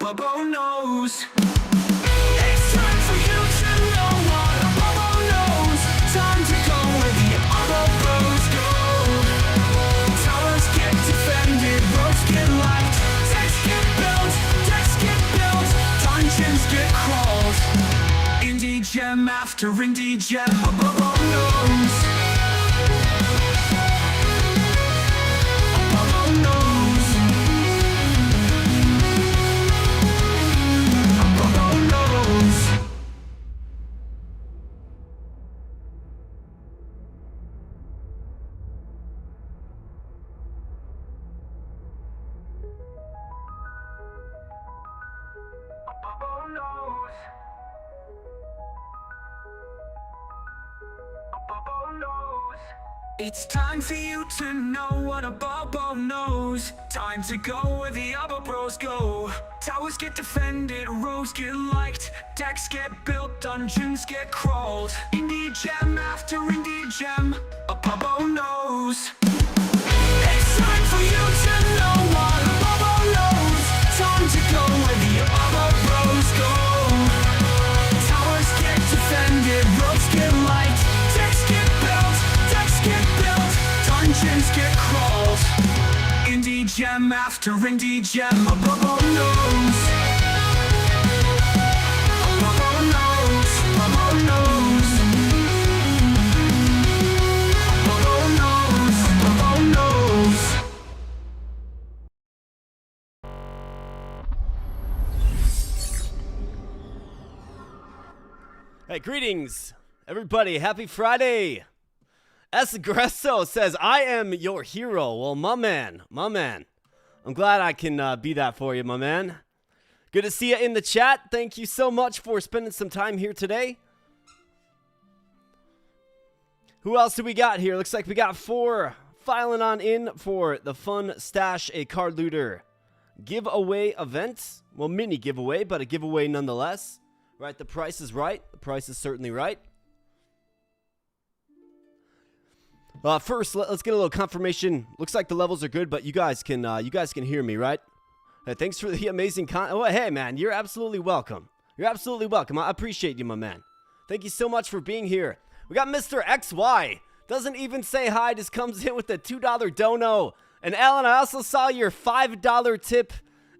Bubbo knows. It's time for you to know what a Bubbo knows. Time to go where the other bros go. Towers get defended, roads get light, decks get built, dungeons get crawled. Indie gem after indie gem, a Bubbo knows. A Bubbo knows. A Bubbo knows. It's time for you to know what a Bubbo knows. Time to go where the other bros go. Towers get defended, roads get liked, decks get built, dungeons get crawled. Indie gem after indie gem, a Bubbo knows. It's time for you to know what a Bubbo knows. Time to go where the other bros go. Towers get defended, roads get light, decks get built, dungeons get crawled. Indie gem after indie gem, a Bubbo knows. A Bubbo knows. Bubbo knows. Bubbo knows. Bubbo knows. Hey, greetings, everybody. Happy Friday. Esgresso says, I am your hero. Well, my man. I'm glad I can be that for you, my man. Good to see you in the chat. Thank you so much for spending some time here today. Who else do we got here? Looks like we got 4 filing on in for the Fun Stash a Card Looter giveaway event. Well, mini giveaway, but a giveaway nonetheless. Right, the price is right. The price is certainly right. First, let's get a little confirmation. Looks like the levels are good, but you guys can hear me, right? Hey, thanks for the amazing Oh, hey, man, you're absolutely welcome. You're absolutely welcome. I appreciate you, my man. Thank you so much for being here. We got Mr. XY. Doesn't even say hi, just comes in with a $2 dono. And Alan, I also saw your $5 tip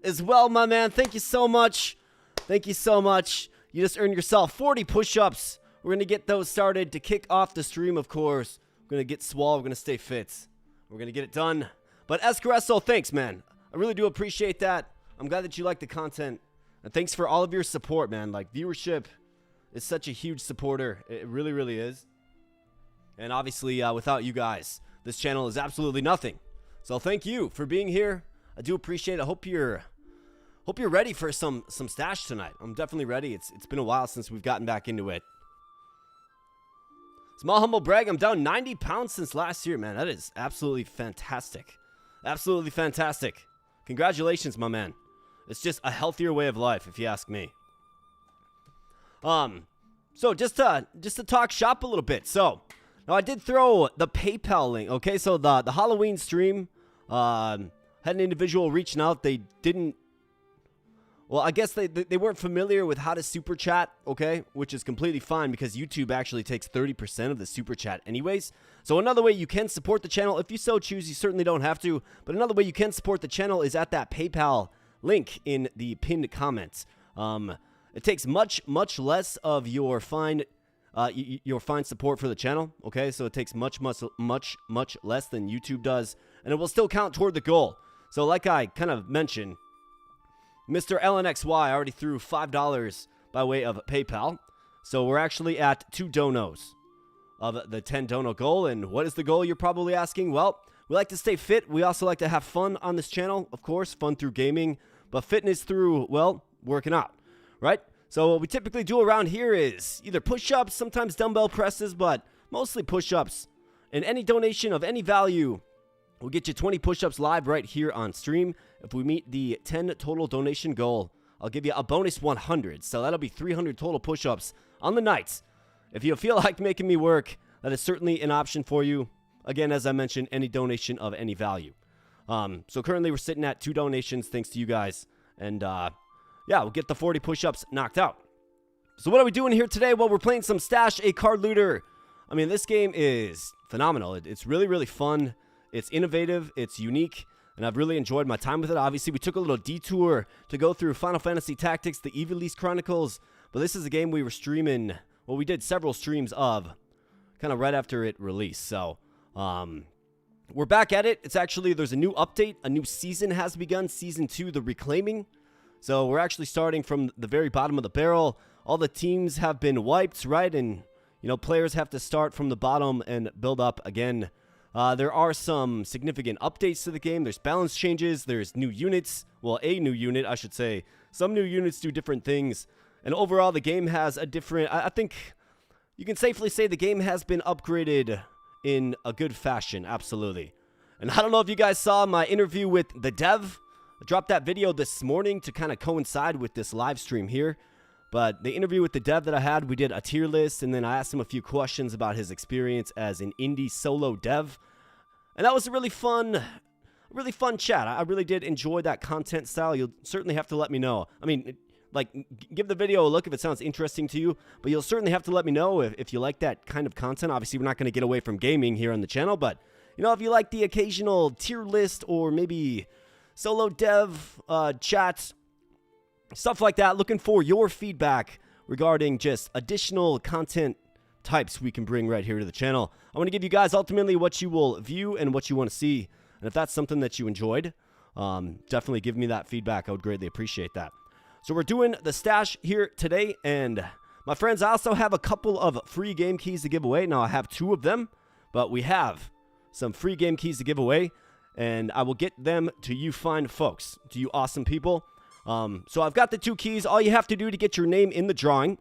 as well, my man. Thank you so much. Thank you so much. You just earned yourself 40 push-ups. We're going to get those started to kick off the stream, of course. We're going to get swole. We're going to stay fit. We're going to get it done. But Escaresso, thanks, man. I really do appreciate that. I'm glad that you like the content. And thanks for all of your support, man. Like, viewership is such a huge supporter. It really, really is. And obviously, without you guys, this channel is absolutely nothing. So thank you for being here. I do appreciate it. I hope you're ready for some stash tonight. I'm definitely ready. It's been a while since we've gotten back into it. Small humble brag, I'm down 90 pounds since last year, man. That is absolutely fantastic. Absolutely fantastic. Congratulations, my man. It's just a healthier way of life, if you ask me. So just to talk shop a little bit. So, now I did throw the PayPal link, okay? So the Halloween stream, had an individual reaching out. They didn't, well, I guess they weren't familiar with how to super chat, okay? Which is completely fine because YouTube actually takes 30% of the super chat anyways. So another way you can support the channel, if you so choose, you certainly don't have to, but another way you can support the channel is at that PayPal link in the pinned comments. It takes much less of your fine support for the channel, okay? So it takes much less than YouTube does, and it will still count toward the goal. So like I kind of mentioned, Mr. LNXY already threw $5 by way of PayPal. So we're actually at 2 donos of the 10 dono goal. And what is the goal, you're probably asking? Well, we like to stay fit. We also like to have fun on this channel, of course, fun through gaming, but fitness through, well, working out, right? So what we typically do around here is either push-ups, sometimes dumbbell presses, but mostly push-ups. And any donation of any value will get you 20 push-ups live right here on stream. If we meet the 10 total donation goal, I'll give you a bonus 100. So that'll be 300 total push-ups on the night. If you feel like making me work, that is certainly an option for you. Again, as I mentioned, any donation of any value. So currently we're sitting at 2 donations thanks to you guys. And yeah, we'll get the 40 push-ups knocked out. So what are we doing here today? Well, we're playing some Stash, a card looter. I mean, this game is phenomenal. It's really, really fun. It's innovative. It's unique. And I've really enjoyed my time with it. Obviously, we took a little detour to go through Final Fantasy Tactics, the Ivalice Chronicles. But this is a game we were streaming. Well, we did several streams of kind of right after it released. So, we're back at it. It's actually, there's a new update. A new season has begun. Season 2, The Reclaiming. So we're actually starting from the very bottom of the barrel. All the teams have been wiped, right? And, you know, players have to start from the bottom and build up again. There are some significant updates to the game. There's balance changes. There's new units. Well, a new unit, I should say. Some new units do different things. And overall, the game has a different... I think you can safely say the game has been upgraded in a good fashion. Absolutely. And I don't know if you guys saw my interview with the dev. I dropped that video this morning to kind of coincide with this live stream here. But the interview with the dev that I had, we did a tier list, and then I asked him a few questions about his experience as an indie solo dev. And that was a really fun chat. I really did enjoy that content style. You'll certainly have to let me know. I mean, like, give the video a look if it sounds interesting to you, but you'll certainly have to let me know if you like that kind of content. Obviously, we're not going to get away from gaming here on the channel, but, you know, if you like the occasional tier list or maybe solo dev chats, stuff like that, looking for your feedback regarding just additional content types we can bring right here to the channel. I want to give you guys ultimately what you will view and what you want to see. And if that's something that you enjoyed, definitely give me that feedback. I would greatly appreciate that. So we're doing the Stash here today. And my friends, I also have a couple of free game keys to give away. Now, I have 2 of them, but we have some free game keys to give away. And I will get them to you fine folks, to you awesome people. So I've got the 2 keys. All you have to do to get your name in the drawing,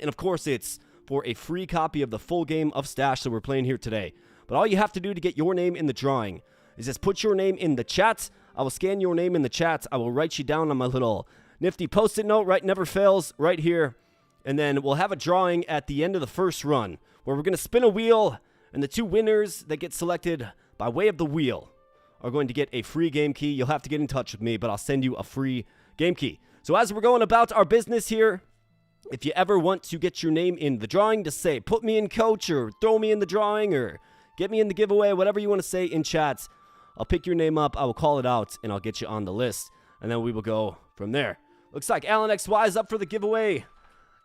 and of course it's for a free copy of the full game of Stash that we're playing here today. But all you have to do to get your name in the drawing is just put your name in the chat. I will scan your name in the chat. I will write you down on my little nifty post-it note, right? Never fails, right here. And then we'll have a drawing at the end of the first run where we're going to spin a wheel, and the 2 winners that get selected by way of the wheel are going to get a free game key. You'll have to get in touch with me, but I'll send you a free game key. So as we're going about our business here, if you ever want to get your name in the drawing, just say, put me in, coach, or throw me in the drawing, or get me in the giveaway, whatever you want to say in chats. I'll pick your name up, I will call it out, and I'll get you on the list. And then we will go from there. Looks like Alan XY is up for the giveaway.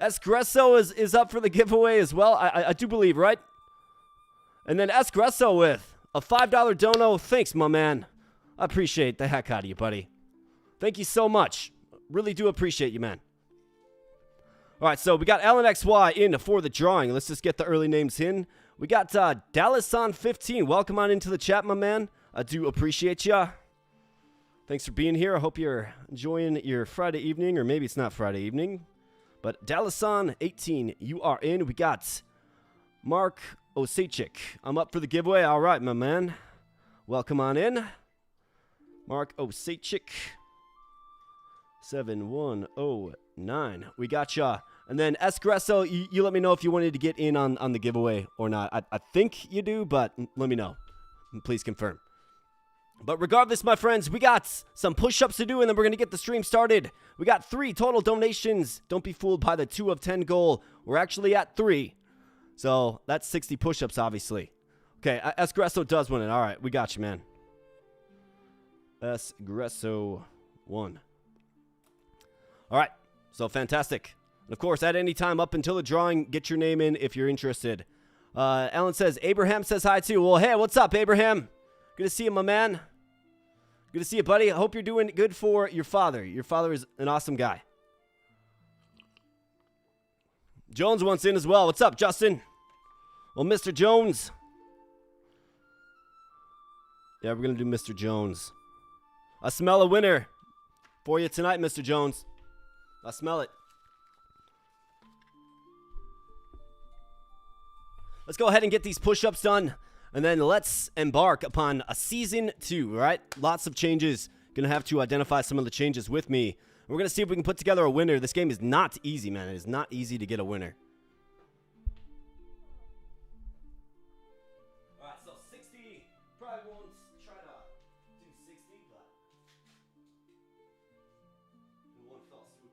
Espresso is up for the giveaway as well. I do believe, right? And then Espresso with a $5 dono. Thanks, my man. I appreciate the heck out of you, buddy. Thank you so much. Really do appreciate you, man. All right, so we got Alan XY in for the drawing. Let's just get the early names in. We got Dallas15. Welcome on into the chat, my man. I do appreciate ya. Thanks for being here. I hope you're enjoying your Friday evening, or maybe it's not Friday evening. But Dallas18, you are in. We got Mark Osechik. I'm up for the giveaway. All right, my man. Welcome on in. Mark Osechik. 7109. We got ya. And then Espresso, you let me know if you wanted to get in on the giveaway or not. I think you do, but let me know. Please confirm. But regardless, my friends, we got some push-ups to do, and then we're going to get the stream started. We got 3 total donations. Don't be fooled by the 2 of 10 goal. We're actually at 3. So that's 60 push-ups, obviously. Okay, Espresso does win it. All right, we got you, man. Espresso 1. All right, so fantastic. And of course, at any time up until the drawing, get your name in if you're interested. Alan says, Abraham says hi too. Well, hey, what's up, Abraham? Good to see you, my man. Good to see you, buddy. I hope you're doing good for your father. Your father is an awesome guy. Jones wants in as well. What's up, Justin? Well, Mr. Jones. Yeah, we're going to do Mr. Jones. I smell a winner for you tonight, Mr. Jones. I smell it. Let's go ahead and get these push-ups done, and then let's embark upon a season 2, right? Lots of changes. Gonna have to identify some of the changes with me. We're gonna see if we can put together a winner. This game is not easy, man. It is not easy to get a winner. All right, so 60. Probably won't try to do 60, but we won't fall asleep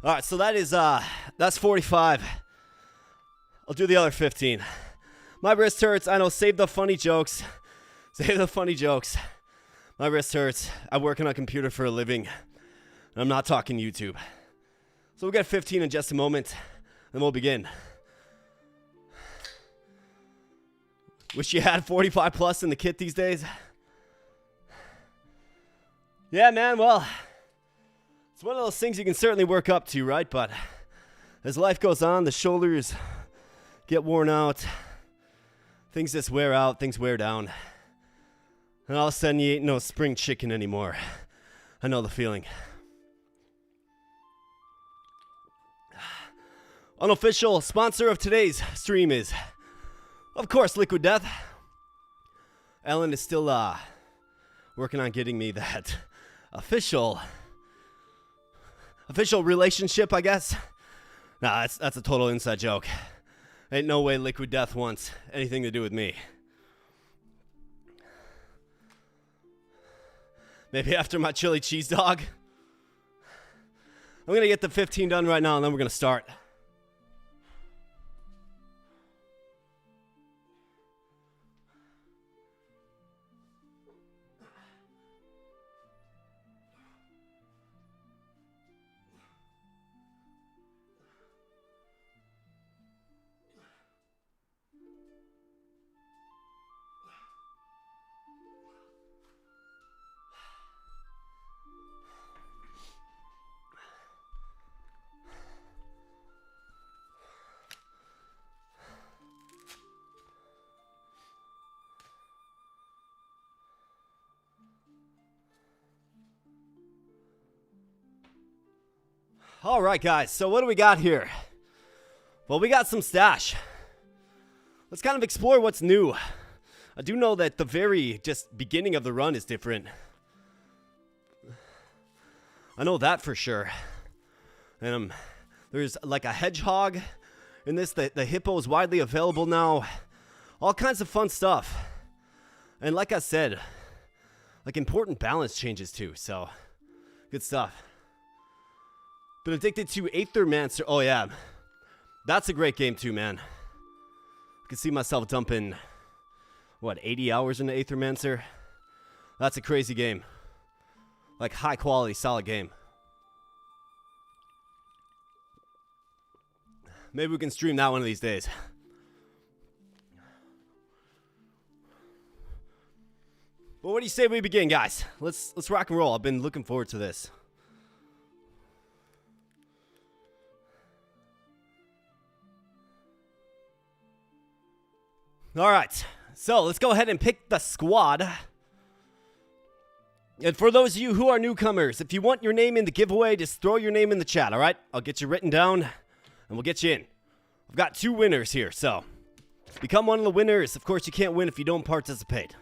All right, so that's 45. I'll do the other 15. My wrist hurts. I know, save the funny jokes. Save the funny jokes. My wrist hurts. I work on a computer for a living. And I'm not talking YouTube. So we'll get 15 in just a moment, and we'll begin. Wish you had 45 plus in the kit these days. Yeah, man, well, it's one of those things you can certainly work up to, right? But as life goes on, the shoulders get worn out. Things just wear out, things wear down. And all of a sudden, you ain't no spring chicken anymore. I know the feeling. Unofficial sponsor of today's stream is, of course, Liquid Death. Ellen is still working on getting me that official relationship, I guess. Nah, that's a total inside joke. Ain't no way Liquid Death wants anything to do with me. Maybe after my chili cheese dog. I'm gonna get the 15 done right now, and then we're gonna start. All right, guys, so what do we got here? Well, we got some stash. Let's kind of explore what's new. I do know that the very just beginning of the run is different. I know that for sure. And there's like a hedgehog in this. The hippo is widely available now. All kinds of fun stuff. And like I said, like important balance changes too, so good stuff. Been addicted to Aethermancer. Oh yeah, that's a great game too, man. I can see myself dumping, what, 80 hours into Aethermancer? That's a crazy game. Like high quality, solid game. Maybe we can stream that one of these days. But what do you say we begin, guys? Let's rock and roll. I've been looking forward to this. All right, so let's go ahead and pick the squad. And for those of you who are newcomers, if you want your name in the giveaway, just throw your name in the chat, all right? I'll get you written down, and we'll get you in. I've got 2 winners here, so become one of the winners. Of course, you can't win if you don't participate.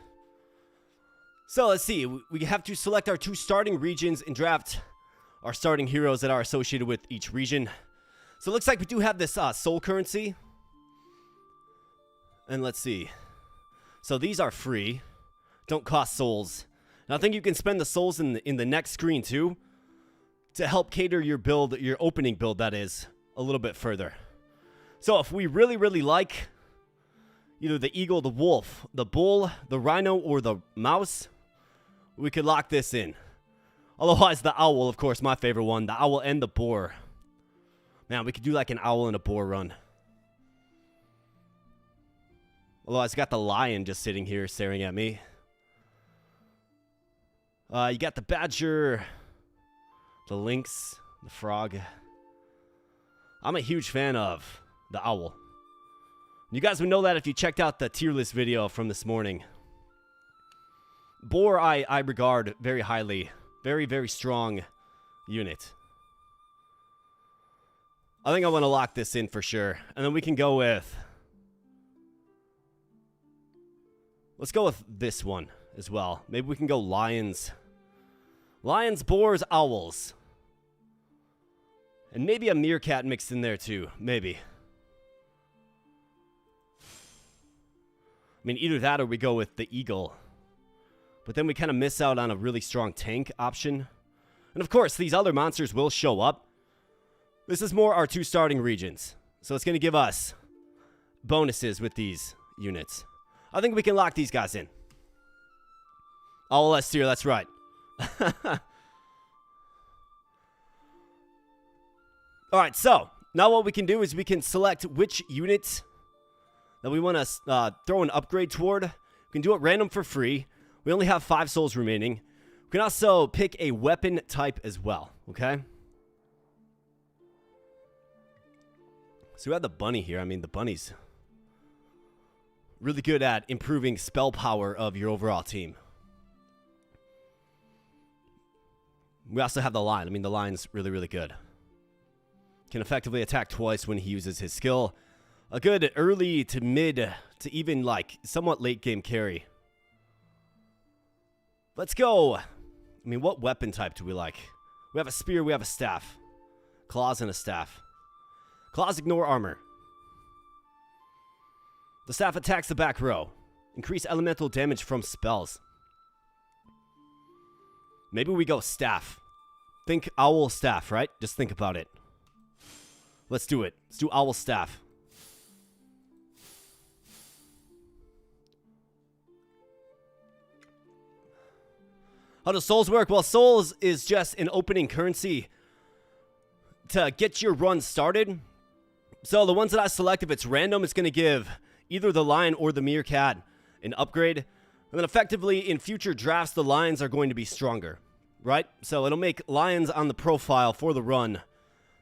So let's see. We have to select our 2 starting regions and draft our starting heroes that are associated with each region. So it looks like we do have this soul currency. And let's see. So these are free. Don't cost souls. And I think you can spend the souls in the next screen too, to help cater your build, your opening build that is, a little bit further. So if we really, really like either the eagle, the wolf, the bull, the rhino, or the mouse, we could lock this in. Otherwise, the owl, of course, my favorite one. The owl and the boar. Man, we could do like an owl and a boar run. Although I got the lion just sitting here staring at me. You got the badger, the lynx, the frog. I'm a huge fan of the owl. You guys would know that if you checked out the tier list video from this morning. Boar I regard very highly. Very, very strong unit. I think I want to lock this in for sure. And then we can go with... Let's go with this one as well. Maybe we can go lions. Lions, boars, owls. And maybe a meerkat mixed in there too. Maybe. I mean, either that or we go with the eagle. But then we kind of miss out on a really strong tank option. And of course, these other monsters will show up. This is more our 2 starting regions. So it's going to give us bonuses with these units. I think we can lock these guys in. All S tier, that's right. Alright, so now what we can do is we can select which unit that we want to throw an upgrade toward. We can do it random for free. We only have 5 souls remaining. We can also pick a weapon type as well, okay? So we have the bunny here. I mean, the bunny's really good at improving spell power of your overall team. We also have the lion. I mean, the lion's really, really good. Can effectively attack twice when he uses his skill. A good early to mid to even like somewhat late game carry. Let's go. I mean, what weapon type do we like? We have a spear, we have a staff. Claws and a staff. Claws ignore armor. The staff attacks the back row. Increase elemental damage from spells. Maybe we go staff. Think owl staff, right? Just think about it. Let's do it. Let's do owl staff. How does souls work? Well, souls is just an opening currency to get your run started. So the ones that I select, if it's random, it's going to give either the lion or the meerkat an upgrade. And then effectively in future drafts, the lions are going to be stronger, right? So it'll make lions on the profile for the run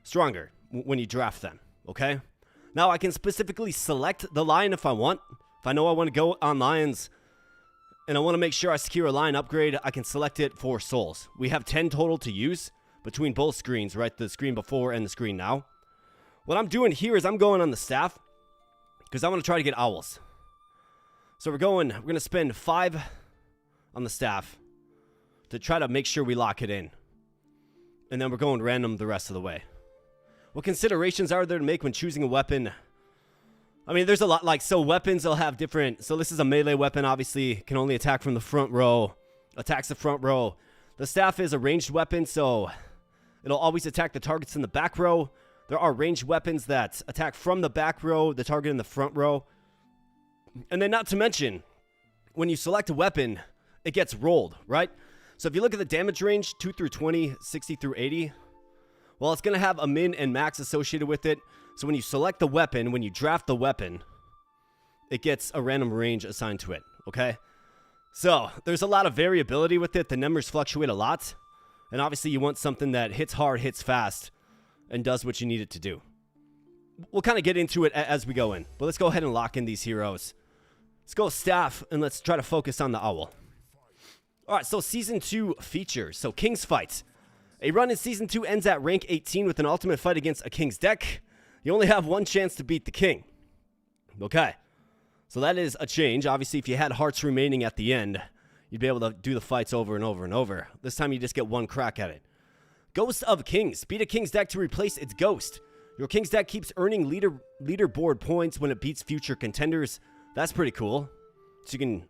stronger when you draft them, okay? Now I can specifically select the lion if I want. If I know I want to go on lions and I want to make sure I secure a lion upgrade, I can select it for souls. We have 10 total to use between both screens, right? The screen before and the screen now. What I'm doing here is I'm going on the staff because I want to try to get owls. So we're going to spend 5 on the staff to try to make sure we lock it in. And then we're going random the rest of the way. What considerations are there to make when choosing a weapon? I mean, there's a lot, like, so weapons will have different, so this is a melee weapon, obviously, can only attack from the front row, attacks the front row. The staff is a ranged weapon, so it'll always attack the targets in the back row. There are ranged weapons that attack from the back row, the target in the front row. And then not to mention, when you select a weapon, it gets rolled, right? So if you look at the damage range, 2 through 20, 60 through 80, well, it's going to have a min and max associated with it. So when you select the weapon, when you draft the weapon, it gets a random range assigned to it, okay? So there's a lot of variability with it. The numbers fluctuate a lot. And obviously you want something that hits hard, hits fast, and does what you need it to do. We'll kind of get into it as we go in. But let's go ahead and lock in these heroes. Let's go staff, and let's try to focus on the owl. All right, so Season 2 features. So King's Fight. A run in Season 2 ends at rank 18 with an ultimate fight against a King's deck. You only have one chance to beat the King. Okay. So that is a change. Obviously, if you had hearts remaining at the end, you'd be able to do the fights over and over and over. This time, you just get one crack at it. Ghost of Kings. Beat a King's deck to replace its ghost. Your King's deck keeps earning leaderboard points when it beats future contenders. That's pretty cool. So you can,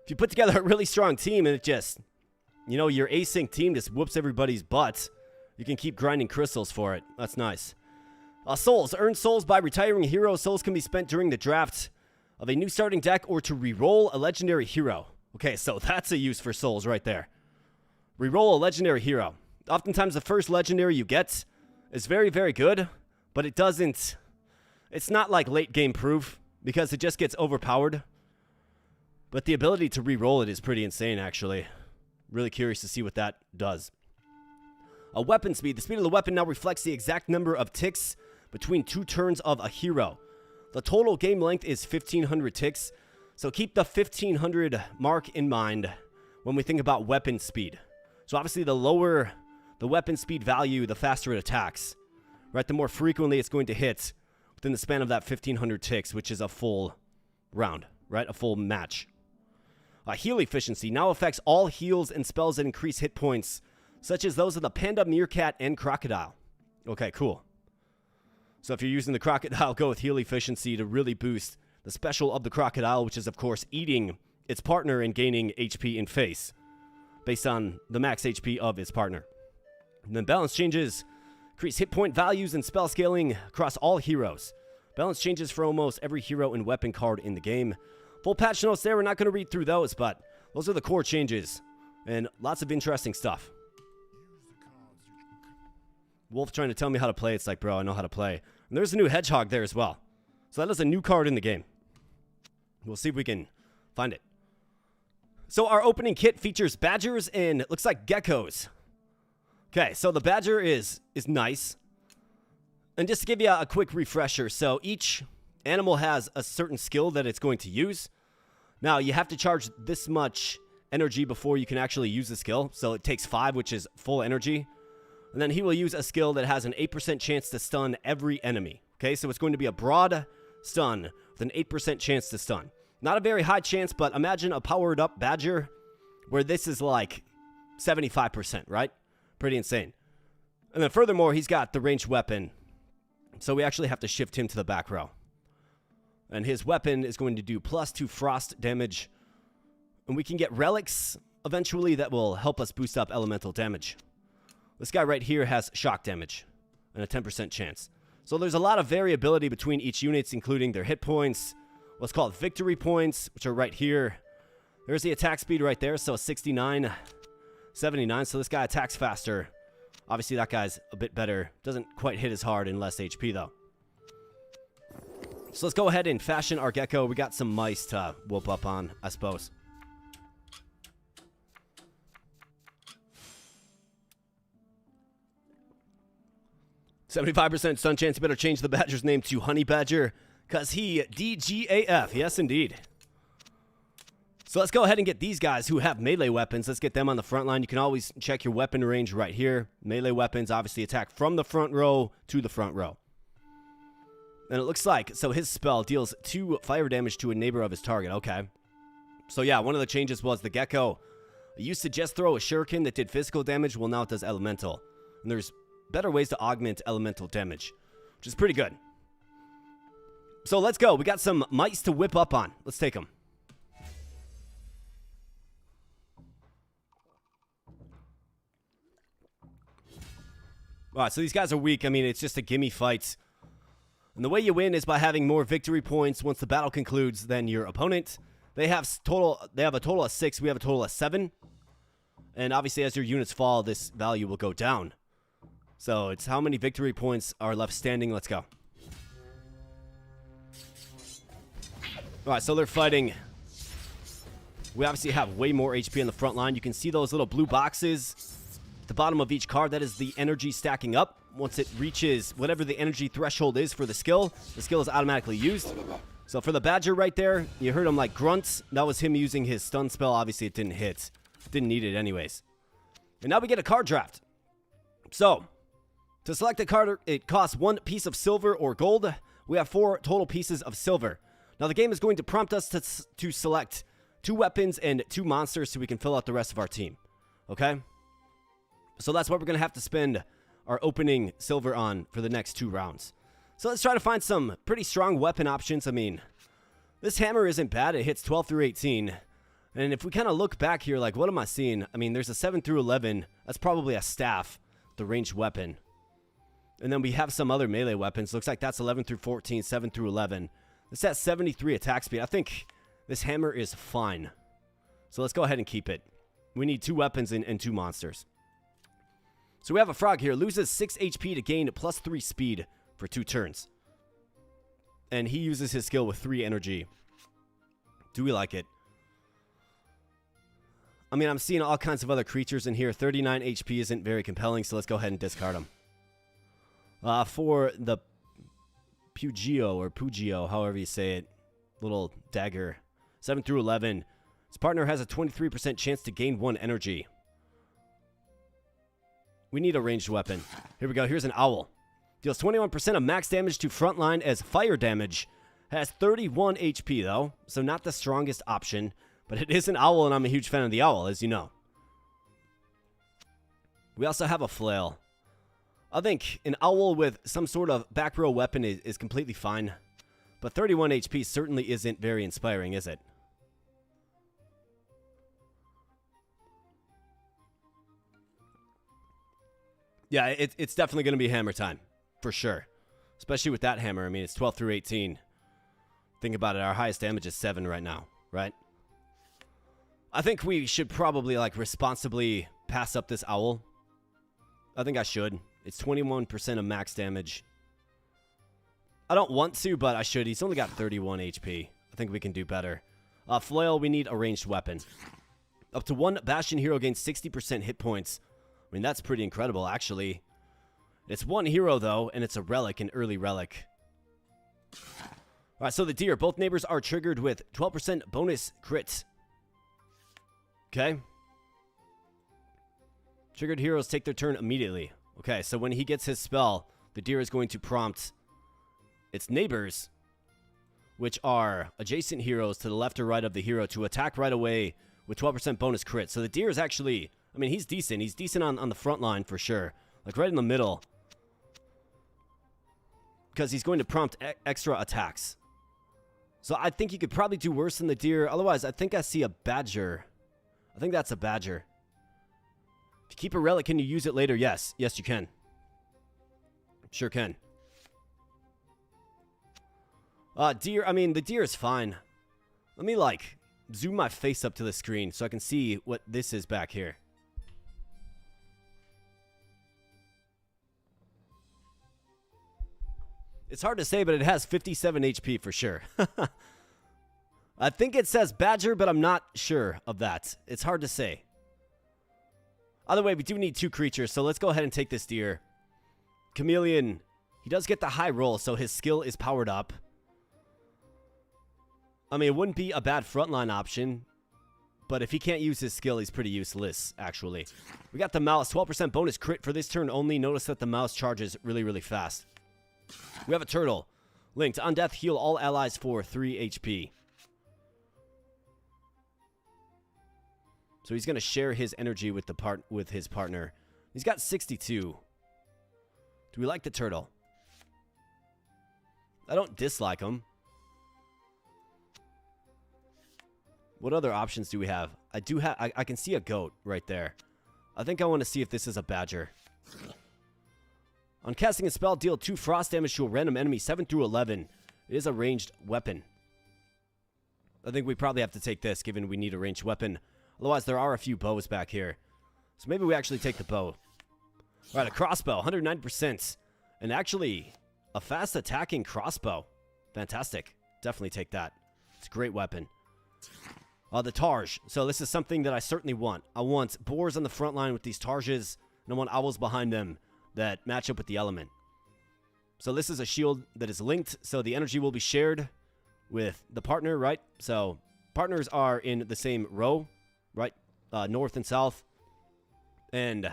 if you put together a really strong team and it just, you know, your async team just whoops everybody's butts, you can keep grinding crystals for it. That's nice. Souls. Earn souls by retiring a hero. Souls can be spent during the draft of a new starting deck or to re-roll a legendary hero. Okay, so that's a use for souls right there. Re-roll a legendary hero. Oftentimes the first legendary you get is very, very good, but it doesn't, it's not like late game proof because it just gets overpowered. But the ability to re-roll it is pretty insane, actually. Really curious to see what that does. A weapon speed. The speed of the weapon now reflects the exact number of ticks between 2 turns of a hero. The total game length is 1,500 ticks, so keep the 1,500 mark in mind when we think about weapon speed. So obviously the lower the weapon speed value, the faster it attacks. Right, the more frequently it's going to hit within the span of that 1,500 ticks, which is a full round, right? A full match. Heal efficiency now affects all heals and spells that increase hit points, such as those of the panda, meerkat, and crocodile. Okay, cool. So if you're using the crocodile, go with heal efficiency to really boost the special of the crocodile, which is, of course, eating its partner and gaining HP in face based on the max HP of its partner. And then balance changes Increase hit point values and spell scaling across all heroes. Balance changes for almost every hero and weapon card in the game. Full patch notes there. We're not going to read through those, but those are the core changes. And lots of interesting stuff. Wolf trying to tell me how to play. It's like, bro, I know how to play. And there's a new hedgehog there as well. So that is a new card in the game. We'll see if we can find it. So our opening kit features badgers and it looks like geckos. Okay, so the badger is nice. And just to give you a quick refresher, so each animal has a certain skill that it's going to use. Now, you have to charge this much energy before you can actually use the skill. So it takes 5, which is full energy. And then he will use a skill that has an 8% chance to stun every enemy. Okay, so it's going to be a broad stun with an 8% chance to stun. Not a very high chance, but imagine a powered up badger where this is like 75%, right? Pretty insane. And then furthermore, he's got the ranged weapon. So we actually have to shift him to the back row. And his weapon is going to do +2 frost damage. And we can get relics eventually that will help us boost up elemental damage. This guy right here has shock damage and a 10% chance. So there's a lot of variability between each units, including their hit points, what's called victory points, which are right here. There's the attack speed right there, so 69, 79. So this guy attacks faster. Obviously, that guy's a bit better. Doesn't quite hit as hard and less HP, though. So let's go ahead and fashion our gecko. We got some mice to whoop up on, I suppose. %75% stun chance. You better change the badger's name to Honey Badger, because he DGAF. Yes, indeed. So let's go ahead and get these guys who have melee weapons. Let's get them on the front line. You can always check your weapon range right here. Melee weapons obviously attack from the front row to the front row. And it looks like, so his spell deals 2 fire damage to a neighbor of his target. Okay. So yeah, one of the changes was the gecko used to just throw a shuriken that did physical damage. Well, now it does elemental. And there's better ways to augment elemental damage, which is pretty good. So let's go. We got some mice to whip up on. Let's take them. All right, so these guys are weak. I mean, it's just a gimme fight. And the way you win is by having more victory points once the battle concludes than your opponent. They have a total of 6. We have a total of 7. And obviously, as your units fall, this value will go down. So it's how many victory points are left standing. Let's go. All right, so they're fighting. We obviously have way more HP on the front line. You can see those little blue boxes at the bottom of each card. That is the energy stacking up. Once it reaches whatever the energy threshold is for the skill is automatically used. So for the badger right there, you heard him like grunt. That was him using his stun spell. Obviously, it didn't hit. Didn't need it anyways. And now we get a card draft. So to select a card, it costs 1 piece of silver or gold. We have 4 total pieces of silver. Now the game is going to prompt us to select 2 weapons and 2 monsters so we can fill out the rest of our team. Okay? So that's what we're going to have to spend our opening silver on for the next 2 rounds. So let's try to find some pretty strong weapon options. I mean, this hammer isn't bad. It hits 12 through 18. And if we kind of look back here, like, what am I seeing? I mean, there's a 7 through 11. That's probably a staff, the ranged weapon. And then we have some other melee weapons. Looks like that's 11 through 14, 7 through 11. This has 73 attack speed. I think this hammer is fine. So let's go ahead and keep it. We need 2 weapons and 2 monsters. So we have a frog here. Loses 6 HP to gain +3 speed for 2 turns. And he uses his skill with 3 energy. Do we like it? I mean, I'm seeing all kinds of other creatures in here. 39 HP isn't very compelling, so let's go ahead and discard them. For the Pugio, however you say it, little dagger, 7 through 11. His partner has a 23% chance to gain 1 energy. We need a ranged weapon. Here we go. Here's an owl. Deals 21% of max damage to frontline as fire damage. Has 31 HP, though, so not the strongest option. But it is an owl, and I'm a huge fan of the owl, as you know. We also have a flail. I think an owl with some sort of back row weapon is completely fine. But 31 HP certainly isn't very inspiring, is it? Yeah, it's definitely going to be hammer time, for sure. Especially with that hammer. I mean, it's 12 through 18. Think about it. Our highest damage is 7 right now, right? I think we should probably, like, responsibly pass up this owl. I think I should. It's 21% of max damage. I don't want to, but I should. He's only got 31 HP. I think we can do better. Flail, we need a ranged weapon. Up to 1 Bastion hero gains 60% hit points. I mean, that's pretty incredible, actually. It's 1 hero, though, and it's a relic, an early relic. Alright, so the deer. Both neighbors are triggered with 12% bonus crit. Okay. Triggered heroes take their turn immediately. Okay, so when he gets his spell, the deer is going to prompt its neighbors, which are adjacent heroes to the left or right of the hero, to attack right away with 12% bonus crit. So the deer is actually, I mean, he's decent. He's decent on the front line for sure. Like right in the middle. Because he's going to prompt extra attacks. So I think you could probably do worse than the deer. Otherwise, I think I see a badger. I think that's a badger. If you keep a relic, can you use it later? Yes. Yes, you can. Sure can. Deer, I mean, the deer is fine. Let me, like, zoom my face up to the screen so I can see what this is back here. It's hard to say, but it has 57 HP for sure. I think it says badger, but I'm not sure of that. It's hard to say. Either way, we do need 2 creatures, so let's go ahead and take this deer. Chameleon, he does get the high roll, so his skill is powered up. I mean, it wouldn't be a bad frontline option, but if he can't use his skill, he's pretty useless, actually. We got the mouse, 12% bonus crit for this turn only. Notice that the mouse charges really, really fast. We have a turtle. Linked. On death, heal all allies for 3 HP. So he's going to share his energy with his partner. He's got 62. Do we like the turtle? I don't dislike him. What other options do we have? I can see a goat right there. I think I want to see if this is a badger. On casting a spell, deal 2 frost damage to a random enemy, 7 through 11. It is a ranged weapon. I think we probably have to take this, given we need a ranged weapon. Otherwise, there are a few bows back here. So maybe we actually take the bow. Alright, a crossbow, 109%. And actually, a fast attacking crossbow. Fantastic. Definitely take that. It's a great weapon. The Targe. So this is something that I certainly want. I want boars on the front line with these Targes, and I want owls behind them that match up with the element. So this is a shield that is linked, so the energy will be shared with the partner, right? So partners are in the same row, right? North and south. And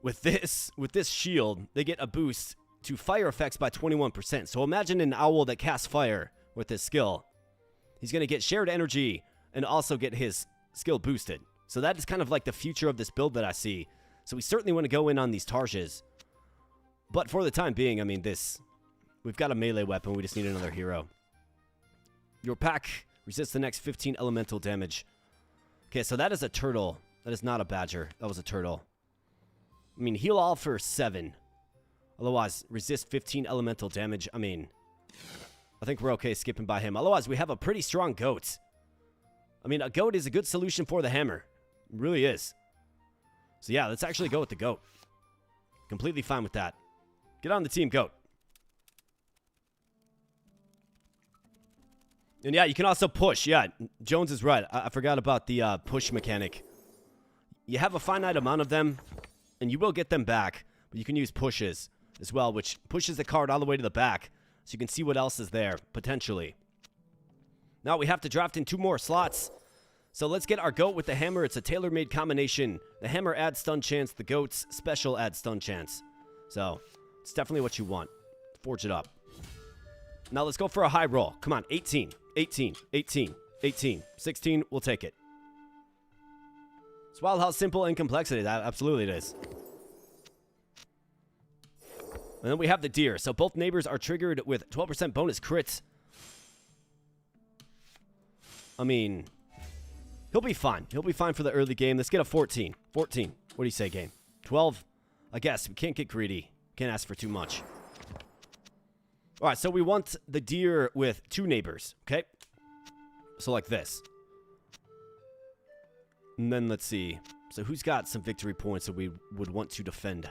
with this shield, they get a boost to fire effects by 21%. So imagine an owl that casts fire with this skill. He's going to get shared energy and also get his skill boosted. So that is kind of like the future of this build that I see. So we certainly want to go in on these Targes. But for the time being, I mean, we've got a melee weapon. We just need another hero. Your pack resists the next 15 elemental damage. Okay, so that is a turtle. That is not a badger. That was a turtle. I mean, heal all for 7. Otherwise, resist 15 elemental damage. I mean, I think we're okay skipping by him. Otherwise, we have a pretty strong goat. I mean, a goat is a good solution for the hammer. It really is. So yeah, let's actually go with the goat. Completely fine with that. Get on the team, goat. And yeah, you can also push. Yeah, Jones is right. I forgot about the push mechanic. You have a finite amount of them, and you will get them back. But you can use pushes as well, which pushes the card all the way to the back. So you can see what else is there, potentially. Now we have to draft in 2 more slots. So let's get our goat with the hammer. It's a tailor-made combination. The hammer adds stun chance. The goat's special adds stun chance. So it's definitely what you want. Forge it up. Now let's go for a high roll. Come on, 18, 18, 18, 18, 16. We'll take it. It's wild how simple and complex it is. Absolutely it is. And then we have the deer. So both neighbors are triggered with 12% bonus crits. I mean, he'll be fine. He'll be fine for the early game. Let's get a 14. 14. What do you say, game? 12? I guess we can't get greedy. Can't ask for too much. All right, so we want the deer with 2 neighbors, okay? So like this. And then let's see. So who's got some victory points that we would want to defend?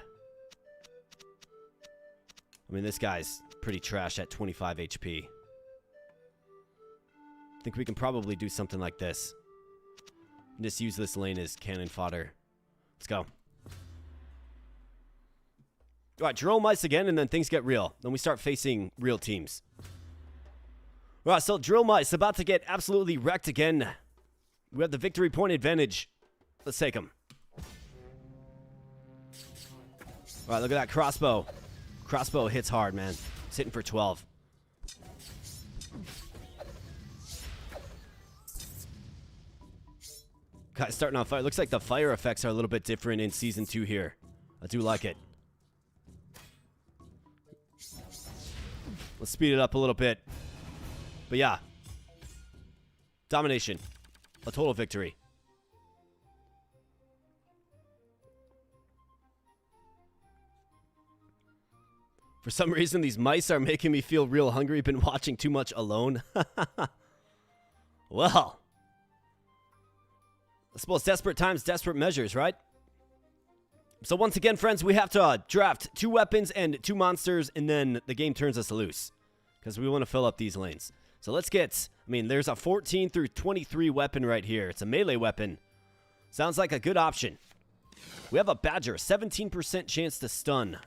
I mean, this guy's pretty trash at 25 HP. I think we can probably do something like this. Just use this lane as cannon fodder. Let's go. All right, drill mice again, and then things get real. Then we start facing real teams. All right, so drill mice about to get absolutely wrecked again. We have the victory point advantage. Let's take them. All right, look at that crossbow. Crossbow hits hard, man. It's hitting for 12. Guys starting on fire. Looks like the fire effects are a little bit different in Season 2 here. I do like it. Let's speed it up a little bit. But yeah. Domination. A total victory. For some reason, these mice are making me feel real hungry. Been watching too much Alone. Well. I suppose desperate times, desperate measures, right? So once again, friends, we have to draft 2 weapons and 2 monsters, and then the game turns us loose. Because we want to fill up these lanes. So let's get, I mean, there's a 14 through 23 weapon right here. It's a melee weapon. Sounds like a good option. We have a badger, 17% chance to stun.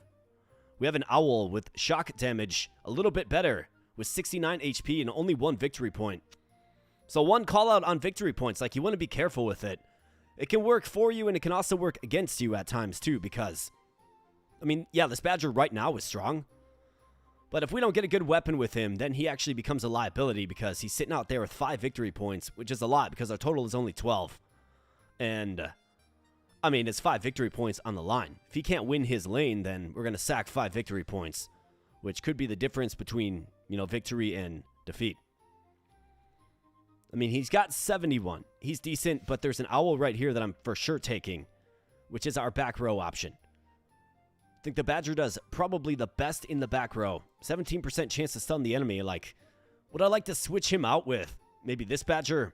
We have an owl with shock damage, a little bit better, with 69 HP and only 1 victory point. So 1 call out on victory points, like you want to be careful with it. It can work for you and it can also work against you at times too, because, I mean, yeah, this badger right now is strong. But if we don't get a good weapon with him, then he actually becomes a liability because he's sitting out there with 5 victory points, which is a lot because our total is only 12. And, I mean, it's 5 victory points on the line. If he can't win his lane, then we're going to sack 5 victory points, which could be the difference between, you know, victory and defeat. I mean, he's got 71. He's decent, but there's an owl right here that I'm for sure taking, which is our back row option. I think the badger does probably the best in the back row. 17% chance to stun the enemy. Like, would I like to switch him out with maybe this badger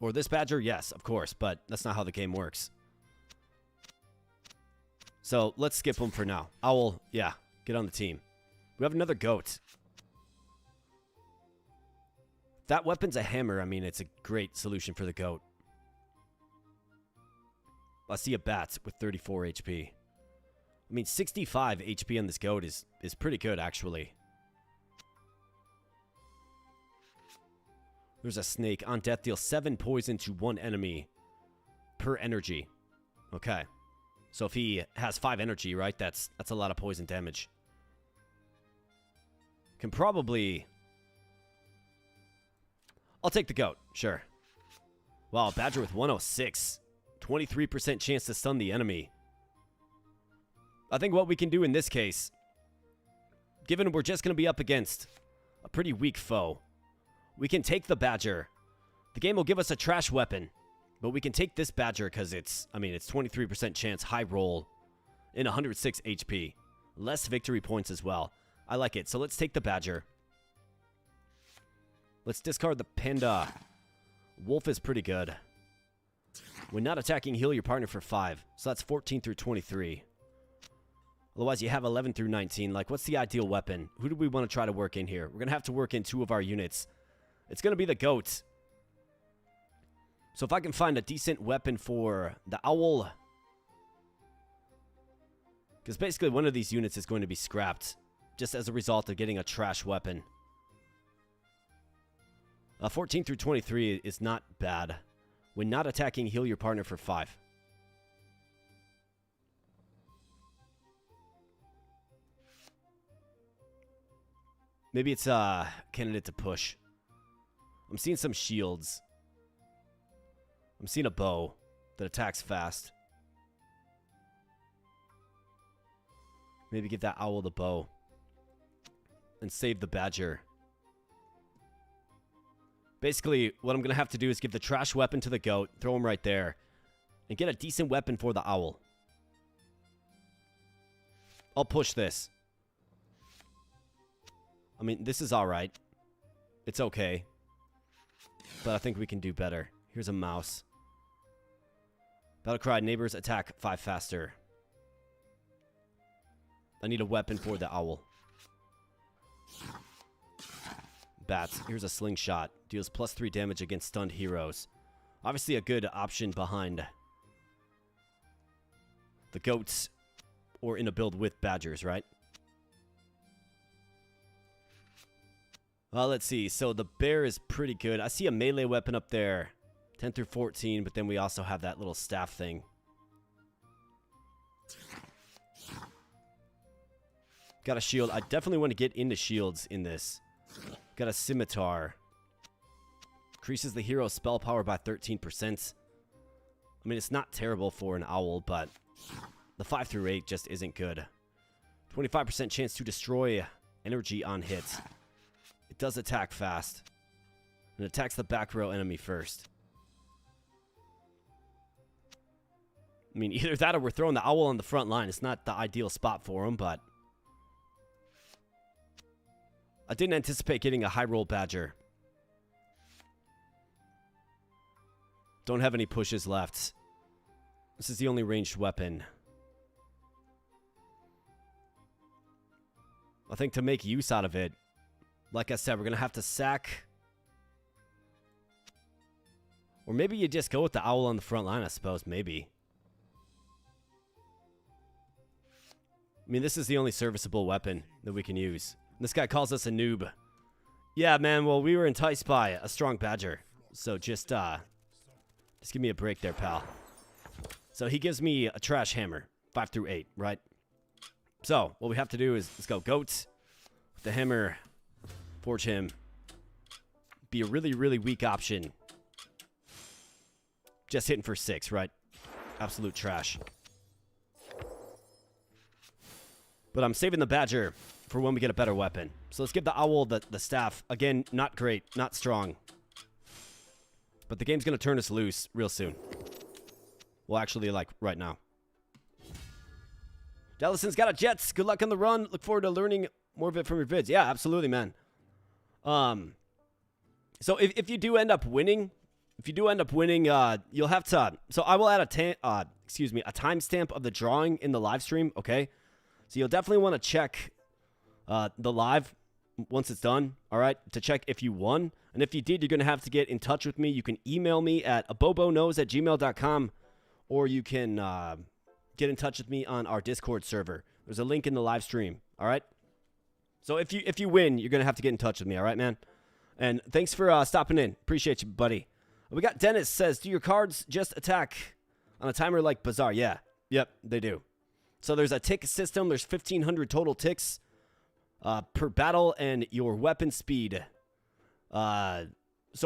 or this badger? Yes, of course, but that's not how the game works. So let's skip him for now. Owl, yeah, get on the team. We have another goat. If that weapon's a hammer, I mean, it's a great solution for the goat. I see a bat with 34 HP. I mean, 65 HP on this goat is pretty good, actually. There's a snake. On death, deal 7 poison to 1 enemy per energy. Okay. So if he has 5 energy, right, that's a lot of poison damage. Can probably... I'll take the goat, sure. Wow, badger with 106. 23% chance to stun the enemy. I think what we can do in this case, given we're just going to be up against a pretty weak foe, we can take the badger. The game will give us a trash weapon, but we can take this badger because it's, I mean, it's 23% chance, high roll, and 106 HP. Less victory points as well. I like it. So let's take the badger. Let's discard the panda. Wolf is pretty good. When not attacking, heal your partner for 5. So that's 14 through 23. Otherwise, you have 11 through 19. Like, what's the ideal weapon? Who do we want to try to work in here? We're going to have to work in 2 of our units. It's going to be the goat. So if I can find a decent weapon for the owl... Because basically one of these units is going to be scrapped. Just as a result of getting a trash weapon. 14 through 23 is not bad. When not attacking, heal your partner for 5. Maybe it's a candidate to push. I'm seeing some shields. I'm seeing a bow that attacks fast. Maybe give that owl the bow. And save the badger. Basically, what I'm going to have to do is give the trash weapon to the goat, throw him right there, and get a decent weapon for the owl. I'll push this. I mean, this is alright. It's okay. But I think we can do better. Here's a mouse. Battlecry, neighbors attack 5 faster. I need a weapon for the owl. Bats. Here's a slingshot. Deals +3 damage against stunned heroes. Obviously a good option behind the goats. Or in a build with badgers, right? Well, let's see. So the bear is pretty good. I see a melee weapon up there. 10 through 14, but then we also have that little staff thing. Got a shield. I definitely want to get into shields in this. Got a scimitar. Increases the hero's spell power by 13%. I mean, it's not terrible for an owl, but the 5 through 8 just isn't good. 25% chance to destroy energy on hit. It does attack fast. And attacks the back row enemy first. I mean, either that or we're throwing the owl on the front line. It's not the ideal spot for him, but I didn't anticipate getting a high roll badger. Don't have any pushes left. This is the only ranged weapon. I think to make use out of it, like I said, we're going to have to sack. Or maybe you just go with the owl on the front line, I suppose. Maybe. I mean, this is the only serviceable weapon that we can use. This guy calls us a noob. Yeah, man, well, we were enticed by a strong badger. So just give me a break there, pal. So he gives me a trash hammer. 5 through 8, right? So, what we have to do is, let's go goats. With the hammer, forge him. Be a really, really weak option. Just hitting for 6, right? Absolute trash. But I'm saving the badger for when we get a better weapon. So let's give the owl the staff. Again, not great, not strong. But the game's going to turn us loose real soon. Well, actually, like, right now. Jellison's got a Jets. Good luck on the run. Look forward to learning more of it from your vids. Yeah, absolutely, man. So if you do end up winning, you'll have to. So I will add a timestamp of the drawing in the live stream. Okay, so you'll definitely want to check the live once it's done. All right, to check if you won, and if you did, you're gonna have to get in touch with me. You can email me at aboboknows@gmail.com, or you can get in touch with me on our Discord server. There's a link in the live stream. All right. So if you win, you're gonna have to get in touch with me. All right, man. And thanks for stopping in. Appreciate you, buddy. We got Dennis says, do your cards just attack on a timer like Bazaar? Yeah. Yep, they do. So there's a tick system. There's 1,500 total ticks per battle, and your weapon speed. So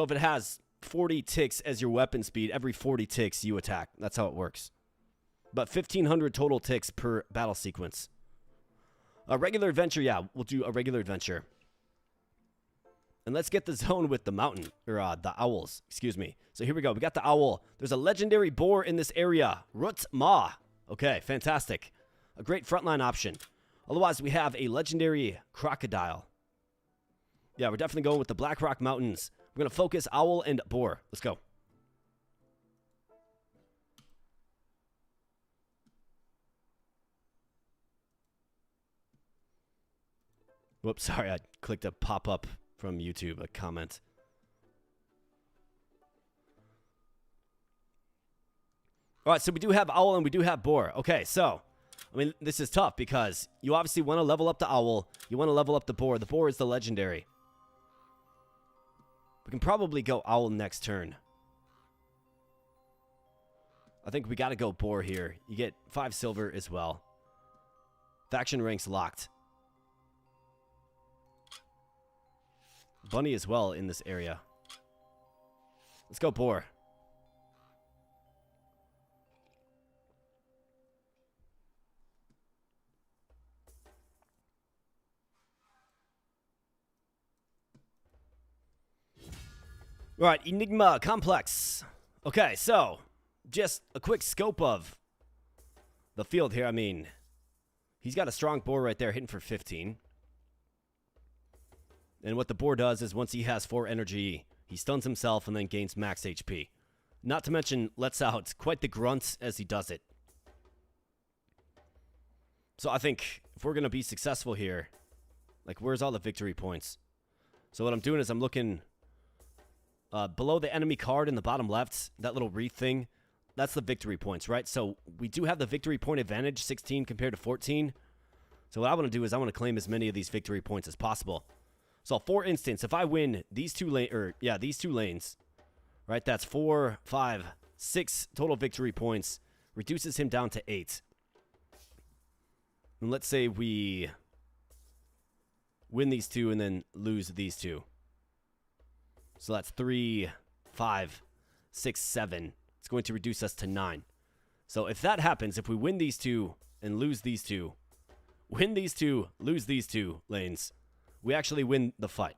if it has 40 ticks as your weapon speed, every 40 ticks you attack. That's how it works. But 1,500 total ticks per battle sequence. A regular adventure, yeah, we'll do a regular adventure. And let's get the zone with the mountain, or the owls, excuse me. So here we go. We got the owl. There's a legendary boar in this area. Rut Ma. Okay, fantastic. A great frontline option. Otherwise, we have a legendary crocodile. Yeah, we're definitely going with the Black Rock Mountains. We're going to focus owl and boar. Let's go. Whoops, sorry, I clicked a pop-up from YouTube, a comment. All right, so we do have owl and we do have boar. Okay, so, I mean, this is tough because you obviously want to level up the owl. You want to level up the boar. The boar is the legendary. We can probably go owl next turn. I think we got to go boar here. You get 5 silver as well. Faction ranks locked. Bunny as well in this area. Let's go boar. All right, Enigma Complex. Okay, so just a quick scope of the field here. I mean, He's got a strong boar right there hitting for 15. And what the boar does is once he has 4 energy, he stuns himself and then gains max HP. Not to mention lets out quite the grunts as he does it. So I think if we're going to be successful here, like where's all the victory points? So what I'm doing is I'm looking below the enemy card in the bottom left, that little wreath thing. That's the victory points, right? So we do have the victory point advantage, 16 compared to 14. So what I want to do is I want to claim as many of these victory points as possible. So for instance, if I win these two lanes, right? That's 4, 5, 6 total victory points, reduces him down to 8. And let's say we win these 2 and then lose these 2. So that's 3, 5, 6, 7. It's going to reduce us to 9. So if that happens, if we win these 2 and lose these 2, win these 2, lose these 2 lanes, we actually win the fight.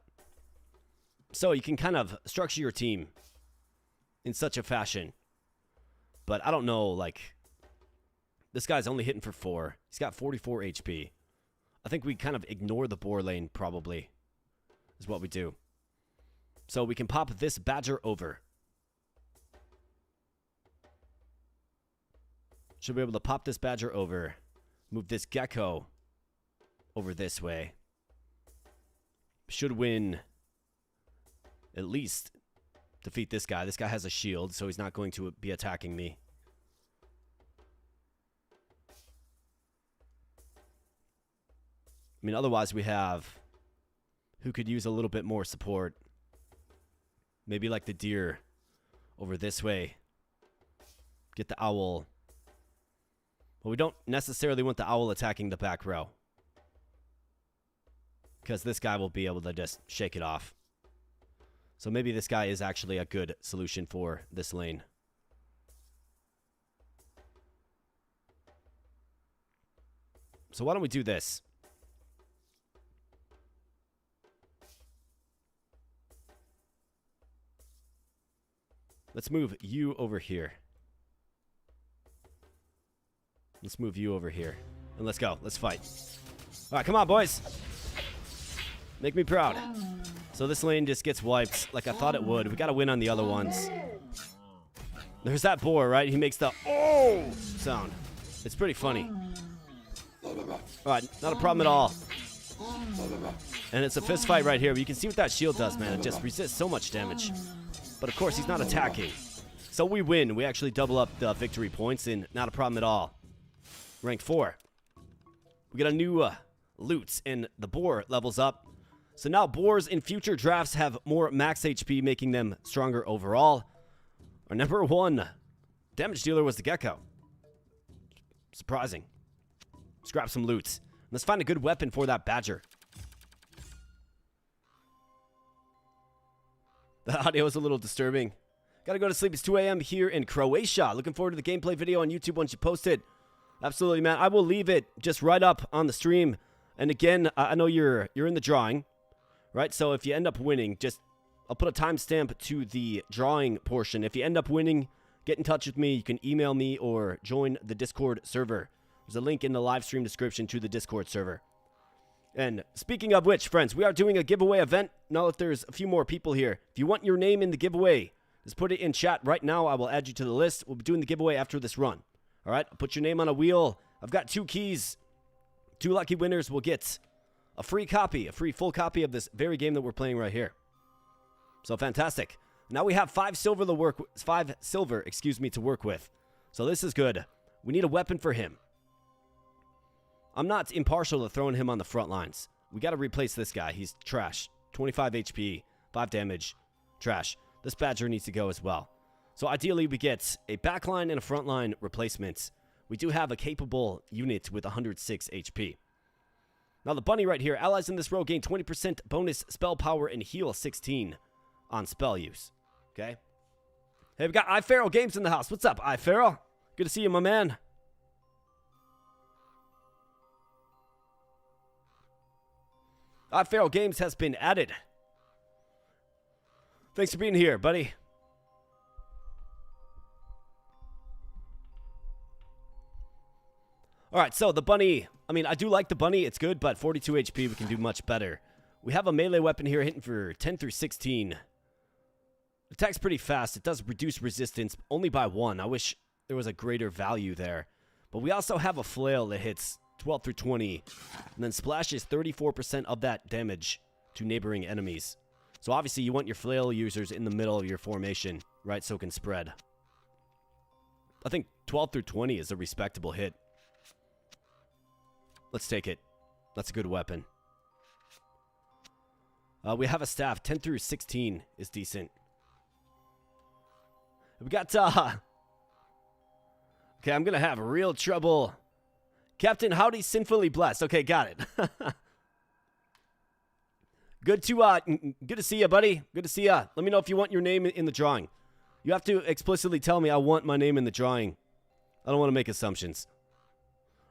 So you can kind of structure your team in such a fashion. But I don't know, like, this guy's only hitting for 4. He's got 44 HP. I think we kind of ignore the boar lane, probably, is what we do. So we can pop this badger over. Should be able to pop this badger over. Move this gecko over this way. Should win. At least defeat this guy. This guy has a shield, so he's not going to be attacking me. I mean, otherwise we have who could use a little bit more support. Maybe like the deer over this way. Get the owl. Well, we don't necessarily want the owl attacking the back row, because this guy will be able to just shake it off. So maybe this guy is actually a good solution for this lane. So why don't we do this? Let's move you over here. Let's move you over here. And let's go. Let's fight. All right, come on, boys. Make me proud. So this lane just gets wiped like I thought it would. We got to win on the other ones. There's that boar, right? He makes the oh sound. It's pretty funny. All right, not a problem at all. And it's a fist fight right here. But you can see what that shield does, man. It just resists so much damage. But of course, he's not attacking. So we win. We actually double up the victory points, and not a problem at all. Rank 4. We got a new loot, and the boar levels up. So now boars in future drafts have more max HP, making them stronger overall. Our number 1 damage dealer was the gecko. Surprising. Let's grab some loot. Let's find a good weapon for that badger. The audio is a little disturbing. Gotta go to sleep. It's 2 a.m. here in Croatia. Looking forward to the gameplay video on YouTube once you post it. Absolutely, man. I will leave it just right up on the stream. And again, I know you're in the drawing, right? So if you end up winning, I'll put a timestamp to the drawing portion. If you end up winning, get in touch with me. You can email me or join the Discord server. There's a link in the live stream description to the Discord server. And speaking of which, friends, we are doing a giveaway event. Now that there's a few more people here, if you want your name in the giveaway, just put it in chat right now. I will add you to the list. We'll be doing the giveaway after this run. All right, I'll put your name on a wheel. I've got 2 keys. 2 lucky winners will get a free copy, a free full copy of this very game that we're playing right here. So fantastic. Now we have 5 silver to work with. So this is good. We need a weapon for him. I'm not impartial to throwing him on the front lines. We got to replace this guy. He's trash. 25 HP, 5 damage, trash. This badger needs to go as well. So ideally, we get a backline and a frontline replacement. We do have a capable unit with 106 HP. Now the bunny right here, allies in this row gain 20% bonus spell power and heal 16 on spell use. Okay. Hey, we got ARPG-Games in the house. What's up, ARPG? Good to see you, my man. ARPG-Games has been added. Thanks for being here, buddy. All right, so the bunny I mean, I do like the bunny. It's good, but 42 HP, we can do much better. We have a melee weapon here hitting for 10 through 16. Attacks pretty fast. It does reduce resistance only by 1. I wish there was a greater value there. But we also have a flail that hits 12 through 20. And then splashes 34% of that damage to neighboring enemies. So obviously you want your flail users in the middle of your formation, right? So it can spread. I think 12 through 20 is a respectable hit. Let's take it. That's a good weapon. We have a staff. 10 through 16 is decent. We got, okay, I'm going to have real trouble. Captain Howdy Sinfully Blessed. Okay, got it. Good to see you, buddy. Good to see ya. Let me know if you want your name in the drawing. You have to explicitly tell me I want my name in the drawing. I don't want to make assumptions.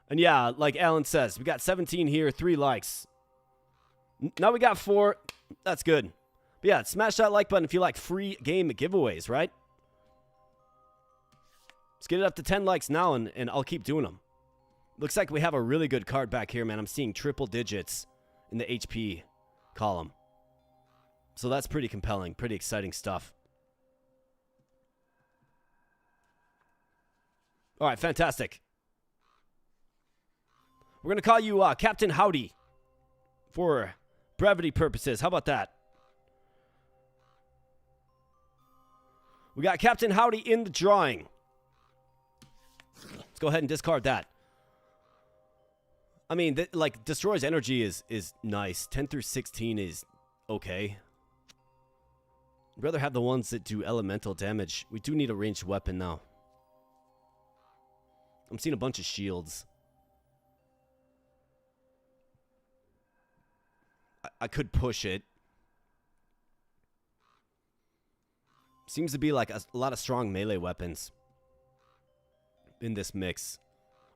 And yeah, like Alan says, we got 17 here, 3 likes. Now we got 4. That's good. But yeah, smash that like button if you like free game giveaways, right? Let's get it up to 10 likes now, and I'll keep doing them. Looks like we have a really good card back here, man. I'm seeing triple digits in the HP column. So that's pretty compelling, pretty exciting stuff. All right, fantastic. We're going to call you Captain Howdy for brevity purposes. How about that? We got Captain Howdy in the drawing. Let's go ahead and discard that. I mean, like, destroys energy is nice. 10 through 16 is okay. I'd rather have the ones that do elemental damage. We do need a ranged weapon now. I'm seeing a bunch of shields. I could push it. Seems to be like a lot of strong melee weapons in this mix.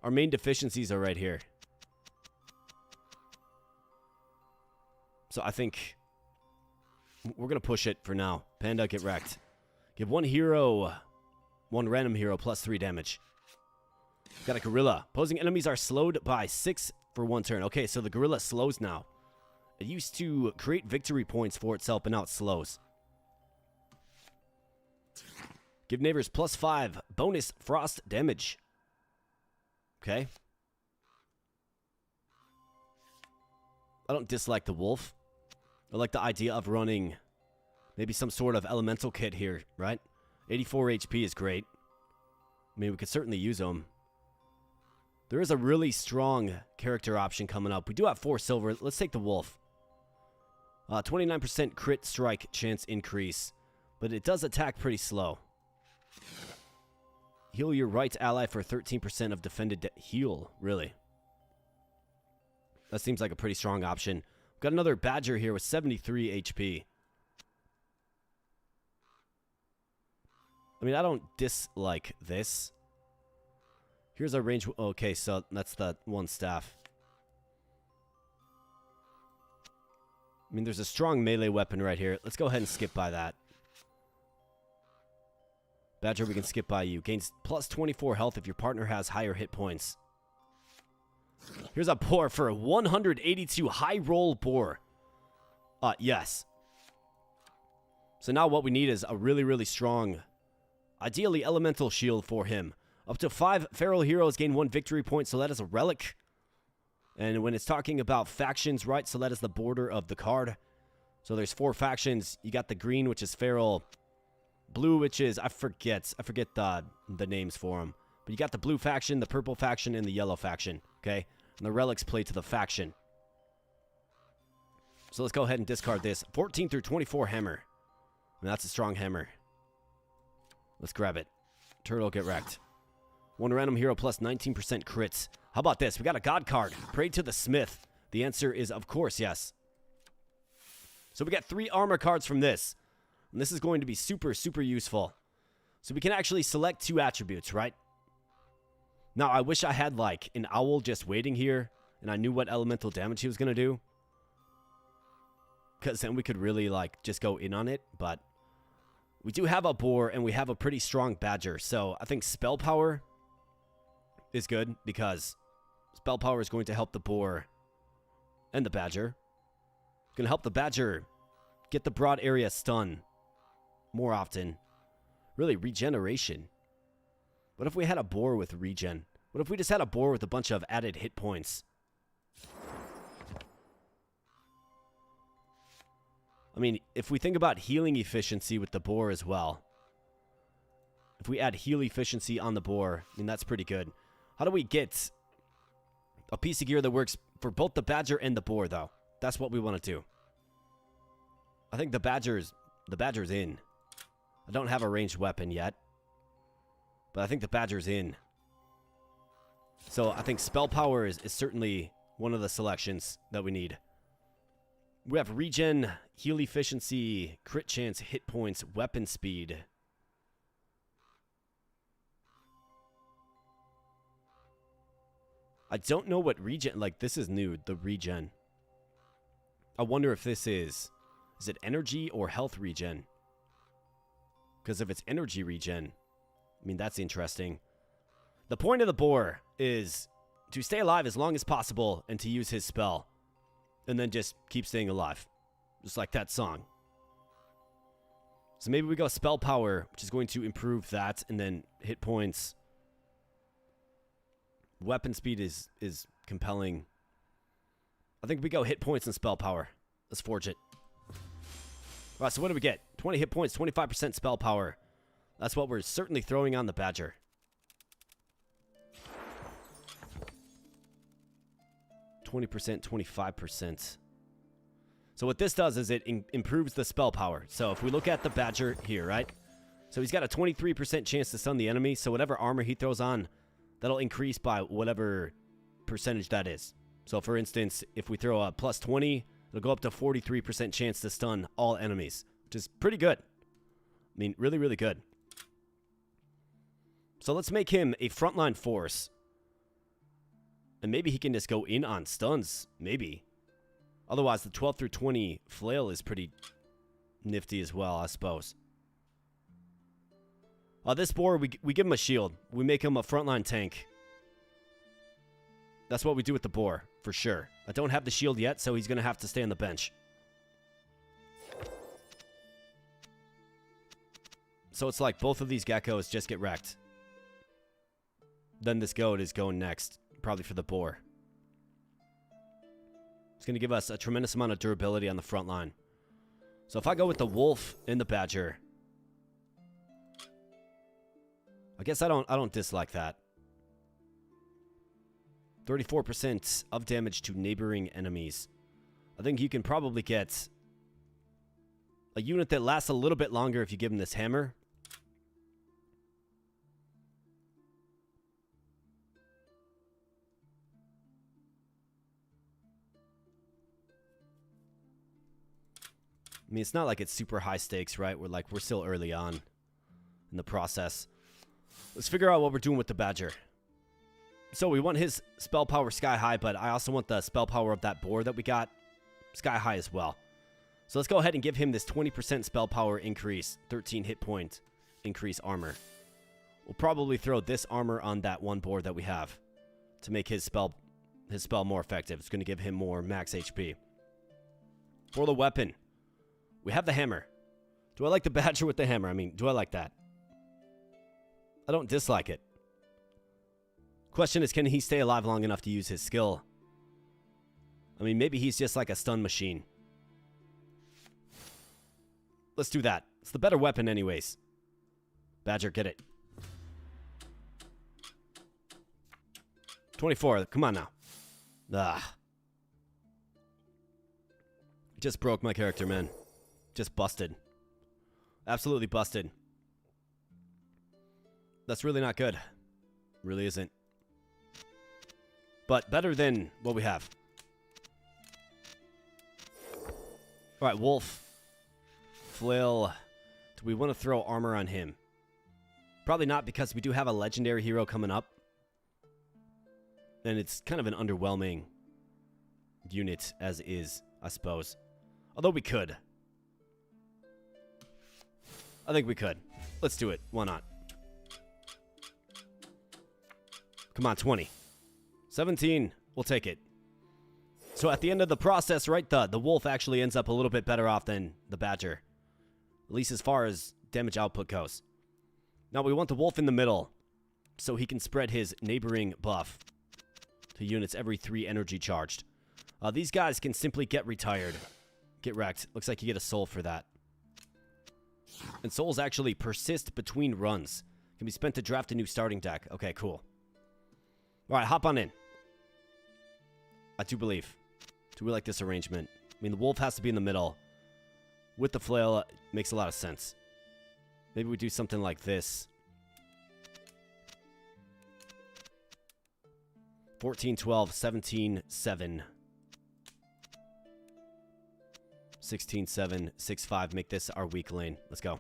Our main deficiencies are right here. So I think we're going to push it for now. Panda, get wrecked. Give one random hero plus 3 damage. Got a gorilla. Opposing enemies are slowed by 6 for 1 turn. Okay, so the gorilla slows now. It used to create victory points for itself, but now it slows. Give neighbors plus 5 bonus frost damage. Okay. I don't dislike the wolf. I like the idea of running maybe some sort of elemental kit here, right? 84 HP is great. I mean, we could certainly use them. There is a really strong character option coming up. We do have 4 silver. Let's take the wolf. 29% crit strike chance increase, but it does attack pretty slow. Heal your right ally for 13% of defended heal, really. That seems like a pretty strong option. We've got another badger here with 73 HP. I mean, I don't dislike this. Here's our range. Okay, so that's the one staff. I mean, there's a strong melee weapon right here. Let's go ahead and skip by that. Badger, we can skip by you. Gains plus 24 health if your partner has higher hit points. Here's a boar for 182 high roll boar. Yes. So now what we need is a really, really strong, ideally elemental shield for him. Up to 5 feral heroes gain 1 victory point, so that is a relic. And when it's talking about factions, right, so that is the border of the card. So there's 4 factions. You got the green, which is feral. Blue, which is, I forget the names for them. But you got the blue faction, the purple faction, and the yellow faction, okay? And the relics play to the faction. So let's go ahead and discard this. 14 through 24 hammer. And that's a strong hammer. Let's grab it. Turtle, get wrecked. 1 random hero plus 19% crits. How about this? We got a god card. Pray to the smith. The answer is, of course, yes. So we got 3 armor cards from this. And this is going to be super, super useful. So we can actually select 2 attributes, right? Now, I wish I had, like, an owl just waiting here, and I knew what elemental damage he was going to do. Because then we could really, like, just go in on it. But we do have a boar, and we have a pretty strong badger. So I think spell power is good, because Spell power is going to help the boar and the badger. It's going to help the badger get the broad area stun more often. Really, regeneration. What if we had a boar with regen? What if we just had a boar with a bunch of added hit points? I mean, if we think about healing efficiency with the boar as well. If we add heal efficiency on the boar, I mean, that's pretty good. How do we get a piece of gear that works for both the badger and the boar, though? That's what we want to do. I think the badger's in. I don't have a ranged weapon yet, but I think the badger's in. So I think spell power is certainly one of the selections that we need. We have regen, heal efficiency, crit chance, hit points, weapon speed. I don't know what regen, like this is new, the regen. I wonder if this is it energy or health regen? Because if it's energy regen, I mean, that's interesting. The point of the boar is to stay alive as long as possible and to use his spell. And then just keep staying alive. Just like that song. So maybe we go spell power, which is going to improve that, and then hit points. Weapon speed is compelling. I think we go hit points and spell power. Let's forge it. Alright, so what do we get? 20 hit points, 25% spell power. That's what we're certainly throwing on the badger. 20%, 25%. So what this does is it improves the spell power. So if we look at the badger here, right? So he's got a 23% chance to stun the enemy. So whatever armor he throws on, that'll increase by whatever percentage that is. So for instance, if we throw a plus 20, it'll go up to 43% chance to stun all enemies, which is pretty good. I mean, really, really good. So let's make him a frontline force. And maybe he can just go in on stuns. Maybe. Otherwise, the 12 through 20 flail is pretty nifty as well, I suppose. This boar, we give him a shield. We make him a frontline tank. That's what we do with the boar, for sure. I don't have the shield yet, so he's going to have to stay on the bench. So it's like both of these geckos just get wrecked. Then this goat is going next, probably for the boar. It's going to give us a tremendous amount of durability on the front line. So if I go with the wolf and the badger, I guess I don't dislike that. 34% of damage to neighboring enemies. I think you can probably get a unit that lasts a little bit longer if you give him this hammer. I mean, it's not like it's super high stakes, right? We're still early on in the process. Let's figure out what we're doing with the badger. So we want his spell power sky high, but I also want the spell power of that boar that we got sky high as well. So let's go ahead and give him this 20% spell power increase, 13 hit point increase armor. We'll probably throw this armor on that one boar that we have to make his spell more effective. It's going to give him more max HP. For the weapon, we have the hammer. Do I like the badger with the hammer? I mean, do I like that? I don't dislike it. Question is, can he stay alive long enough to use his skill? I mean, maybe he's just like a stun machine. Let's do that. It's the better weapon anyways. Badger, get it. 24. Come on now. Just broke my character, man. Just busted. Absolutely busted. That's really not good. Really isn't. But better than what we have. Alright, wolf. Flail. Do we want to throw armor on him? Probably not, because we do have a legendary hero coming up. And it's kind of an underwhelming unit as is, I suppose. Although we could. I think we could. Let's do it. Why not? Come on, 20. 17. We'll take it. So at the end of the process, right, the wolf actually ends up a little bit better off than the badger. At least as far as damage output goes. Now we want the wolf in the middle, so he can spread his neighboring buff to units every 3 energy charged. These guys can simply get retired. Get wrecked. Looks like you get a soul for that. And souls actually persist between runs. Can be spent to draft a new starting deck. Okay, cool. Alright, hop on in. I do believe. Do we like this arrangement? I mean, the wolf has to be in the middle. With the flail, makes a lot of sense. Maybe we do something like this. 14, 12, 17, 7. 16, 7, 6, 5. Make this our weak lane. Let's go.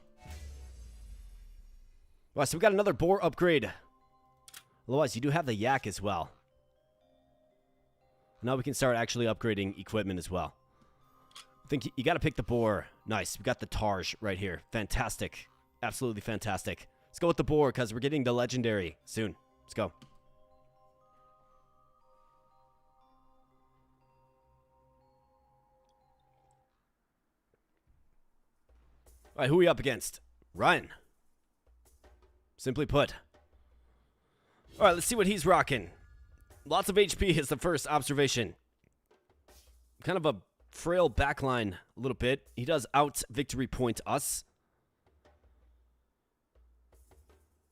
Alright, so we got another boar upgrade. Otherwise, you do have the yak as well. Now we can start actually upgrading equipment as well. I think you got to pick the boar. Nice. We got the Tarj right here. Fantastic. Absolutely fantastic. Let's go with the boar because we're getting the legendary soon. Let's go. All right, who are we up against? Ryan. Simply put. All right, let's see what he's rocking. Lots of HP is the first observation. Kind of a frail backline a little bit. He does out victory point us.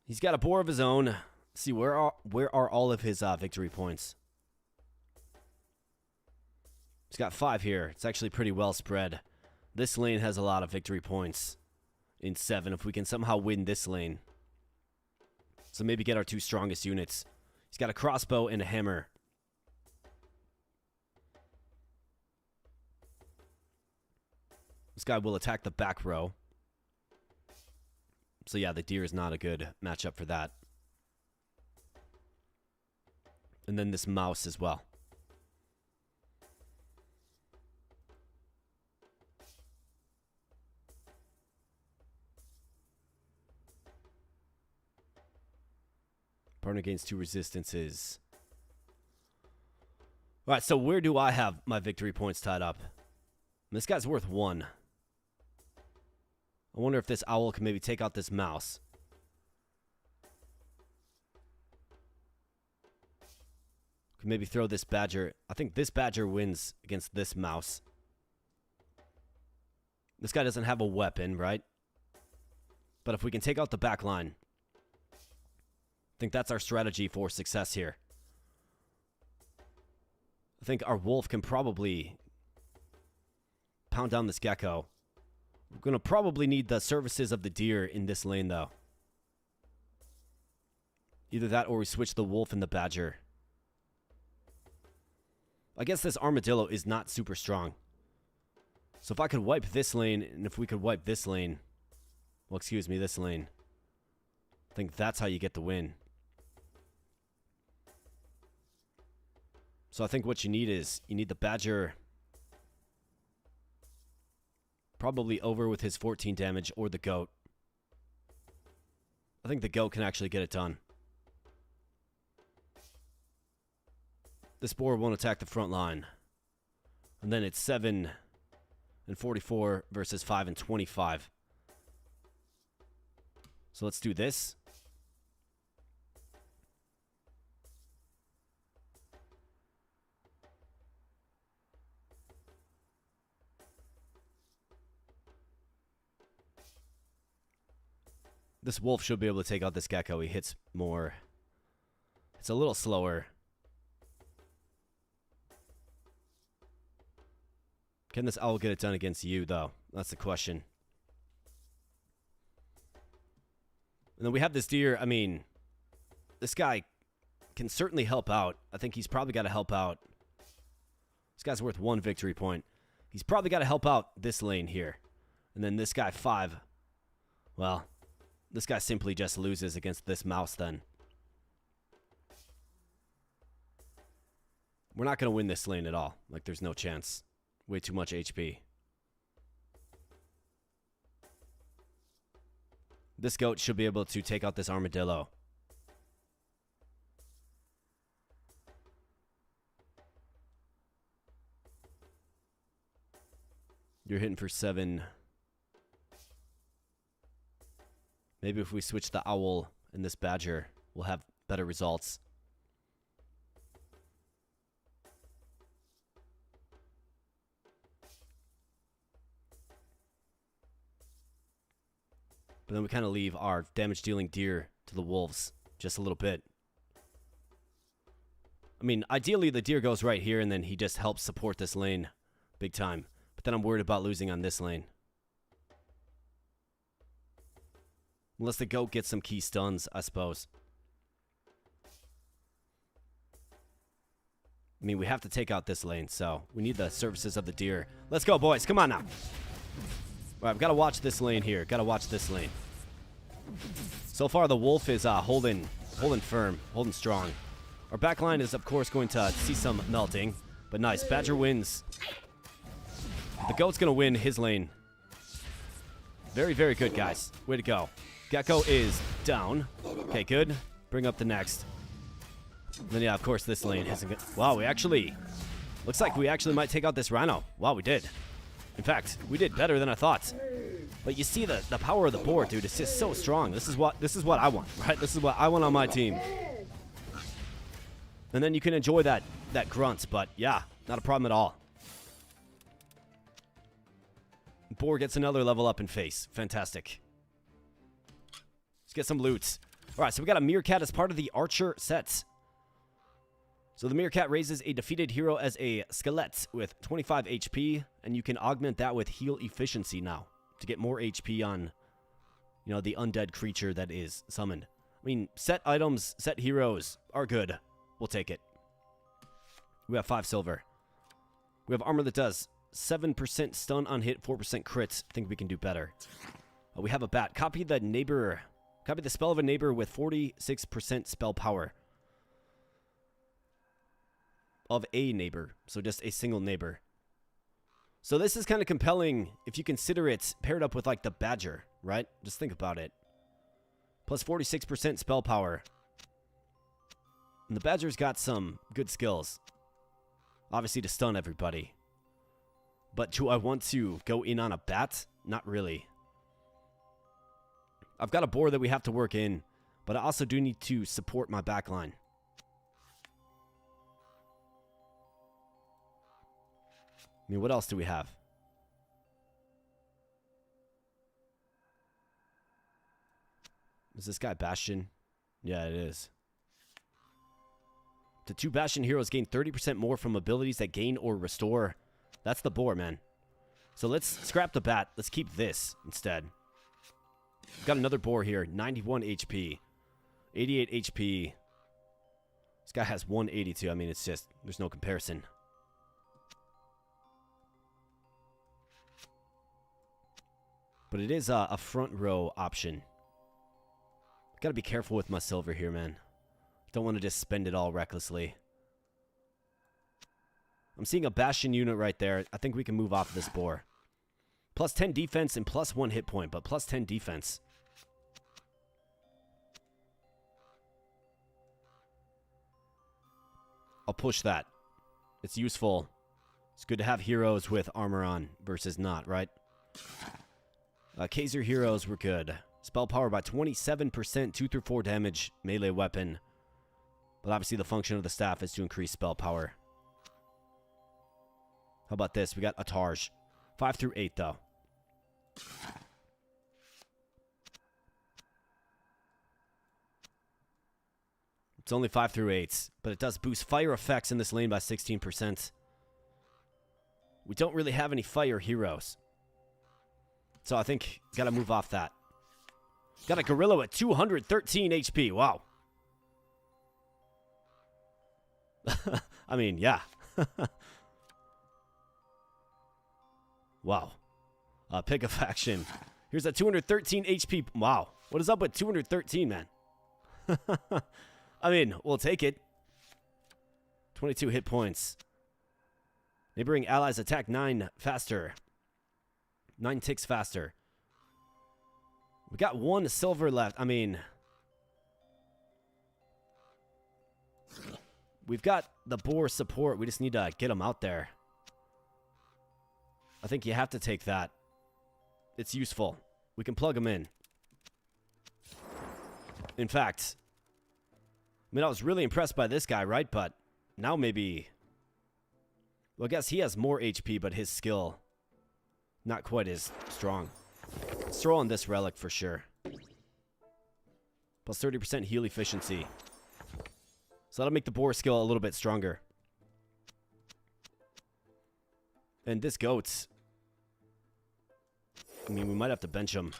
He's got a boar of his own. Let's see, where are all of his victory points? He's got 5 here. It's actually pretty well spread. This lane has a lot of victory points in 7 if we can somehow win this lane. So maybe get our 2 strongest units. He's got a crossbow and a hammer. This guy will attack the back row. So yeah, the deer is not a good matchup for that. And then this mouse as well. Partner gains 2 resistances. Alright, so where do I have my victory points tied up? This guy's worth 1. I wonder if this owl can maybe take out this mouse. Can maybe throw this badger. I think this badger wins against this mouse. This guy doesn't have a weapon, right? But if we can take out the back line, I think that's our strategy for success here. I think our wolf can probably pound down this gecko. We're going to probably need the services of the deer in this lane, though. Either that or we switch the wolf and the badger. I guess this armadillo is not super strong. So if I could wipe this lane, and if we could wipe this lane... Well, excuse me, this lane. I think that's how you get the win. So I think what you need is, you need the badger probably over with his 14 damage, or the goat. I think the goat can actually get it done. This boar won't attack the front line. And then it's 7 and 44 versus 5 and 25. So let's do this. This wolf should be able to take out this gecko. He hits more. It's a little slower. Can this owl get it done against you, though? That's the question. And then we have this deer. I mean, this guy can certainly help out. I think he's probably got to help out. This guy's worth 1 victory point. He's probably got to help out this lane here. And then this guy, 5. Well, this guy simply just loses against this mouse then. We're not going to win this lane at all. Like, there's no chance. Way too much HP. This goat should be able to take out this armadillo. You're hitting for 7. Maybe if we switch the owl and this badger, we'll have better results. But then we kind of leave our damage-dealing deer to the wolves just a little bit. I mean, ideally the deer goes right here and then he just helps support this lane big time. But then I'm worried about losing on this lane. Unless the goat gets some key stuns, I suppose. I mean, we have to take out this lane, so we need the services of the deer. Let's go, boys. Come on now. All right, I've got to watch this lane here. Got to watch this lane. So far, the wolf is holding firm, holding strong. Our backline is, of course, going to see some melting. But nice. Badger wins. The goat's going to win his lane. Very, very good, guys. Way to go. Gecko is down. Okay, good. Bring up the next. And then, yeah, of course, this lane isn't good. Wow, we actually... Looks like we actually might take out this rhino. Wow, we did. In fact, we did better than I thought. But you see the power of the board, dude. It's just so strong. This is what I want, right? This is what I want on my team. And then you can enjoy that grunt, but yeah, not a problem at all. Boar gets another level up in face. Fantastic. Let's get some loot. All right, so we got a meerkat as part of the archer set. So the meerkat raises a defeated hero as a skeleton with 25 HP, and you can augment that with heal efficiency now to get more HP on, you know, the undead creature that is summoned. I mean, set items, set heroes are good. We'll take it. We have 5 silver. We have armor that does 7% stun on hit, 4% crits. I think we can do better. We have a bat. Copy the spell of a neighbor with 46% spell power. Of a neighbor, so just a single neighbor. So this is kind of compelling if you consider it paired up with like the badger, right? Just think about it. Plus 46% spell power. And the badger's got some good skills. Obviously to stun everybody. But do I want to go in on a bat? Not really. I've got a boar that we have to work in, but I also do need to support my backline. I mean, what else do we have? Is this guy Bastion? Yeah, it is. The 2 Bastion heroes gain 30% more from abilities that gain or restore. That's the boar, man. So let's scrap the bat. Let's keep this instead. We've got another boar here. 91 HP. 88 HP. This guy has 182. I mean, it's just, there's no comparison. But it is a front row option. Gotta be careful with my silver here, man. Don't want to just spend it all recklessly. I'm seeing a Bastion unit right there. I think we can move off this boar. Plus 10 defense and plus 1 hit point, but plus 10 defense. I'll push that. It's useful. It's good to have heroes with armor on versus not, right? Kaiser heroes were good. Spell power by 27%, 2 through 4 damage, melee weapon. But obviously the function of the staff is to increase spell power. How about this? We got a Tarj. 5 through 8 though. It's only 5 through 8, but it does boost fire effects in this lane by 16%. We don't really have any fire heroes. So I think gotta move off that. Got a gorilla at 213 HP. Wow. I mean, yeah. Wow. Pick a faction. Here's a 213 HP. Wow. What is up with 213, man? I mean, we'll take it. 22 hit points. Neighboring allies attack 9 faster. 9 ticks faster. We got 1 silver left. I mean, we've got the boar support. We just need to get them out there. I think you have to take that. It's useful. We can plug them in. In fact, I mean, I was really impressed by this guy, right? But now maybe... Well, I guess he has more HP, but his skill not quite as strong. Let's throw on this relic for sure. Plus 30% heal efficiency. So that'll make the boar skill a little bit stronger. And this goat's... I mean, we might have to bench him.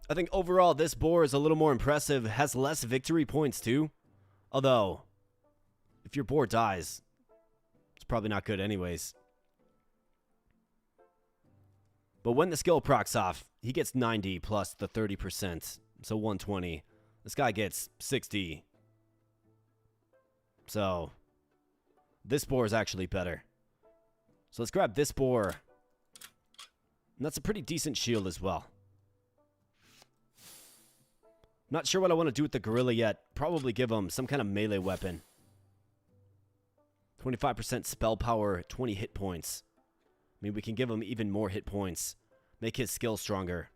I think overall this boar is a little more impressive. Has less victory points too. Although, if your boar dies, it's probably not good anyways. But when the skill procs off, he gets 90 plus the 30%. So 120. This guy gets 60. So, this boar is actually better. So let's grab this boar. And that's a pretty decent shield as well. Not sure what I want to do with the gorilla yet. Probably give him some kind of melee weapon. 25% spell power, 20 hit points. I mean, we can give him even more hit points. Make his skill stronger.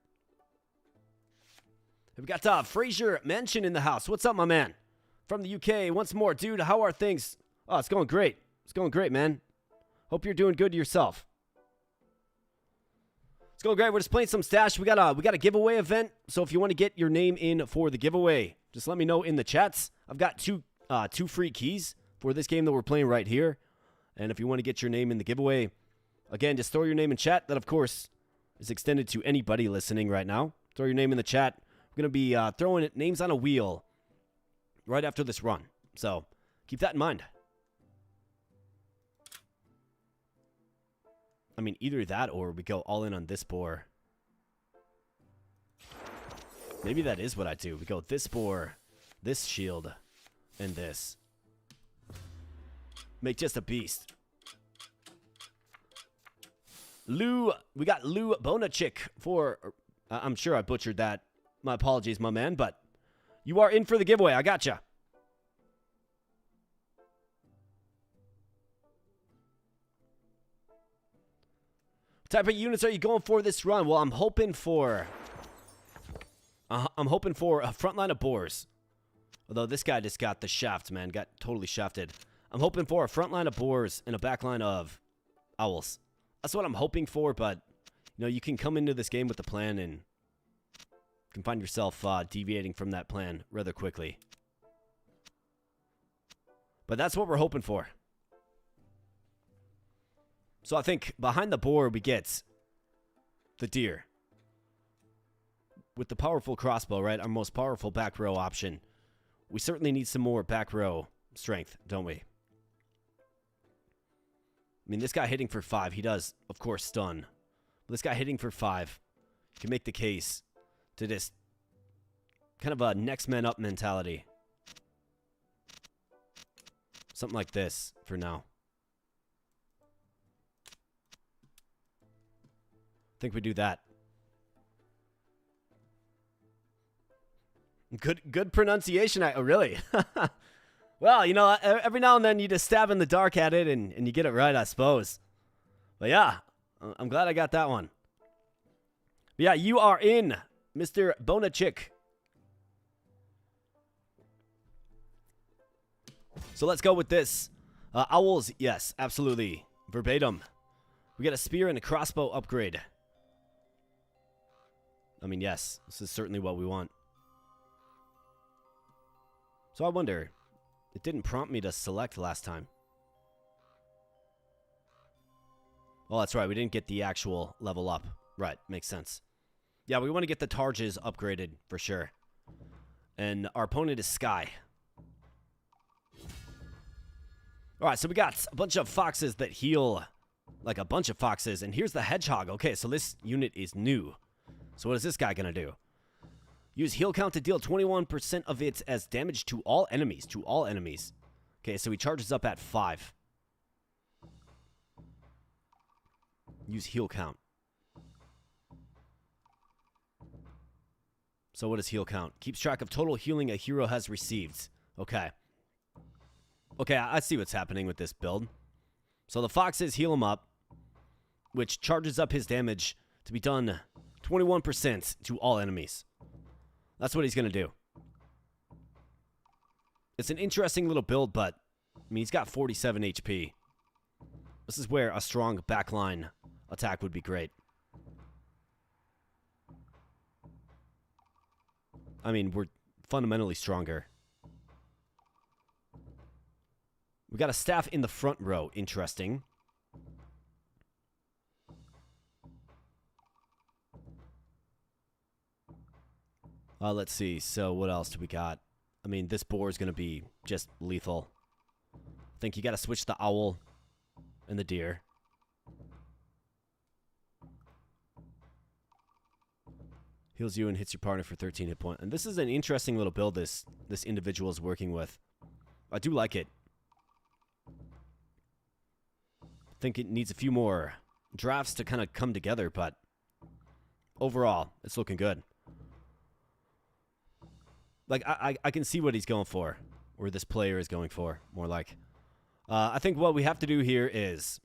We've got Fraser Mansion in the house. What's up, my man? From the UK, once more. Dude, how are things? Oh, it's going great. It's going great, man. Hope you're doing good yourself. It's going great. We're just playing some Stash. We got a giveaway event. So if you want to get your name in for the giveaway, just let me know in the chats. I've got two free keys for this game that we're playing right here. And if you want to get your name in the giveaway, again, just throw your name in chat. That, of course, is extended to anybody listening right now. Throw your name in the chat. We're going to be throwing names on a wheel right after this run. So keep that in mind. I mean, either that or we go all in on this boar. Maybe that is what I do. We go this boar, this shield, and this. Make just a beast. Lou, we got Lou Bonachik for... I'm sure I butchered that. My apologies, my man, but you are in for the giveaway. I gotcha. What type of units are you going for this run? Well, I'm hoping for a front line of boars. Although this guy just got the shaft, man. Got totally shafted. I'm hoping for a front line of boars and a back line of owls. That's what I'm hoping for, but you know, you can come into this game with a plan and you can find yourself deviating from that plan rather quickly. But that's what we're hoping for. So I think behind the boar we get the deer. With the powerful crossbow, right? Our most powerful back row option. We certainly need some more back row strength, don't we? I mean, this guy hitting for 5, he does, of course, stun. But this guy hitting for 5 can make the case to just kind of a next man up mentality. Something like this for now. I think we do that. Good pronunciation. Oh, really? Well, you know, every now and then you just stab in the dark at it and you get it right, I suppose. But yeah, I'm glad I got that one. But yeah, you are in, Mr. Bonachik. So let's go with this. Owls, yes, absolutely. Verbatim. We get a spear and a crossbow upgrade. I mean, yes, this is certainly what we want. So I wonder, it didn't prompt me to select last time. Oh, that's right, we didn't get the actual level up. Right, makes sense. Yeah, we want to get the Targes upgraded for sure. And our opponent is Sky. Alright, so we got a bunch of foxes that heal like a bunch of foxes. And here's the hedgehog. Okay, so this unit is new. So what is this guy going to do? Use heal count to deal 21% of it as damage to all enemies. To all enemies. Okay, so he charges up at 5. Use heal count. So what does heal count? Keeps track of total healing a hero has received. Okay. Okay, I see what's happening with this build. So the foxes heal him up, which charges up his damage to be done 21% to all enemies. That's what he's going to do. It's an interesting little build, but, I mean, he's got 47 HP. This is where a strong backline attack would be great. I mean, we're fundamentally stronger. We got a staff in the front row. Interesting. Let's see. So what else do we got? I mean, this boar is going to be just lethal. I think you got to switch the owl and the deer. Heals you and hits your partner for 13 hit points. And this is an interesting little build this individual is working with. I do like it. I think it needs a few more drafts to kind of come together, but overall, it's looking good. Like, I can see what he's going for, or this player is going for, more like. I think what we have to do here is,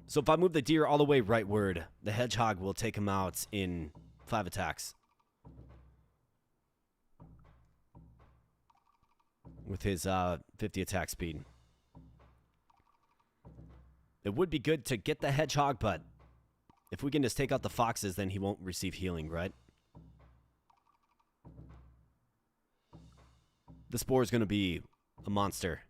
so if I move the deer all the way rightward, the hedgehog will take him out in 5 attacks. With his 50 attack speed. It would be good to get the hedgehog, but if we can just take out the foxes, then he won't receive healing, right? This boar is going to be a monster.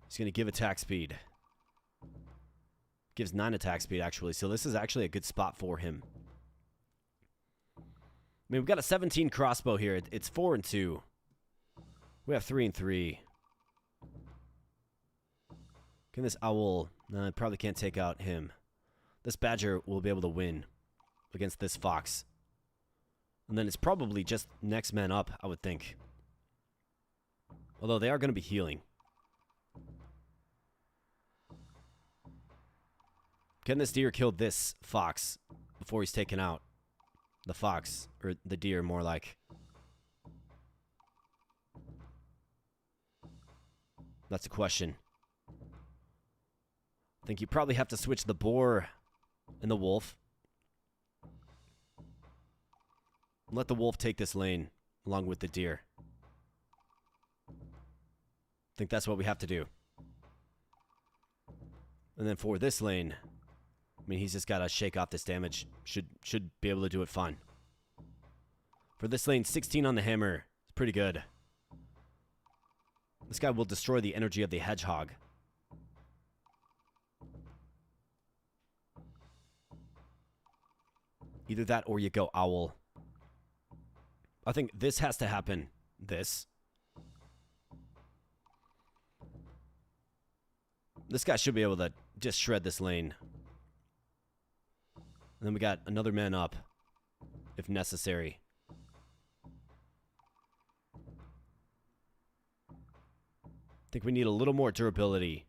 He's going to give attack speed. Gives 9 attack speed, actually. So this is actually a good spot for him. I mean, we've got a 17 crossbow here. It's 4 and 2. We have 3 and 3. Can this owl... No, I probably can't take out him. This badger will be able to win against this fox. And then it's probably just next man up, I would think. Although they are going to be healing. Can this deer kill this fox before he's taken out? The fox, or the deer, more like. That's a question. I think you probably have to switch the boar and the wolf. Let the wolf take this lane along with the deer. I think that's what we have to do. And then for this lane, I mean, he's just got to shake off this damage. Should be able to do it fine. For this lane, 16 on the hammer. It's pretty good. This guy will destroy the energy of the hedgehog. Either that or you go owl. I think this has to happen. This guy should be able to just shred this lane. And then we got another man up, if necessary. I think we need a little more durability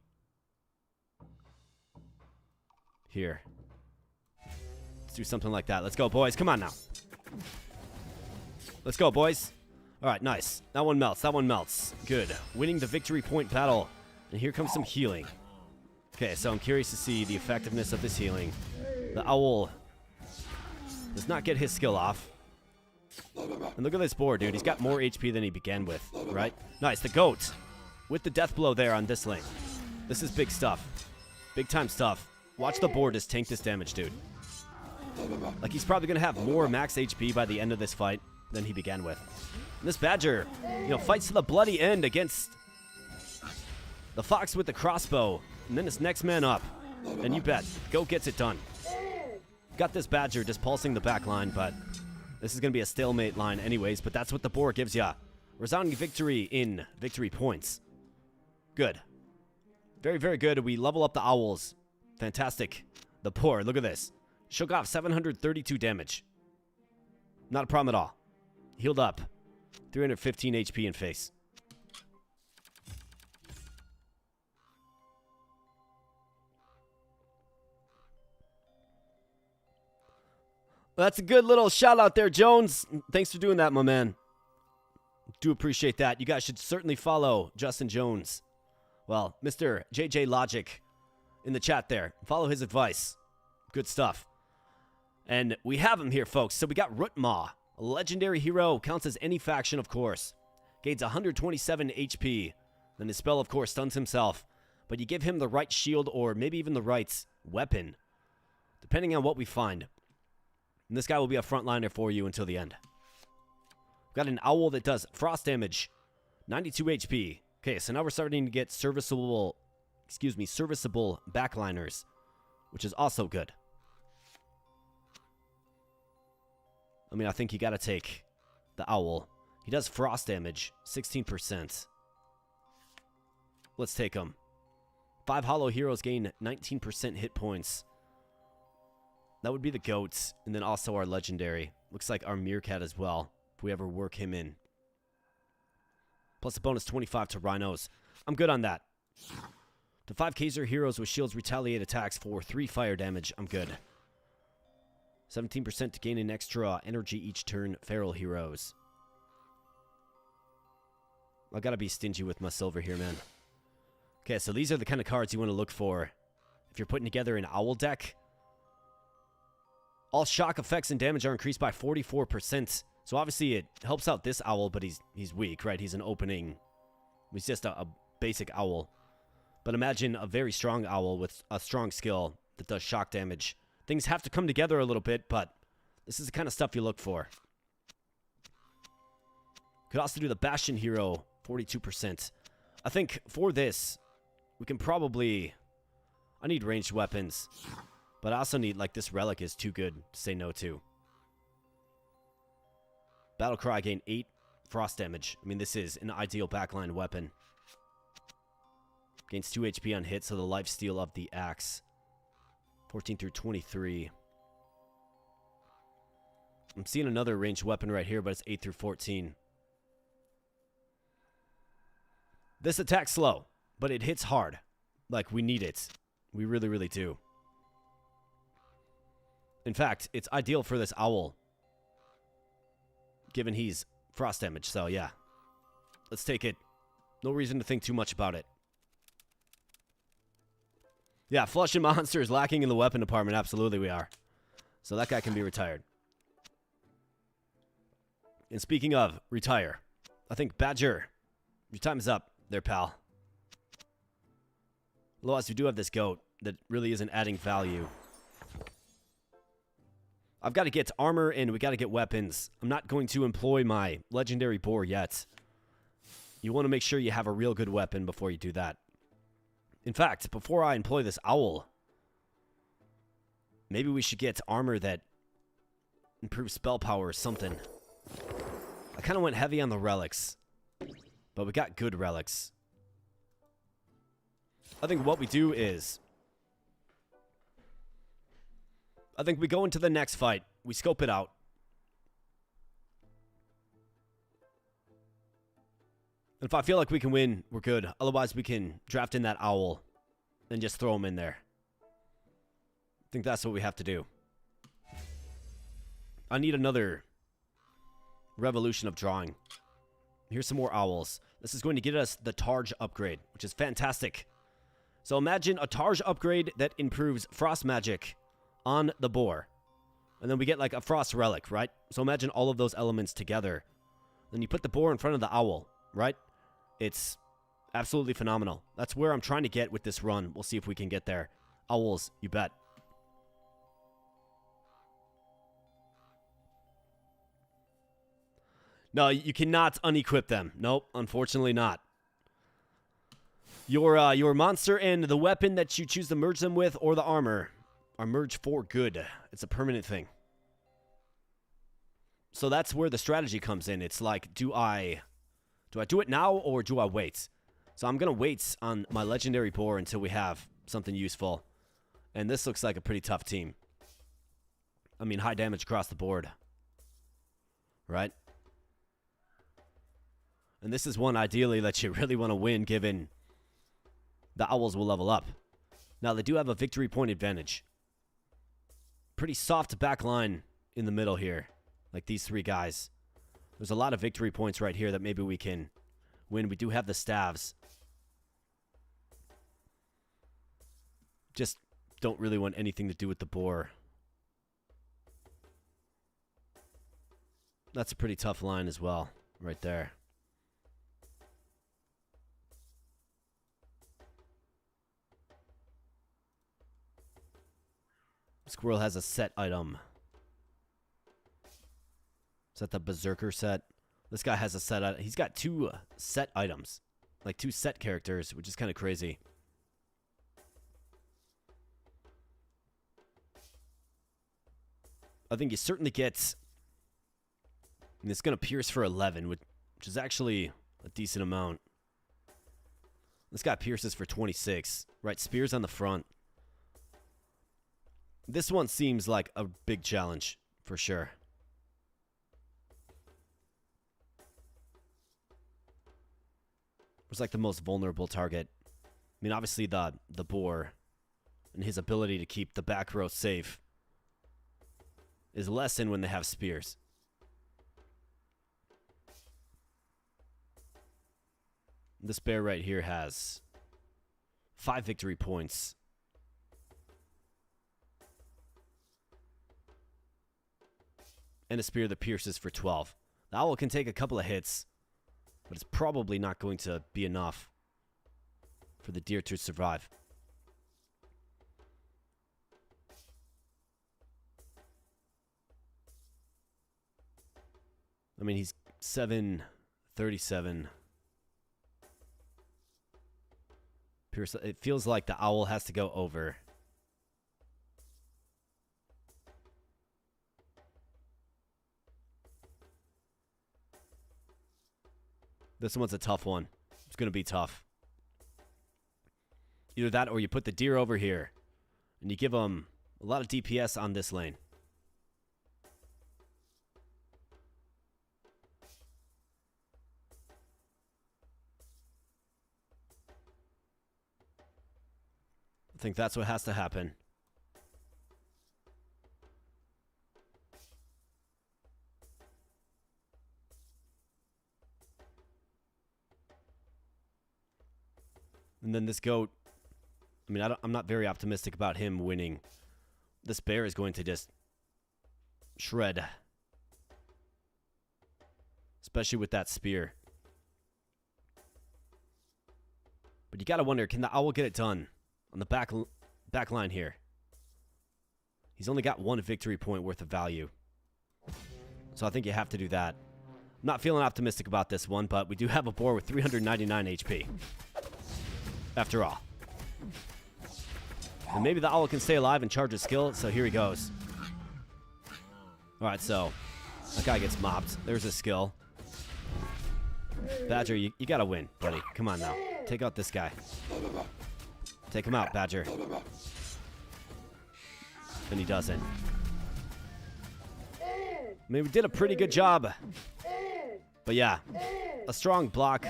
here. Let's do something like that. Let's go, boys. Come on now. Let's go, boys. All right, nice. That one melts. That one melts. Good. Winning the victory point battle. And here comes some healing. Okay, so I'm curious to see the effectiveness of this healing. The owl does not get his skill off. And look at this boar, dude. He's got more HP than he began with, right? Nice. The goat with the death blow there on this lane. This is big stuff. Big time stuff. Watch the boar just tank this damage, dude. Like, he's probably going to have more max HP by the end of this fight than he began with. And this badger, you know, fights to the bloody end against the fox with the crossbow. And then it's next man up. And you bet, goat gets it done. Got this badger just pulsing the back line, but this is going to be a stalemate line anyways. But that's what the boar gives ya. Resounding victory in victory points. Good. Very, very good. We level up the owls. Fantastic. The boar, look at this. Shook off 732 damage. Not a problem at all. Healed up. 315 HP in face. That's a good little shout out there, Jones. Thanks for doing that, my man. Do appreciate that. You guys should certainly follow Justin Jones. Well, Mr. JJ Logic in the chat there. Follow his advice. Good stuff. And we have him here, folks. So we got Rutma, a legendary hero. Counts as any faction, of course. Gains 127 HP. Then his spell, of course, stuns himself. But you give him the right shield or maybe even the right weapon, depending on what we find. And this guy will be a frontliner for you until the end. We've got an owl that does frost damage, 92 HP. Okay, so now we're starting to get serviceable backliners, which is also good. I mean, I think you got to take the owl. He does frost damage, 16%. Let's take him. 5 hollow heroes gain 19% hit points. That would be the goats, and then also our legendary. Looks like our meerkat as well, if we ever work him in. Plus a bonus 25 to rhinos. I'm good on that. To 5 Kaiser heroes with shields retaliate attacks for 3 fire damage. I'm good. 17% to gain an extra energy each turn. Feral heroes. I gotta be stingy with my silver here, man. Okay, so these are the kind of cards you want to look for if you're putting together an owl deck. All shock effects and damage are increased by 44%. So obviously it helps out this owl, but he's weak, right? He's an opening. He's just a basic owl. But imagine a very strong owl with a strong skill that does shock damage. Things have to come together a little bit, but this is the kind of stuff you look for. Could also do the Bastion hero, 42%. I think for this, we can probably... I need ranged weapons. But I also need, like, this relic is too good to say no to. Battlecry gain 8 frost damage. I mean, this is an ideal backline weapon. Gains 2 HP on hit, so the lifesteal of the axe. 14 through 23. I'm seeing another ranged weapon right here, but it's 8 through 14. This attack's slow, but it hits hard. Like, we need it. We really, really do. In fact, it's ideal for this owl, given he's frost damage. So, yeah. Let's take it. No reason to think too much about it. Yeah, flushing monsters lacking in the weapon department. Absolutely we are. So that guy can be retired. And speaking of retire, I think Badger, your time is up there, pal. Otherwise, we do have this goat that really isn't adding value. I've got to get armor and we got to get weapons. I'm not going to employ my legendary boar yet. You want to make sure you have a real good weapon before you do that. In fact, before I employ this owl, maybe we should get armor that improves spell power or something. I kind of went heavy on the relics, but we got good relics. I think what we do is, I think we go into the next fight, we scope it out. And if I feel like we can win, we're good. Otherwise, we can draft in that owl and just throw him in there. I think that's what we have to do. I need another revolution of drawing. Here's some more owls. This is going to get us the Targe upgrade, which is fantastic. So imagine a Targe upgrade that improves frost magic on the boar. And then we get like a frost relic, right? So imagine all of those elements together. Then you put the boar in front of the owl, right? It's absolutely phenomenal. That's where I'm trying to get with this run. We'll see if we can get there. Owls, you bet. No, you cannot unequip them. Nope, unfortunately not. Your monster and the weapon that you choose to merge them with, or the armor, are merged for good. It's a permanent thing. So that's where the strategy comes in. It's like, do I do it now or do I wait? So I'm going to wait on my legendary boar until we have something useful. And this looks like a pretty tough team. I mean, high damage across the board. Right? And this is one, ideally, that you really want to win, given the owls will level up. Now, they do have a victory point advantage. Pretty soft back line in the middle here. Like these 3 guys. There's a lot of victory points right here that maybe we can win. We do have the staves. Just don't really want anything to do with the boar. That's a pretty tough line as well, right there. Squirrel has a set item. Is that the Berserker set? This guy has a set item. He's got 2 set items. Like 2 set characters, which is kind of crazy. I think he certainly gets... And it's going to pierce for 11, which is actually a decent amount. This guy pierces for 26. Right, spears on the front. This one seems like a big challenge, for sure. It's like the most vulnerable target. I mean, obviously the boar and his ability to keep the back row safe is lessened when they have spears. This bear right here has 5 victory points. And a spear that pierces for 12. The owl can take a couple of hits, but it's probably not going to be enough for the deer to survive. I mean, he's 737. Pierce, it feels like the owl has to go over. This one's a tough one. It's going to be tough. Either that or you put the deer over here and you give them a lot of DPS on this lane. I think that's what has to happen. And then this goat, I mean, I'm not very optimistic about him winning. This bear is going to just shred. Especially with that spear. But you gotta wonder, can the owl get it done on the back line here? He's only got 1 victory point worth of value. So I think you have to do that. I'm not feeling optimistic about this one, but we do have a boar with 399 HP. After all. And maybe the owl can stay alive and charge his skill, so here he goes. Alright, so that guy gets mopped. There's his skill. Badger, you gotta win, buddy. Come on now. Take out this guy. Take him out, Badger. And he doesn't. I mean, we did a pretty good job. But yeah, a strong block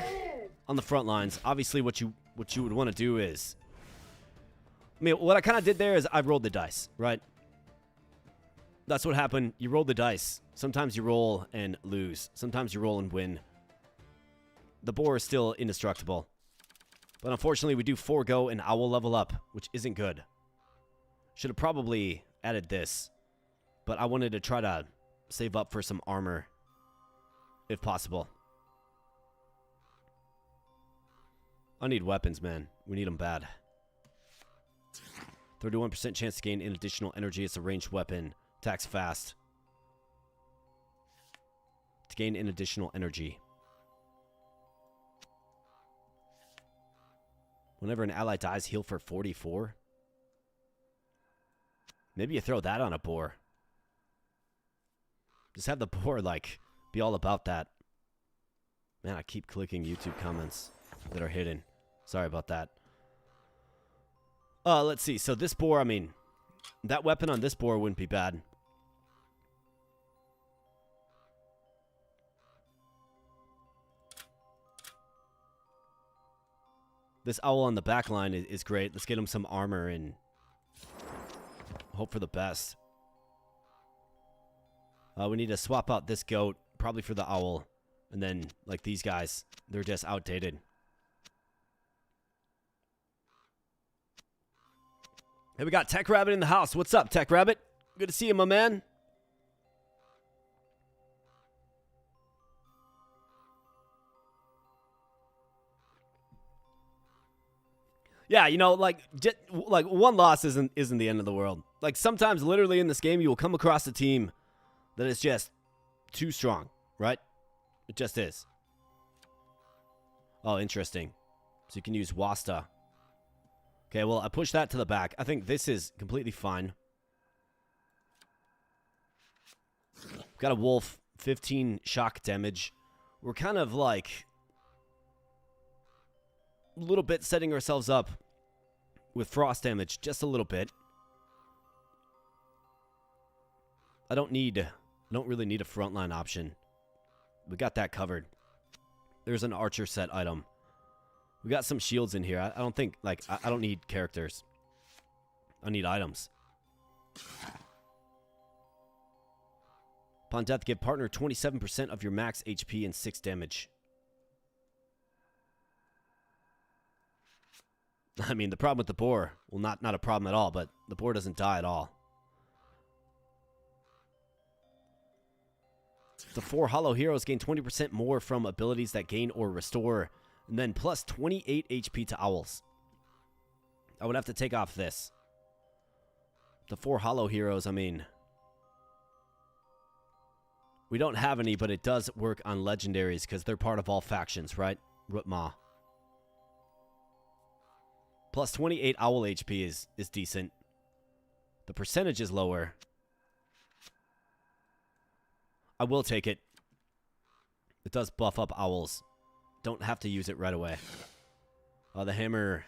on the front lines. Obviously, what you would want to do is... I mean, what I kind of did there is I rolled the dice, right? That's what happened. You roll the dice. Sometimes you roll and lose. Sometimes you roll and win. The boar is still indestructible. But unfortunately, we do forego an owl level up, which isn't good. Should have probably added this. But I wanted to try to save up for some armor, if possible. I need weapons, man. We need them bad. 31% chance to gain an additional energy. It's a ranged weapon. Attacks fast. To gain an additional energy. Whenever an ally dies, heal for 44. Maybe you throw that on a boar. Just have the boar, like, be all about that. Man, I keep clicking YouTube comments that are hidden. Sorry about that. Let's see. So this boar, I mean, that weapon on this boar wouldn't be bad. This owl on the back line is great. Let's get him some armor and hope for the best. We need to swap out this goat, probably for the owl. And then, like these guys, they're just outdated. Hey, we got Tech Rabbit in the house. What's up, Tech Rabbit? Good to see you, my man. Yeah, you know, like one loss isn't the end of the world. Like sometimes, literally in this game, you will come across a team that is just too strong, right? It just is. Oh, interesting. So you can use Wasta. Okay, well, I pushed that to the back. I think this is completely fine. Got a wolf, 15 shock damage. We're kind of like a little bit setting ourselves up with frost damage, just a little bit. I don't really need a frontline option. We got that covered. There's an archer set item. We got some shields in here. I don't think, like, I don't need characters. I need items. Upon death, give partner 27% of your max HP and 6 damage. I mean, the problem with the boar, well, not a problem at all, but the boar doesn't die at all. The 4 hollow heroes gain 20% more from abilities that gain or restore, and then plus 28 HP to owls. I would have to take off this. The 4 hollow heroes, I mean, we don't have any, but it does work on legendaries because they're part of all factions, right? Rutma. Plus 28 owl HP is decent. The percentage is lower. I will take it. It does buff up owls. Don't have to use it right away. The hammer.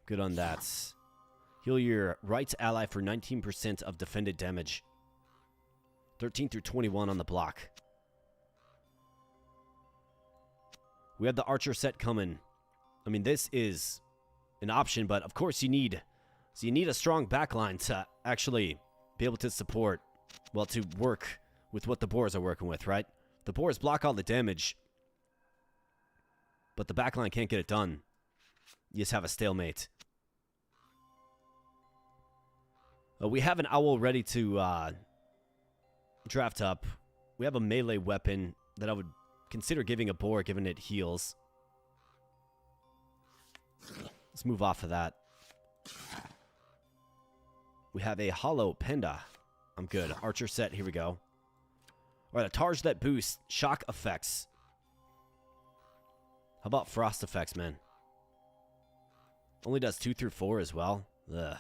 Good on that. Heal your right ally for 19% of defended damage. 13 through 21 on the block. We have the archer set coming. I mean, this is an option, but of course you need a strong backline to actually be able to support, well, to work with what the boars are working with, right? The boars block all the damage, but the backline can't get it done. You just have a stalemate. We have an owl ready to draft up. We have a melee weapon that I would consider giving a boar, given it heals. Let's move off of that. We have a hollow panda. I'm good. Archer set. Here we go. All right, a Targe that boosts shock effects. How about frost effects, man? Only does 2 through 4 as well. Ugh.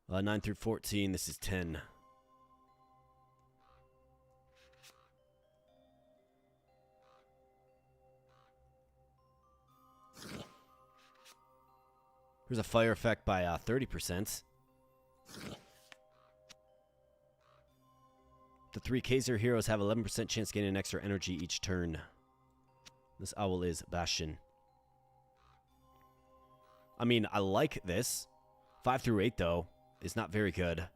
Uh, 9 through 14. This is 10. Here's a fire effect by 30%. The 3 Kaiser heroes have 11% chance gaining extra energy each turn. This owl is Bastion. I mean, I like this. 5 through 8, though, is not very good.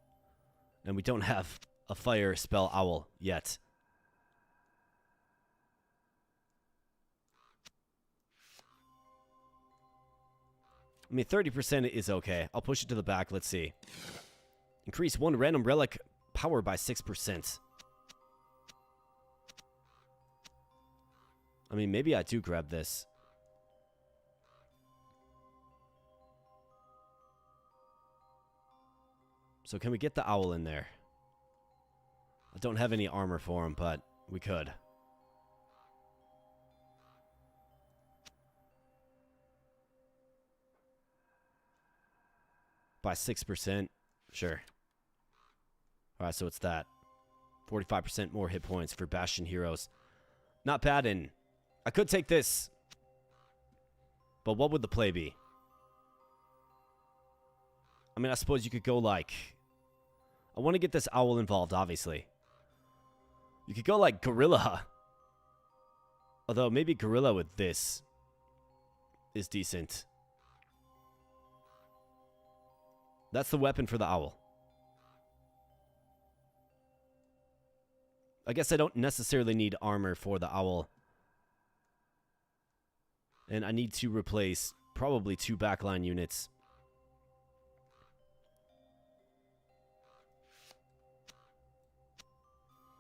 And we don't have a fire spell owl yet. I mean, 30% is okay. I'll push it to the back. Let's see. Increase 1 random relic power by 6%. I mean, maybe I do grab this. So can we get the owl in there? I don't have any armor for him, but we could. By 6%. Sure. Alright, so it's that. 45% more hit points for Bastion heroes. Not bad, and I could take this. But what would the play be? I mean, I suppose you could go like... I want to get this owl involved, obviously. You could go like Gorilla. Although, maybe Gorilla with this is decent. That's the weapon for the owl. I guess I don't necessarily need armor for the owl. And I need to replace probably 2 backline units.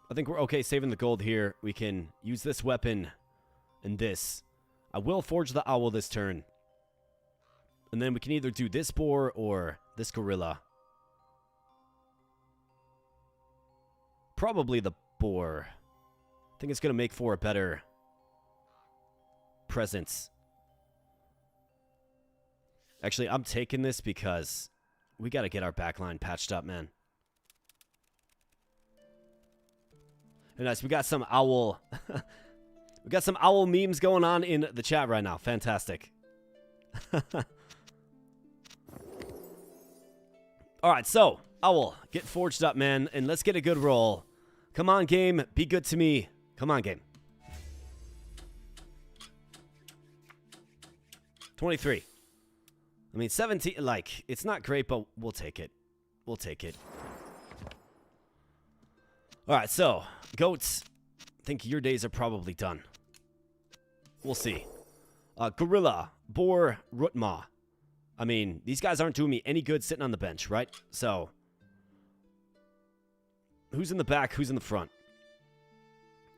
I think we're okay saving the gold here. We can use this weapon and this. I will forge the owl this turn. And then we can either do this boar or this gorilla. Probably the boar. I think it's going to make for a better presence. Actually, I'm taking this because we got to get our backline patched up, man. And nice, we got some owl... we got some owl memes going on in the chat right now. Fantastic. Alright, so, owl, get forged up, man, and let's get a good roll. Come on, game, be good to me. Come on, game. 23. I mean, 17, like, it's not great, but we'll take it. We'll take it. Alright, so, goats, I think your days are probably done. We'll see. Gorilla, boar, rutma. I mean, these guys aren't doing me any good sitting on the bench, right? So, who's in the back, who's in the front?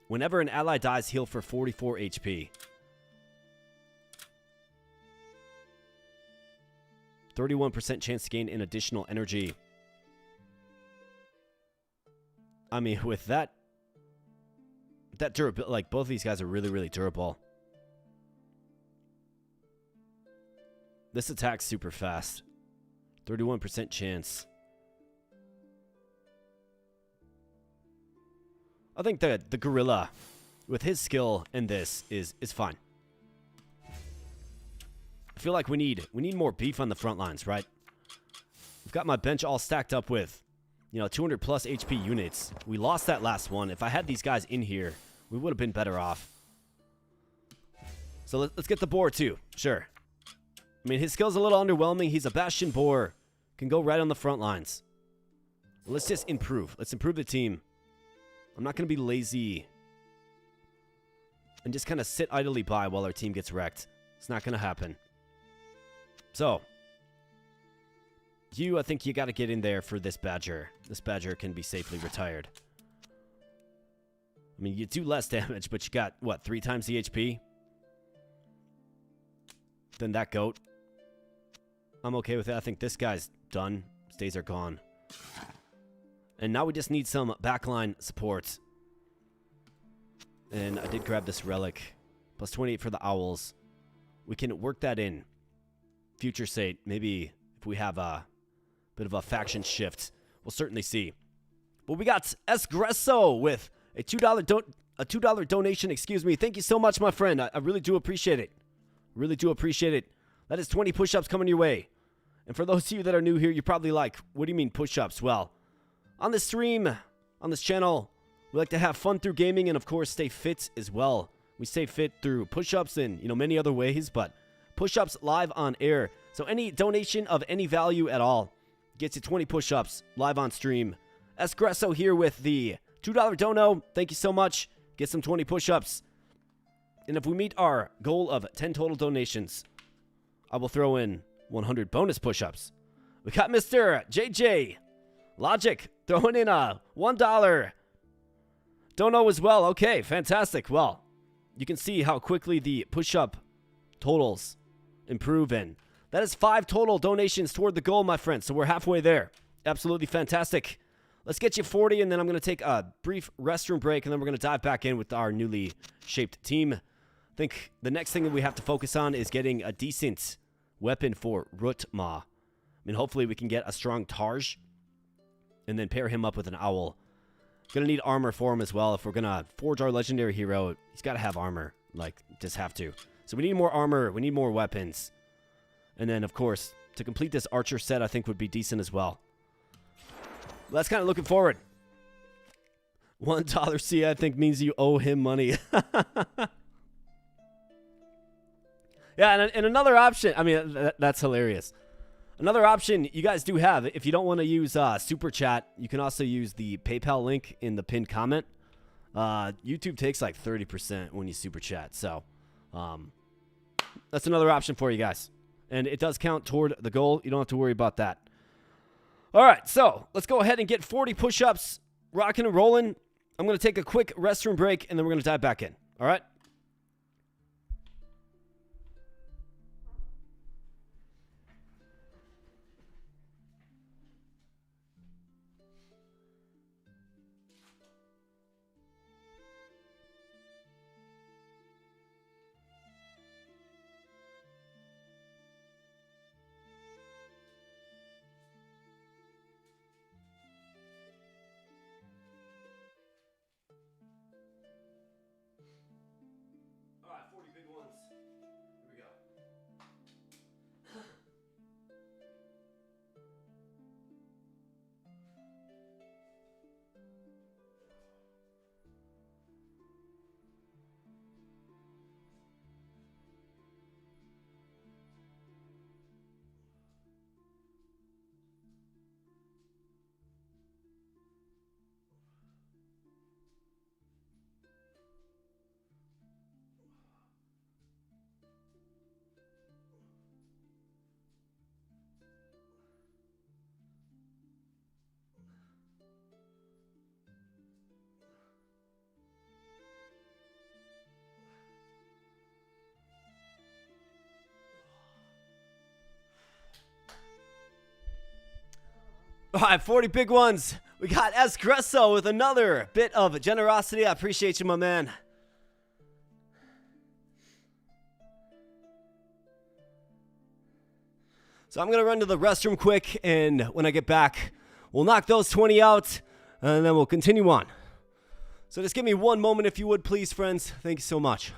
Whenever an ally dies, heal for 44 HP. 31% chance to gain an additional energy. I mean, with that durability, like, both of these guys are really, really durable. This attack's super fast. 31% chance. I think the gorilla, with his skill in this, is fine. I feel like we need more beef on the front lines, right? I've got my bench all stacked up with, 200 plus HP units. We lost that last one. If I had these guys in here, we would have been better off. So let's get the boar too. Sure. I mean, his skill's a little underwhelming. He's a bastion boar. Can go right on the front lines. Let's just improve. Let's improve the team. I'm not going to be lazy and just kind of sit idly by while our team gets wrecked. It's not going to happen. So, I think you got to get in there for this badger. This badger can be safely retired. I mean, you do less damage, but you got, what, 3 times the HP? Then that goat. I'm okay with it. I think this guy's done. His days are gone. And now we just need some backline support. And I did grab this relic. Plus 28 for the owls. We can work that in. Future state. Maybe if we have a bit of a faction shift. We'll certainly see. But we got Esgresso with a $2 donation. Excuse me. Thank you so much, my friend. I really do appreciate it. Really do appreciate it. That is 20 push-ups coming your way. And for those of you that are new here, you're probably like, what do you mean push-ups? Well, on this stream, on this channel, we like to have fun through gaming and, of course, stay fit as well. We stay fit through push-ups and, many other ways, but push-ups live on air. So any donation of any value at all gets you 20 push-ups live on stream. Espresso here with the $2 dono. Thank you so much. Get some 20 push-ups. And if we meet our goal of 10 total donations, I will throw in 100 bonus push-ups. We got Mr. JJ Logic throwing in a $1 dono as well. Okay, fantastic. Well, you can see how quickly the push-up totals improve, and that is 5 total donations toward the goal, my friends. So we're halfway there. Absolutely fantastic. Let's get you 40, and then I'm going to take a brief restroom break, and then we're going to dive back in with our newly shaped team. I think the next thing that we have to focus on is getting a decent weapon for Rutma. I mean, hopefully we can get a strong Tarj and then pair him up with an owl. Gonna need armor for him as well. If we're gonna forge our legendary hero, he's got to have armor. Like, just have to. So we need more armor. We need more weapons. And then, of course, to complete this archer set, I think would be decent as well. That's kind of looking forward. $1 C, I think, means you owe him money. Yeah, and another option. I mean, that's hilarious. Another option you guys do have, if you don't want to use Super Chat, you can also use the PayPal link in the pinned comment. YouTube takes like 30% when you Super Chat, so that's another option for you guys. And it does count toward the goal. You don't have to worry about that. All right, so let's go ahead and get 40 push-ups rocking and rolling. I'm going to take a quick restroom break, and then we're going to dive back in. All right? All right, 40 big ones. Here we go. All right, 40 big ones. We got Espresso with another bit of generosity. I appreciate you, my man. So I'm going to run to the restroom quick, and when I get back, we'll knock those 20 out, and then we'll continue on. So just give me one moment if you would, please, friends. Thank you so much.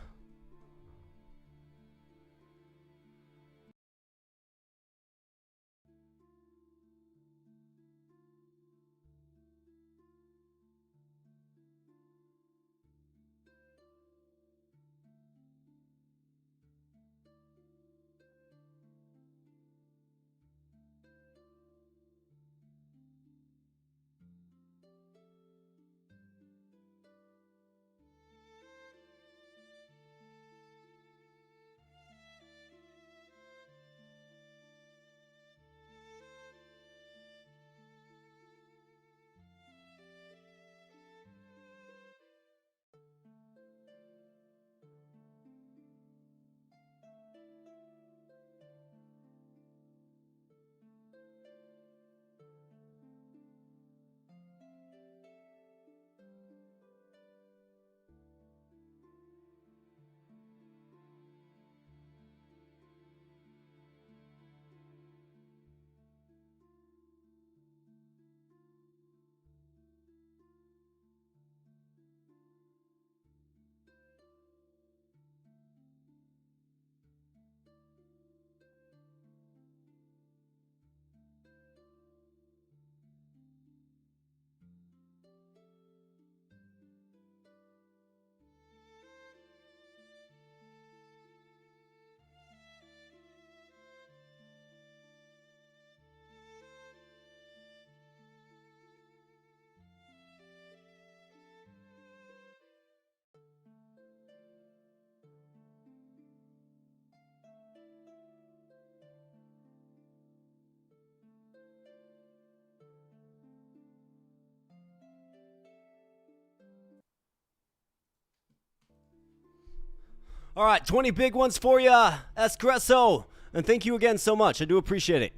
All right, 20 big ones for you, Espresso. And thank you again so much. I do appreciate it.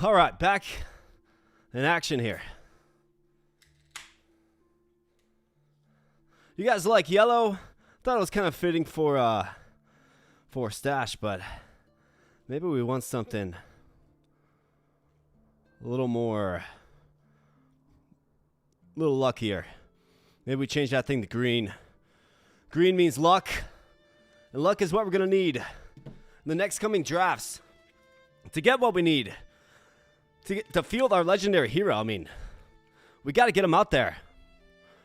All right, back in action here. You guys like yellow? Thought it was kind of fitting for a stash, but maybe we want something a little more, a little luckier. Maybe we change that thing to green. Green means luck, and luck is what we're gonna need in the next coming drafts to get what we need to field our legendary hero. I mean, we got to get him out there.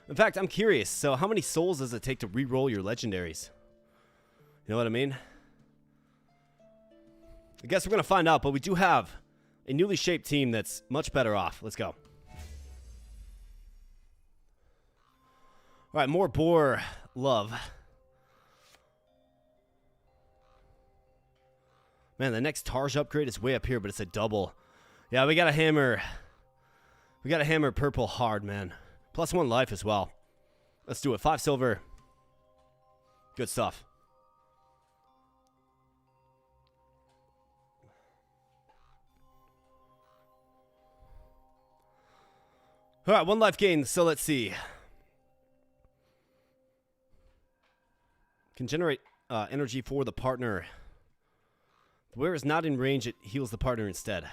In fact, I'm curious. So, how many souls does it take to re-roll your legendaries? You know what I mean? I guess we're gonna find out, but we do have a newly shaped team that's much better off. Let's go. All right, more boar love. Man, the next Tarj upgrade is way up here, but it's a double. Yeah, we got to hammer. We got to hammer purple hard, man. +1 life as well. Let's do it. 5 silver. Good stuff. All right, 1 life gain. So let's see. Can generate energy for the partner. The wearer is not in range. It heals the partner instead.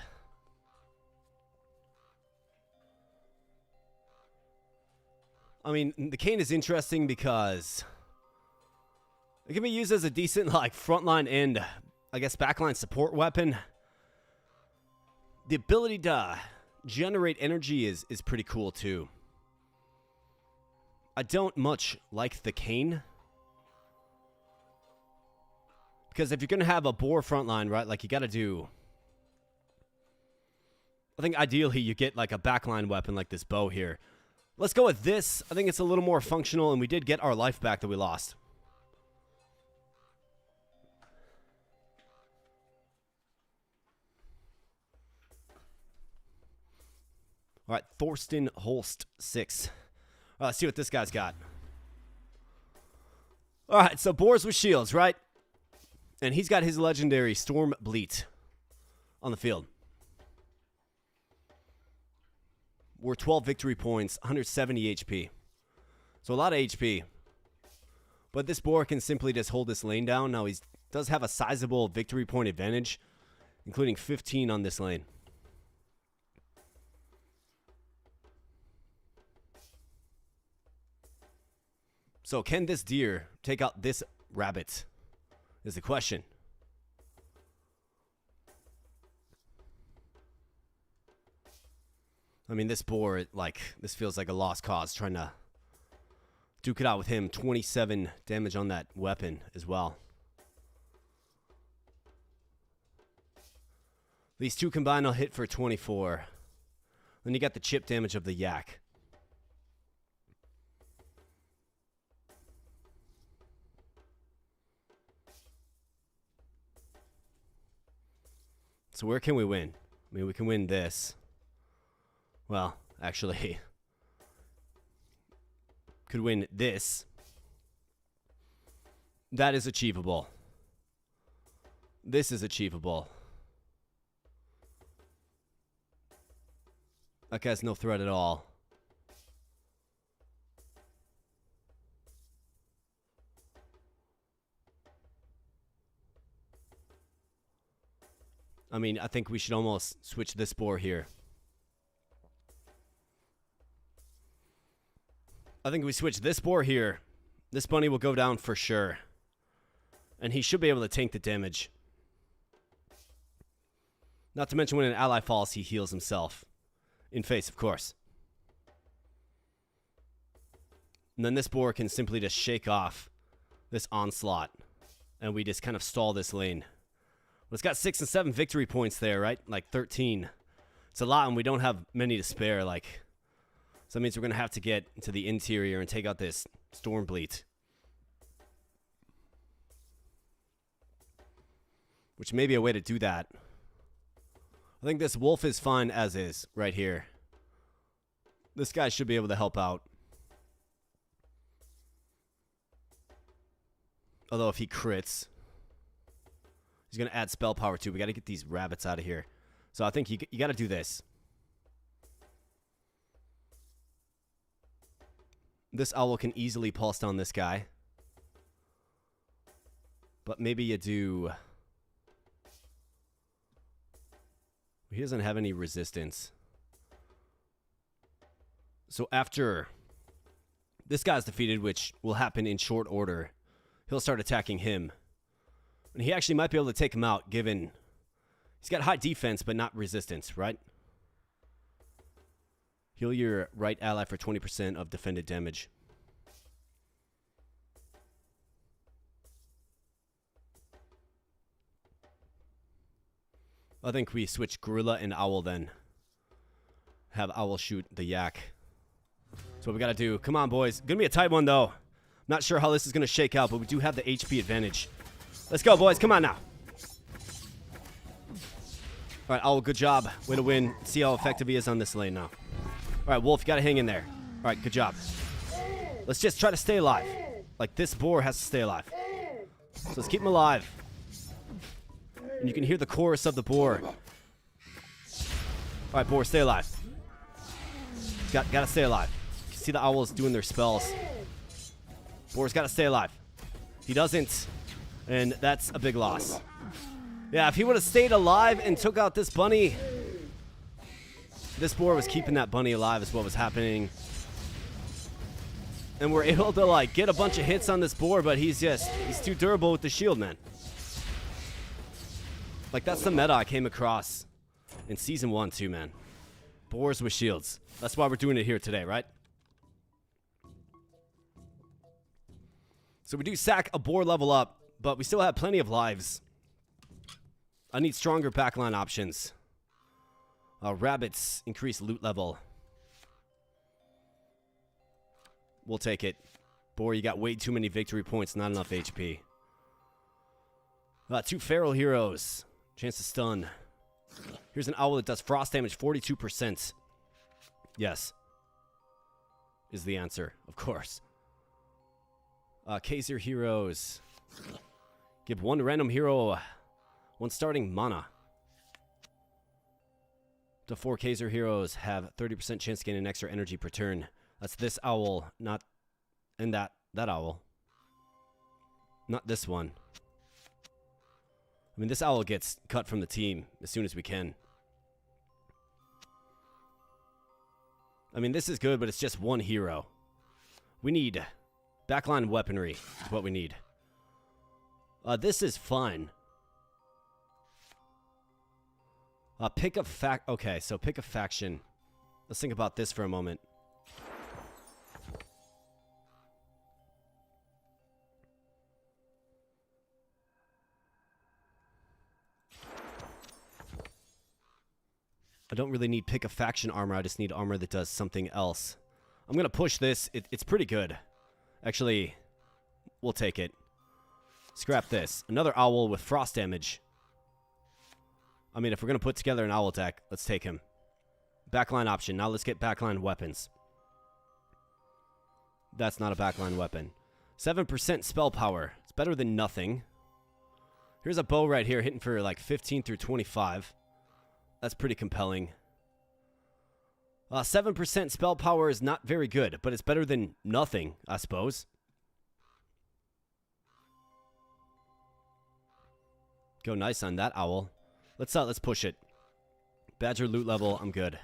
I mean, the cane is interesting because it can be used as a decent, like, frontline and, I guess, backline support weapon. The ability to generate energy is pretty cool, too. I don't much like the cane. Because if you're going to have a boar frontline, right, like, you got to do... I think ideally you get, like, a backline weapon like this bow here. Let's go with this. I think it's a little more functional, and we did get our life back that we lost. All right, Thorsten Holst 6. Let's see what this guy's got. All right, so boars with shields, right? And he's got his legendary Storm Bleat on the field. We're 12 victory points, 170 HP. So a lot of HP. But this boar can simply just hold this lane down. Now he does have a sizable victory point advantage, including 15 on this lane. So can this deer take out this rabbit? Is the question. I mean, this boar, this feels like a lost cause, trying to duke it out with him. 27 damage on that weapon as well. These two combined will hit for 24. Then you got the chip damage of the yak. So where can we win? I mean, we can win this. Well, actually, could win this. That is achievable. This is achievable. That guy's no threat at all. I mean, I think we should almost switch this boar here. I think we switch this boar here. This bunny will go down for sure. And he should be able to tank the damage. Not to mention when an ally falls, he heals himself. In face, of course. And then this boar can simply just shake off this onslaught. And we just kind of stall this lane. Well, it's got 6 and 7 victory points there, right? Like 13. It's a lot, and we don't have many to spare. So that means we're going to have to get into the interior and take out this Stormbleat. Which may be a way to do that. I think this wolf is fine as is, right here. This guy should be able to help out. Although if he crits, he's going to add spell power too. We got to get these rabbits out of here. So I think you got to do this. This owl can easily pulse down this guy. But maybe you do... He doesn't have any resistance. So after this guy's defeated, which will happen in short order, he'll start attacking him. And he actually might be able to take him out, given he's got high defense, but not resistance, right? Heal your right ally for 20% of defended damage. I think we switch Gorilla and Owl then. Have Owl shoot the Yak. That's what we gotta do. Come on, boys. Gonna be a tight one, though. Not sure how this is gonna shake out, but we do have the HP advantage. Let's go, boys. Come on now. All right, Owl, good job. Way to win. See how effective he is on this lane now. All right, Wolf, you gotta hang in there. All right, good job. Let's just try to stay alive. Like, this boar has to stay alive. So let's keep him alive. And you can hear the chorus of the boar. All right, boar, stay alive. Gotta stay alive. You can see the owls doing their spells. Boar's gotta stay alive. He doesn't, and that's a big loss. Yeah, if he would have stayed alive and took out this bunny, this boar was keeping that bunny alive is what was happening. And we're able to, like, get a bunch of hits on this boar, but he's too durable with the shield, man. Like, that's the meta I came across in Season 1, too, man. Boars with shields. That's why we're doing it here today, right? So we do sack a boar level up, but we still have plenty of lives. I need stronger backline options. Rabbits increase loot level. We'll take it. Boar, you got way too many victory points, not enough HP. 2 feral heroes. Chance to stun. Here's an owl that does frost damage 42%. Yes. Is the answer, of course. Kaiser heroes. Give 1 random hero 1 starting mana. The 4 Kaiser heroes have 30% chance to gain an extra energy per turn. That's this owl, not... And that owl. Not this one. I mean, this owl gets cut from the team as soon as we can. I mean, this is good, but it's just 1 hero. We need backline weaponry is what we need. This is fine. Pick a okay, so pick a faction. Let's think about this for a moment. I don't really need pick a faction armor. I just need armor that does something else. I'm going to push this. It's pretty good. Actually, we'll take it. Scrap this. Another owl with frost damage. I mean, if we're going to put together an owl deck, let's take him. Backline option. Now let's get backline weapons. That's not a backline weapon. 7% spell power. It's better than nothing. Here's a bow right here hitting for like 15 through 25. That's pretty compelling. 7% spell power is not very good, but it's better than nothing, I suppose. Go nice on that owl. Let's push it. Badger loot level, I'm good.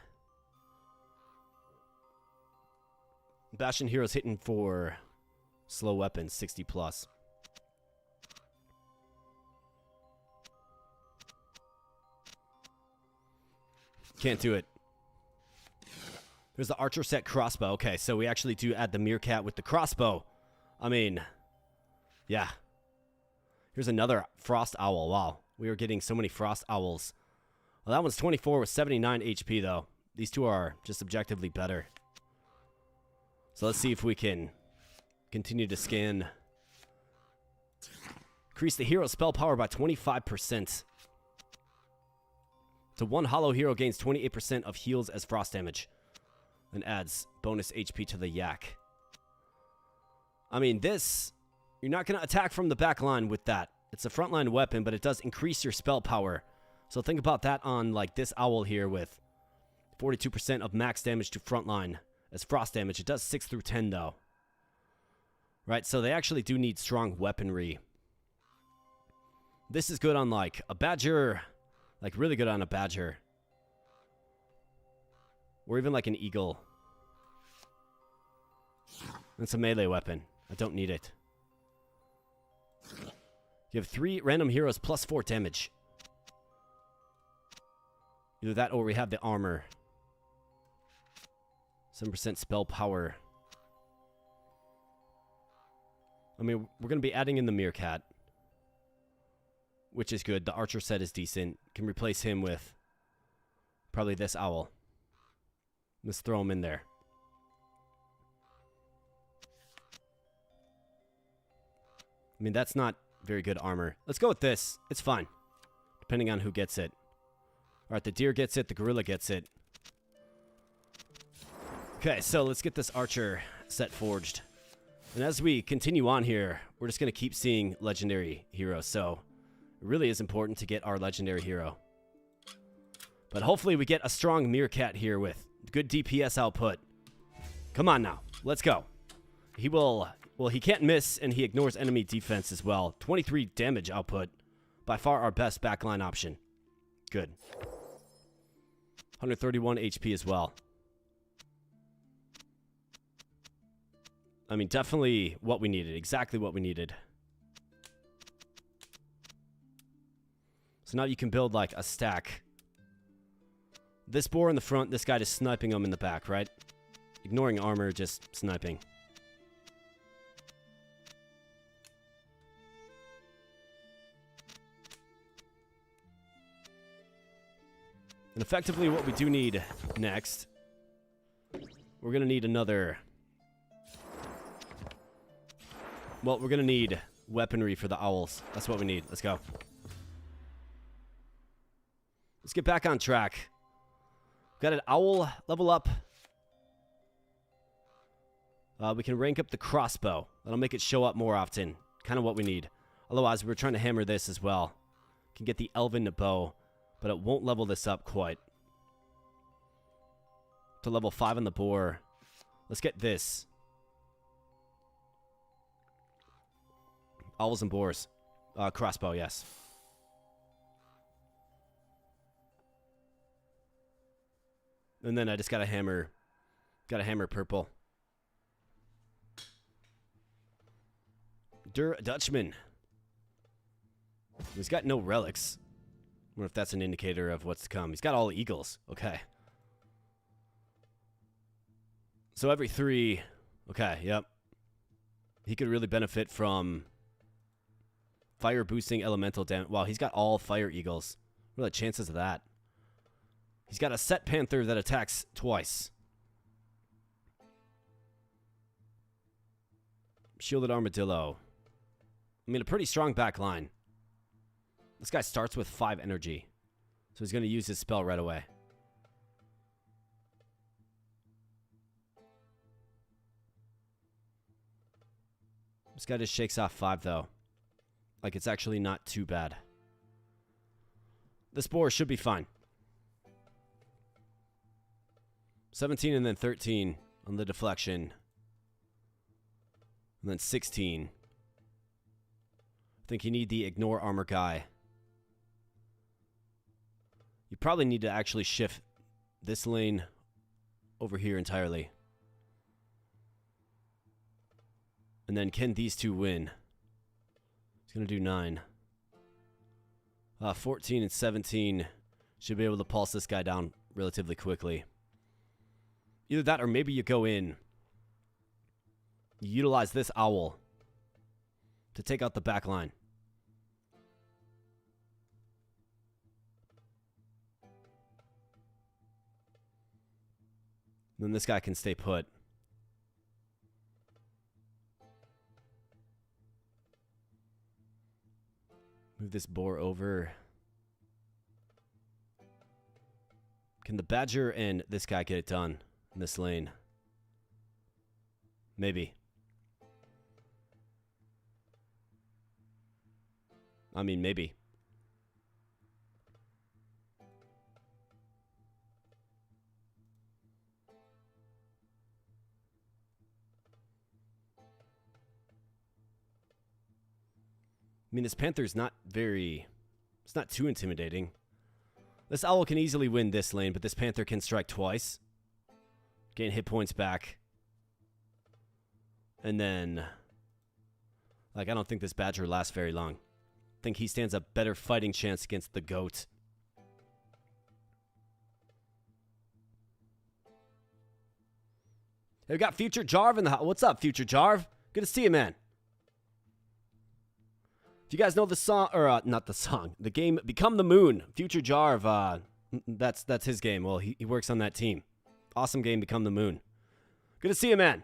Bastion heroes hitting for slow weapons, 60 plus. Can't do it. There's the archer set crossbow. Okay, so we actually do add the meerkat with the crossbow. I mean, yeah. Here's another frost owl. Wow, we are getting so many frost owls. Well, that one's 24 with 79 HP, though. These two are just objectively better. So let's see if we can continue to scan. Increase the hero spell power by 25%. So 1 hollow hero gains 28% of heals as frost damage. And adds bonus HP to the yak. I mean, this... You're not going to attack from the back line with that. It's a frontline weapon, but it does increase your spell power So think about that on like this owl here with 42% of max damage to frontline as frost damage. It does 6 through 10 though. Right, so they actually do need strong weaponry. This is good on like a badger, like really good on a badger. Or even like an eagle. It's a melee weapon. I don't need it. You have 3 random heroes plus 4 damage. Either that or we have the armor. 7% spell power. I mean, we're going to be adding in the meerkat. Which is good. The archer set is decent. Can replace him with probably this owl. Let's throw him in there. I mean, that's not very good armor. Let's go with this. It's fine. Depending on who gets it. Alright, the deer gets it. The gorilla gets it. Okay, so let's get this archer set forged. And as we continue on here, we're just going to keep seeing legendary heroes. So it really is important to get our legendary hero. But hopefully we get a strong meerkat here with good DPS output. Come on now. Let's go. He will... Well, he can't miss, and he ignores enemy defense as well. 23 damage output. By far our best backline option. Good. 131 HP as well. I mean, definitely what we needed. Exactly what we needed. So now you can build, like, a stack. This boar in the front, this guy just sniping him in the back, right? Ignoring armor, just sniping. And effectively what we do need next, we're going to need another... Well, we're going to need weaponry for the owls. That's what we need. Let's go. Let's get back on track. Got an owl level up. We can rank up the crossbow. That'll make it show up more often. Kind of what we need. Otherwise, we're trying to hammer this as well. Can get the elven bow. But it won't level this up quite. To level 5 on the boar. Let's get this. Owls and boars. Crossbow, yes. And then I just got a hammer. Got a hammer purple. Dutchman. He's got no relics. I wonder if that's an indicator of what's to come. He's got all eagles. Okay. So every 3... Okay, yep. He could really benefit from fire boosting elemental damage. Wow, he's got all fire eagles. What are the chances of that? He's got a set panther that attacks twice. Shielded armadillo. I mean, a pretty strong back line. This guy starts with 5 energy. So he's going to use his spell right away. This guy just shakes off 5, though. Like, it's actually not too bad. This boar should be fine. 17 and then 13 on the deflection. And then 16. I think you need the ignore armor guy. You probably need to actually shift this lane over here entirely. And then can these two win? He's going to do 9. 14 and 17 should be able to pulse this guy down relatively quickly. Either that or maybe you go in. You utilize this owl to take out the back line. Then this guy can stay put. Move this boar over. Can the badger and this guy get it done in this lane? Maybe. I mean, maybe. mean, this panther's not very... It's not too intimidating. This owl can easily win this lane, but this panther can strike twice. Gain hit points back. And then... Like, I don't think this badger lasts very long. I think he stands a better fighting chance against the goat. Hey, we got Future Jarv in the house. What's up, Future Jarv? Good to see you, man. If you guys know the song, or not the song, the game Become the Moon, Future Jarv, that's his game. Well, he works on that team. Awesome game, Become the Moon. Good to see you, man.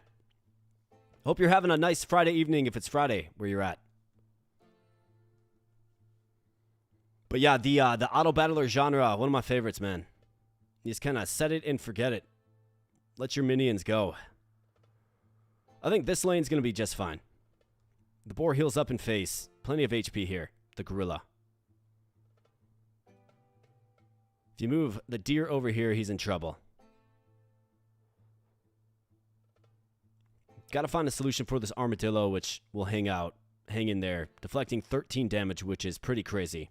Hope you're having a nice Friday evening if it's Friday where you're at. But yeah, the Autobattler genre, one of my favorites, man. You just kind of set it and forget it. Let your minions go. I think this lane's going to be just fine. The boar heals up in face. Plenty of HP here. The gorilla. If you move the deer over here, he's in trouble. Got to find a solution for this armadillo, which will hang in there. Deflecting 13 damage, which is pretty crazy.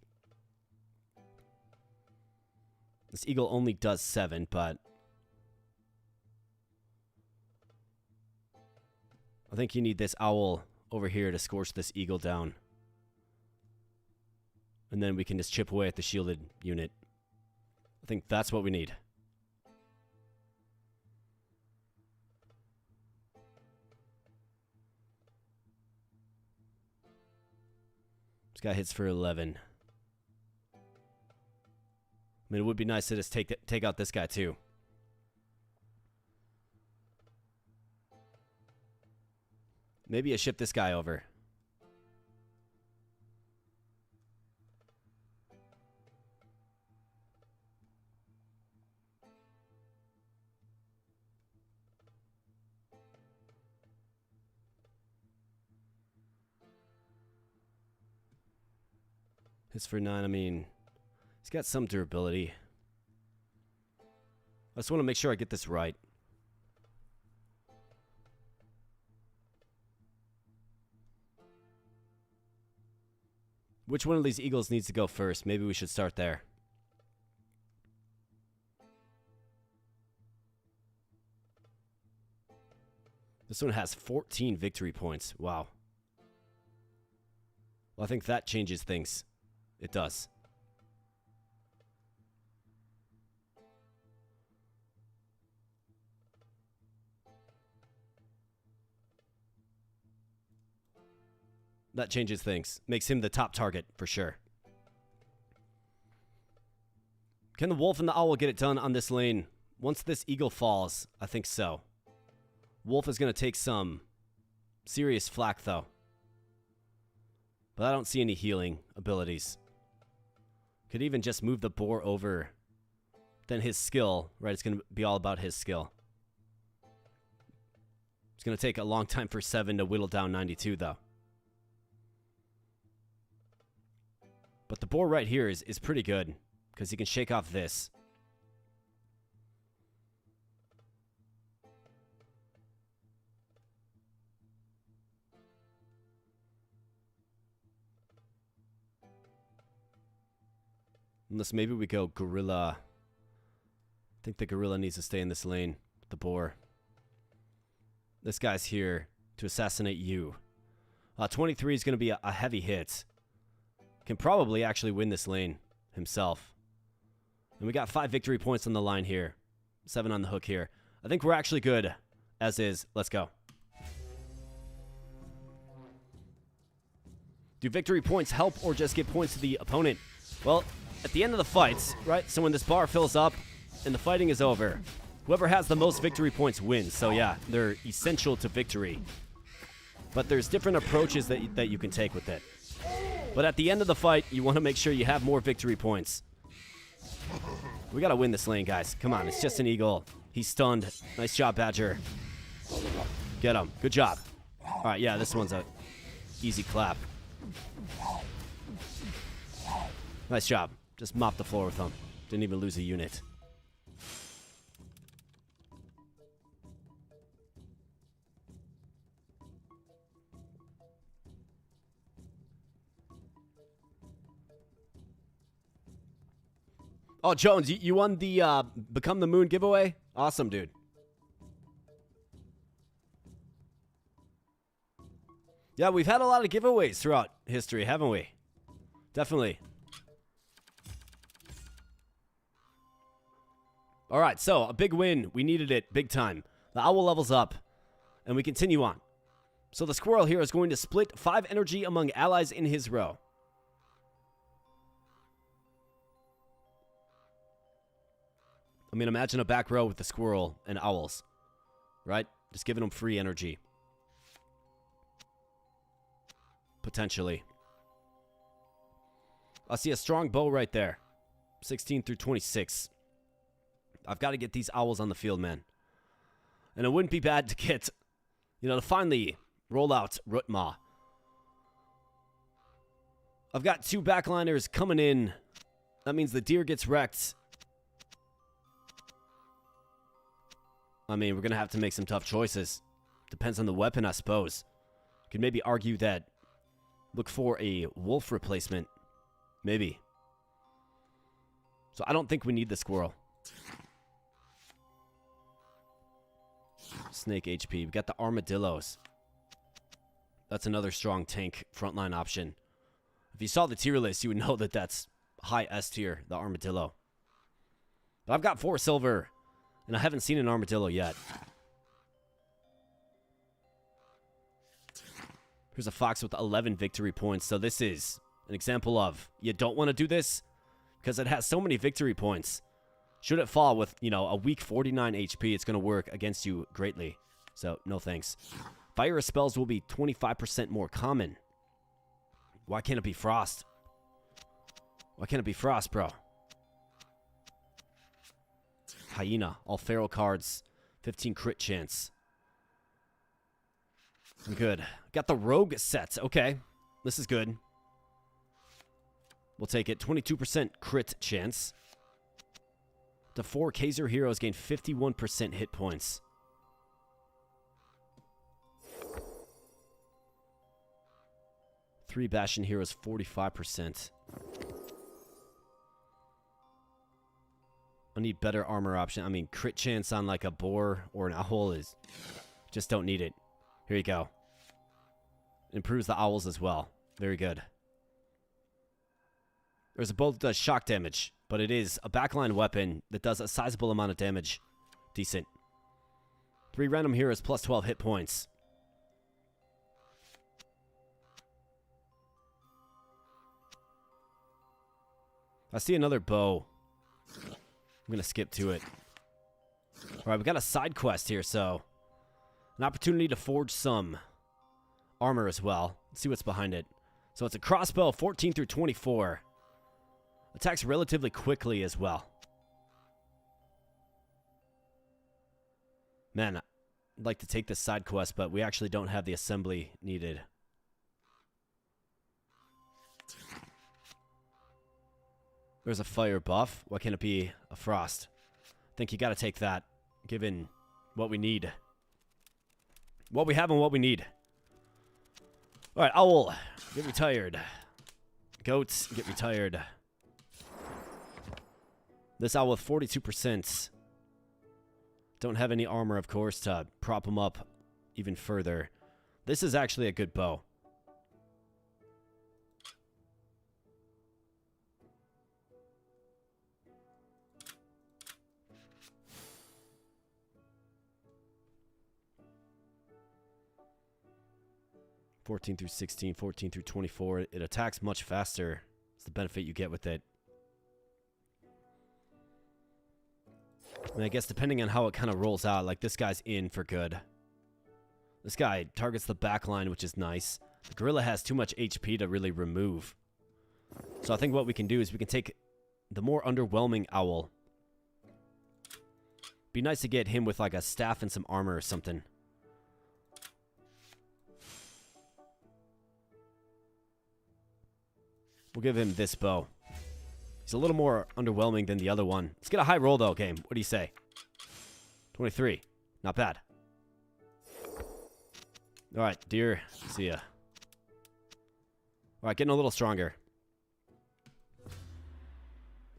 This eagle only does 7, but... I think you need this owl over here to scorch this eagle down. And then we can just chip away at the shielded unit. I think that's what we need. This guy hits for 11. I mean, it would be nice to just take out this guy too. Maybe I ship this guy over. Hits for 9, I mean, he's got some durability. I just want to make sure I get this right. Which one of these eagles needs to go first? Maybe we should start there. This one has 14 victory points. Wow. Well, I think that changes things. It does. That changes things. Makes him the top target for sure. Can the wolf and the owl get it done on this lane? Once this eagle falls, I think so. Wolf is going to take some serious flack though. But I don't see any healing abilities. Could even just move the boar over. Then his skill, right? It's going to be all about his skill. It's going to take a long time for 7 to whittle down 92 though. But the boar right here is pretty good. Because he can shake off this. Unless maybe we go gorilla. I think the gorilla needs to stay in this lane. The boar. This guy's here to assassinate you. 23 is going to be a heavy hit. Can probably actually win this lane himself. And we got 5 victory points on the line here. 7 on the hook here. I think we're actually good as is. Let's go. Do victory points help or just give points to the opponent? Well, at the end of the fights, right? So when this bar fills up and the fighting is over, whoever has the most victory points wins. So yeah, they're essential to victory. But there's different approaches that you can take with it. But at the end of the fight, you want to make sure you have more victory points. We got to win this lane, guys. Come on, it's just an eagle. He's stunned. Nice job, Badger. Get him. Good job. All right, yeah, this one's a easy clap. Nice job. Just mopped the floor with him. Didn't even lose a unit. Oh, Jones, you won the Become the Moon giveaway? Awesome, dude. Yeah, we've had a lot of giveaways throughout history, haven't we? Definitely. All right, so a big win. We needed it big time. The owl levels up, and we continue on. So the squirrel here is going to split 5 energy among allies in his row. I mean, imagine a back row with the squirrel and owls, right? Just giving them free energy. Potentially. I see a strong bow right there. 16 through 26. I've got to get these owls on the field, man. And it wouldn't be bad to get, to finally roll out Rutma. I've got 2 backliners coming in. That means the deer gets wrecked. I mean, we're going to have to make some tough choices. Depends on the weapon, I suppose. Could maybe argue that look for a wolf replacement. Maybe. So I don't think we need the squirrel. Snake HP. We got the armadillos. That's another strong tank frontline option. If you saw the tier list, you would know that that's high S tier, the armadillo. But I've got 4 silver, and I haven't seen an armadillo yet. Here's a fox with 11 victory points. So this is an example of you don't want to do this because it has so many victory points. Should it fall with, a weak 49 HP, it's going to work against you greatly. So, no thanks. Fire spells will be 25% more common. Why can't it be frost? Why can't it be frost, bro? Hyena. All feral cards. 15 crit chance. I'm good. Got the rogue set. Okay. This is good. We'll take it. 22% crit chance. The 4 Kaiser heroes gain 51% hit points. Three Bastion heroes, 45%. I need better armor option. I mean, crit chance on like a boar or an owl is... Just don't need it. Here you go. Improves the owls as well. Very good. There's a bow that does shock damage, but it is a backline weapon that does a sizable amount of damage. Decent. 3 random heroes plus 12 hit points. I see another bow. I'm going to skip to it. Alright, we got a side quest here, so... An opportunity to forge some armor as well. Let's see what's behind it. So it's a crossbow, 14 through 24. Attacks relatively quickly as well. Man, I'd like to take this side quest, but we actually don't have the assembly needed. There's a fire buff. Why can't it be a frost? I think you got to take that, given what we need. What we have and what we need. Alright, owl. Get retired. Goats, get retired. This owl with 42%. Don't have any armor, of course, to prop him up even further. This is actually a good bow. (14 through 16, 14 through 24). It attacks much faster. It's the benefit you get with it. And I guess depending on how it kind of rolls out, like this guy's in for good. This guy targets the back line, which is nice. The gorilla has too much HP to really remove. So I think what we can do is we can take the more underwhelming owl. Be nice to get him with like a staff and some armor or something. We'll give him this bow. He's a little more underwhelming than the other one. Let's get a high roll, though, game. What do you say? 23. Not bad. All right, deer. See ya. All right, getting a little stronger.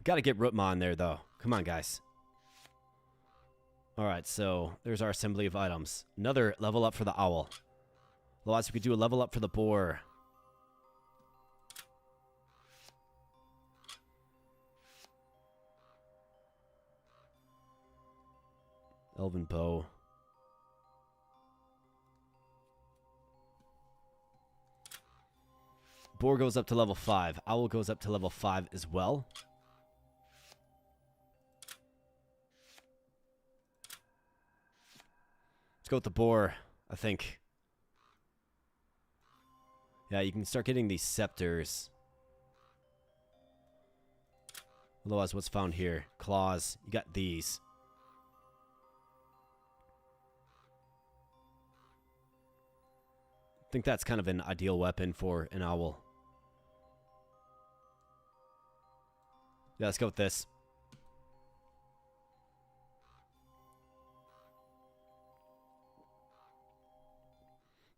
Gotta get Rootma in there, though. Come on, guys. Alright, so there's our assembly of items. Another level up for the owl. Otherwise, we could do a level up for the boar. Elven bow. Boar goes up to level 5. Owl goes up to level 5 as well. Let's go with the boar, I think. Yeah, you can start getting these scepters. Otherwise, what's found here? Claws. You got these. I think that's kind of an ideal weapon for an owl. Yeah, let's go with this.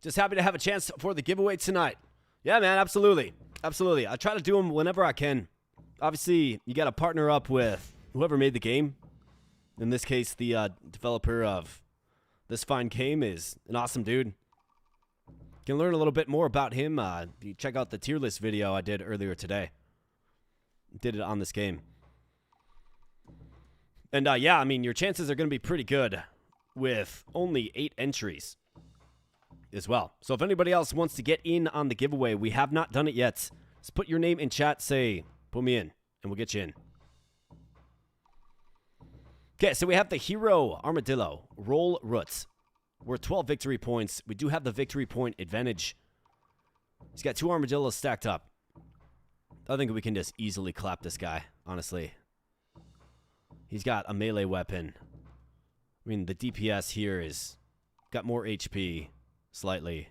Just happy to have a chance for the giveaway tonight. Yeah, man, absolutely. Absolutely. I try to do them whenever I can. Obviously, you got to partner up with whoever made the game. In this case, the developer of this fine game is an awesome dude. You can learn a little bit more about him. You check out the tier list video I did earlier today. Did it on this game. And yeah, I mean, your chances are going to be pretty good with only 8 entries as well. So if anybody else wants to get in on the giveaway, we have not done it yet. Just put your name in chat, say, put me in, and we'll get you in. Okay, so we have the hero armadillo, roll roots. We're 12 victory points. We do have the victory point advantage. He's got 2 armadillos stacked up. I think we can just easily clap this guy, honestly. He's got a melee weapon. I mean, the DPS here is got more HP, slightly.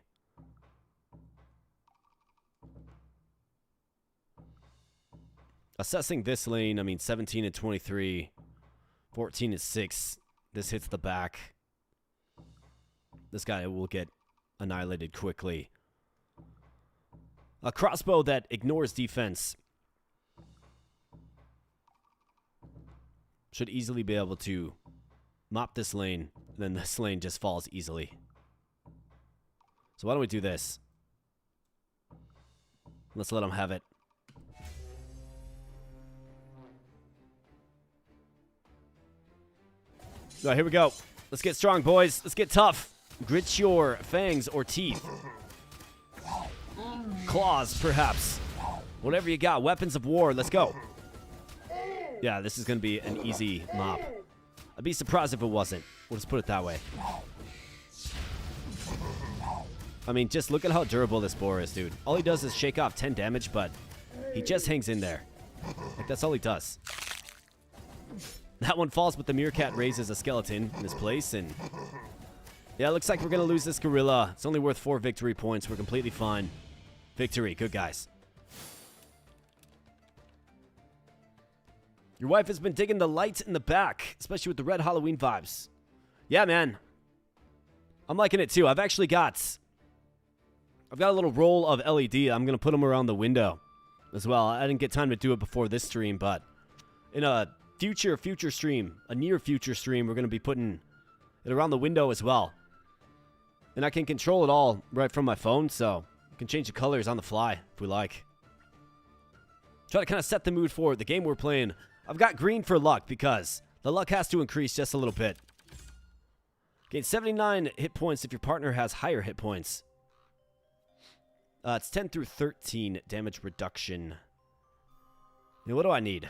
Assessing this lane, I mean, 17 and 23, 14 and 6. This hits the back. This guy will get annihilated quickly. A crossbow that ignores defense should easily be able to mop this lane. Then this lane just falls easily. So why don't we do this? Let's let him have it. All right, here we go. Let's get strong, boys. Let's get tough. Grit your fangs or teeth. Claws, perhaps. Whatever you got. Weapons of war. Let's go. Yeah, this is going to be an easy mop. I'd be surprised if it wasn't. We'll just put it that way. I mean, just look at how durable this boar is, dude. All he does is shake off 10 damage, but he just hangs in there. Like, that's all he does. That one falls, but the meerkat raises a skeleton in his place, and yeah, it looks like we're going to lose this gorilla. It's only worth 4 victory points. We're completely fine. Victory. Good, guys. Your wife has been digging the lights in the back, especially with the red Halloween vibes. Yeah, man. I'm liking it, too. I've got a little roll of LED. I'm going to put them around the window as well. I didn't get time to do it before this stream, but in a future stream, a near future stream, we're going to be putting it around the window as well. And I can control it all right from my phone, so we can change the colors on the fly if we like. Try to kind of set the mood for the game we're playing. I've got green for luck because the luck has to increase just a little bit. Gain 79 hit points if your partner has higher hit points. It's 10 through 13 damage reduction. Now, what do I need?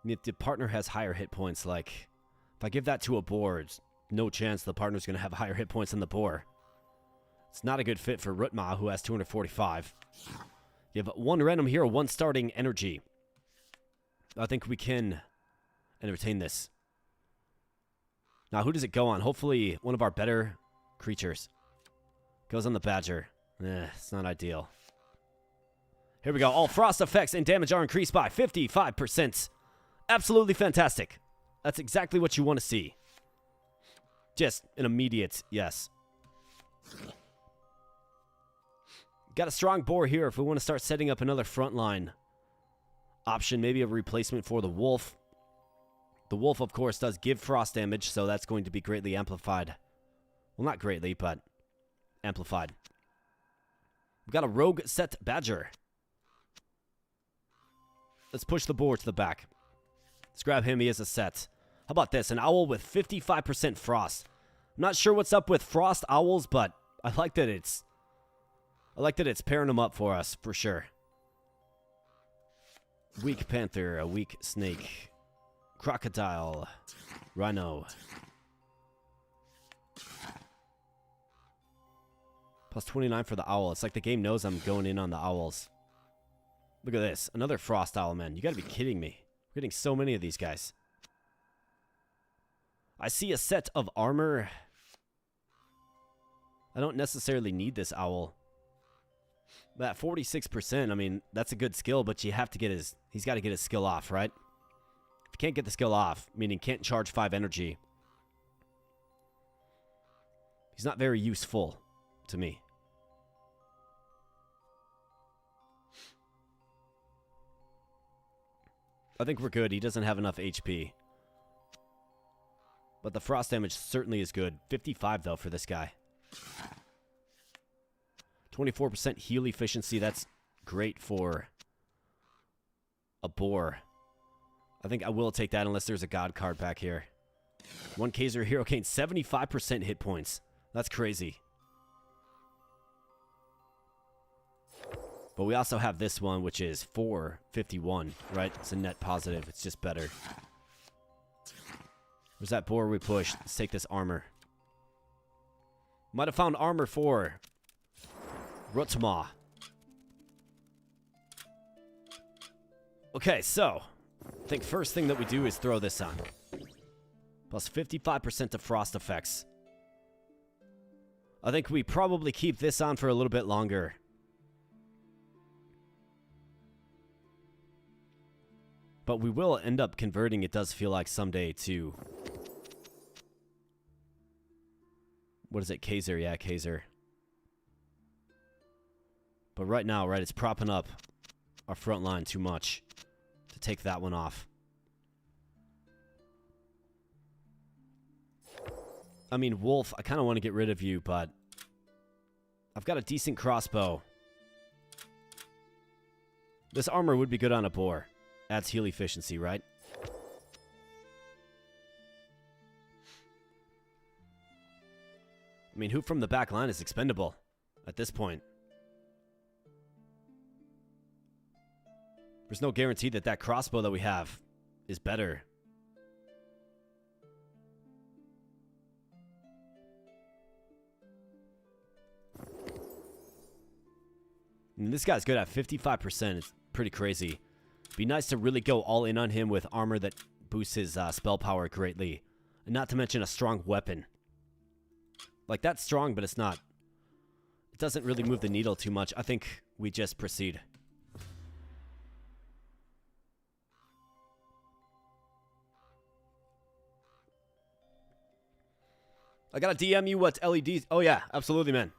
If the partner has higher hit points, like if I give that to a boar, it's no chance the partner's going to have higher hit points than the boar. It's not a good fit for Rootma, who has 245. You have 1 random hero, 1 starting energy. I think we can entertain this. Now, who does it go on? Hopefully, one of our better creatures. Goes on the badger. It's not ideal. Here we go. All frost effects and damage are increased by 55%. Absolutely fantastic. That's exactly what you want to see. Just an immediate yes. Got a strong boar here if we want to start setting up another frontline option, maybe a replacement for the wolf. The wolf, of course, does give frost damage, so that's going to be greatly amplified. Well, not greatly, but amplified. We've got a rogue set badger. Let's push the boar to the back. Let's grab him. He has a set. How about this? An owl with 55% frost. I'm not sure what's up with frost owls, but I like that it's pairing them up for us, for sure. Weak panther, a weak snake, crocodile, rhino. Plus 29 for the owl. It's like the game knows I'm going in on the owls. Look at this. Another frost owl, man. You gotta be kidding me. We're getting so many of these guys. I see a set of armor. I don't necessarily need this owl. That 46%, I mean, that's a good skill, but you have to get he's got to get his skill off, right? If you can't get the skill off, meaning can't charge 5 energy, he's not very useful to me. I think we're good. He doesn't have enough HP. But the frost damage certainly is good. 55, though, for this guy. 24% heal efficiency. That's great for a boar. I think I will take that unless there's a god card back here. 1 Kaiser Hero Cane. 75% hit points. That's crazy. But we also have this one, which is 451, right? It's a net positive. It's just better. Where's that boar we pushed? Let's take this armor. Might have found armor for Rutma. Okay, so I think first thing that we do is throw this on. Plus 55% of frost effects. I think we probably keep this on for a little bit longer. But we will end up converting, it does feel like, someday to... What is it? Kaiser. Yeah, Kaiser. But right now, right, it's propping up our front line too much to take that one off. I mean, Wolf, I kind of want to get rid of you, but I've got a decent crossbow. This armor would be good on a boar. Adds heal efficiency, right? I mean, who from the back line is expendable at this point? There's no guarantee that that crossbow that we have is better. And this guy's good at 55%. It's pretty crazy. Be nice to really go all in on him with armor that boosts his spell power greatly. And not to mention a strong weapon. Like, that's strong, but it's not. It doesn't really move the needle too much. I think we just proceed. I gotta DM you what LEDs... Oh, yeah, absolutely, man.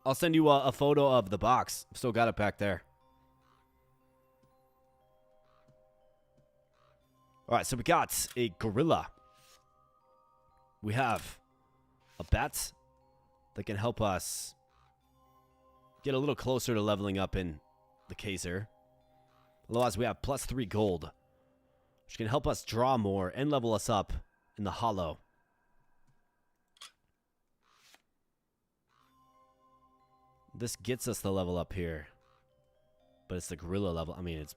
I'll send you a photo of the box. I've still got it back there. Alright, so we got a gorilla. We have a bat that can help us get a little closer to leveling up in the Kaiser. Otherwise, we have plus 3 gold, which can help us draw more and level us up in the hollow. This gets us the level up here. But it's the gorilla level. I mean, it's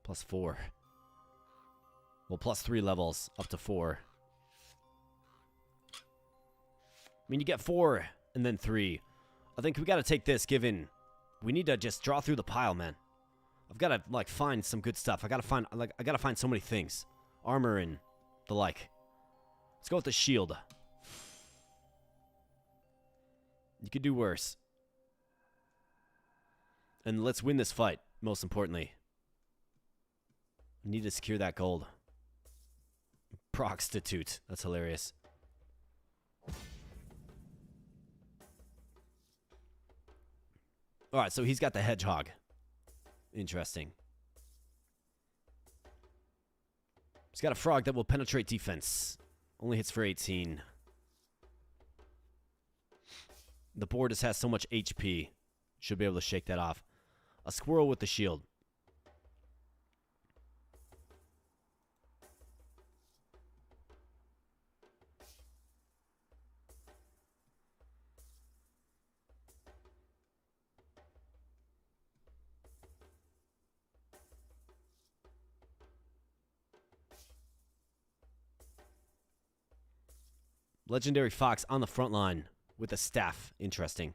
plus 4. Well, plus 3 levels up to 4. I mean, you get 4 and then 3. I think we got to take this, given we need to just draw through the pile, man. I've got to, like, find some good stuff. I got to find so many things. Armor and the like. Let's go with the shield. You could do worse. And let's win this fight, most importantly. We need to secure that gold. Prostitute. That's hilarious. All right, so he's got the hedgehog. Interesting. He's got a frog that will penetrate defense. Only hits for 18. The board just has so much HP. Should be able to shake that off. A squirrel with the shield. Legendary Fox on the front line with a staff. Interesting.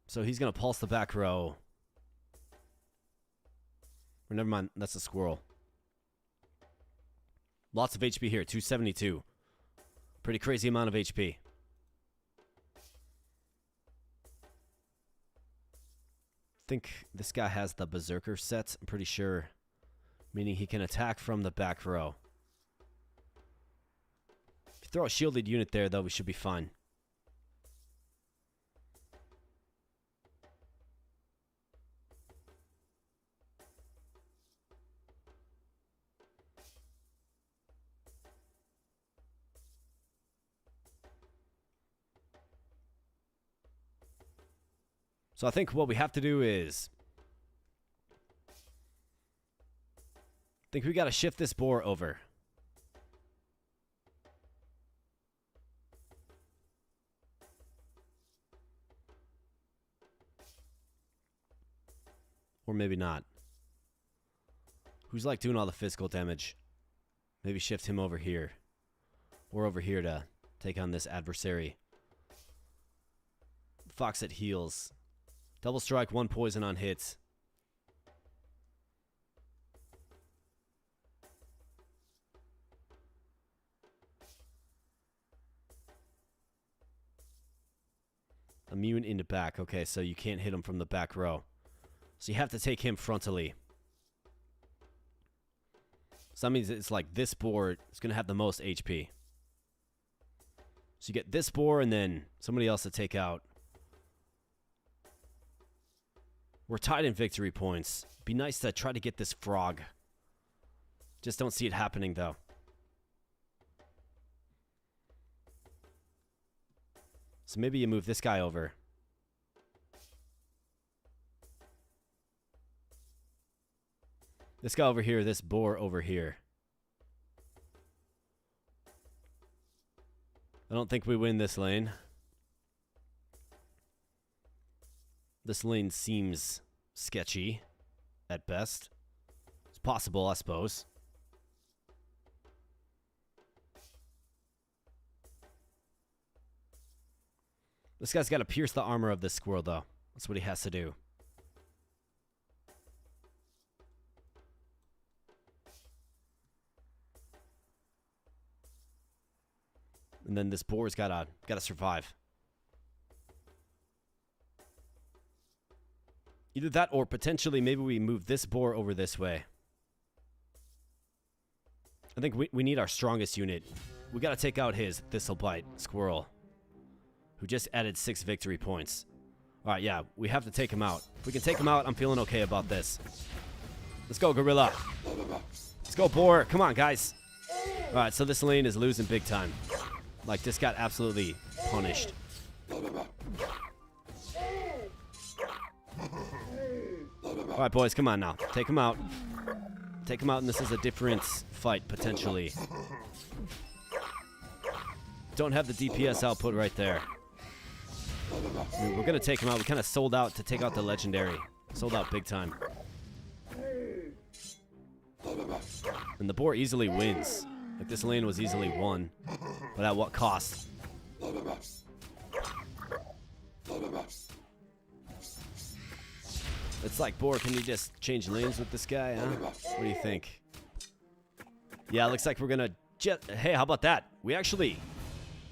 So he's going to pulse the back row. Or never mind, that's a squirrel. Lots of HP here, 272. Pretty crazy amount of HP. I think this guy has the Berserker set, I'm pretty sure. Meaning he can attack from the back row. If you throw a shielded unit there, though, we should be fine. So I think what we have to do is... I think we got to shift this boar over. Or maybe not. Who's like doing all the physical damage? Maybe shift him over here. Or over here to take on this adversary. Fox that heals. Double strike, 1 poison on hits. Immune into back. Okay, so you can't hit him from the back row. So you have to take him frontally. So that means it's like this board is going to have the most HP. So you get this boar and then somebody else to take out. We're tied in victory points. Be nice to try to get this frog. Just don't see it happening, though. So maybe you move this guy over. This guy over here, this boar over here. I don't think we win this lane. This lane seems sketchy at best. It's possible, I suppose. This guy's got to pierce the armor of this squirrel, though. That's what he has to do. And then this boar's gotta survive. Either that or potentially maybe we move this boar over this way. I think we need our strongest unit. We gotta take out his Thistlebite squirrel, who just added 6 victory points. Alright, yeah, we have to take him out. If we can take him out, I'm feeling okay about this. Let's go, gorilla. Let's go, boar. Come on, guys. Alright, so this lane is losing big time. Like, this got absolutely punished. Alright, boys, come on now. Take him out. Take him out, and this is a different fight, potentially. Don't have the DPS output right there. I mean, we're going to take him out. We kind of sold out to take out the legendary. Sold out big time. And the boar easily wins. Like, this lane was easily won. But at what cost? It's like, boar, can you just change lanes with this guy, huh? What do you think? Yeah, looks like we're going to... Hey, how about that? We actually...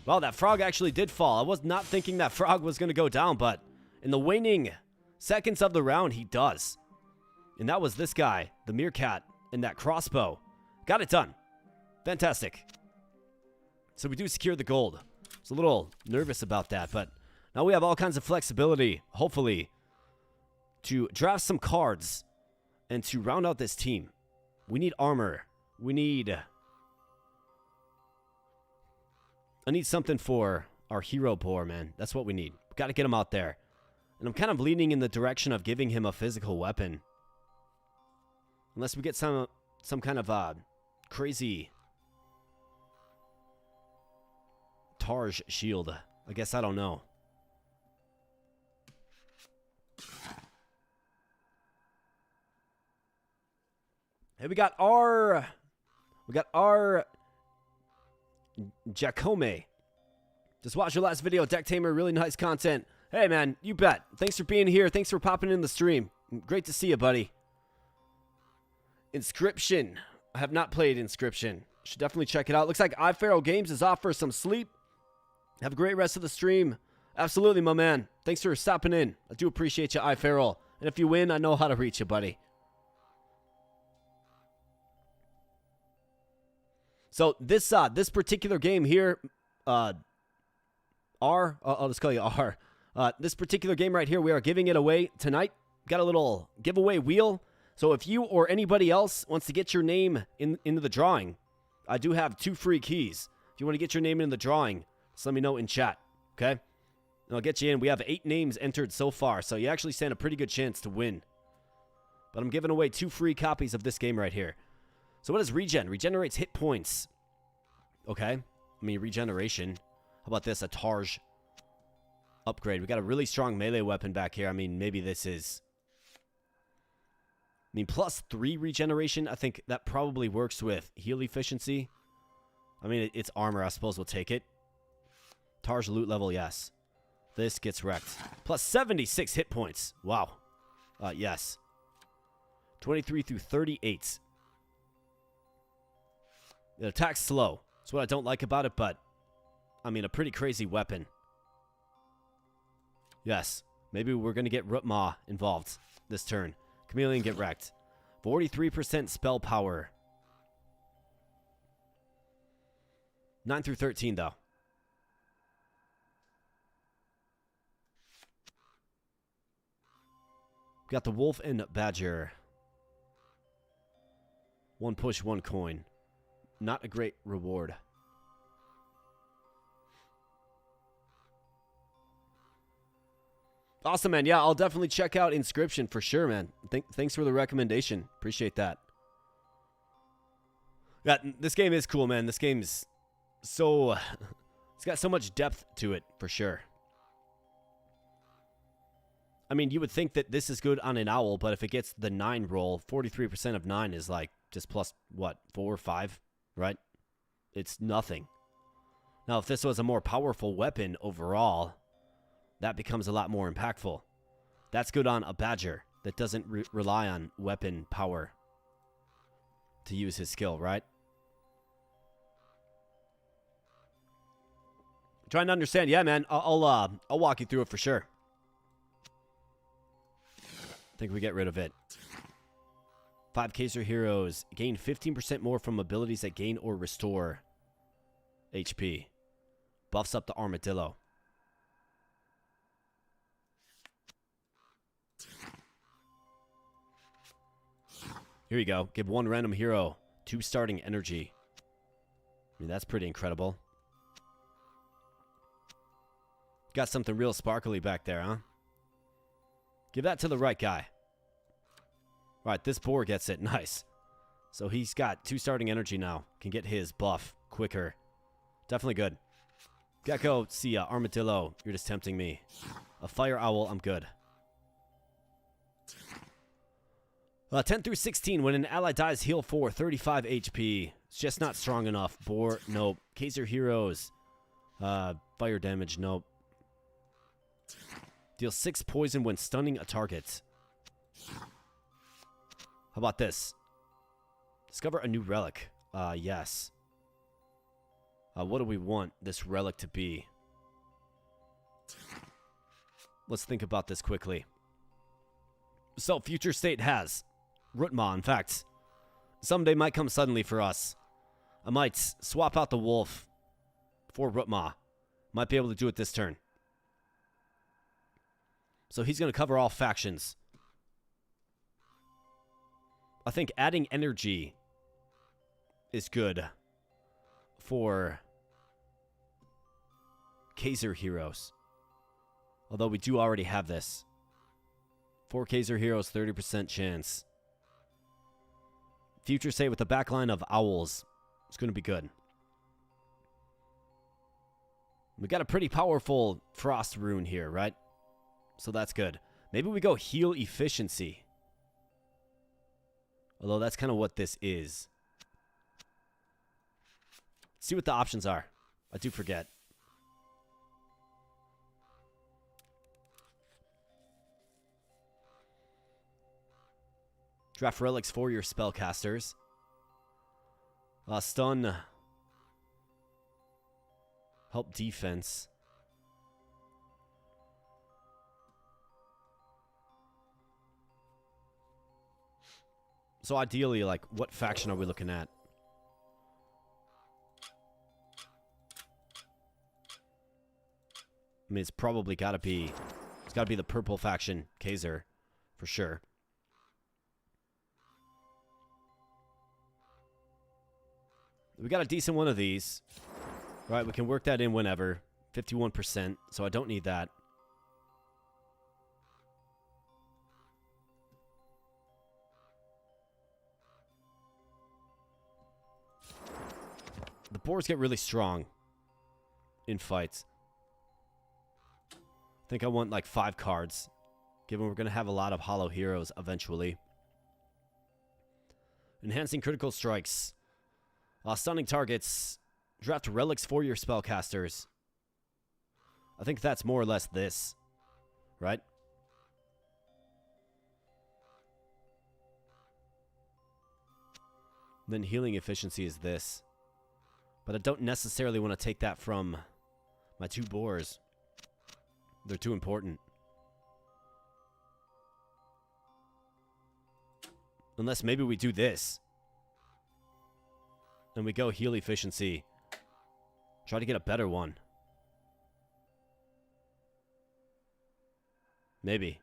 Well, that frog actually did fall. I was not thinking that frog was going to go down, but in the waning seconds of the round, he does. And that was this guy, the meerkat, and that crossbow. Got it done. Fantastic. So we do secure the gold. I was a little nervous about that, but Now we have all kinds of flexibility, hopefully, to draft some cards and to round out this team. We need armor. I need something for our hero boar, man. That's what we need. Got to get him out there. And I'm kind of leaning in the direction of giving him a physical weapon. Unless we get some kind of crazy Targe shield. I guess I don't know. Hey, we got our Jacome. Just watched your last video, Deck Tamer. Really nice content. Hey, man, you bet. Thanks for being here. Thanks for popping in the stream. Great to see you, buddy. Inscription. I have not played Inscription. Should definitely check it out. Looks like ARPG-Games is off for some sleep. Have a great rest of the stream. Absolutely, my man. Thanks for stopping in. I do appreciate you, iFarrell. And if you win, I know how to reach you, buddy. So this particular game here, I'll just call you R. This particular game right here, we are giving it away tonight. Got a little giveaway wheel. So if you or anybody else wants to get your name into the drawing, I do have 2 free keys. If you want to get your name in the drawing, just let me know in chat, okay? And I'll get you in. We have 8 names entered so far, so you actually stand a pretty good chance to win. But I'm giving away 2 free copies of this game right here. So what is regen? Regenerates hit points. Okay. I mean, regeneration. How about this? A Targe upgrade. We got a really strong melee weapon back here. I mean, maybe this is... I mean, plus 3 regeneration. I think that probably works with heal efficiency. I mean, it's armor. I suppose we'll take it. Targe loot level, yes. This gets wrecked. Plus 76 hit points. Wow. Yes. 23 through 38. It attacks slow. That's what I don't like about it, but I mean, a pretty crazy weapon. Yes. Maybe we're going to get Rootma involved this turn. Chameleon get wrecked. 43% spell power. 9 through 13, though. Got the Wolf and Badger. 1 push, 1 coin. Not a great reward. Awesome, man. Yeah, I'll definitely check out Inscription for sure, man. Thanks for the recommendation. Appreciate that. Yeah, this game is cool, man. This game's so... it's got so much depth to it, for sure. I mean, you would think that this is good on an owl, but if it gets the 9 roll, 43% of 9 is like just plus, what, 4 or 5? Right? It's nothing. Now, if this was a more powerful weapon overall, that becomes a lot more impactful. That's good on a Badger that doesn't rely on weapon power to use his skill, right? Trying to understand. Yeah, man. I'll walk you through it for sure. I think we get rid of it. 5 Kaiser Heroes. Gain 15% more from abilities that gain or restore HP. Buffs up the Armadillo. Here you go. Give 1 random hero 2 starting energy. I mean, that's pretty incredible. Got something real sparkly back there, huh? Give that to the right guy. All right, this boar gets it. Nice. So he's got 2 starting energy now. Can get his buff quicker. Definitely good. Gecko, see ya. Armadillo, you're just tempting me. A fire owl, I'm good. 10 through 16. When an ally dies, heal 4, 35 HP. It's just not strong enough. Boar, nope. Kaiser Heroes. Fire damage, nope. Deal 6 poison when stunning a target. How about this? Discover a new relic. Yes. What do we want this relic to be? Let's think about this quickly. So, future state has Rootma. In fact, someday might come suddenly for us. I might swap out the wolf for Rootma. Might be able to do it this turn. So he's going to cover all factions. I think adding energy is good for Kaiser heroes. Although we do already have this. 4 Kaiser heroes, 30% chance. Future state with the backline of owls. It's going to be good. We got a pretty powerful frost rune here, right? So that's good. Maybe we go heal efficiency. Although that's kind of what this is. Let's see what the options are. I do forget. Draft relics for your spellcasters. Stun. Help defense. So ideally, like, what faction are we looking at? I mean, it's probably got to be... It's got to be the purple faction, Kaiser, for sure. We got a decent one of these. All right, we can work that in whenever. 51%, so I don't need that. The boars get really strong in fights. I think I want like 5 cards, given we're going to have a lot of hollow heroes eventually. Enhancing critical strikes. Stunning targets. Draft relics for your spellcasters. I think that's more or less this, right? Then healing efficiency is this. But I don't necessarily want to take that from my 2 boars. They're too important. Unless maybe we do this. And we go heal efficiency. Try to get a better one. Maybe.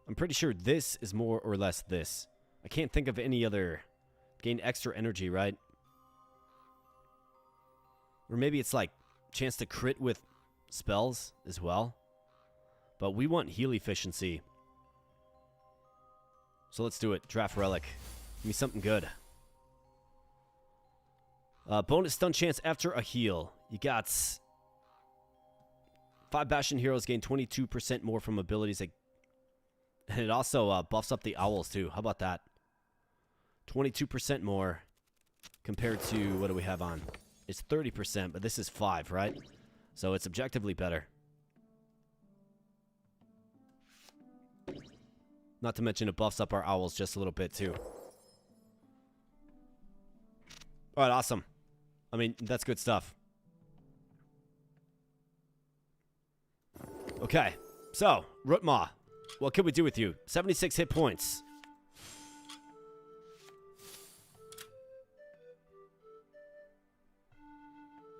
I'm pretty sure this is more or less this. I can't think of any other. Gain extra energy, right? Or maybe it's like chance to crit with spells as well. But we want heal efficiency. So let's do it. Draft relic. Give me something good. Bonus stun chance after a heal. You got 5 Bastion heroes gain 22% more from abilities. And it also buffs up the owls too. How about that? 22% more compared to, what do we have on? It's 30%, but this is 5, right? So it's objectively better. Not to mention it buffs up our owls just a little bit too. Alright, awesome. I mean, that's good stuff. Okay, so, Rootma. What can we do with you? 76 hit points.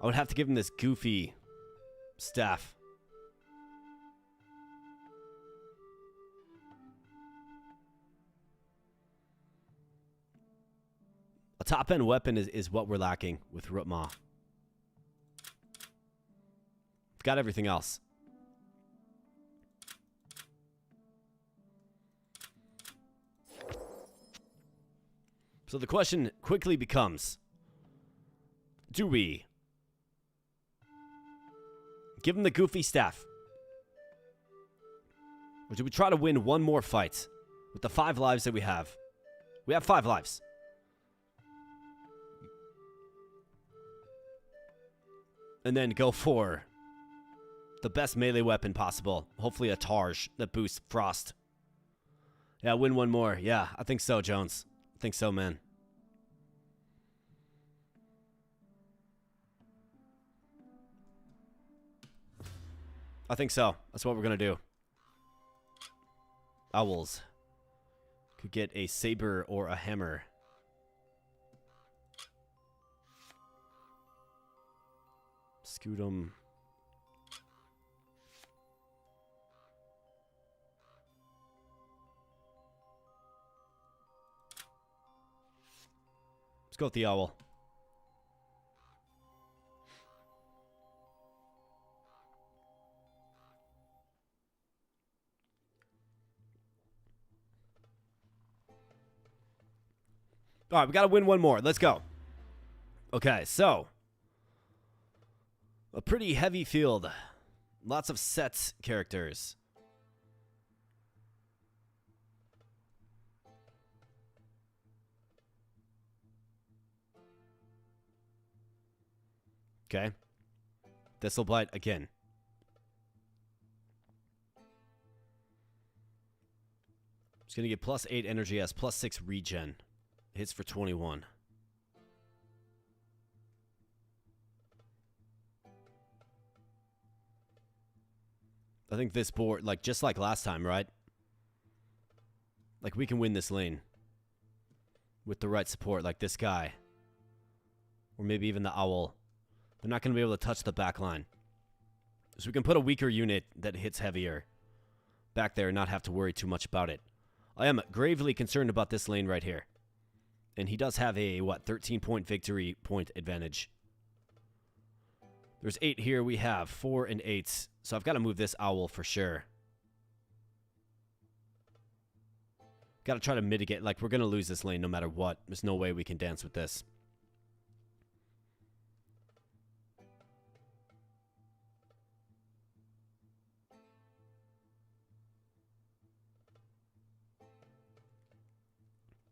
I would have to give him this goofy staff. A top-end weapon is what we're lacking with Rootma. We've got everything else. So the question quickly becomes, do we give him the goofy staff? Or do we try to win one more fight with the 5 lives that we have? We have 5 lives. And then go for the best melee weapon possible. Hopefully a Targe that boosts Frost. Yeah, win one more. Yeah, I think so, Jones. I think so, man. I think so. That's what we're going to do. Owls. Could get a saber or a hammer. Scoot him. Let's go with the owl. All right, we got to win one more. Let's go. Okay, so a pretty heavy field. Lots of set characters. Okay. This'll bite again. It's going to get +8 energy, has +6 regen. Hits for 21. I think this board, like just like last time, right? Like we can win this lane with the right support, like this guy. Or maybe even the owl. They're not going to be able to touch the back line. So we can put a weaker unit that hits heavier back there and not have to worry too much about it. I am gravely concerned about this lane right here. And he does have a, 13-point victory point advantage. There's 8 here. We have 4 and 8. So I've got to move this owl for sure. Got to try to mitigate. Like, we're going to lose this lane no matter what. There's no way we can dance with this.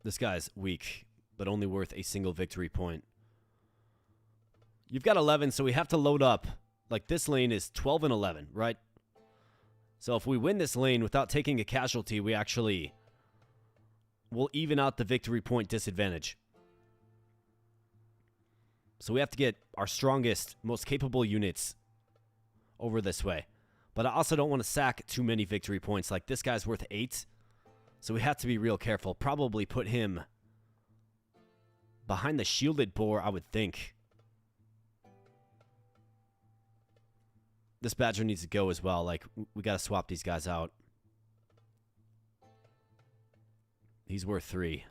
This guy's weak, but only worth a single victory point. You've got 11, so we have to load up. Like, this lane is 12 and 11, right? So if we win this lane without taking a casualty, we actually will even out the victory point disadvantage. So we have to get our strongest, most capable units over this way. But I also don't want to sack too many victory points. Like, this guy's worth 8. So we have to be real careful. Probably put him behind the shielded boar, I would think. This badger needs to go as well. Like, we got to swap these guys out. He's worth 3.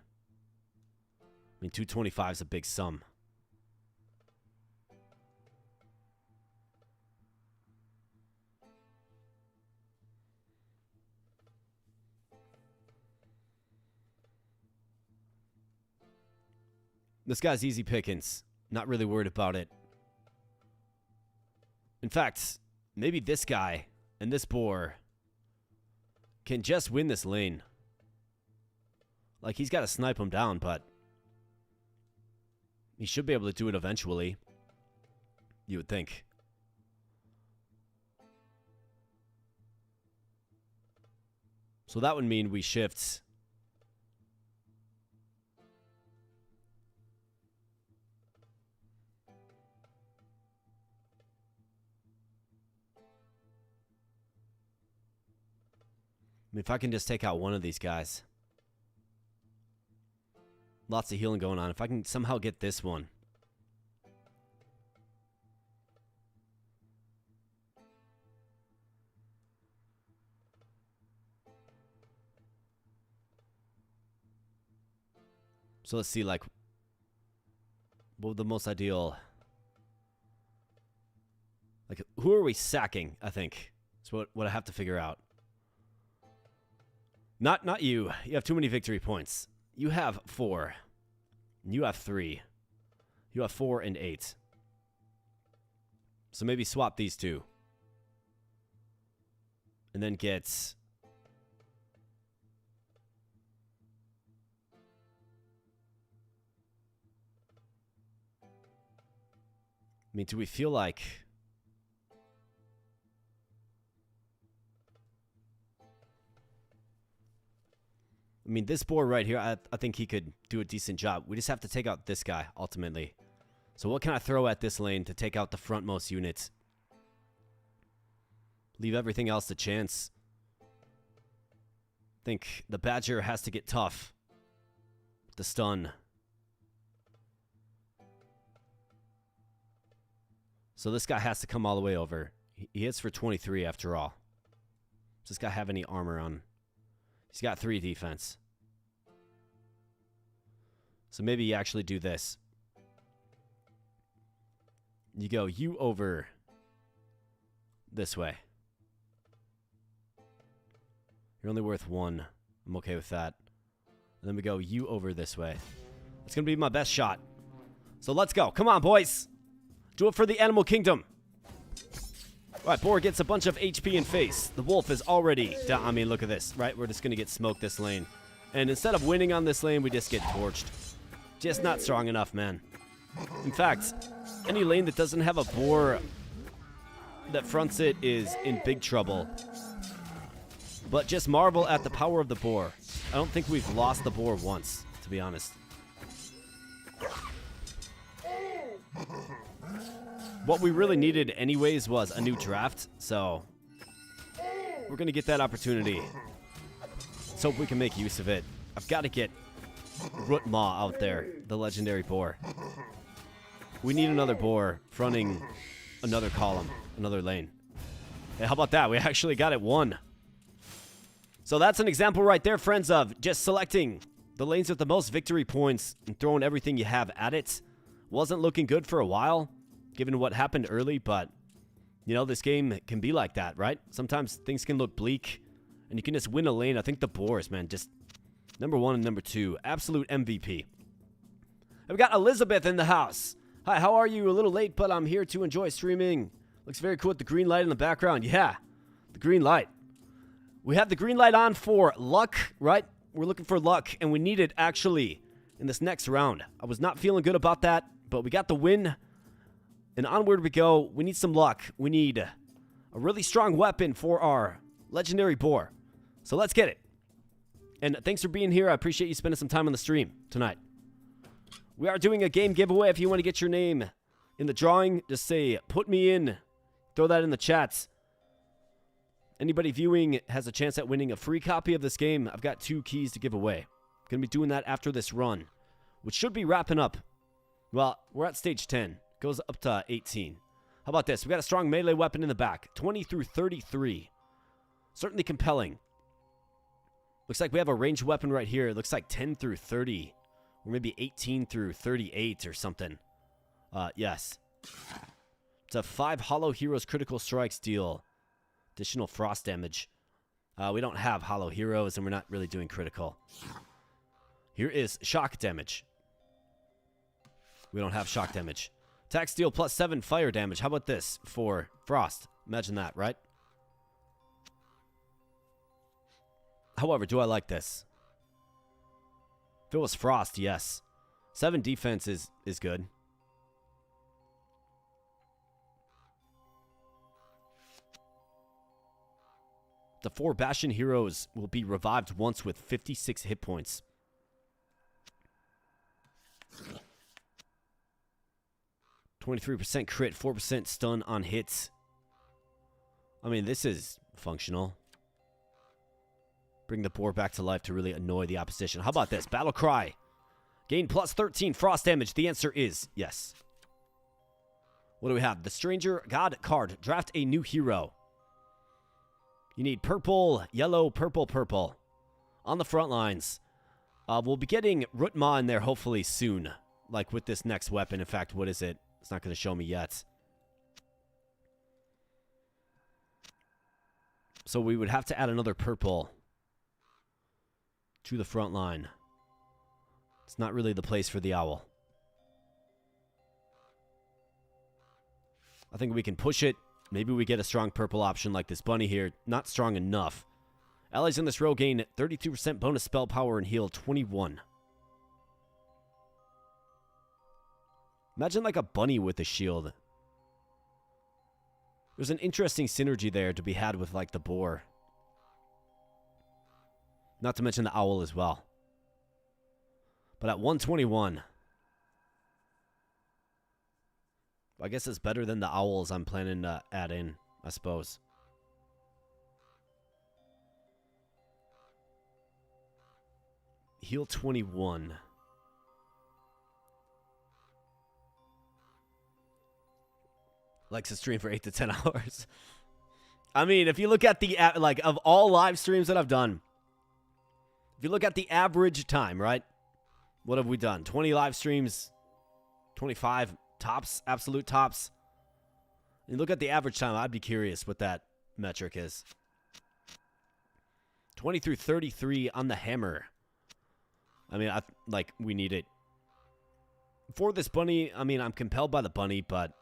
I mean, 225 is a big sum. This guy's easy pickings. Not really worried about it. In fact, maybe this guy and this boar can just win this lane. Like, he's got to snipe him down, but he should be able to do it eventually. You would think. So that would mean we shift. I mean, if I can just take out one of these guys. Lots of healing going on. If I can somehow get this one. So let's see, like, what would the most ideal... Like, who are we sacking, I think? That's what I have to figure out. Not you. You have too many victory points. You have 4. You have 3. You have 4 and 8. So maybe swap these two. And then get... I mean, do we feel like... I mean, this boar right here, I think he could do a decent job. We just have to take out this guy, ultimately. So what can I throw at this lane to take out the frontmost units? Leave everything else to chance. I think the badger has to get tough. The stun. So this guy has to come all the way over. He hits for 23 after all. Does this guy have any armor on? He's got 3 defense. So maybe you actually do this. You go you over this way. You're only worth 1. I'm okay with that. And then we go you over this way. It's going to be my best shot. So let's go. Come on, boys. Do it for the animal kingdom. All right, boar gets a bunch of HP and face. The wolf is already down. I mean, look at this, right? We're just going to get smoked this lane. And instead of winning on this lane, we just get torched. Just not strong enough, man. In fact, any lane that doesn't have a boar that fronts it is in big trouble. But just marvel at the power of the boar. I don't think we've lost the boar once, to be honest. What we really needed anyways was a new draft, so we're going to get that opportunity. Let's hope we can make use of it. I've got to get Rootmaw out there, the legendary boar. We need another boar fronting another column, another lane. Hey, how about that? We actually got it 1. So that's an example right there, friends, of just selecting the lanes with the most victory points and throwing everything you have at it. Wasn't looking good for a while, given what happened early, but, you know, this game can be like that, right? Sometimes things can look bleak, and you can just win a lane. I think the boars, man, just number 1 and number 2. Absolute MVP. I've got Elizabeth in the house. Hi, how are you? A little late, but I'm here to enjoy streaming. Looks very cool with the green light in the background. Yeah, the green light. We have the green light on for luck, right? We're looking for luck, and we need it, actually, in this next round. I was not feeling good about that, but we got the win, and onward we go. We need some luck. We need a really strong weapon for our legendary boar. So let's get it. And thanks for being here. I appreciate you spending some time on the stream tonight. We are doing a game giveaway. If you want to get your name in the drawing, just say, put me in. Throw that in the chats. Anybody viewing has a chance at winning a free copy of this game. I've got 2 keys to give away. Going to be doing that after this run, which should be wrapping up. Well, we're at stage 10. Goes up to 18. How about this? We got a strong melee weapon in the back. 20 through 33. Certainly compelling. Looks like we have a ranged weapon right here. It looks like 10 through 30. Or maybe 18 through 38 or something. Yes. It's a 5 Hollow Heroes critical strikes deal. Additional frost damage. We don't have Hollow Heroes, and we're not really doing critical. Here is shock damage. We don't have shock damage. Attack steal plus 7 fire damage. How about this for frost? Imagine that, right? However, do I like this? If it was frost, yes. 7 defense is good. The 4 Bastion heroes will be revived once with 56 hit points. %, crit, 4% stun on hits. I mean, this is functional. Bring the boar back to life to really annoy the opposition. How about this? Battle Cry. Gain plus 13 frost damage. The answer is yes. What do we have? The Stranger God card. Draft a new hero. You need purple, yellow, purple, purple. On the front lines. We'll be getting Rootmaw in there hopefully soon. Like with this next weapon. In fact, what is it? It's not going to show me yet. So we would have to add another purple to the front line. It's not really the place for the owl. I think we can push it. Maybe we get a strong purple option like this bunny here. Not strong enough. Allies in this row gain 32% bonus spell power and heal 21. Imagine like a bunny with a shield. There's an interesting synergy there to be had with like the boar. Not to mention the owl as well. But at 121, I guess it's better than the owls I'm planning to add in, I suppose. Heal 21. likes to stream for 8 to 10 hours. I mean, if you look at the, like, of all live streams that I've done, if you look at the average time, right? What have we done? 20 live streams, 25 tops, absolute tops. You look at the average time, I'd be curious what that metric is. 20 through 33 on the hammer. I mean, we need it. For this bunny, I mean, I'm compelled by the bunny, but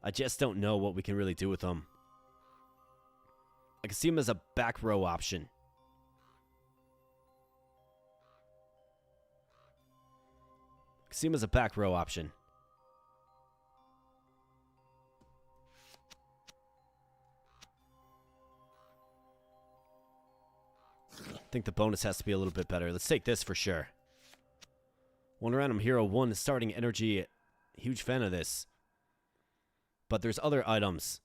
I just don't know what we can really do with him. I can see him as a back row option. I can see him as a back row option. I think the bonus has to be a little bit better. Let's take this for sure. One random hero, 1 starting energy. Huge fan of this. But there's other items.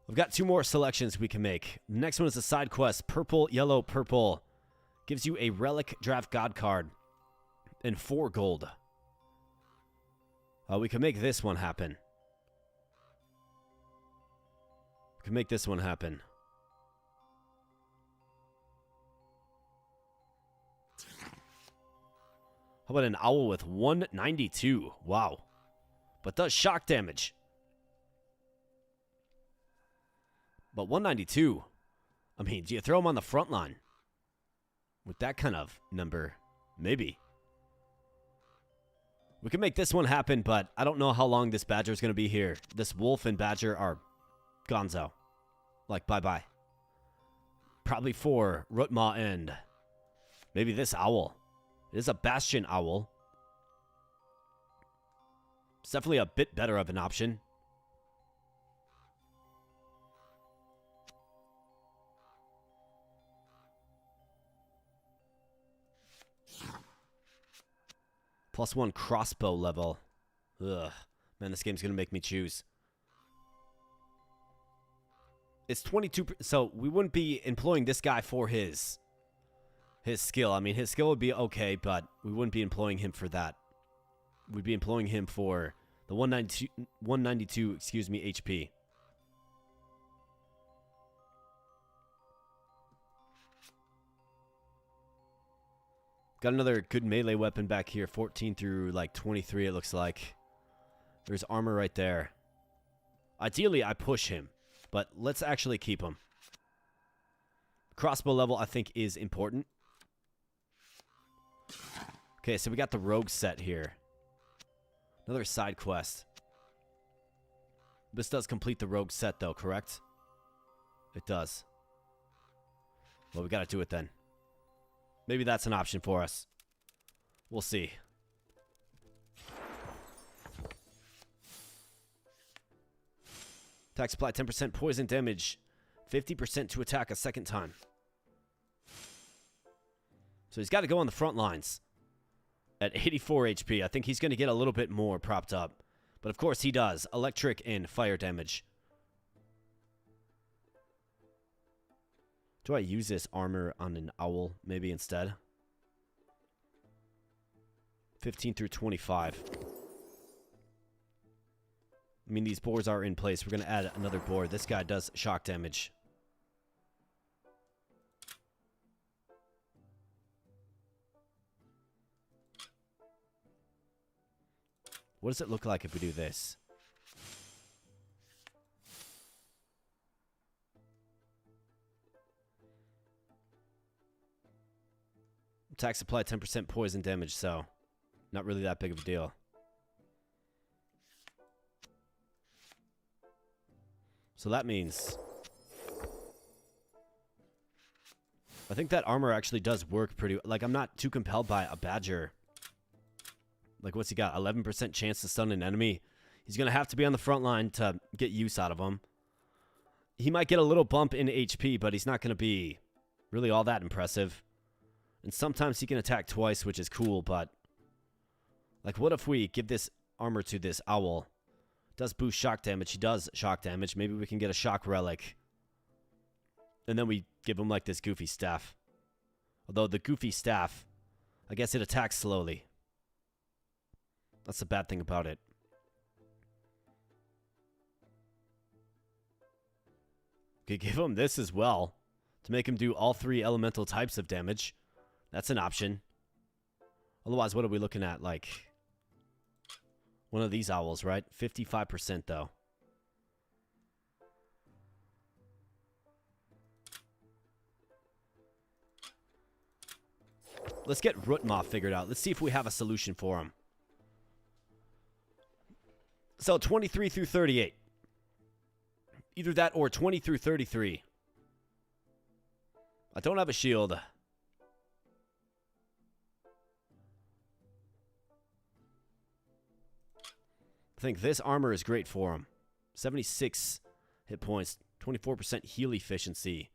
We've got 2 more selections we can make. The next one is a side quest. Purple, yellow, purple. Gives you a relic draft god card. And 4 gold. We can make this one happen. We can make this one happen. How about an owl with 192? Wow. But does shock damage. But 192, I mean, do you throw him on the front line? With that kind of number, maybe. We can make this one happen, but I don't know how long this badger is going to be here. This wolf and badger are gonzo. Like, bye-bye. Probably for Rutma End. Maybe this owl. It is a bastion owl. It's definitely a bit better of an option. +1 crossbow level. Ugh. Man, this game's going to make me choose. It's 22... So, we wouldn't be employing this guy for his skill. I mean, his skill would be okay, but we wouldn't be employing him for that. We'd be employing him for the 192, excuse me, HP. Got another good melee weapon back here. 14 through, like, 23, it looks like. There's armor right there. Ideally, I push him, but let's actually keep him. Crossbow level, I think, is important. Okay, so we got the rogue set here. Another side quest. This does complete the rogue set, though, correct? It does. Well, we gotta do it then. Maybe that's an option for us. We'll see. Attack supply 10% poison damage. 50% to attack a second time. So he's got to go on the front lines. At 84 HP. I think he's going to get a little bit more propped up. But of course he does. Electric and fire damage. Do I use this armor on an owl maybe instead? 15 through 25. I mean, these boars are in place. We're going to add another boar. This guy does shock damage. What does it look like if we do this? Attack supply 10% poison damage, so not really that big of a deal. So that means I think that armor actually does work pretty... Like, I'm not too compelled by a badger. Like, what's he got? 11% chance to stun an enemy. He's going to have to be on the front line to get use out of him. He might get a little bump in HP, but he's not going to be really all that impressive. And sometimes he can attack twice, which is cool, but... Like, what if we give this armor to this owl? Does boost shock damage. He does shock damage. Maybe we can get a shock relic. And then we give him, like, this goofy staff. Although the goofy staff, I guess it attacks slowly. That's the bad thing about it. Could give him this as well to make him do all 3 elemental types of damage. That's an option. Otherwise, what are we looking at? Like one of these owls, right? 55% though. Let's get Rootma figured out. Let's see if we have a solution for him. So 23 through 38. Either that or 20 through 33. I don't have a shield. I think this armor is great for him. 76 hit points, 24% heal efficiency.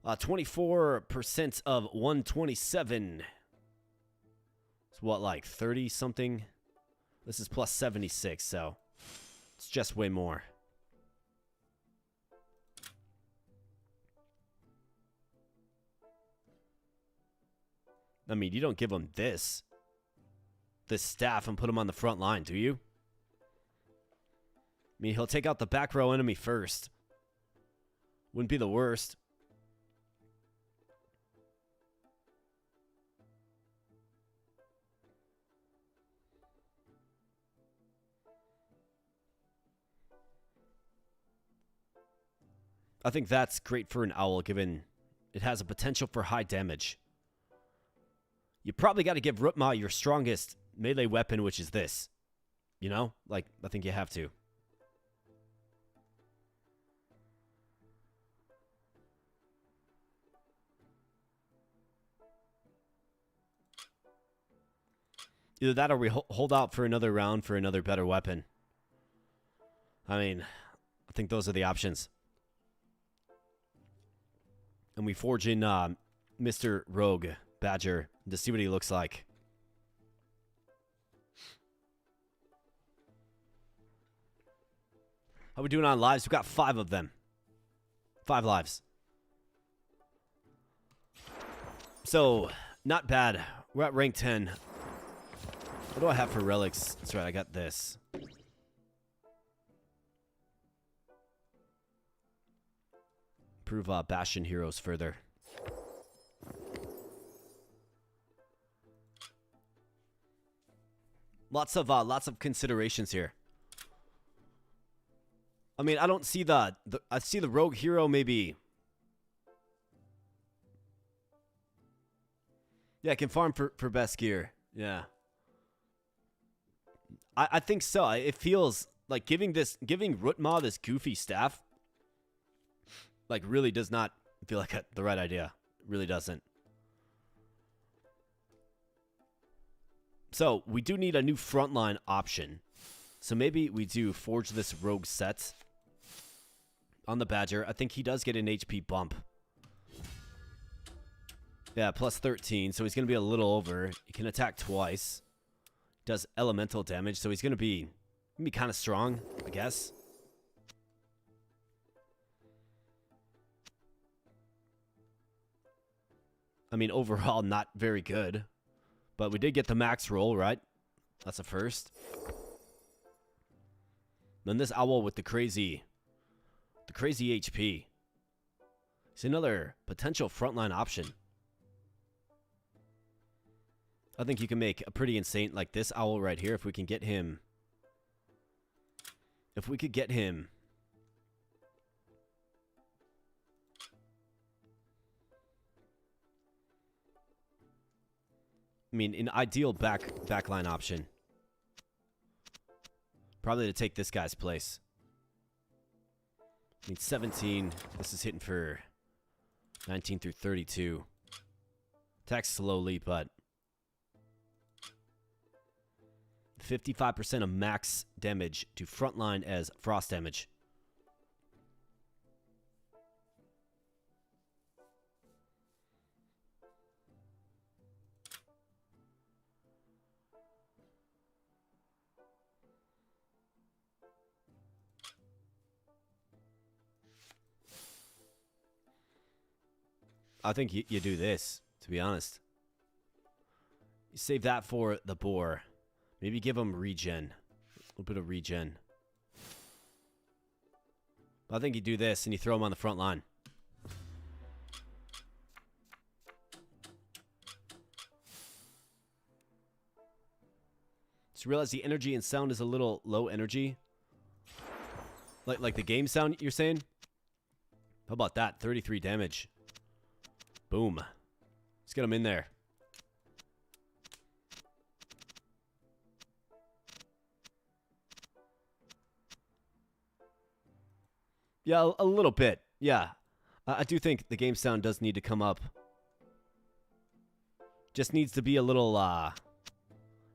24% of 127. It's what, like 30 something? This is plus 76, so it's just way more. I mean, you don't give him this staff and put him on the front line, do you? I mean, he'll take out the back row enemy first. Wouldn't be the worst. I think that's great for an owl, given it has a potential for high damage. You probably got to give Rootma your strongest melee weapon, which is this. You know? Like, I think you have to. Either that or we hold out for another round for another better weapon. I mean, I think those are the options. And we forge in Mr. Rogue Badger to see what he looks like. How we doing on lives? We've got 5 of them. 5 lives. So, not bad. We're at rank 10. What do I have for relics? That's right, I got this. Improve Bastion heroes further. Lots of considerations here. I mean, I don't see I see the rogue hero maybe. Yeah, I can farm for best gear. Yeah. I think so. It feels like giving Rootma this goofy staff like really does not feel like the right idea. It really doesn't. So we do need a new frontline option. So maybe we do forge this rogue set on the Badger. I think he does get an HP bump. Yeah, plus 13. So he's going to be a little over. He can attack twice. Does elemental damage. So he's going to be kind of strong, I guess. I mean, overall, not very good. But we did get the max roll, right? That's a first. Then this owl with the crazy HP. It's another potential frontline option. I think you can make a pretty insane, like this owl right here, if we can get him. If we could get him. I mean, an ideal backline option. Probably to take this guy's place. I mean, 17. This is hitting for 19 through 32. Attacks slowly, but 55% of max damage to frontline as frost damage. I think you do this, to be honest. You save that for the boar. Maybe give him regen. A little bit of regen. I think you do this and you throw him on the front line. Just realize the energy and sound is a little low energy. Like the game sound, you're saying? How about that? 33 damage. Boom. Let's get him in there. Yeah, a little bit. Yeah. I do think the game sound does need to come up. Just needs to be a little, have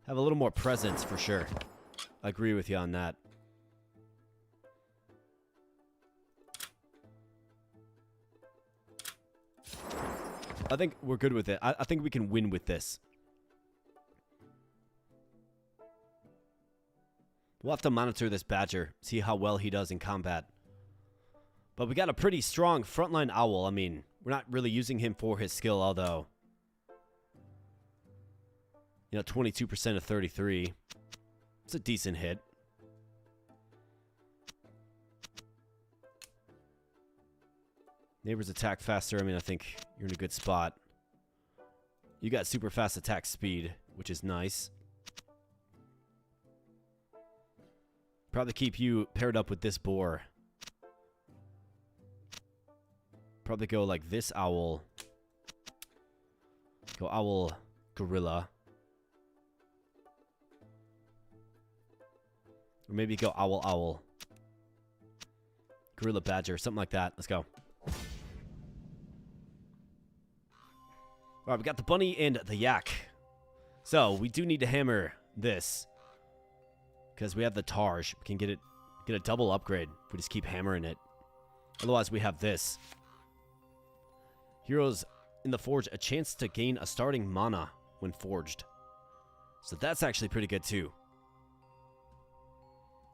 a little more presence for sure. I agree with you on that. I think we're good with it. I think we can win with this. We'll have to monitor this Badger, see how well he does in combat. But we got a pretty strong frontline Owl. I mean, we're not really using him for his skill, although... You know, 22% of 33. It's a decent hit. Neighbors attack faster. I mean, I think you're in a good spot. You got super fast attack speed, which is nice. Probably keep you paired up with this boar. Probably go like this owl. Go owl gorilla. Or maybe go owl owl. Gorilla badger, something like that. Let's go. Alright, we got the bunny and the yak. So, we do need to hammer this. Because we have the Tarj. We can get a double upgrade if we just keep hammering it. Otherwise, we have this. Heroes in the Forge, a chance to gain a starting mana when forged. So that's actually pretty good too.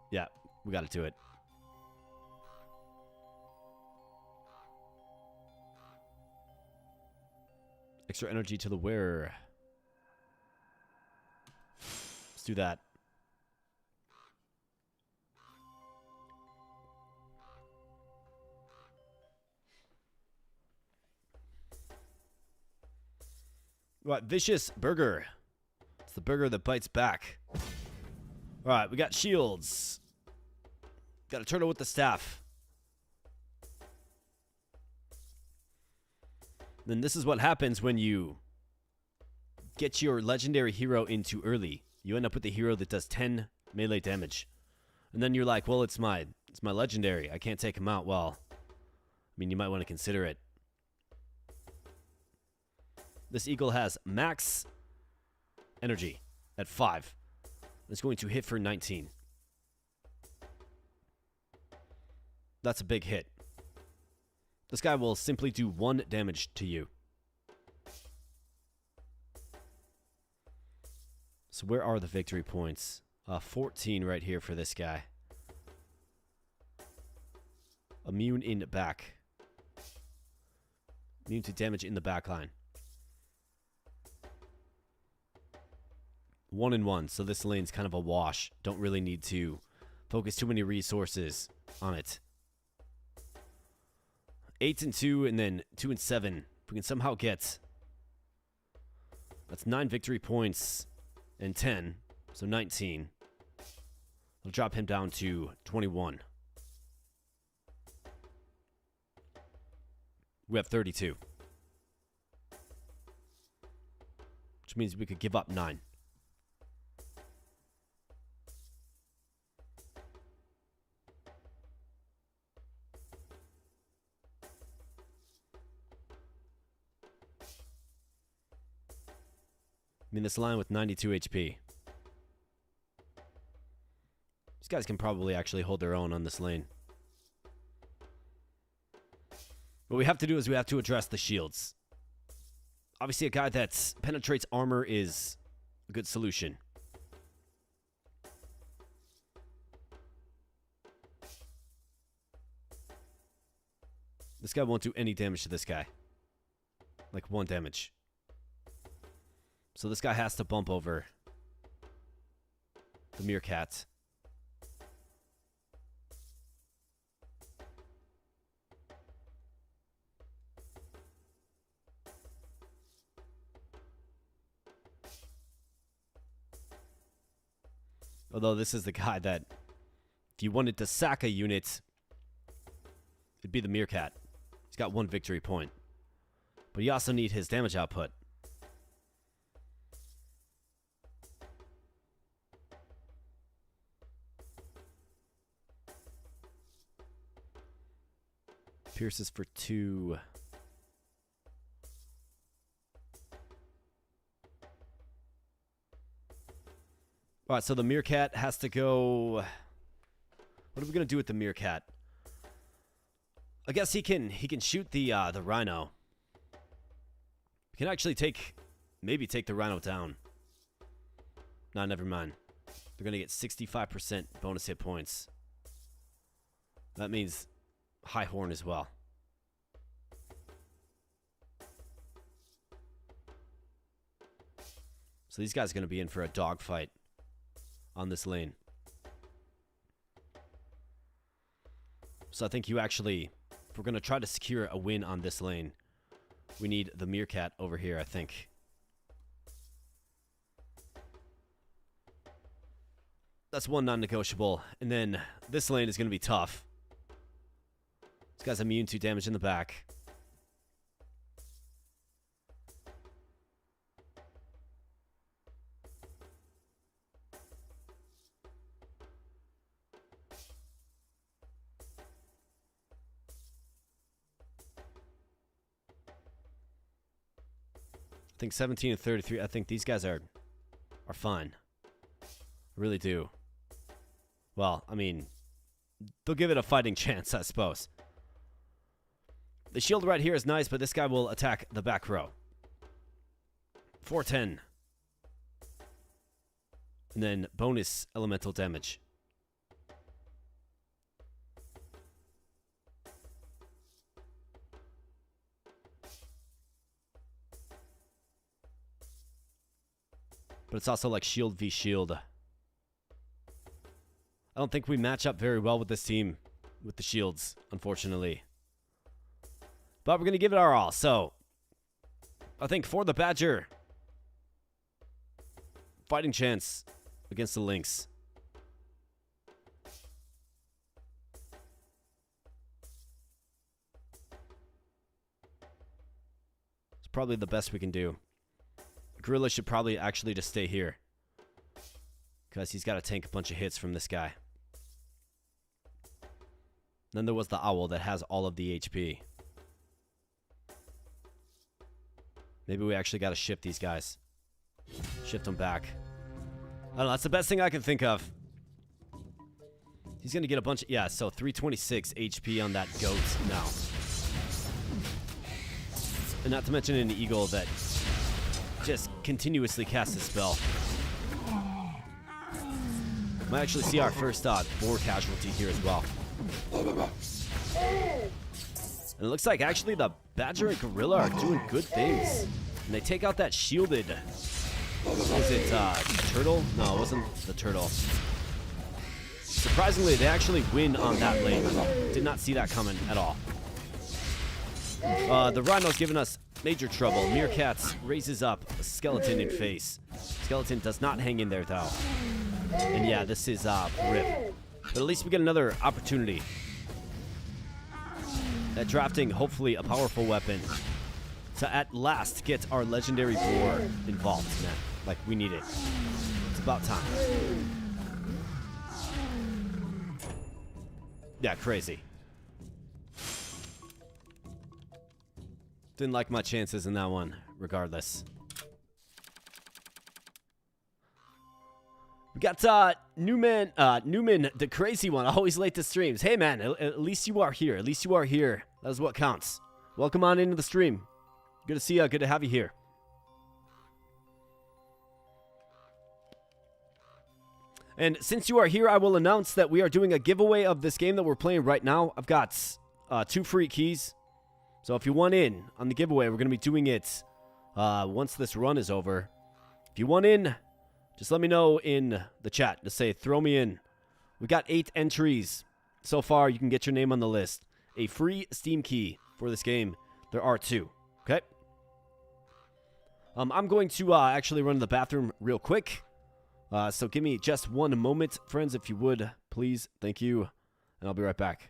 Yeah, we gotta do it. Extra energy to the wearer. Let's do that. Right, Vicious Burger. It's the burger that bites back. Alright, we got shields. Got a turtle with the staff. Then this is what happens when you get your legendary hero in too early. You end up with a hero that does 10 melee damage. And then you're like, well, it's my legendary. I can't take him out. Well, I mean, you might want to consider it. This eagle has max energy at 5. It's going to hit for 19. That's a big hit. This guy will simply do 1 damage to you. So where are the victory points? 14 right here for this guy. Immune in the back. Immune to damage in the back line. 1 and 1, so this lane's kind of a wash. Don't really need to focus too many resources on it. 8 and 2, and then 2 and 7. If we can somehow get... That's 9 victory points and 10, so 19. We'll drop him down to 21. We have 32. Which means we could give up 9. I mean, this line with 92 HP. These guys can probably actually hold their own on this lane. What we have to do is we have to address the shields. Obviously, a guy that penetrates armor is a good solution. This guy won't do any damage to this guy. Like 1 damage. So this guy has to bump over the meerkat. Although this is the guy that, if you wanted to sack a unit, it'd be the Meerkat. He's got 1 victory point. But you also need his damage output. Pierces for 2. All right, so the Meerkat has to go. What are we gonna do with the Meerkat? I guess he can shoot the Rhino. We can actually maybe take the Rhino down. Nah, never mind. They're gonna get 65% bonus hit points. That means High Horn as well. So these guys are gonna be in for a dogfight on this lane. So I think you actually, if we're going to try to secure a win on this lane, we need the Meerkat over here, I think. That's one non-negotiable. And then this lane is going to be tough. This guy's immune to damage in the back. I think 17 and 33. I think these guys are fine. I really do. Well, I mean, they'll give it a fighting chance, I suppose. The shield right here is nice, but this guy will attack the back row. 410. And then bonus elemental damage. But it's also like shield v shield. I don't think we match up very well with this team, with the shields, unfortunately. But we're going to give it our all. So, I think for the Badger, fighting chance against the Lynx. It's probably the best we can do. Gorilla should probably actually just stay here, because he's got to tank a bunch of hits from this guy. Then there was the Owl that has all of the HP. Maybe we actually got to shift these guys. Shift them back. I don't know, that's the best thing I can think of. He's going to get a bunch of... Yeah, so 326 HP on that goat now. And not to mention an eagle that just continuously casts a spell. Might actually see our first boar casualty here as well. And it looks like actually the Badger and Gorilla are doing good things. And they take out that shielded... Was it turtle? No, it wasn't the turtle. Surprisingly, they actually win on that lane. Did not see that coming at all. The Rhino's giving us major trouble. Meerkat raises up a skeleton in face. Skeleton does not hang in there, though. And yeah, this is RIP. But at least we get another opportunity at drafting, hopefully, a powerful weapon to at last get our legendary boar involved, man. Like, we need it. It's about time. Yeah, crazy. Didn't like my chances in that one, regardless. We got Newman, the crazy one, always late to streams. Hey man, at least you are here. At least you are here. That is what counts. Welcome on into the stream. Good to see you. Good to have you here. And since you are here, I will announce that we are doing a giveaway of this game that we're playing right now. I've got 2 free keys. So if you want in on the giveaway, we're going to be doing it once this run is over. If you want in, just let me know in the chat. Just say, throw me in. We got 8 entries so far. You can get your name on the list. A free Steam key for this game. There are 2. Okay? I'm going to actually run to the bathroom real quick. So give me just one moment, friends, if you would, please. Thank you. And I'll be right back.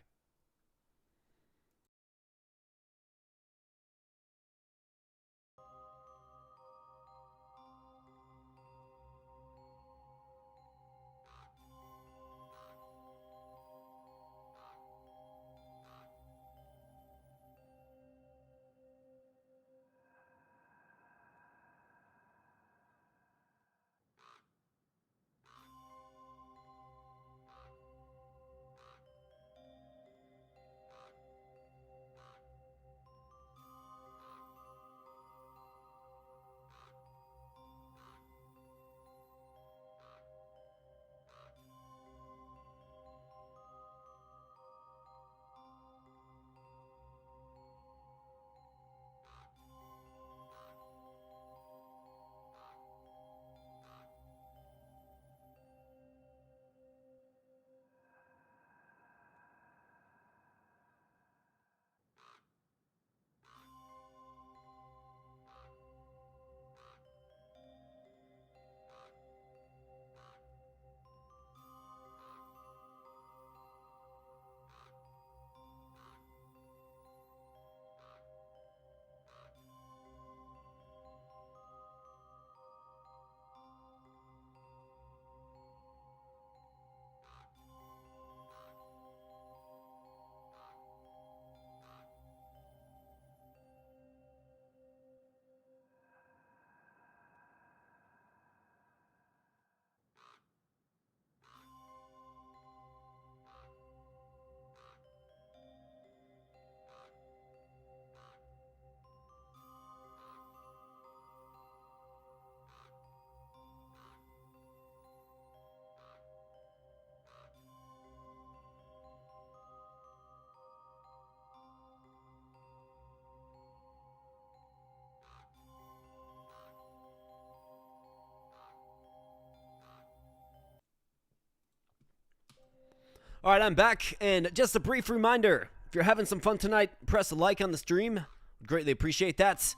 All right, I'm back, and just a brief reminder, if you're having some fun tonight, press a like on the stream. Would greatly appreciate that.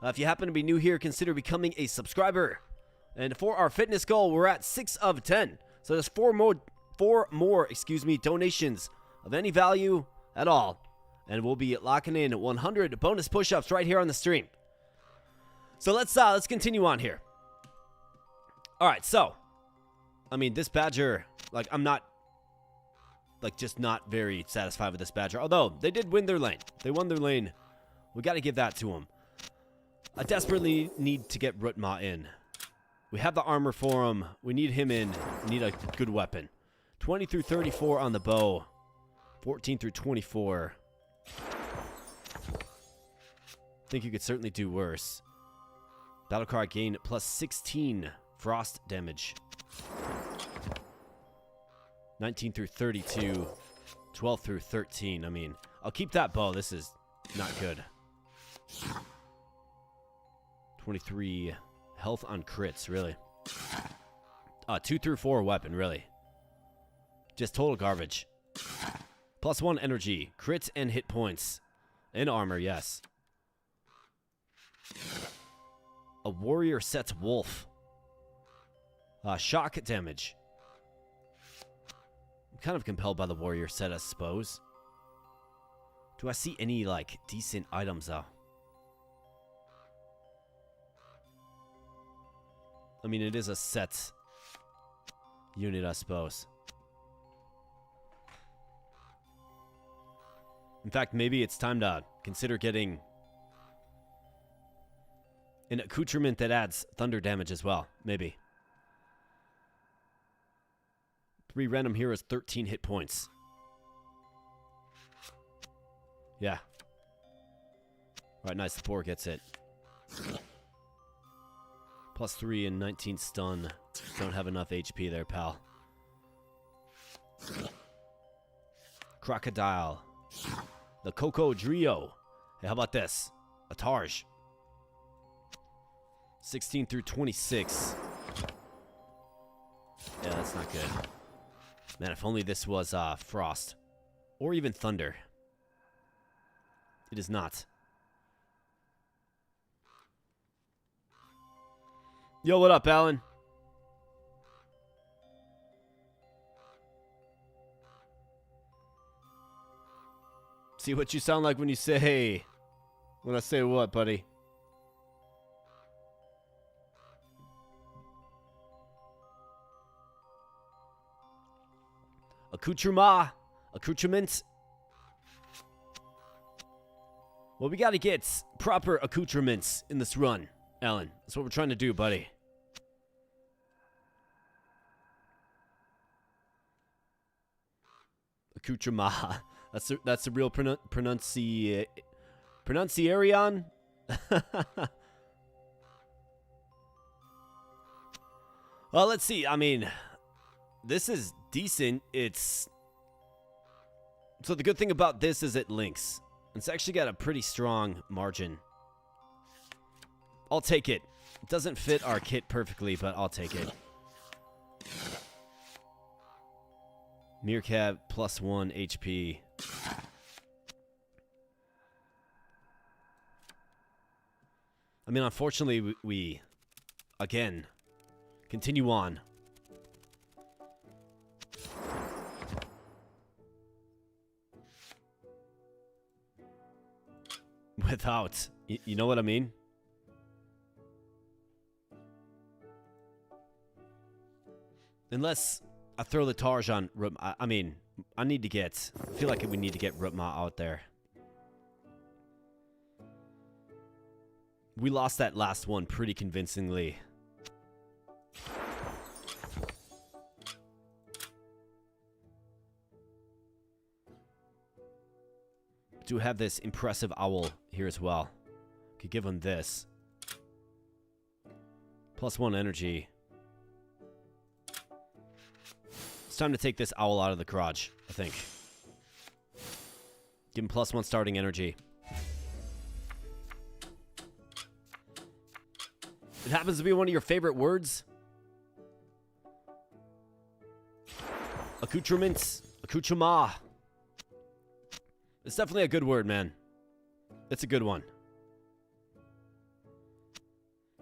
If you happen to be new here, consider becoming a subscriber. And for our fitness goal, we're at 6 of 10. So there's four more donations of any value at all. And we'll be locking in 100 bonus push-ups right here on the stream. So let's continue on here. All right, so, I mean, this badger, like, I'm not, like, just not very satisfied with this badger. Although, they did win their lane. They won their lane. We got to give that to them. I desperately need to get Rutma in. We have the armor for him. We need him in. We need a good weapon. 20 through 34 on the bow. 14 through 24. Think you could certainly do worse. Battle card gain plus 16 frost damage. 19 through 32. 12 through 13. I mean, I'll keep that bow. This is not good. 23 health on crits, really. 2 through 4 weapon, really. Just total garbage. Plus 1 energy, crits and hit points. And armor, yes. A warrior sets wolf. Shock damage. I'm kind of compelled by the warrior set, I suppose. Do I see any, like, decent items, though? I mean, it is a set unit, I suppose. In fact, maybe it's time to consider getting an accoutrement that adds thunder damage as well. Maybe. 3 random heroes, 13 hit points. Yeah. Alright, nice. The 4 gets it. Plus 3 and 19 stun. Don't have enough HP there, pal. Crocodile. The Coco Drio. Hey, how about this? A Tarj. 16 through 26. Yeah, that's not good. Man, if only this was Frost. Or even Thunder. It is not. Yo, what up, Alan? see what you sound like when you say hey. When I say what, buddy? Accoutrements. Well, we gotta get proper accoutrements in this run, Alan. That's what we're trying to do, buddy. Accoutrement. That's the real pronunciation. Well, let's see. I mean, this is decent. So the good thing about this is it links. It's actually got a pretty strong margin. I'll take it. It doesn't fit our kit perfectly, but I'll take it. Meerkat +1 HP. I mean, unfortunately, we again, continue on. Without, you know what I mean? Unless I throw the Tarj on, I mean, I feel like we need to get Rutma out there. We lost that last one pretty convincingly. Do have this impressive owl here as well. Could give him this. +1 energy. It's time to take this owl out of the garage, I think. Give him +1 starting energy. It happens to be one of your favorite words. Accoutrements. Accoutrement. It's definitely a good word, man. It's a good one.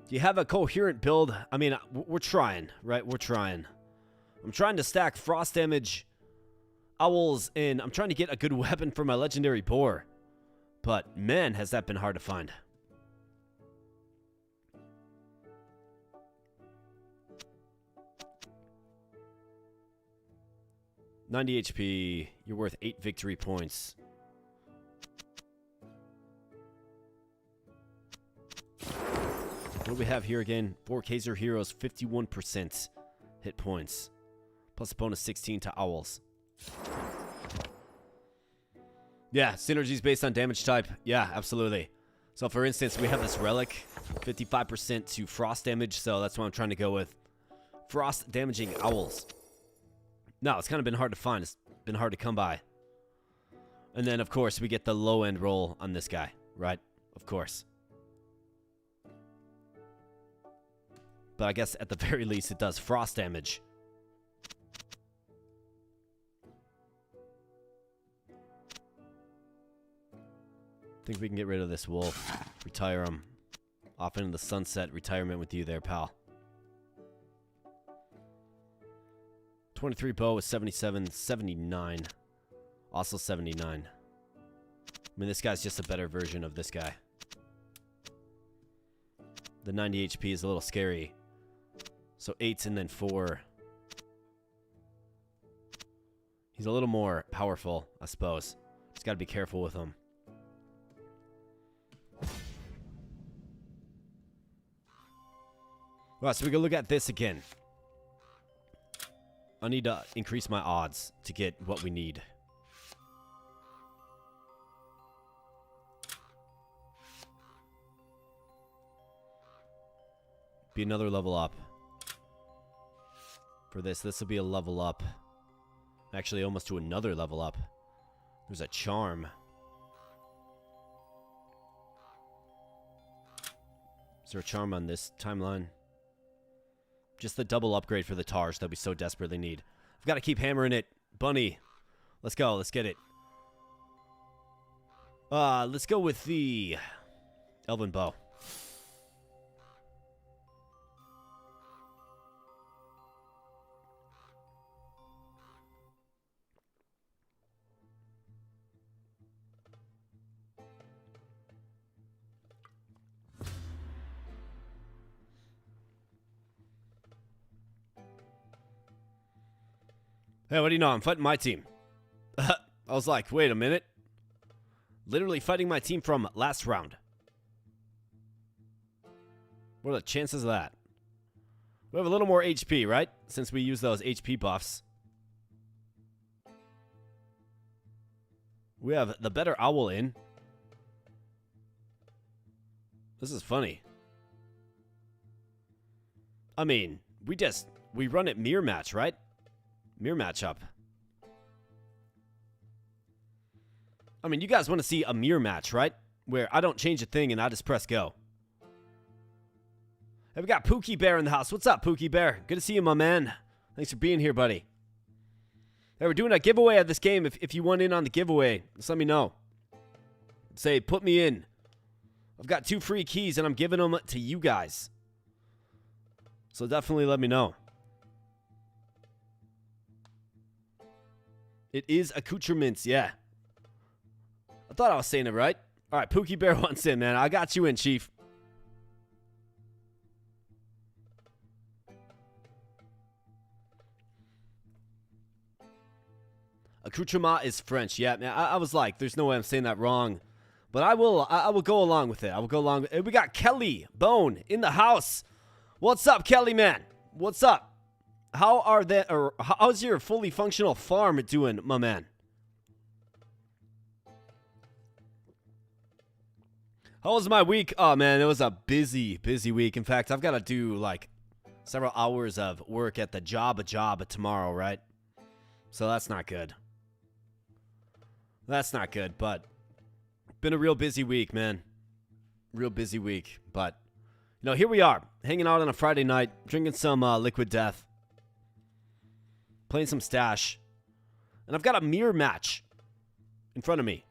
Do you have a coherent build? I mean, we're trying, right? We're trying. I'm trying to stack frost damage, owls, and I'm trying to get a good weapon for my legendary boar. But, man, has that been hard to find. $90 HP. You're worth 8 victory points. What do we have here again? 4 Kaiser heroes, 51% hit points. Plus a bonus 16 to owls. Yeah, synergies based on damage type. Yeah, absolutely. So for instance, we have this relic, 55% to frost damage, so that's what I'm trying to go with. Frost damaging owls. No, it's kind of been hard to find. It's been hard to come by. And then, of course, we get the low-end roll on this guy, right? Of course. But I guess at the very least it does frost damage. I think we can get rid of this wolf. Retire him. Off into the sunset. Retirement with you there, pal. 23 bow is 77, 79. Also 79. I mean, this guy's just a better version of this guy. The 90 HP is a little scary. So 8s and then 4. He's a little more powerful, I suppose. Just gotta be careful with him. Alright, so we can look at this again. I need to increase my odds to get what we need. Be another level up. For this will be a level up. Actually, almost to another level up. There's a charm. Is there a charm on this timeline? Just the double upgrade for the Tarj that we so desperately need. I've got to keep hammering it. Bunny. Let's go. Let's get it. Let's go with the Elven Bow. Hey, what do you know? I'm fighting my team. I was like, wait a minute. Literally fighting my team from last round. What are the chances of that? We have a little more HP, right? Since we use those HP buffs. We have the better owl in. This is funny. I mean, we run it mirror match, right? Mirror matchup. I mean, you guys want to see a mirror match, right? Where I don't change a thing and I just press go. Hey, we got Pookie Bear in the house. What's up, Pookie Bear? Good to see you, my man. Thanks for being here, buddy. Hey, we're doing a giveaway of this game. If you want in on the giveaway, just let me know. Say, put me in. I've got 2 free keys, and I'm giving them to you guys. So definitely let me know. It is accoutrements, yeah. I thought I was saying it right. All right, Pookie Bear wants in, man. I got you in, Chief. Accoutrement is French. Yeah, man. I was like, there's no way I'm saying that wrong. But I will go along with it. I will go along with it. We got Kelly Bone in the house. What's up, Kelly, man? What's up? How's your fully functional farm doing, my man? How was my week? Oh, man, it was a busy week. In fact, I've got to do, like, several hours of work at the job tomorrow, right? So that's not good. That's not good, but been a real busy week, man. Real busy week, but you know, here we are, hanging out on a Friday night, drinking some Liquid Death, playing some Stash, and I've got a mirror match in front of me.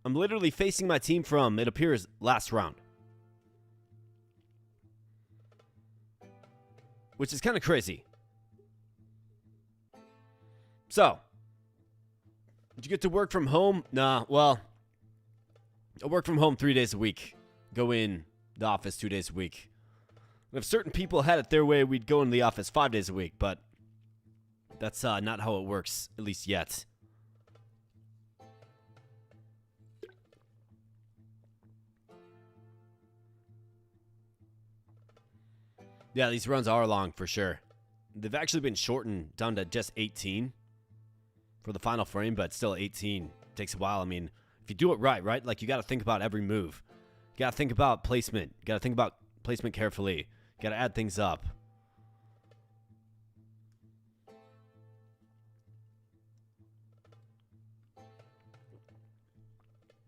I'm literally facing my team from, it appears, last round, which is kind of crazy. So, did you get to work from home? Nah, well, I work from home 3 days a week. Go in the office 2 days a week. If certain people had it their way, we'd go in the office 5 days a week, but that's not how it works, at least yet. Yeah, these runs are long for sure. They've actually been shortened down to just 18 for the final frame, but still 18 takes a while. I mean, if you do it right? Like, you got to think about every move. You got to think about placement. You got to think about placement carefully. You got to add things up.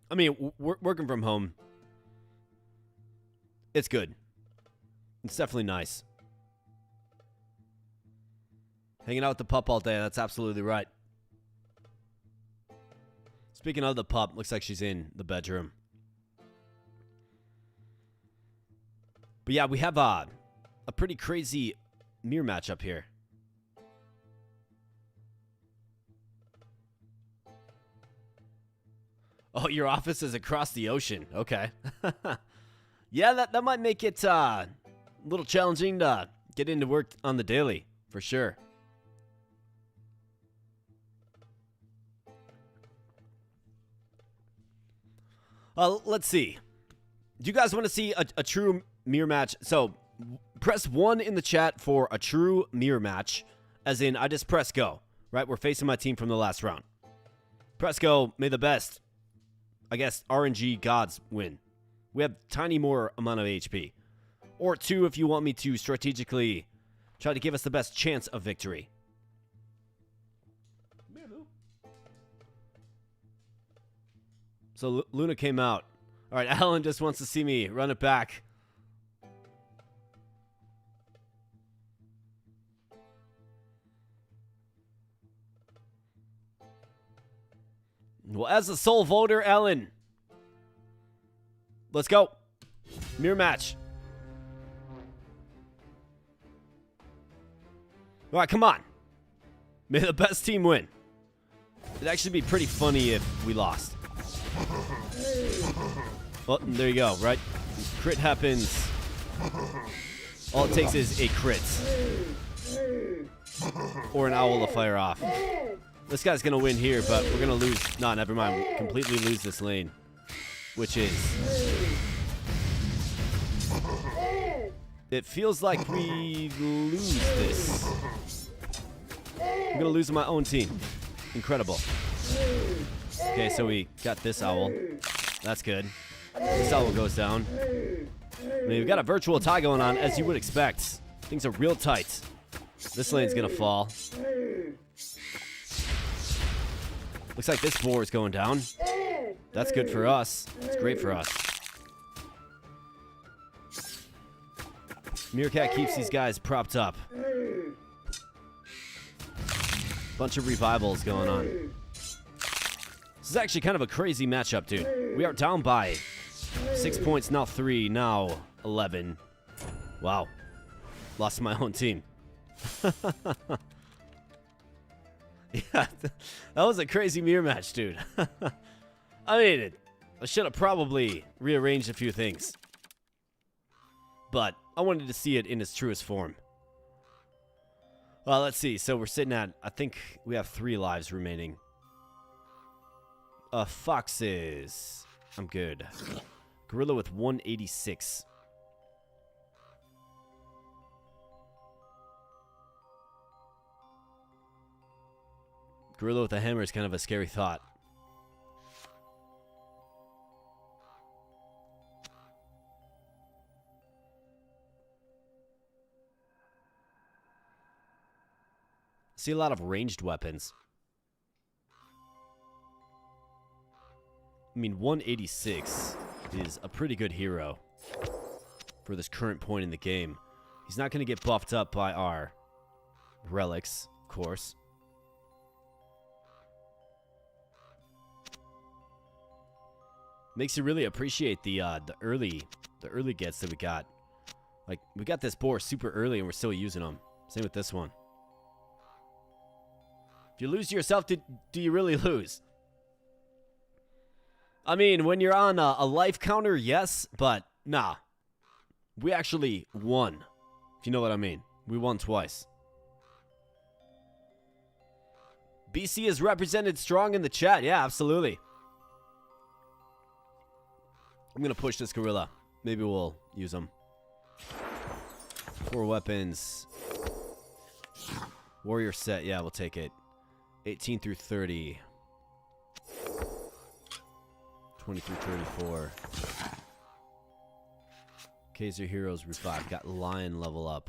I mean, working from home, it's good. It's definitely nice. Hanging out with the pup all day, that's absolutely right. Speaking of the pup, looks like she's in the bedroom. But yeah, we have a pretty crazy mirror match up here. Oh, your office is across the ocean. Okay. Yeah, that might make it a little challenging to get into work on the daily, for sure. Let's see. Do you guys want to see a true mirror match? So, press 1 in the chat for a true mirror match. As in, I just press go. Right? We're facing my team from the last round. Press go. May the best, I guess, RNG gods win. We have tiny more amount of HP. Or 2 if you want me to strategically try to give us the best chance of victory. So Luna came out. All right, Alan just wants to see me run it back. Well, as a sole voter, Alan, let's go. Mirror match. All right, come on. May the best team win. It'd actually be pretty funny if we lost. Well, there you go, right? Crit happens. All it takes is a crit. or an owl to fire off. This guy's going to win here, but we're going to lose. No, never mind. We completely lose this lane, which is... It feels like we lose this. I'm going to lose my own team. Incredible. Okay, so we got this owl. That's good. This owl goes down. I mean, we've got a virtual tie going on, as you would expect. Things are real tight. This lane's going to fall. Looks like this boar is going down. That's good for us. It's great for us. Meerkat keeps these guys propped up. Bunch of revivals going on. This is actually kind of a crazy matchup, dude. We are down by 6 points, now 3, now 11. Wow. Lost my own team. Yeah, that was a crazy mirror match, dude. I mean, I should have probably rearranged a few things. But I wanted to see it in its truest form. Well, let's see. So we're sitting at, I think we have 3 lives remaining. Foxes. I'm good. Gorilla with 186. Gorilla with a hammer is kind of a scary thought. See a lot of ranged weapons. I mean, 186 is a pretty good hero for this current point in the game. He's not going to get buffed up by our relics, of course. Makes you really appreciate the early gets that we got. Like, we got this boar super early and we're still using them. Same with this one. If you lose to yourself, do you really lose? I mean, when you're on a life counter, yes, but nah. We actually won, if you know what I mean. We won twice. BC is represented strong in the chat. Yeah, absolutely. I'm going to push this gorilla. Maybe we'll use him. 4 weapons. Warrior set. Yeah, we'll take it. 18 through 30. 20 through 34. Kaiser Heroes revive. Got Lion level up.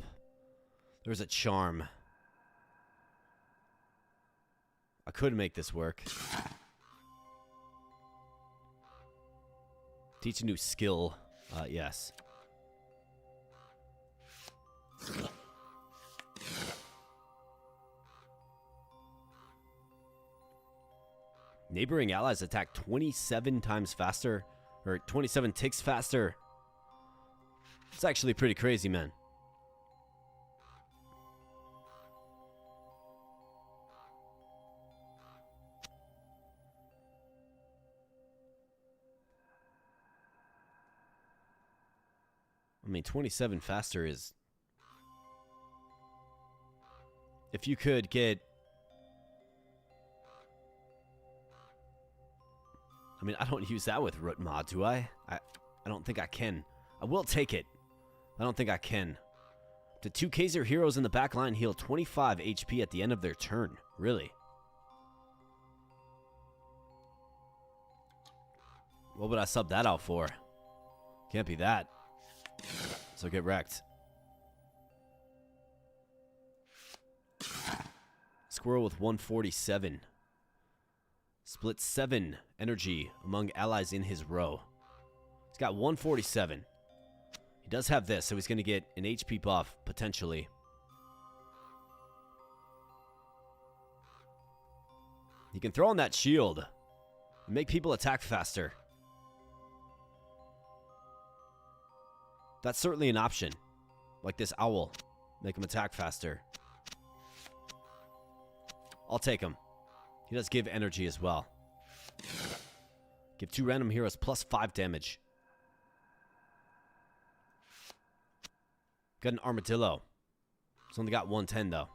There's a charm. I could make this work. Teach a new skill. Yes. Neighboring allies attack 27 times faster, or 27 ticks faster. It's actually pretty crazy, man. I mean, 27 faster is... If you could get... I mean, I don't use that with root mod, do I? I don't think I can. I will take it. I don't think I can. The 2 Kaiser heroes in the back line heal 25 HP at the end of their turn. Really? What would I sub that out for? Can't be that. So get wrecked. Squirrel with 147. Split 7 energy among allies in his row. He's got 147. He does have this, so he's going to get an HP buff, potentially. He can throw on that shield and make people attack faster. That's certainly an option. Like this owl. Make him attack faster. I'll take him. He does give energy as well. Give 2 random heroes plus 5 damage. Got an armadillo. He's only got 110 though.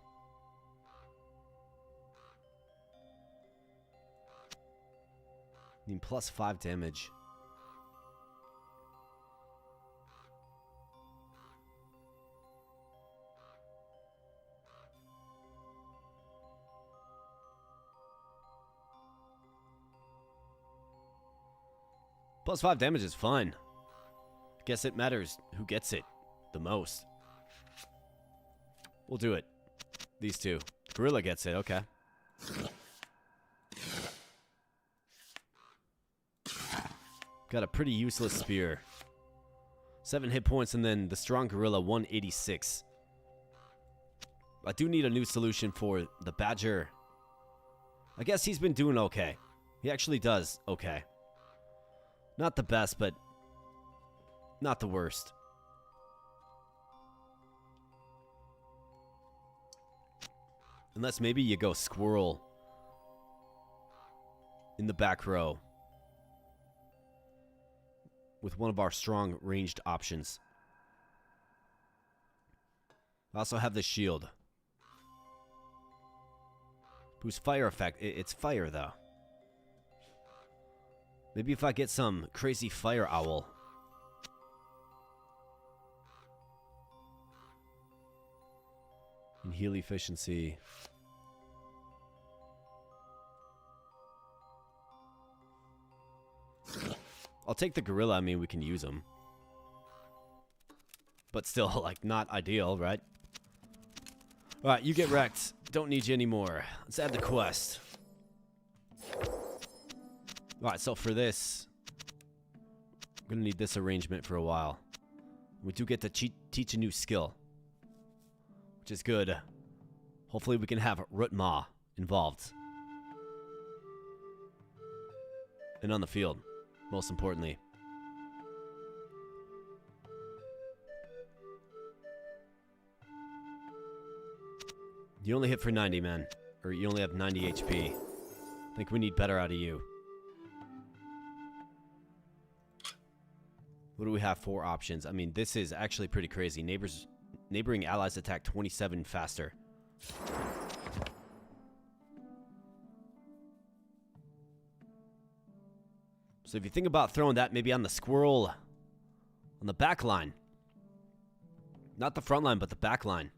I mean, plus 5 damage. Plus 5 damage is fine. Guess it matters who gets it the most. We'll do it. These two. Gorilla gets it, okay. Got a pretty useless spear. 7 hit points, and then the strong gorilla, 186. I do need a new solution for the badger. I guess he's been doing okay. He actually does okay. Not the best, but not the worst. Unless maybe you go squirrel in the back row with one of our strong ranged options. I also have the shield. Boost fire effect. It's fire, though. Maybe if I get some crazy fire owl. And heal efficiency. I'll take the gorilla. I mean, we can use them. But still, like, not ideal, right? Alright, you get wrecked. Don't need you anymore. Let's add the quest. Alright, so for this, I'm going to need this arrangement for a while. We do get to teach a new skill, which is good. Hopefully we can have Rutma involved. And on the field, most importantly. You only hit for 90, man. Or you only have 90 HP. I think we need better out of you. What do we have? 4 options. I mean, this is actually pretty crazy. Neighboring allies attack 27 faster. So if you think about throwing that maybe on the squirrel on the back line. Not the front line, but the back line.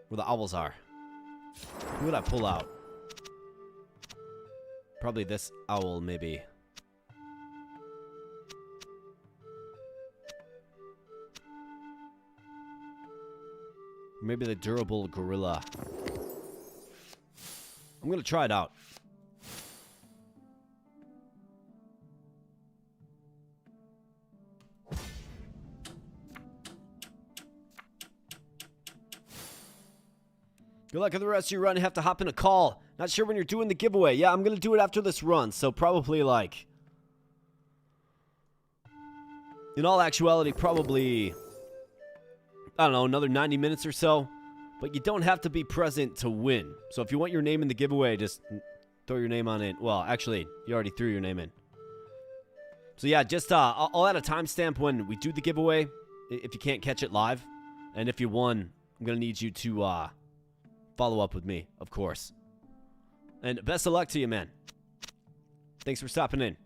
Where the owls are. Who would I pull out? Probably this owl, maybe. Maybe the durable gorilla. I'm gonna try it out. Good luck with the rest of your run. You have to hop in a call. Not sure when you're doing the giveaway. Yeah, I'm going to do it after this run. So probably like... in all actuality, probably... I don't know, another 90 minutes or so. But you don't have to be present to win. So if you want your name in the giveaway, just throw your name on it. Well, actually, you already threw your name in. So yeah, just I'll add a timestamp when we do the giveaway. If you can't catch it live. And if you won, I'm going to need you to... follow up with me, of course. And best of luck to you, man. Thanks for stopping in.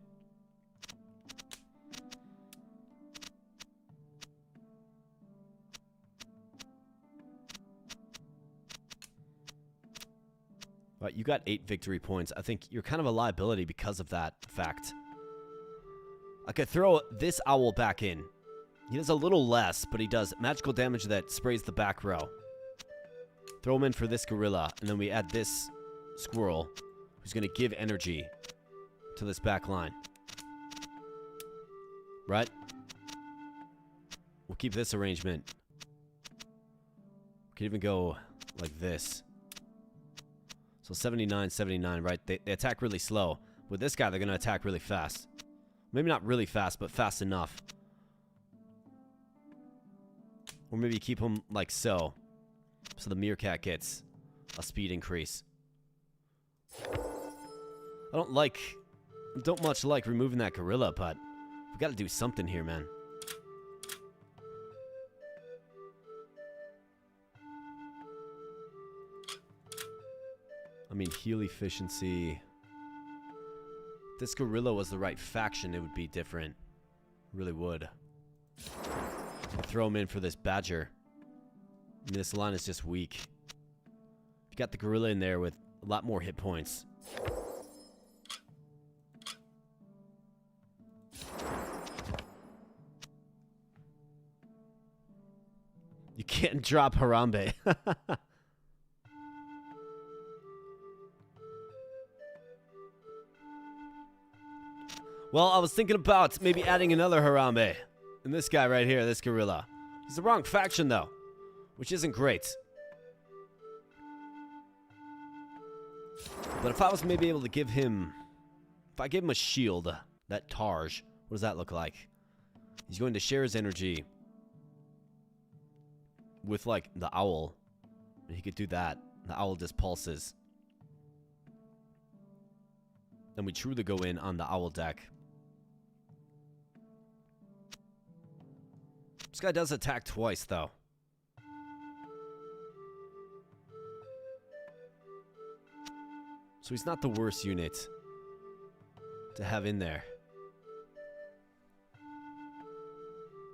All right, you got 8 victory points. I think you're kind of a liability because of that fact. I could throw this owl back in. He does a little less, but he does magical damage that sprays the back row. Throw him in for this gorilla, and then we add this squirrel, who's going to give energy to this back line. Right? We'll keep this arrangement. We could even go like this. So 79, 79, right? They attack really slow. With this guy, they're going to attack really fast. Maybe not really fast, but fast enough. Or maybe keep him like so. So the meerkat gets a speed increase. I don't much like removing that gorilla, but we gotta do something here, man. I mean, heal efficiency. If this gorilla was the right faction, it would be different. Really would. Throw him in for this badger. I mean, this line is just weak. You got the gorilla in there with a lot more hit points. You can't drop Harambe. Well, I was thinking about maybe adding another Harambe. And this guy right here, this gorilla. He's the wrong faction, though. Which isn't great. But if I was maybe able to give him... If I gave him a shield, that Tarj, what does that look like? He's going to share his energy with, like, the owl. And he could do that. The owl just pulses. Then we truly go in on the owl deck. This guy does attack twice, though. So he's not the worst unit to have in there.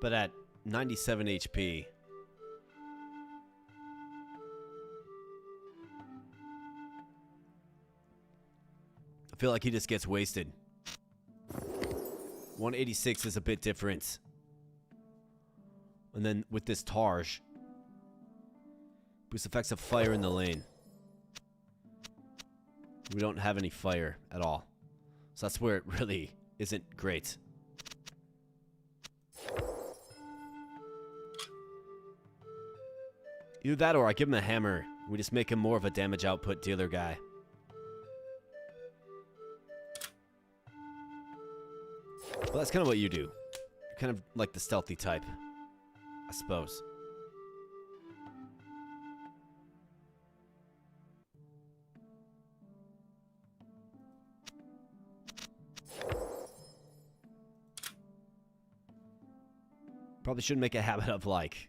But at 97 HP... I feel like he just gets wasted. 186 is a bit different. And then with this Tarj, boost effects of fire in the lane. We don't have any fire at all. So that's where it really isn't great. Either that or I give him a hammer. We just make him more of a damage output dealer guy. Well, that's kind of what you do. You're kind of like the stealthy type, I suppose. Probably shouldn't make a habit of, like,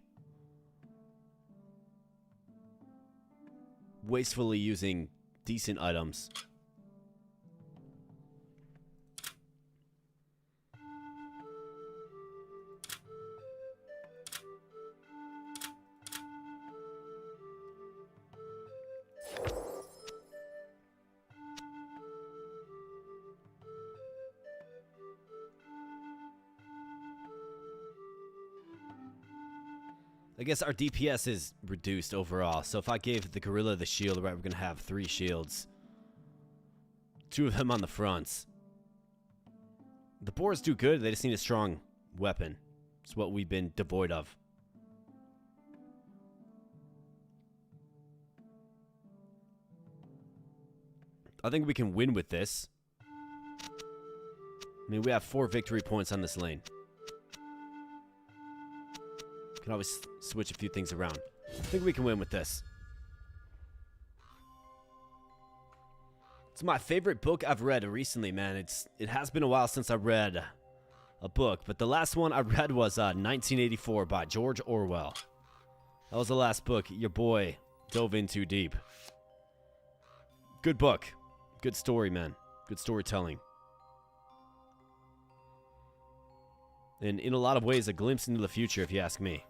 wastefully using decent items. I guess our DPS is reduced overall. So if I gave the gorilla the shield, right, we're going to have 3 shields. 2 of them on the fronts. The boars do good. They just need a strong weapon. It's what we've been devoid of. I think we can win with this. I mean, we have 4 victory points on this lane. Can always switch a few things around. I think we can win with this. It's my favorite book I've read recently, man. It has been a while since I read a book, but the last one I read was 1984 by George Orwell. That was the last book your boy dove into deep. Good book. Good story, man. Good storytelling. And in a lot of ways, a glimpse into the future, if you ask me.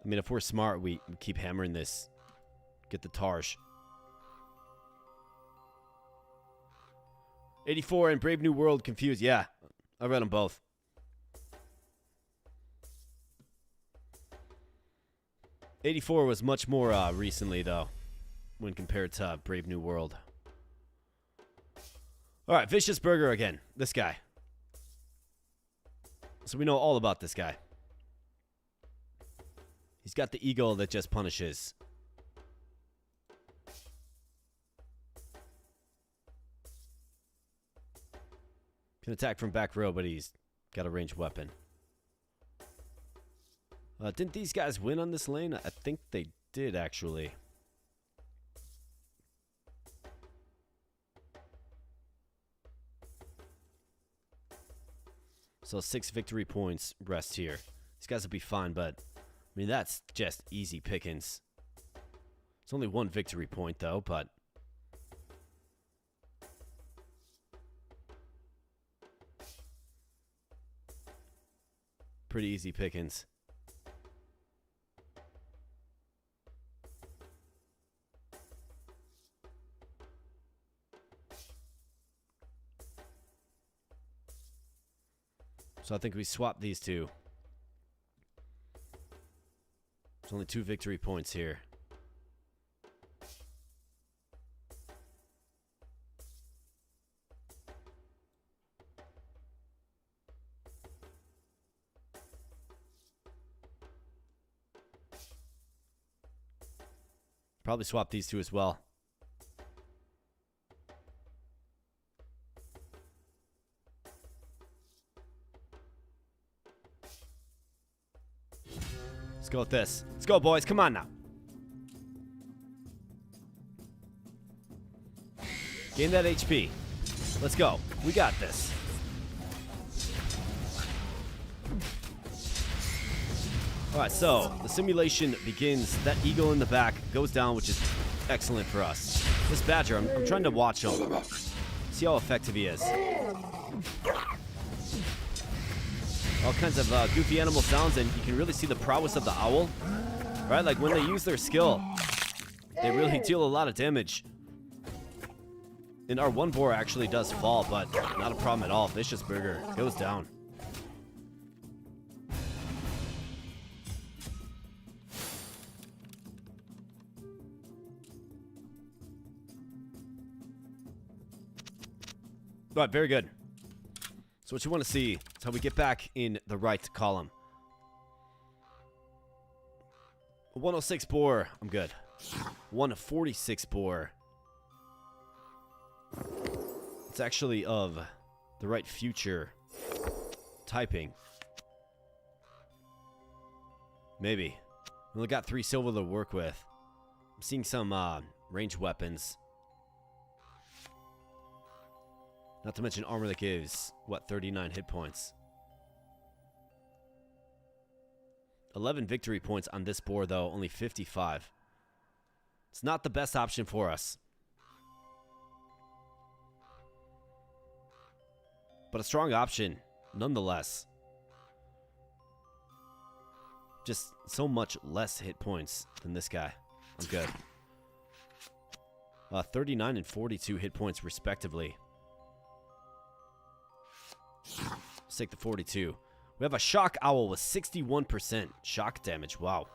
I mean, if we're smart, we keep hammering this. Get the Tarj. 84 and Brave New World confused. Yeah, I read them both. '84 was much more recently, though, when compared to Brave New World. All right, Vicious Burger again. This guy. So we know all about this guy. He's got the eagle that just punishes. Can attack from back row, but he's got a ranged weapon. Didn't these guys win on this lane? I think they did, actually. So 6 victory points rest here. These guys will be fine, but I mean, that's just easy pickings. It's only 1 victory point, though, but pretty easy pickings. So I think we swap these two. There's only 2 victory points here. Probably swap these two as well. Let's go with this. Let's go, boys. Come on now. Gain that HP. Let's go. We got this. Alright, so the simulation begins. That eagle in the back goes down, which is excellent for us. This badger, I'm trying to watch him. See how effective he is. All kinds of goofy animal sounds, and you can really see the prowess of the owl. Right, like when they use their skill, they really deal a lot of damage. And our one boar actually does fall, but not a problem at all. Vicious Burger goes down. All right, very good. So what you want to see is how we get back in the right column. A 106 boar, I'm good. 146 boar. It's actually of the right future typing. Maybe. We only got 3 silver to work with. I'm seeing some ranged weapons. Not to mention armor that gives, what, 39 hit points. 11 victory points on this boar, though, only 55. It's not the best option for us. But a strong option, nonetheless. Just so much less hit points than this guy. I'm good. 39 and 42 hit points, respectively. Let's take the 42. We have a shock owl with 61% shock damage. Wow.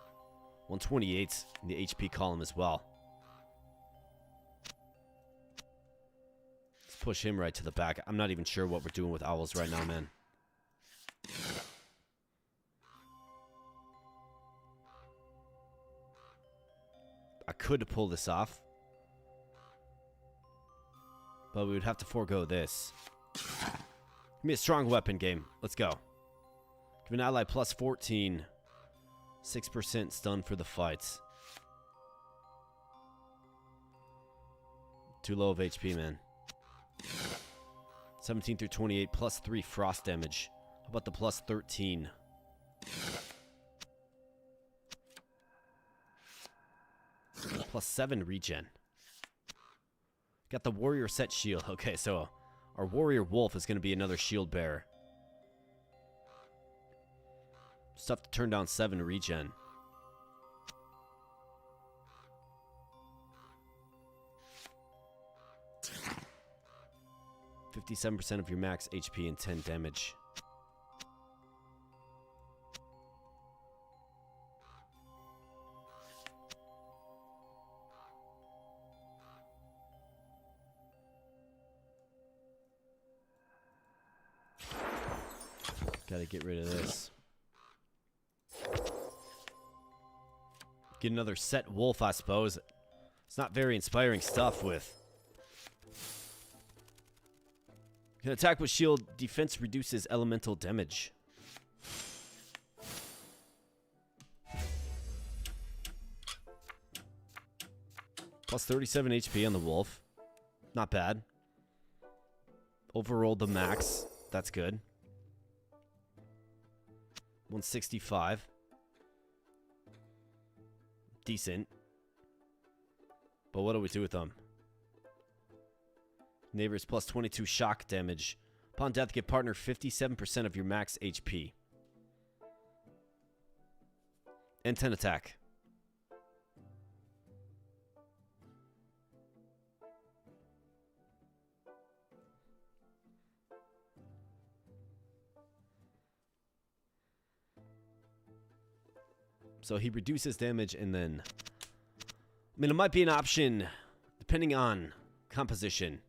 128 in the HP column as well. Let's push him right to the back. I'm not even sure what we're doing with owls right now, man. I could pull this off, but we would have to forego this. Give me a strong weapon game. Let's go. Give an ally plus 14. 6% stun for the fights. Too low of HP, man. 17 through 28 plus 3 frost damage. How about the plus 13? Plus 7 regen. Got the warrior set shield. Okay, so our warrior wolf is going to be another shield bearer. Stuff to turn down 7 regen. %57% of your max HP and 10 damage. Gotta get rid of this. Get another set wolf, I suppose. It's not very inspiring stuff with. Can attack with shield. Defense reduces elemental damage. Plus 37 HP on the wolf. Not bad. Overrolled the max. That's good. 165. Decent. But what do we do with them? Neighbors plus 22 shock damage. Upon death, give partner 57% of your max HP. And 10 attack. So he reduces damage and then... I mean, it might be an option depending on composition.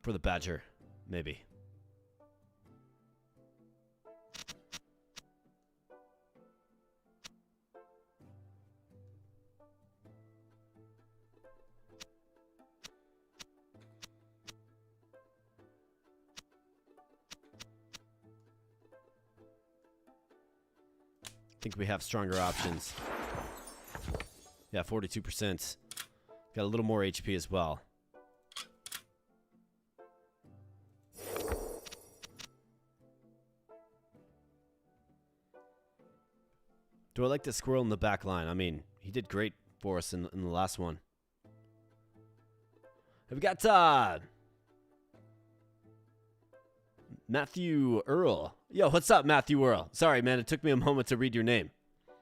For the Badger, maybe. I think we have stronger options. Yeah, 42%. Got a little more HP as well. Do I like the squirrel in the back line? I mean, he did great for us in the last one. Have we got Matthew Earl. Yo, what's up, Matthew Earl? Sorry, man, it took me a moment to read your name.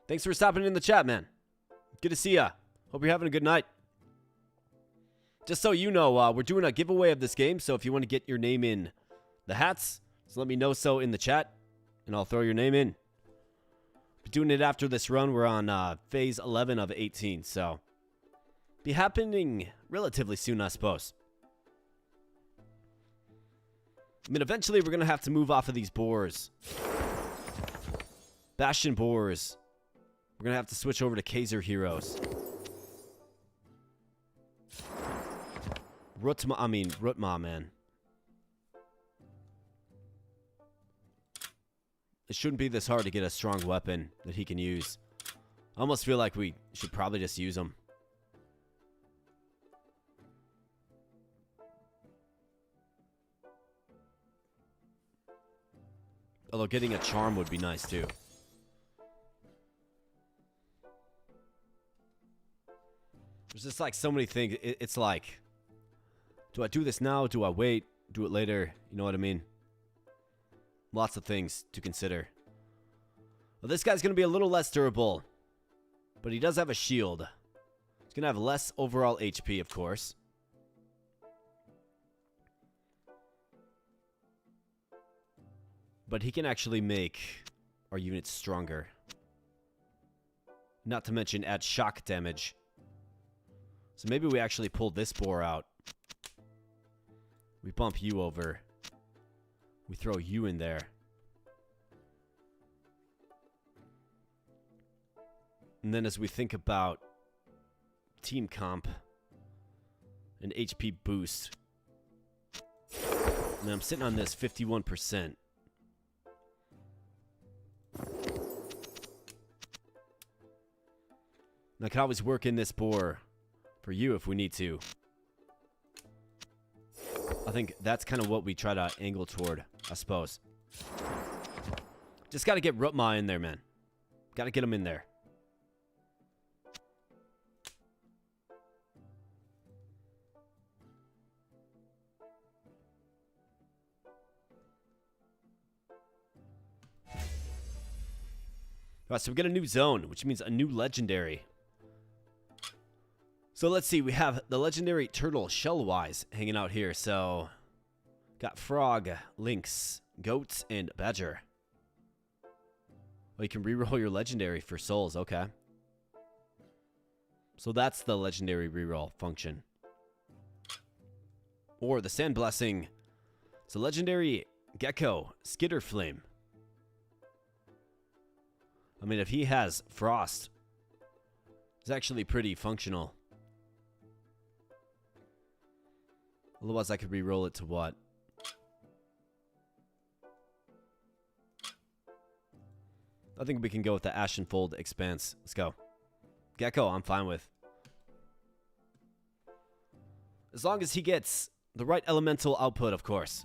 Thanks for stopping in the chat, man. Good to see ya. Hope you're having a good night. Just so you know, we're doing a giveaway of this game, so if you want to get your name in the hats, just let me know so in the chat, and I'll throw your name in. Be doing it after this run. We're on phase 11 of 18, so be happening relatively soon, I suppose. I mean, eventually we're going to have to move off of these boars. Bastion boars. We're going to have to switch over to Kaiser heroes. Rutma, man. It shouldn't be this hard to get a strong weapon that he can use. I almost feel like we should probably just use them. Although getting a charm would be nice too. There's just like so many things. It's like, do I do this now? Do I wait? Do it later? You know what I mean? Lots of things to consider. Well, this guy's going to be a little less durable. But he does have a shield. He's going to have less overall HP, of course. But he can actually make our units stronger. Not to mention add shock damage. So maybe we actually pull this boar out. We bump you over. We throw you in there. And then as we think about team comp and HP boost. And I'm sitting on this 51%. I can always work in this boar for you if we need to. I think that's kind of what we try to angle toward, I suppose. Just got to get Rutma in there, man. Got to get him in there. Alright, so we get a new zone, which means a new legendary. So let's see, we have the legendary turtle Shellwise hanging out here. So, got frog, lynx, goat, and badger. Oh, you can reroll your legendary for souls, okay. So that's the legendary reroll function. Or the sand blessing. It's a legendary gecko, skitter flame. I mean, if he has frost, it's actually pretty functional. Otherwise, I could re-roll it to what? I think we can go with the Ashenfold Expanse. Let's go. Gecko, I'm fine with. As long as he gets the right elemental output, of course.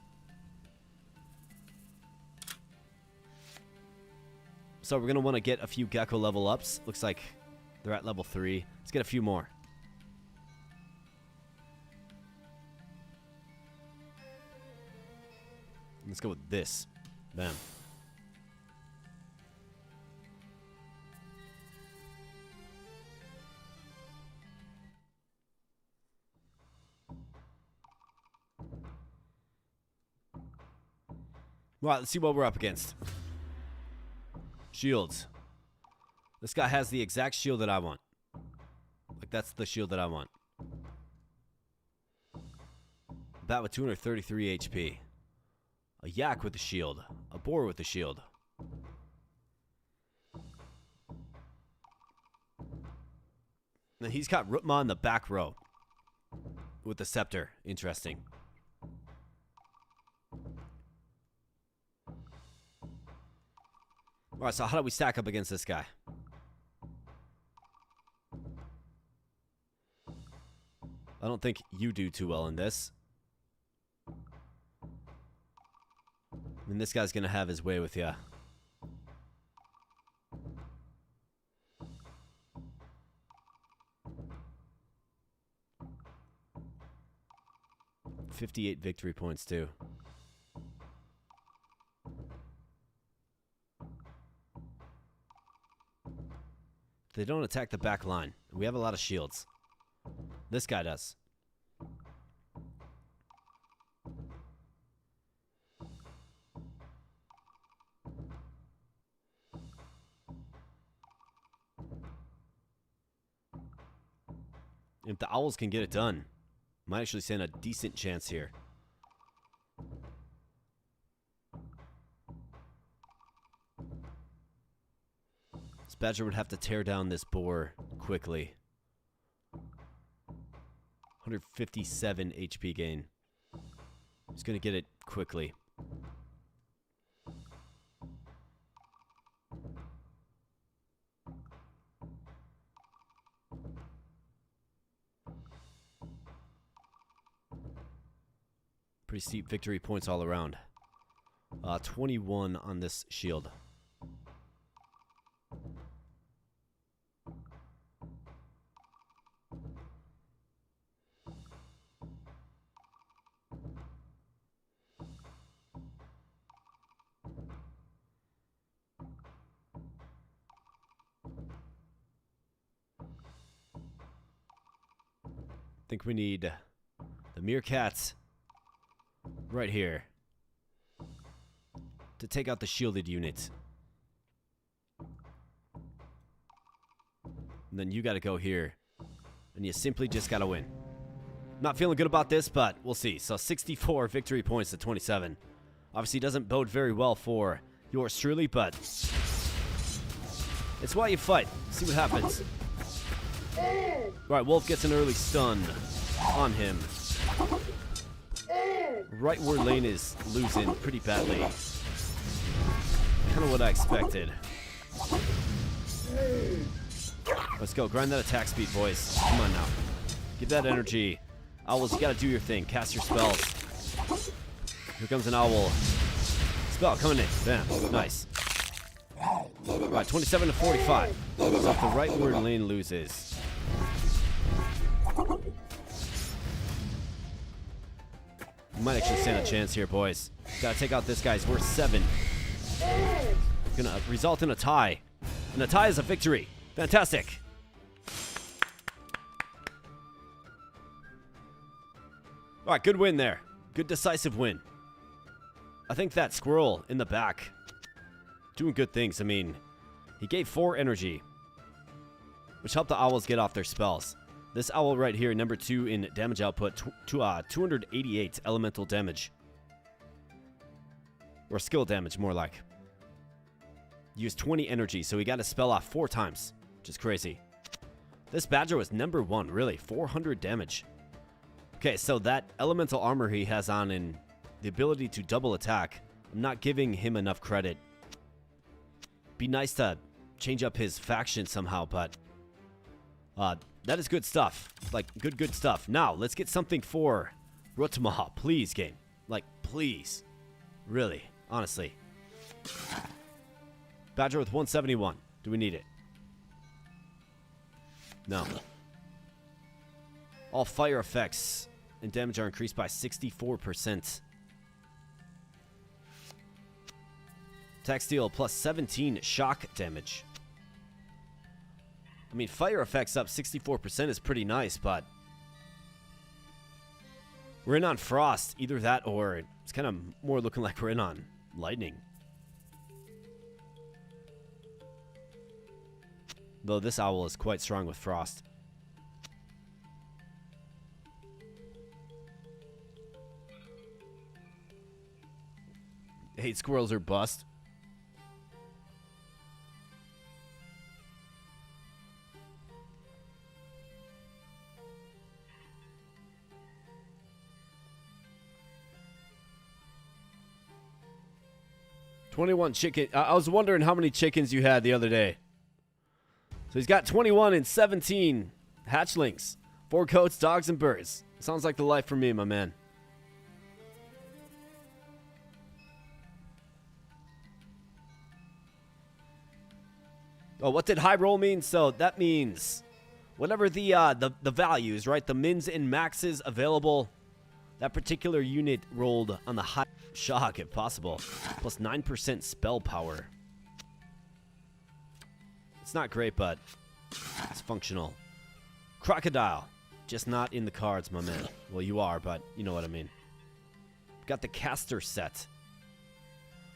So we're going to want to get a few gecko level ups. Looks like they're at level 3. Let's get a few more. Let's go with this. Bam. Right, let's see what we're up against. Shields. This guy has the exact shield that I want. Like, that's the shield that I want. Bat with 233 HP. A yak with a shield. A boar with a shield. And he's got Rutma in the back row. With the scepter. Interesting. Alright, so how do we stack up against this guy? I don't think you do too well in this. And this guy's gonna have his way with ya. $58 victory points too. They don't attack the back line. We have a lot of shields. This guy does. If the owls can get it done, might actually stand a decent chance here. This badger would have to tear down this boar quickly. 157 HP gain. He's gonna get it quickly. Pretty steep victory points all around. 21 on this shield. I think we need the meerkats right here to take out the shielded unit. And then you gotta go here. And you simply just gotta win. Not feeling good about this, but we'll see. So 64 victory points to 27. Obviously doesn't bode very well for yours truly, but it's why you fight. See what happens. Alright, Wolf gets an early stun on him. Right where lane is losing pretty badly. Kind of what I expected. Let's go. Grind that attack speed, boys. Come on now. Give that energy. Owls, you gotta do your thing. Cast your spells. Here comes an owl. Spell coming in. Bam. Nice. Alright, 27 to 45. So if the right word lane loses. We might actually stand a chance here, boys. Gotta take out this guy. He's worth 7. Gonna result in a tie. And a tie is a victory. Fantastic. Alright, good win there. Good decisive win. I think that squirrel in the back doing good things. I mean, he gave 4 energy, which helped the owls get off their spells. This owl right here, number 2 in damage output, 288 elemental damage. Or skill damage, more like. Used 20 energy, so he got his spell off 4 times, which is crazy. This badger was number 1, really, 400 damage. Okay, so that elemental armor he has on and the ability to double attack, I'm not giving him enough credit. Be nice to change up his faction somehow, but that is good stuff. Like, good stuff. Now, let's get something for Rutma. Please, game. Like, please. Really. Honestly. Badger with 171. Do we need it? No. All fire effects and damage are increased by 64%. Attack steal plus 17 shock damage. I mean, fire effects up 64% is pretty nice, but we're in on frost. Either that or it's kind of more looking like we're in on lightning. Though this owl is quite strong with frost. Hate squirrels are bust. $21 chicken. I was wondering how many chickens you had the other day. So he's got 21 and 17 hatchlings, 4 goats, dogs, and birds. Sounds like the life for me, my man. Oh, what did high roll mean? So that means whatever the values, right? The mins and maxes available. That particular unit rolled on the high shock, if possible. Plus 9% spell power. It's not great, but it's functional. Crocodile. Just not in the cards, my man. Well, you are, but you know what I mean. Got the caster set.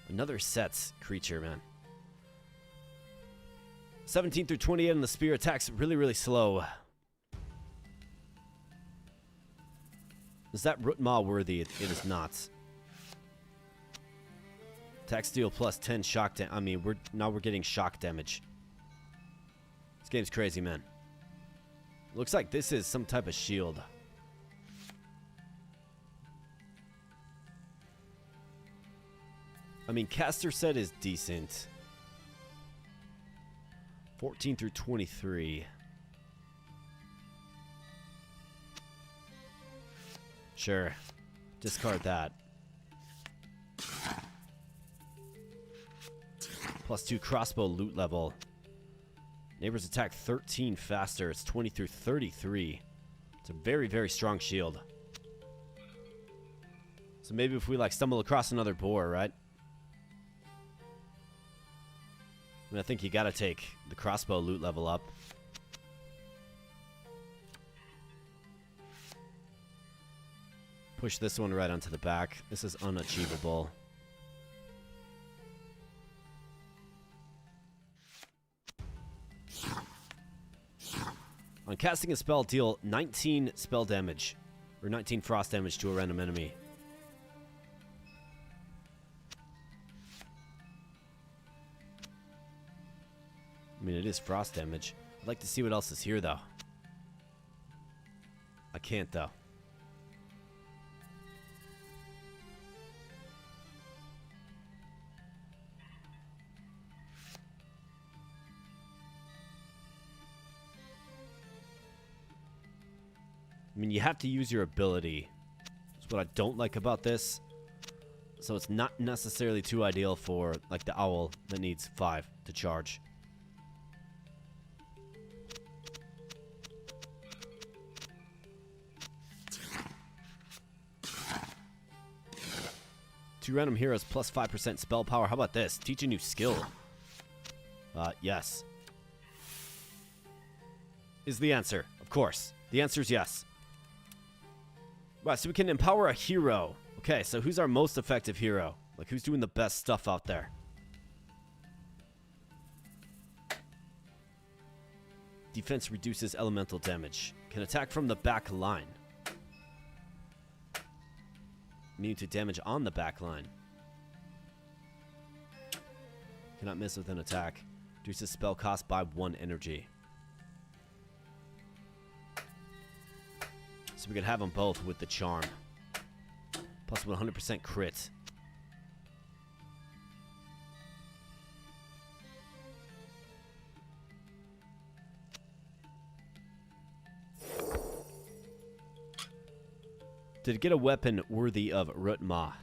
Another set creature, man. 17 through 28 on the spear. Attacks really, really slow. Is that Rootma worthy? It is not. Attack steal plus 10 shock damage. I mean, we're getting shock damage. This game's crazy, man. Looks like this is some type of shield. I mean, caster set is decent. 14 through 23. Sure. Discard that. Plus 2 crossbow loot level. Neighbors attack 13 faster. It's 20 through 33. It's a very, very strong shield. So maybe if we like stumble across another boar, right? I mean, I think you gotta take the crossbow loot level up. Push this one right onto the back. This is unachievable. On casting a spell, deal 19 spell damage. Or 19 frost damage to a random enemy. I mean, it is frost damage. I'd like to see what else is here, though. I can't, though. I mean, you have to use your ability. That's what I don't like about this. So it's not necessarily too ideal for, like, the owl that needs 5 to charge. Two random heroes plus 5% spell power. How about this? Teach a new skill. Yes. Is the answer. Of course. The answer is yes. Right, so we can empower a hero. Okay, so who's our most effective hero? Like, who's doing the best stuff out there? Defense reduces elemental damage. Can attack from the back line. Immune to damage on the back line. Cannot miss with an attack. Reduces spell cost by 1 energy. So we could have them both with the charm. Plus 100% crit. Did it get a weapon worthy of Rootma?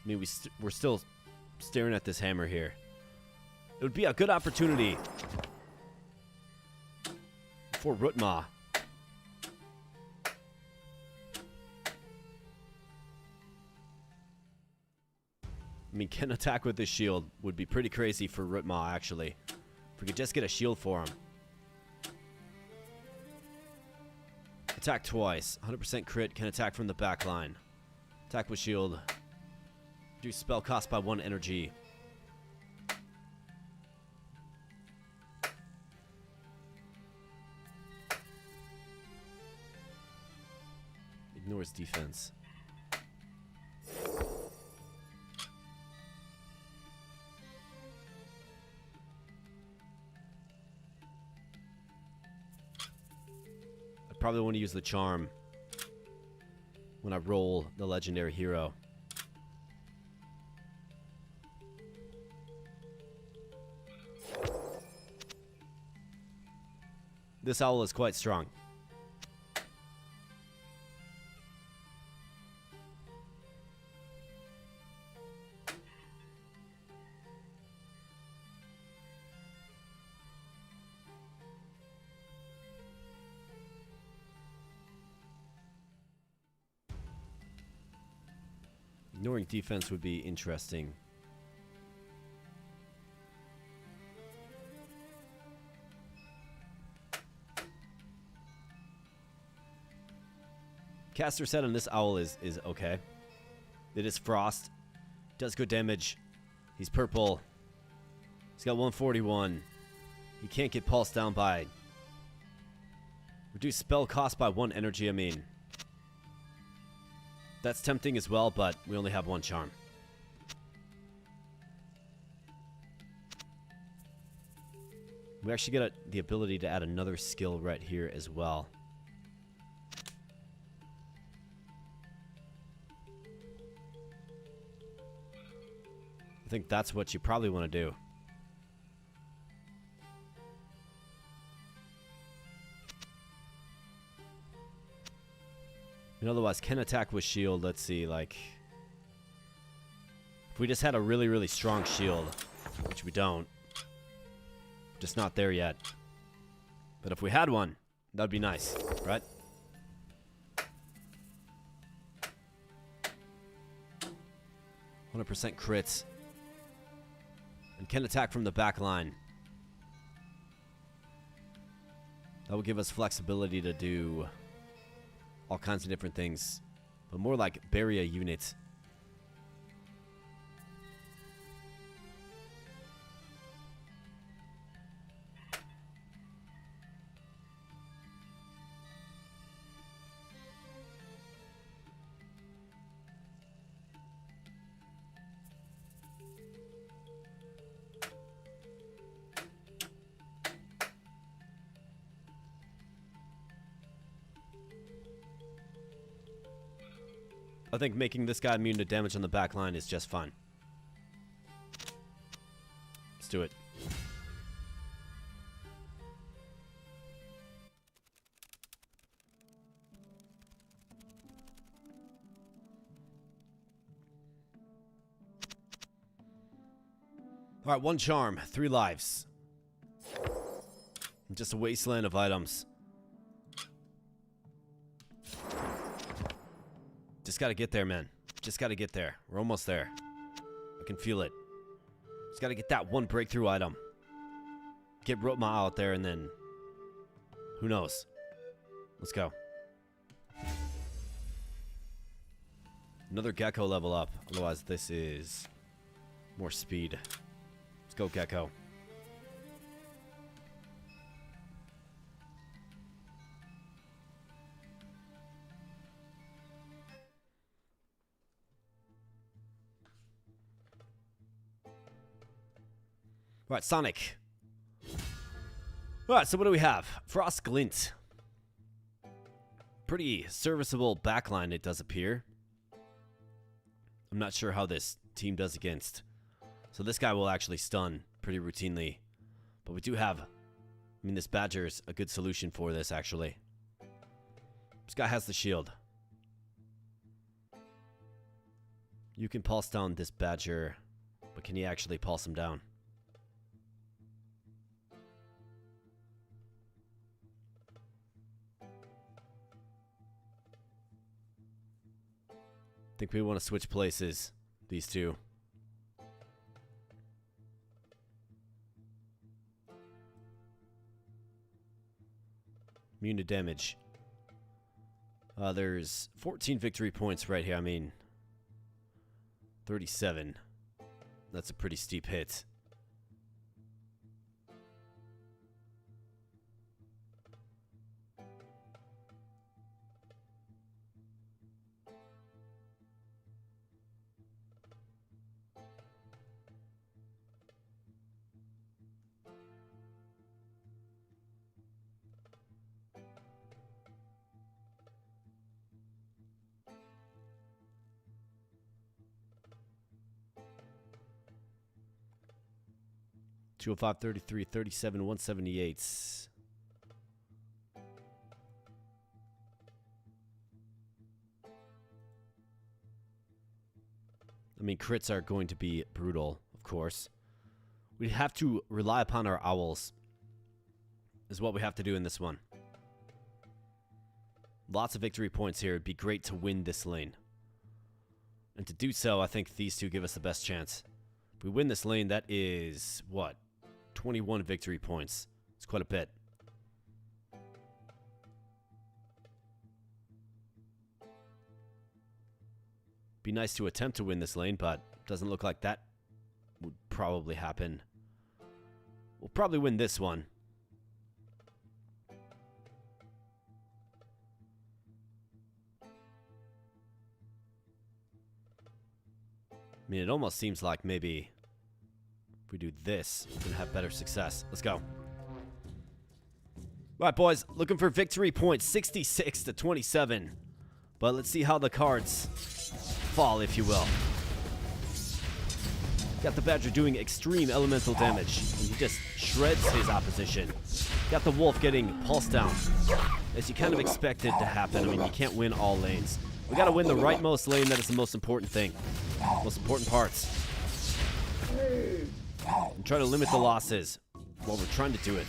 I mean, we're still staring at this hammer here. It would be a good opportunity for Rutma. I mean, can attack with this shield would be pretty crazy for Rutma, actually. If we could just get a shield for him. Attack twice. 100% crit. Can attack from the back line. Attack with shield. Reduce spell cost by 1 energy. Ignores defense. I probably want to use the charm when I roll the legendary hero. This owl is quite strong. Ignoring defense would be interesting. Caster set on this owl is okay. It is frost. Does good damage. He's purple. He's got 141. He can't get pulsed down by. Reduce spell cost by 1 energy, I mean. That's tempting as well, but we only have 1 charm. We actually get the ability to add another skill right here as well. I think that's what you probably want to do. And otherwise, can attack with shield. Let's see, like... If we just had a really, really strong shield, which we don't. Just not there yet. But if we had one, that'd be nice, right? %100% crits. And can attack from the back line. That will give us flexibility to do all kinds of different things, but more like bury a unit. I think making this guy immune to damage on the back line is just fine. Let's do it. Alright, 1 charm, 3 lives. Just a wasteland of items. Just gotta get there, man. Just gotta get there. We're almost there. I can feel it. Just gotta get that 1 breakthrough item. Get Rotma out there, and then... Who knows? Let's go. Another Gecko level up. Otherwise, this is... more speed. Let's go, Gecko. Right, Sonic. Alright, so what do we have? Frost Glint. Pretty serviceable backline, it does appear. I'm not sure how this team does against. So this guy will actually stun pretty routinely. But we do have... I mean, this Badger's a good solution for this, actually. This guy has the shield. You can pulse down this badger, but can you actually pulse him down? I think we want to switch places, these two. Immune to damage. There's 14 victory points right here. I mean, 37. That's a pretty steep hit. Two 05, 33, 37, 178. I mean, crits are going to be brutal, of course. We have to rely upon our owls, is what we have to do in this one. Lots of victory points here. It'd be great to win this lane. And to do so, I think these two give us the best chance. If we win this lane, that is, what? 21 victory points. It's quite a bit. Be nice to attempt to win this lane, but doesn't look like that would probably happen. We'll probably win this one. I mean, it almost seems like maybe if we do this, we're going to have better success. Let's go. All right, boys. Looking for victory points, 66 to 27. But let's see how the cards fall, if you will. Got the Badger doing extreme elemental damage, and he just shreds his opposition. Got the Wolf getting pulsed down, as you kind of expected to happen. I mean, you can't win all lanes. We got to win the rightmost lane. That is the most important thing. Most important parts. And try to limit the losses while we're trying to do it.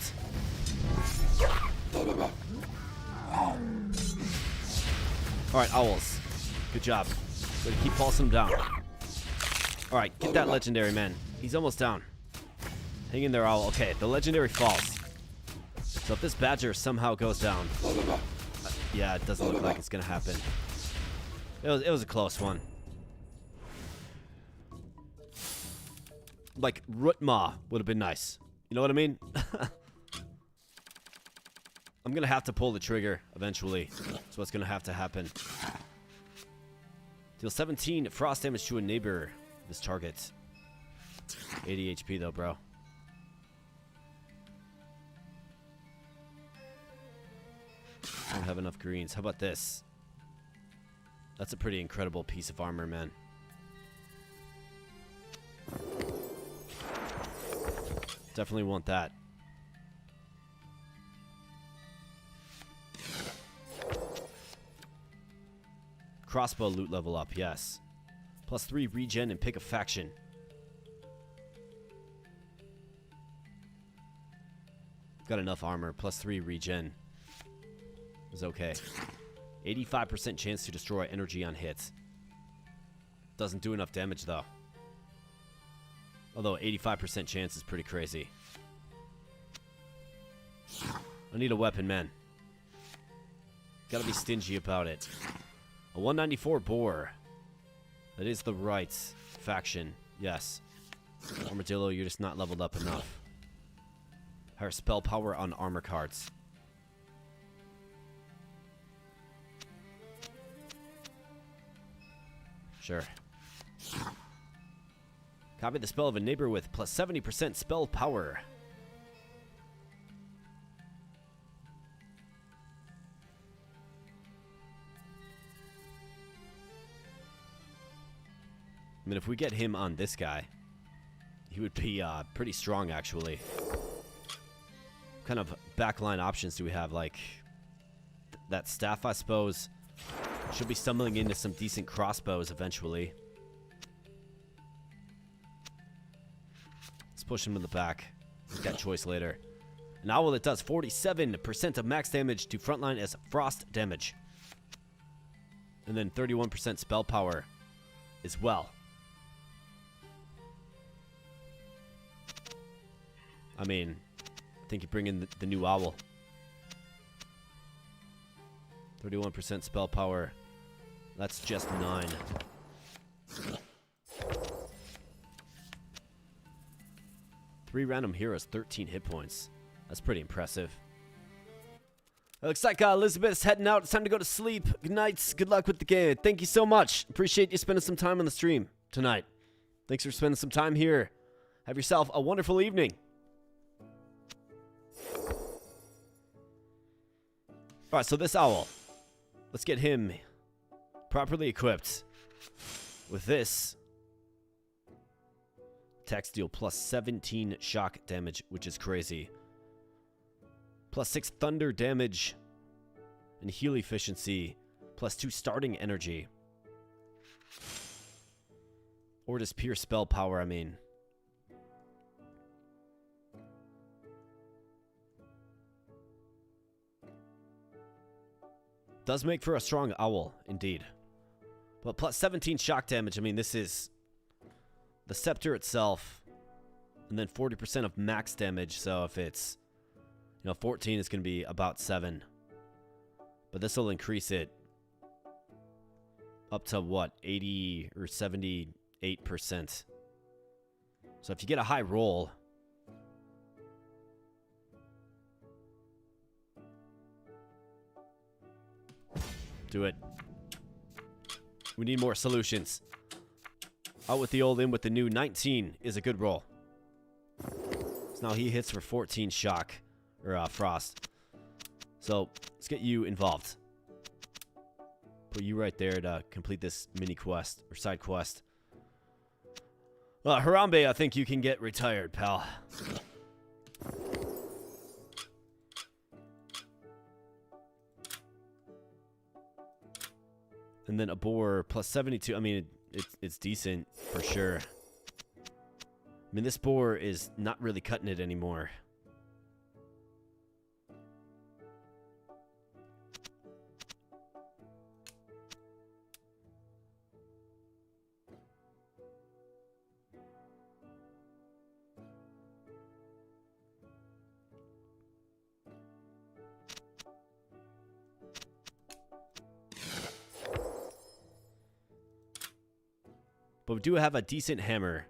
Alright, owls. Good job. Gotta keep pulsing them down. Alright, get that legendary, man. He's almost down. Hang in there, owl. Okay, the legendary falls. So if this badger somehow goes down... yeah, it doesn't look like it's gonna happen. It was a close one. Like, Rutma would have been nice. You know what I mean? I'm gonna have to pull the trigger eventually. That's what's gonna have to happen. Deal 17 frost damage to a neighbor. This target. 80 HP though, bro. I don't have enough greens. How about this? That's a pretty incredible piece of armor, man. Definitely want that. Crossbow loot level up, yes. +3 regen and pick a faction. Got enough armor. +3 regen is okay. 85% chance to destroy energy on hits. Doesn't do enough damage though. Although 85% chance is pretty crazy. I need a weapon, man. Gotta be stingy about it. A 194 boar. That is the right faction. Yes. Armadillo, you're just not leveled up enough. Higher spell power on armor cards. Sure. Copy the spell of a neighbor with +70% spell power. I mean, if we get him on this guy, he would be pretty strong, actually. What kind of backline options do we have? Like, that staff, I suppose. Should be stumbling into some decent crossbows eventually. push him in the back. Make that choice later. An owl that does 47% of max damage to frontline as frost damage. And then 31% spell power as well. I mean, I think you bring in the new owl. 31% spell power. That's just 9. Three random heroes, 13 hit points. That's pretty impressive. It looks like Elizabeth's heading out. It's time to go to sleep. Good night. Good luck with the game. Thank you so much. Appreciate you spending some time on the stream tonight. Thanks for spending some time here. Have yourself a wonderful evening. Alright, so this owl. Let's get him properly equipped with this. Attacks deal plus 17 shock damage, which is crazy. Plus 6 thunder damage and heal efficiency. Plus 2 starting energy. Or just pure spell power, I mean. Does make for a strong owl, indeed. But plus 17 shock damage, I mean, this is the scepter itself. And then 40% of max damage, so if it's, 14 is going to be about 7. But this will increase it up to, what, 80 or 78%. So if you get a high roll, do it. We need more solutions. Out with the old, in with the new. 19 is a good roll. So now he hits for 14 shock. Or frost. So, let's get you involved. Put you right there to complete this mini quest. Or side quest. Harambe, I think you can get retired, pal. And then a boar plus 72. I mean, it's decent for sure. I mean, this boar is not really cutting it anymore. But we do have a decent hammer.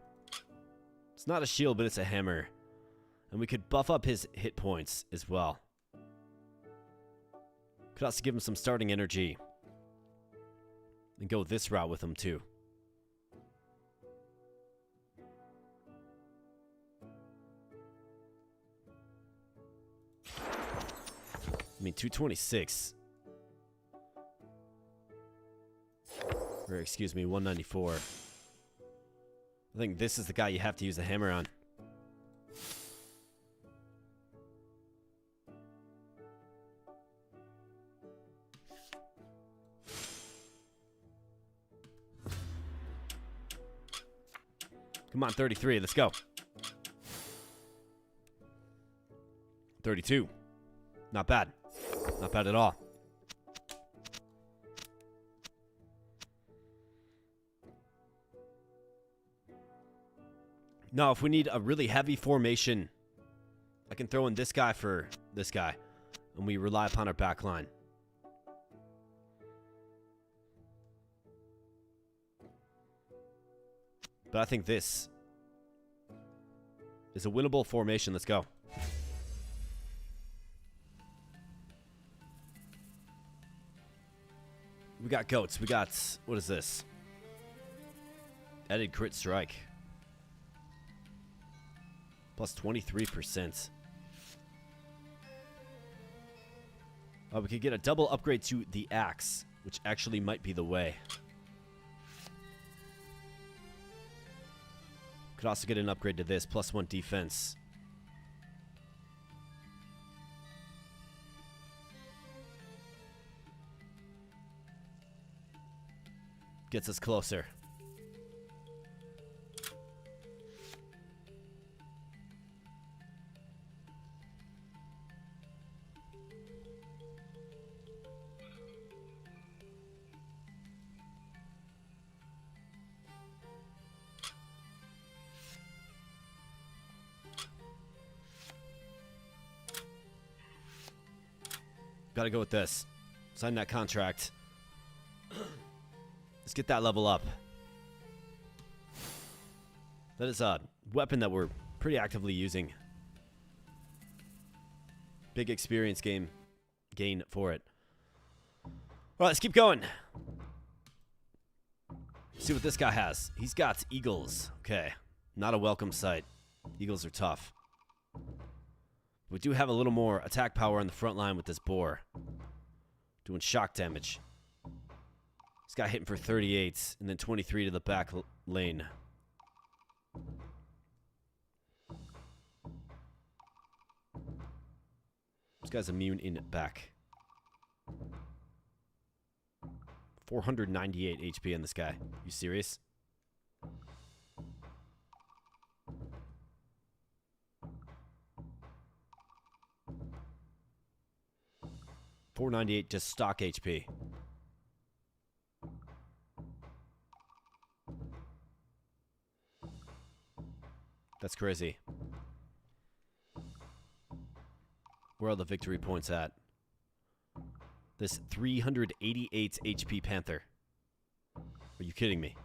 It's not a shield, but it's a hammer. And we could buff up his hit points as well. Could also give him some starting energy. And go this route with him too. I mean, 226. Or excuse me, 194. I think this is the guy you have to use the hammer on. Come on, 33. Let's go. 32. Not bad. Not bad at all. Now, if we need a really heavy formation, I can throw in this guy for this guy. And we rely upon our back line. But I think this is a winnable formation. Let's go. We got goats. We got, what is this? Added crit strike. Plus 23%. We could get a double upgrade to the axe, which actually might be the way. Could also get an upgrade to this, plus 1 defense. Gets us closer. Gotta go with this. Sign that contract. Let's get that level up. That is a weapon that we're pretty actively using. Big experience gain for it. All right, let's keep going. See what this guy has. He's got eagles. Okay, not a welcome sight. Eagles are tough. We do have a little more attack power on the front line with this boar. Doing shock damage. This guy hitting for 38 and then 23 to the back lane. This guy's immune in back. 498 HP on this guy. You serious? $498 just stock HP. That's crazy. Where are the victory points at? This 388 HP Panther. Are you kidding me?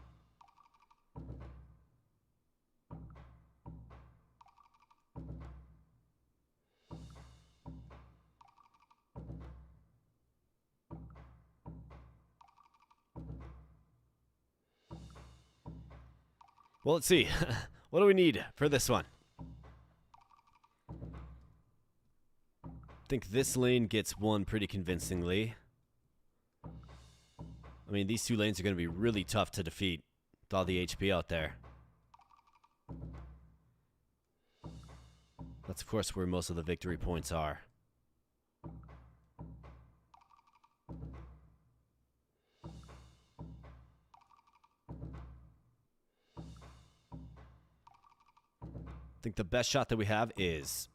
Well, let's see. What do we need for this one? I think this lane gets won pretty convincingly. I mean, these two lanes are going to be really tough to defeat with all the HP out there. That's, of course, where most of the victory points are. I think the best shot that we have is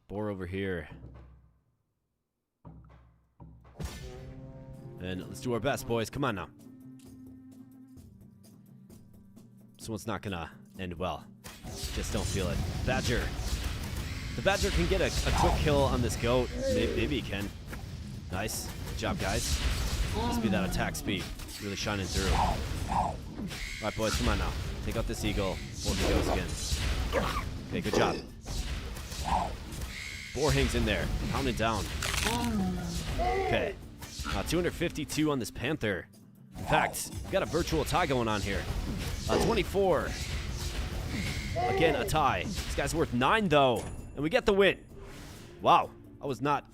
boar over here. And let's do our best, boys. Come on now. This one's not gonna end well. Just don't feel it. Badger. The Badger can get a quick kill on this goat. Maybe he can. Nice. Good job, guys. Must be that attack speed. Really shining through. Alright, boys, come on now. Take out this eagle. Before he goes again. Okay, good job. Boar hangs in there. Pounding down. Okay. 252 on this Panther. In fact, we got a virtual tie going on here. 24. Again, a tie. This guy's worth 9, though. And we get the win. Wow. I was not...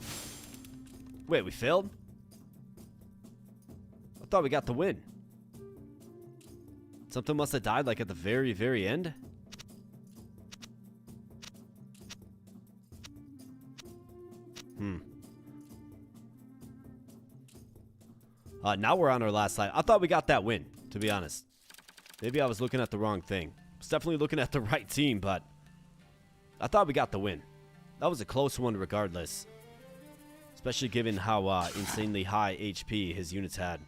Wait, we failed? I thought we got the win. Something must have died, like, at the very, very end? Now we're on our last slide. I thought we got that win, to be honest. Maybe I was looking at the wrong thing. I was definitely looking at the right team, but I thought we got the win. That was a close one regardless. Especially given how insanely high HP his units had.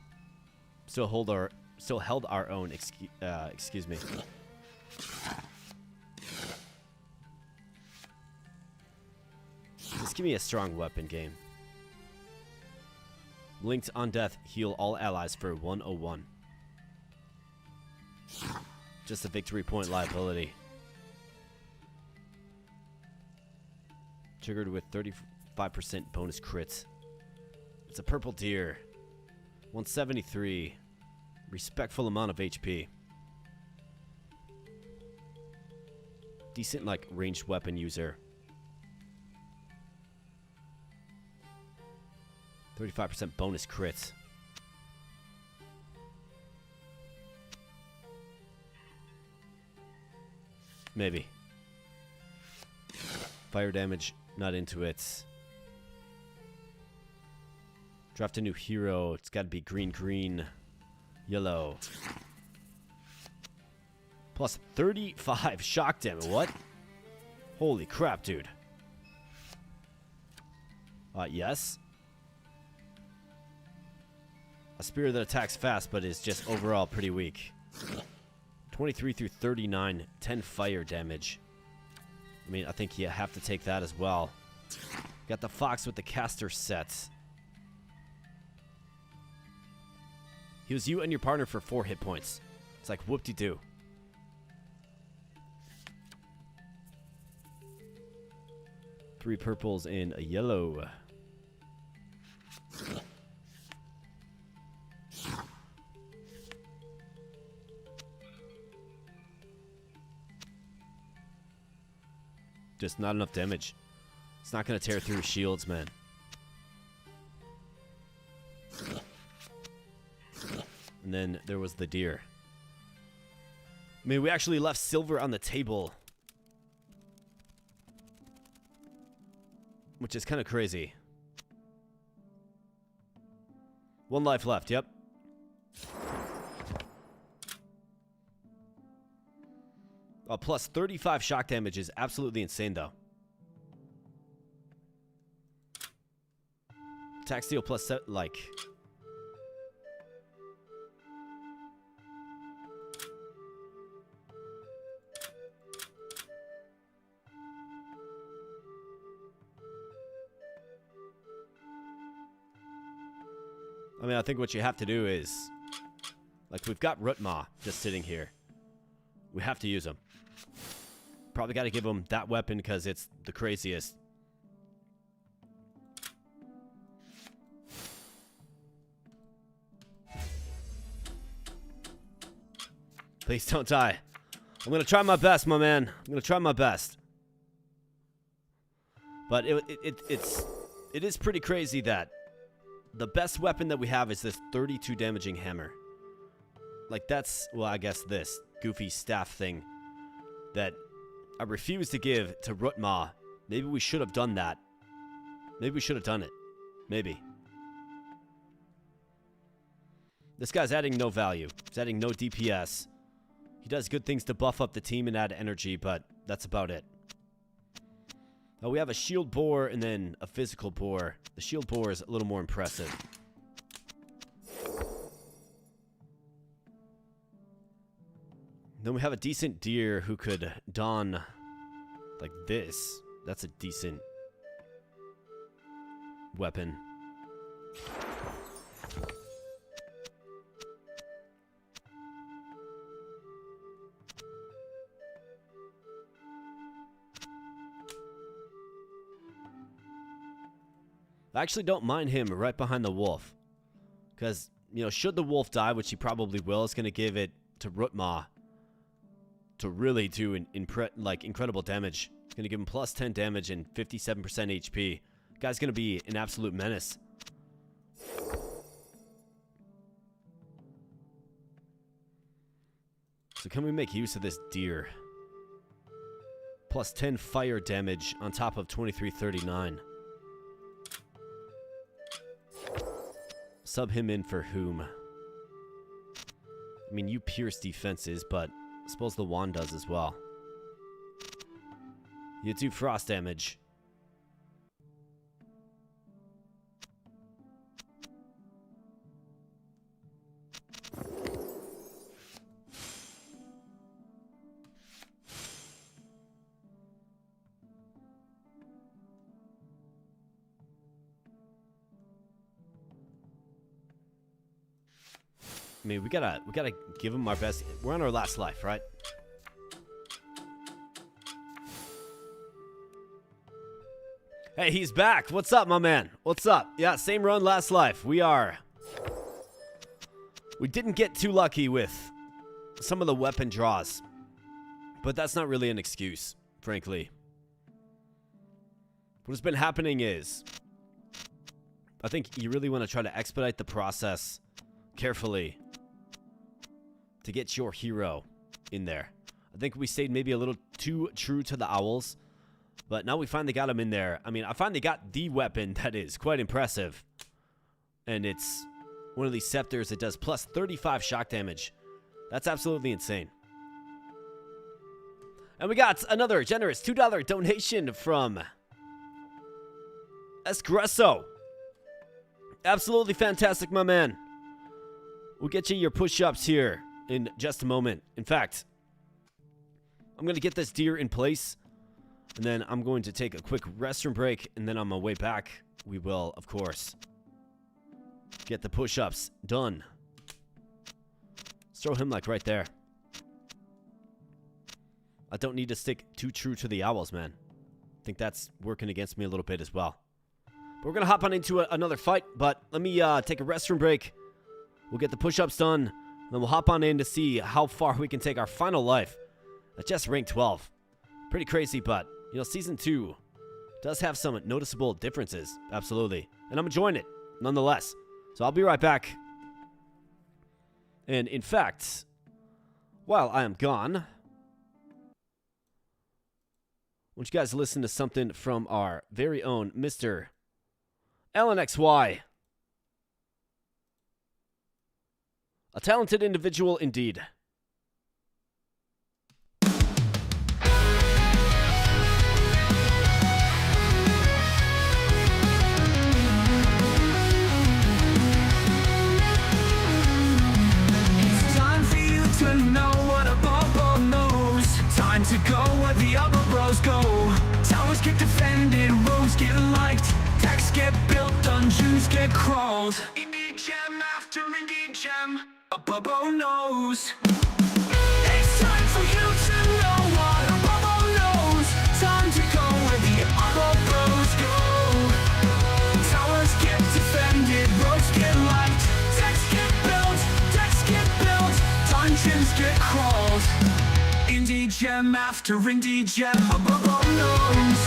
Still held our own, excuse me. Just give me a strong weapon game. Linked on death, heal all allies for 101. Just a victory point liability. Triggered with 35% bonus crit. It's a purple deer. 173. Respectful amount of HP. Decent, like, ranged weapon user. 35% bonus crit. Maybe. Fire damage, not into it. Draft a new hero. It's got to be green, green, yellow. Plus 35 shock damage. What? Holy crap, dude. Yes. A spear that attacks fast, but is just overall pretty weak. 23 through 39, 10 fire damage. I mean, I think you have to take that as well. Got the fox with the caster sets. Heals you and your partner for 4 hit points. It's like whoop-de-doo. Three purples and a yellow. Just not enough damage. It's not going to tear through shields, man. And then there was the deer. I mean, we actually left silver on the table. Which is kind of crazy. 1 life left, yep. Plus 35 shock damage is absolutely insane, though. Attack steal plus set, like... I mean, I think what you have to do is... Like, we've got Rutma just sitting here. We have to use him. Probably got to give him that weapon because it's the craziest. Please don't die. I'm going to try my best, my man. I'm going to try my best. But it is pretty crazy that the best weapon that we have is this 32 damaging hammer. Like, that's, well, I guess this goofy staff thing that I refuse to give to Rutma. Maybe we should have done that. Maybe we should have done it. Maybe. This guy's adding no value. He's adding no DPS. He does good things to buff up the team and add energy, but that's about it. Oh, we have a shield boar and then a physical boar. The shield boar is a little more impressive. Then we have a decent deer who could don like this. That's a decent weapon. I actually don't mind him right behind the wolf. Because, you know, should the wolf die, which he probably will, it's going to give it to Rutma to really do incredible damage. It's going to give him plus 10 damage and 57% HP. Guy's going to be an absolute menace. So can we make use of this deer? Plus 10 fire damage on top of 2339. Sub him in for whom? I mean, you pierce defenses, but I suppose the wand does as well. You do frost damage. I mean, we gotta give him our best. We're on our last life, right? Hey, he's back. What's up, my man? What's up? Yeah, same run, last life. We didn't get too lucky with some of the weapon draws, but that's not really an excuse, frankly. What's been happening is, I think you really want to try to expedite the process carefully to get your hero in there. I think we stayed maybe a little too true to the owls, but now we finally got him in there. I mean, I finally got the weapon that is quite impressive, and it's one of these scepters that does plus 35 shock damage. That's absolutely insane. And we got another generous $2 donation from Espresso. Absolutely fantastic, my man. We'll get you your push-ups here in just a moment. In fact, I'm going to get this deer in place. And then I'm going to take a quick restroom break, and then on my way back, we will, of course, get the push-ups done. Let's throw him like right there. I don't need to stick too true to the owls, man. I think that's working against me a little bit as well. But we're going to hop on into another fight, but let me take a restroom break. We'll get the push-ups done, and then we'll hop on in to see how far we can take our final life at just rank 12. Pretty crazy, but, you know, Season 2 does have some noticeable differences, absolutely. And I'm enjoying it, nonetheless. So I'll be right back. And in fact, while I am gone, I want you guys to listen to something from our very own Mr. LNXY. A talented individual indeed. To know what a bubble knows. Time to go where the other bros go. Towers get defended, rogues get liked. Decks get built, dungeons get crawled. Indie gem after indie gem, a bubble knows. It's time for you to know what a bubble knows. Time to go where the other bros go. Towers get defended, rogues get liked. Decks get built, decks get built. Dungeons get crawled. Indie gem after indie gem, a bubble knows.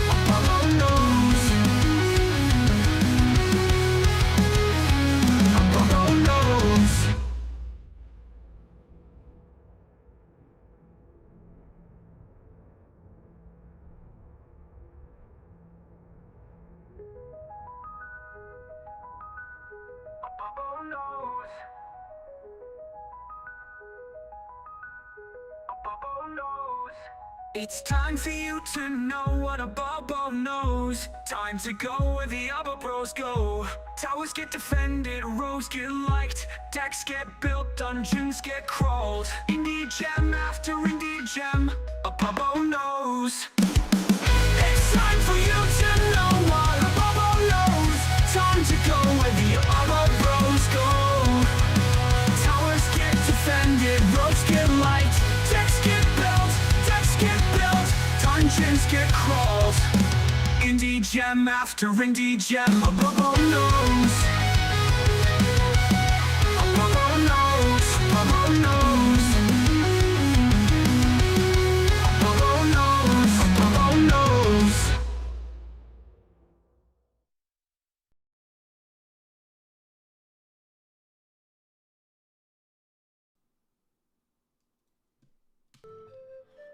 A bubble knows. A bubble knows. It's time for you to know what a bubble knows. Time to go where the other bros go. Towers get defended, rogues get liked. Decks get built, dungeons get crawled. Indie gem after indie gem, a bubble knows. It's time for you to know what a bubble knows. Time to go where the other bros go. Towers get defended, rogues get liked. Decks get built, decks get built. Dungeons get crawled. Indie gem after indie gem, a bubble knows. A bubble knows, a bubble knows. A bubble knows, a bubble knows.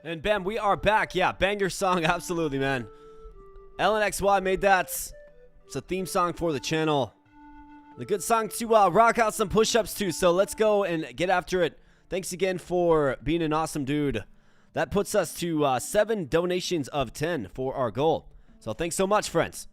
And bam, we are back. Yeah, banger song, absolutely, man. LNXY made that. It's a theme song for the channel. The good song to rock out some push-ups to. So let's go and get after it. Thanks again for being an awesome dude. That puts us to 7 donations of 10 for our goal. So thanks so much, friends.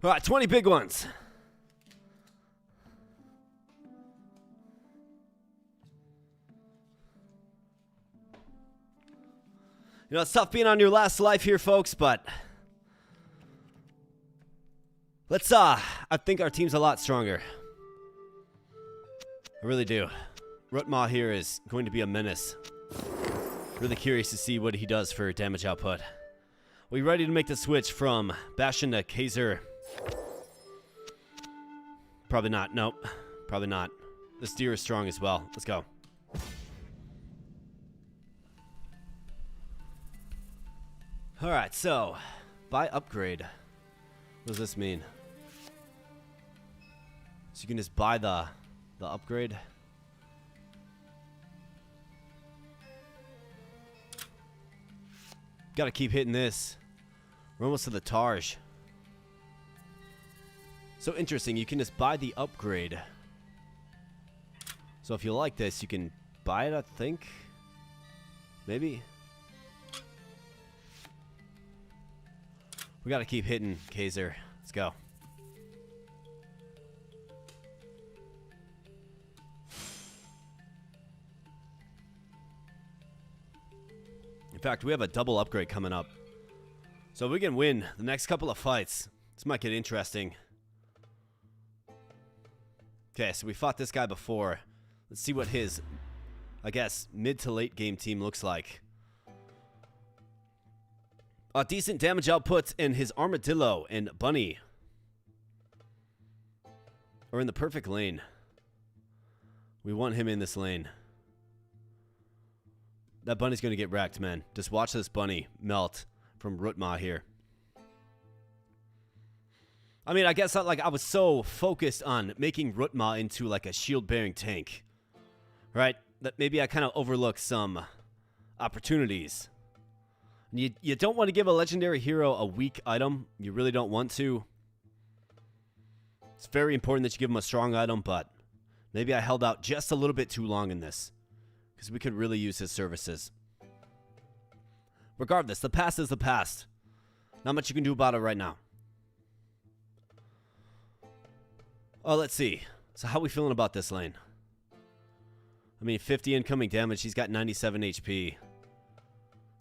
All right, 20 big ones. You know, it's tough being on your last life here, folks, but let's, I think our team's a lot stronger. I really do. Rutma here is going to be a menace. Really curious to see what he does for damage output. Are we ready to make the switch from Bastion to Kaiser? Probably not. Nope. Probably not. The steer is strong as well. Let's go. Alright, so by upgrade, What does this mean? So you can just buy the upgrade. Gotta keep hitting this. We're almost to the Tarj. So interesting, you can just buy the upgrade. So if you like this, you can buy it, I think. Maybe. We gotta keep hitting, Kaiser. Let's go. In fact, we have a double upgrade coming up. So if we can win the next couple of fights, this might get interesting. Okay, so we fought this guy before. Let's see what his, I guess, mid to late game team looks like. Decent damage output, and his Armadillo and Bunny are in the perfect lane. We want him in this lane. That Bunny's going to get wrecked, man. Just watch this Bunny melt from Rutma here. I mean, I guess I was so focused on making Rutma into like a shield-bearing tank, right? That maybe I kind of overlooked some opportunities. You don't want to give a legendary hero a weak item. You really don't want to. It's very important that you give him a strong item, but maybe I held out just a little bit too long in this, because we could really use his services. Regardless, the past is the past. Not much you can do about it right now. Oh, let's see. So how are we feeling about this lane? I mean, 50 incoming damage. He's got 97 HP.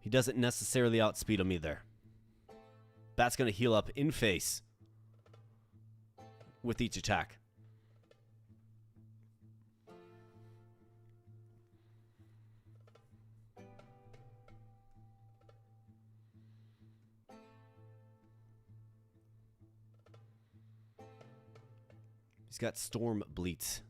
He doesn't necessarily outspeed him either. Bat's going to heal up in face with each attack. He's got Storm Bleat.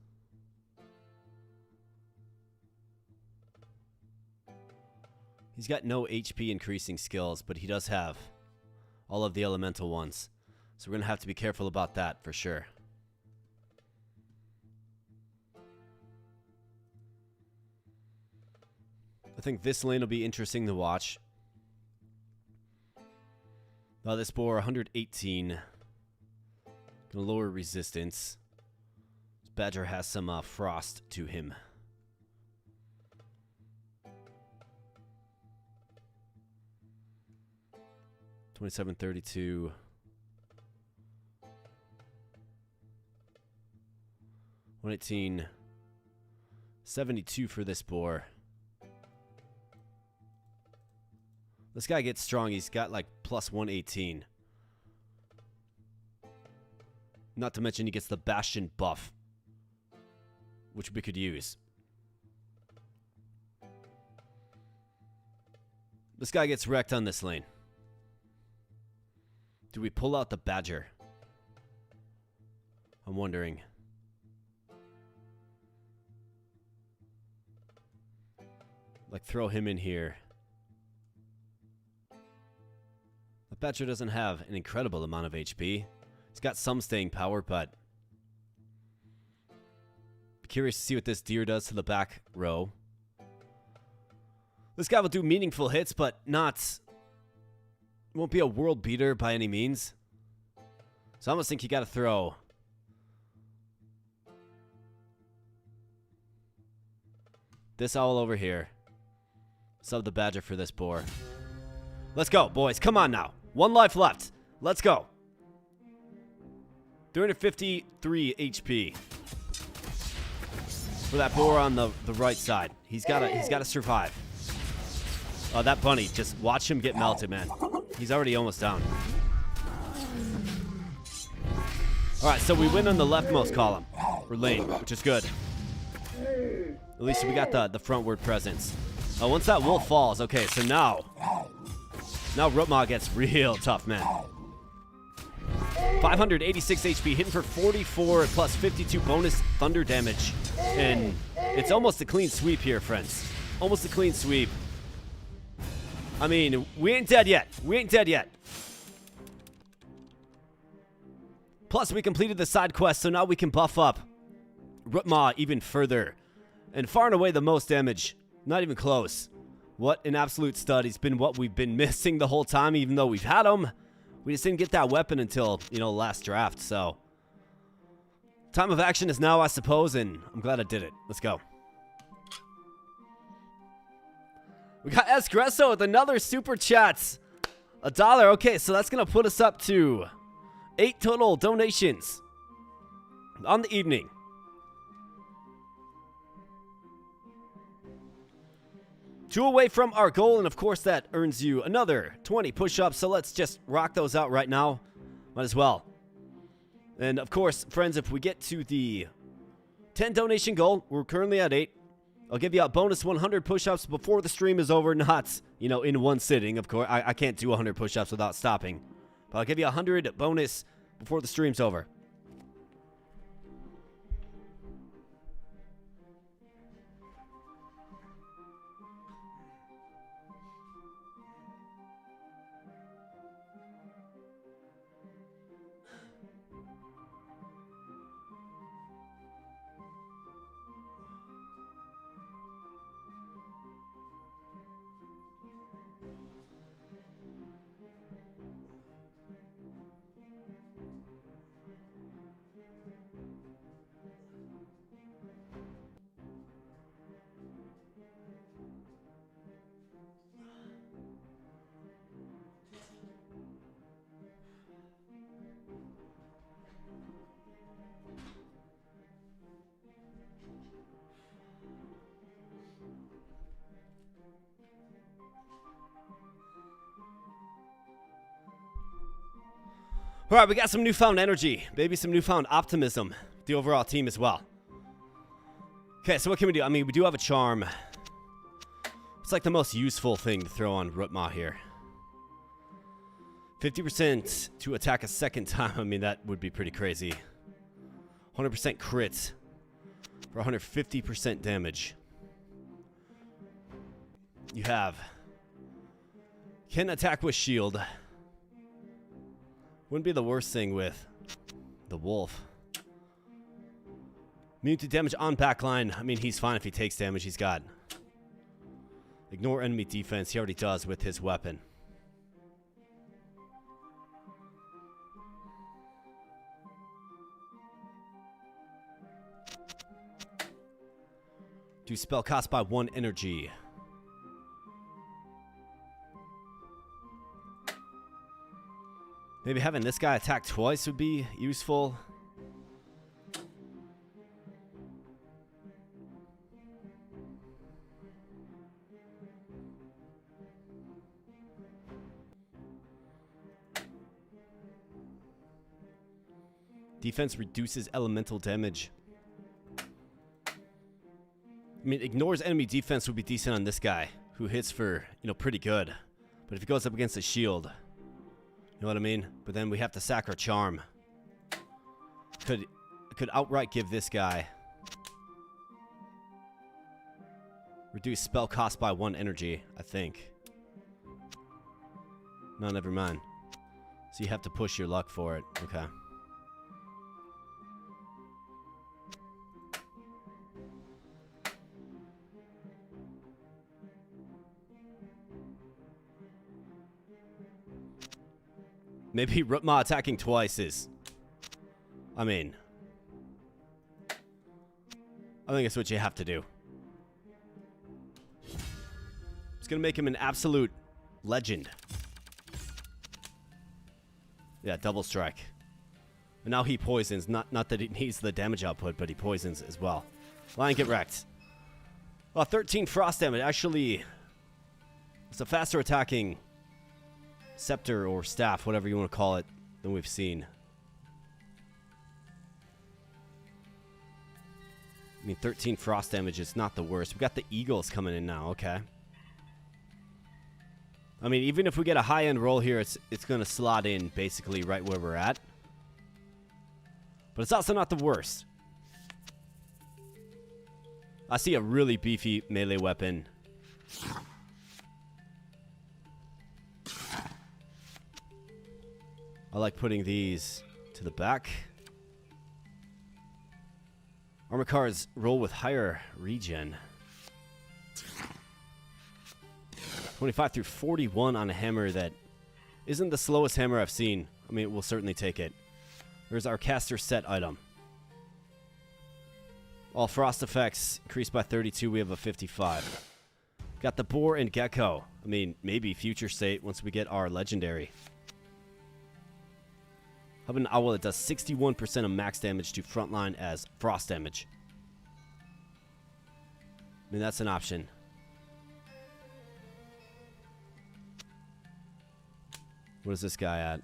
He's got no HP increasing skills, but he does have all of the elemental ones. So we're going to have to be careful about that for sure. I think this lane will be interesting to watch. This boar, 118. Going to lower resistance. This Badger has some frost to him. $27.32. 118. 72 for this boar. This guy gets strong. He's got like plus 118. Not to mention he gets the Bastion buff, which we could use. This guy gets wrecked on this lane. Do we pull out the Badger? I'm wondering. Like, throw him in here. The Badger doesn't have an incredible amount of HP. He's got some staying power, but curious to see what this deer does to the back row. This guy will do meaningful hits, but won't be a world beater by any means. So I almost think you got to throw this owl over here. Sub the Badger for this boar. Let's go, boys. Come on now. 1 life left. Let's go. 353 HP for that boar on the right side. He's gotta survive. Oh, that bunny, just watch him get melted, man. He's already almost down. Alright, so we win on the leftmost column, or lane, which is good. At least we got the frontward presence. Once that wolf falls, okay, so now Rutma gets real tough, man. 586 HP, hitting for 44 plus 52 bonus thunder damage. And it's almost a clean sweep here, friends. Almost a clean sweep. I mean, we ain't dead yet. We ain't dead yet. Plus, we completed the side quest, so now we can buff up Rootma even further. And far and away the most damage. Not even close. What an absolute stud. He's been what we've been missing the whole time, even though we've had him. We just didn't get that weapon until, you know, last draft, so. Time of action is now, I suppose, and I'm glad I did it. Let's go. We got Espresso with another super chat. $1. Okay, so that's going to put us up to 8 total donations on the evening. Two away from our goal, and of course that earns you another 20 push-ups, so let's just rock those out right now. Might as well. And of course, friends, if we get to the 10 donation goal, we're currently at 8. I'll give you a bonus 100 push-ups before the stream is over, not, you know, in one sitting, of course. I can't do 100 push-ups without stopping. But I'll give you 100 bonus before the stream's over. All right, we got some newfound energy, maybe some newfound optimism, the overall team as well. Okay, so what can we do? I mean, we do have a charm. It's like the most useful thing to throw on Rootma here. 50% to attack a second time. I mean, that would be pretty crazy. 100% crit for 150% damage. You have can attack with shield. Wouldn't be the worst thing with the wolf. Immune to damage on backline. I mean, he's fine if he takes damage. He's got ignore enemy defense. He already does with his weapon. Do spell cost by 1 energy. Maybe having this guy attack twice would be useful. Defense reduces elemental damage. I mean, ignores enemy defense would be decent on this guy, who hits for, you know, pretty good. But if he goes up against a shield, you know what I mean? But then we have to sack our charm. Could outright give this guy reduce spell cost by 1 energy, I think. No, never mind. So you have to push your luck for it. Okay. Maybe Rootma attacking twice is... I mean... I think it's what you have to do. It's gonna make him an absolute legend. Yeah, double strike. And now he poisons. Not that he needs the damage output, but he poisons as well. Lion, get wrecked. 13 frost damage. Actually, it's a faster attacking scepter or staff, whatever you want to call it, than we've seen. I mean, 13 frost damage is not the worst. We got the eagles coming in now. Okay. I mean, even if we get a high-end roll here, it's going to slot in basically right where we're at. But it's also not the worst. I see a really beefy melee weapon. I like putting these To the back. Armor cards roll with higher regen. 25 through 41 on a hammer that isn't the slowest hammer I've seen. I mean, we'll certainly take it. There's our caster set item. All frost effects increased by 32. We have a 55. Got the boar and gecko. I mean, maybe future state once we get our legendary. How about an owl that does 61% of max damage to frontline as frost damage? I mean, that's an option. What is this guy at?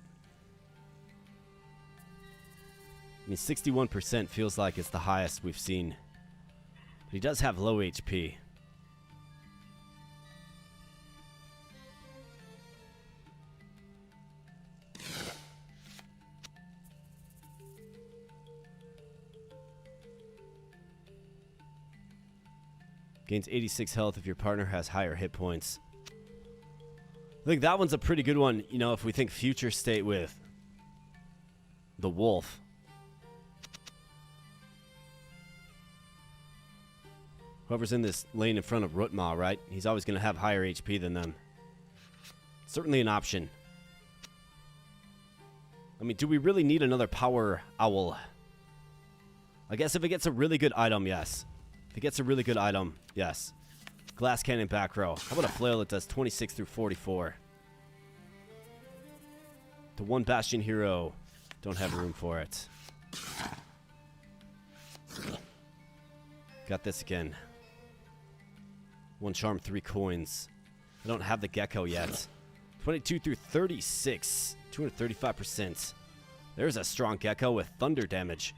I mean, 61% feels like it's the highest we've seen. But he does have low HP. Gains 86 health if your partner has higher hit points. I think that one's a pretty good one, you know, if we think future state with the wolf. Whoever's in this lane in front of Rutma, right? He's always going to have higher HP than them. Certainly an option. I mean, do we really need another power owl? I guess if it gets a really good item, yes. If it gets a really good item, yes. Glass cannon back row. How about a flail that does 26 through 44? The one bastion hero. Don't have room for it. Got this again. One charm, 3 coins. I don't have the gecko yet. 22 through 36. 235%. There's a strong gecko with thunder damage.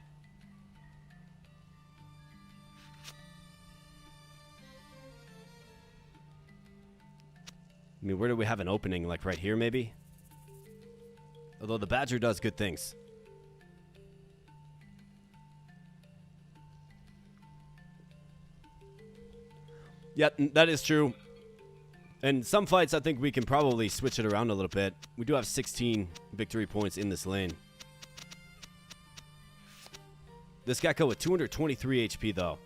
I mean, where do we have an opening? Like right here, maybe? Although the badger does good things. Yep, that is true. And some fights, I think we can probably switch it around a little bit. We do have 16 victory points in this lane. This gecko with 223 HP, though.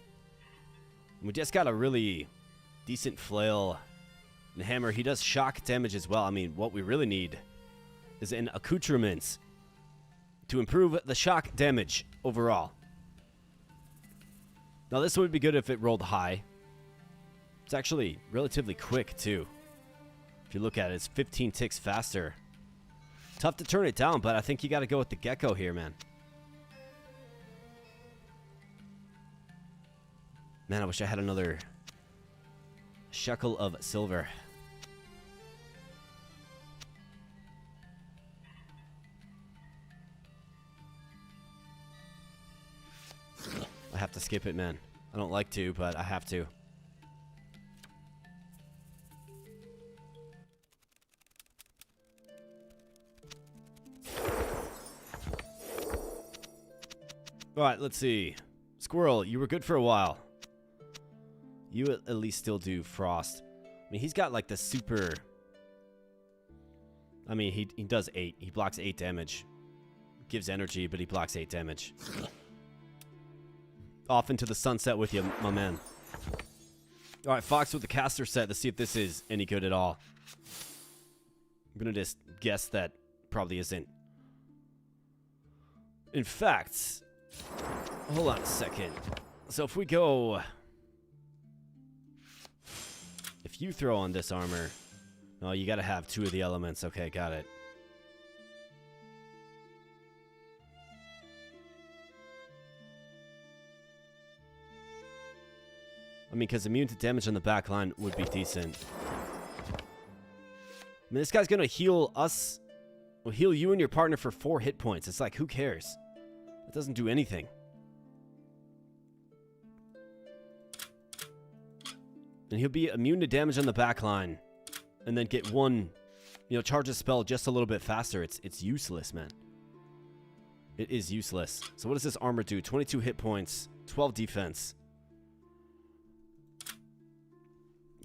We just got a really decent flail and hammer. He does shock damage as well. I mean, what we really need is an accoutrement to improve the shock damage overall. Now, this would be good if it rolled high. It's actually relatively quick, too. If you look at it, it's 15 ticks faster. Tough to turn it down, but I think you got to go with the gecko here, man. Man, I wish I had another shekel of silver. I have to skip it, man. I don't like to, but I have to. Alright, let's see. Squirrel, you were good for a while. You at least still do frost. I mean, he's got like the super... I mean, he does 8. He blocks 8 damage. Gives energy, but he blocks 8 damage. Off into the sunset with you, my man. Alright, Fox with the caster set. Let's see if this is any good at all. I'm gonna just guess that probably isn't. In fact... Hold on a second. So if we go... If you throw on this armor... No, you gotta have 2 of the elements. Okay, got it. I mean, because immune to damage on the back line would be decent. I mean, this guy's gonna heal us... Will heal you and your partner for 4 hit points. It's like, who cares? It doesn't do anything. And he'll be immune to damage on the back line. And then get 1, you know, charge a spell just a little bit faster. It's useless, man. It is useless. So what does this armor do? 22 hit points, 12 defense.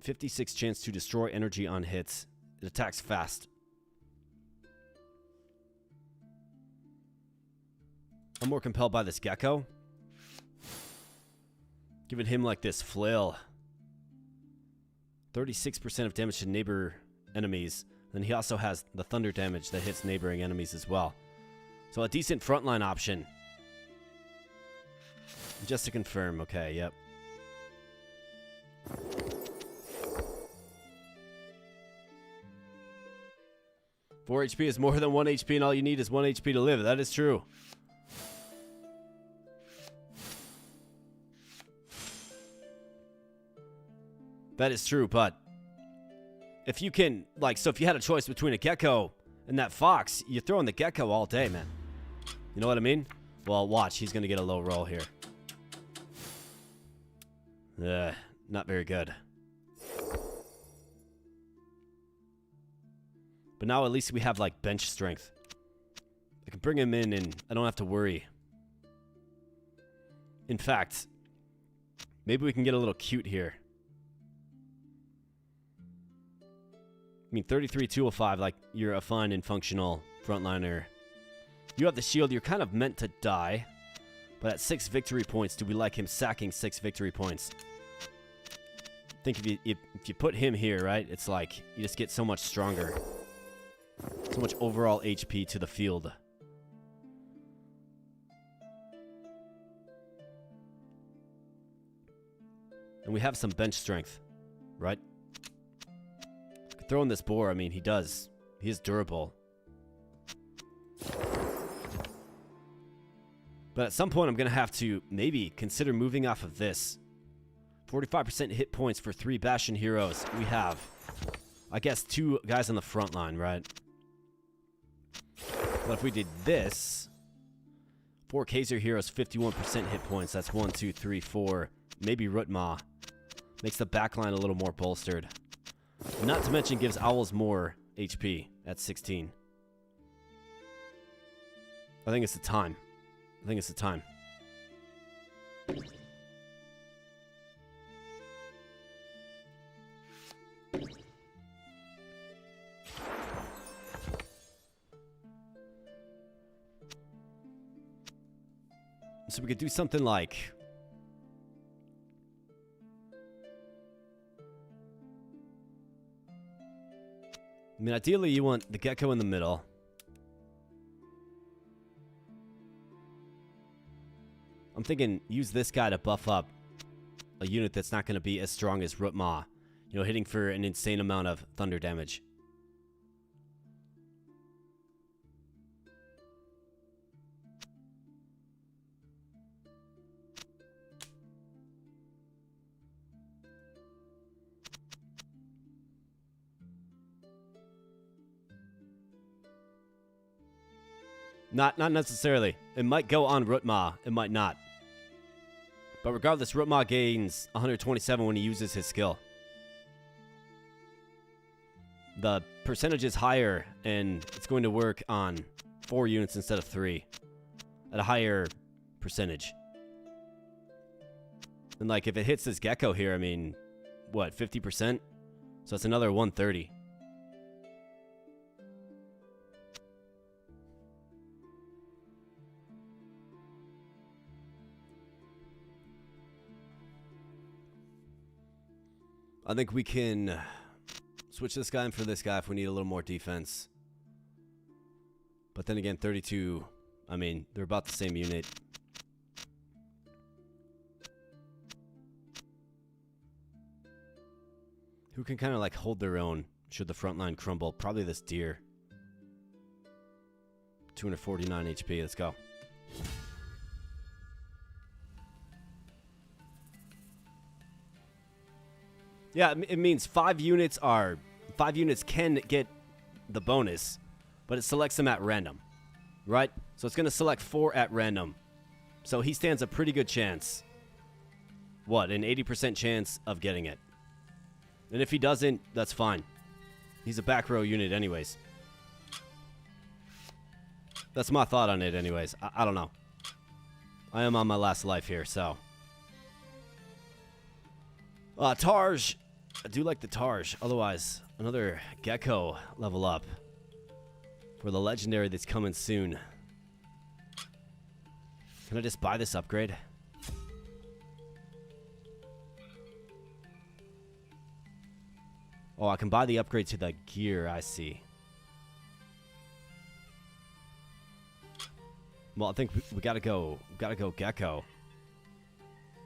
56 chance to destroy energy on hits. It attacks fast. I'm more compelled by this gecko. Giving him like this flail. 36% of damage to neighbor enemies. Then he also has the thunder damage that hits neighboring enemies as well. So a decent frontline option. Just to confirm, okay, yep. Four HP is more than 1 HP, and all you need is 1 HP to live. That is true. That is true, but if you can, like, so if you had a choice between a gecko and that fox, you're throwing the gecko all day, man. You know what I mean? Well, watch, he's going to get a low roll here. Not very good. But now at least we have, like, bench strength. I can bring him in and I don't have to worry. In fact, maybe we can get a little cute here. I mean, 33, 205, like, you're a fine and functional frontliner. You have the shield, you're kind of meant to die. But at 6 victory points, do we like him sacking 6 victory points? I think if you put him here, right, it's like, you just get so much stronger. So much overall HP to the field. And we have some bench strength, right? Throw in this boar, I mean, he is durable. But at some point, I'm going to have to maybe consider moving off of this. 45% hit points for 3 Bastion heroes. We have, I guess, 2 guys on the front line, right? But if we did this, 4 Kaiser heroes, 51% hit points. That's 1, 2, 3, 4. Maybe Rutma. Makes the backline a little more bolstered. Not to mention gives Owls more HP at 16. I think it's the time. So we could do something like... I mean, ideally you want the gecko in the middle. I'm thinking use this guy to buff up a unit that's not going to be as strong as Rutma. You know, hitting for an insane amount of thunder damage. Not necessarily. It might go on Rutma. It might not. But regardless, Rutma gains 127 when he uses his skill. The percentage is higher, and it's going to work on 4 units instead of 3. At a higher percentage. And like, if it hits this gecko here, I mean, what, 50%? So it's another 130. I think we can switch this guy in for this guy if we need a little more defense. But then again, 32, I mean, they're about the same unit. Who can kind of like hold their own should the front line crumble? Probably this deer. 249 HP, let's go. Yeah, it means 5 units can get the bonus, but it selects them at random, right? So it's going to select 4 at random. So he stands a pretty good chance. What, an 80% chance of getting it. And if he doesn't, that's fine. He's a back row unit anyways. That's my thought on it anyways. I don't know. I am on my last life here, so. Tarj. I do like the Tarj. Otherwise, another gecko level up for the legendary that's coming soon. Can I just buy this upgrade? Oh, I can buy the upgrade to the gear, I see. Well, I think we gotta go Gecko.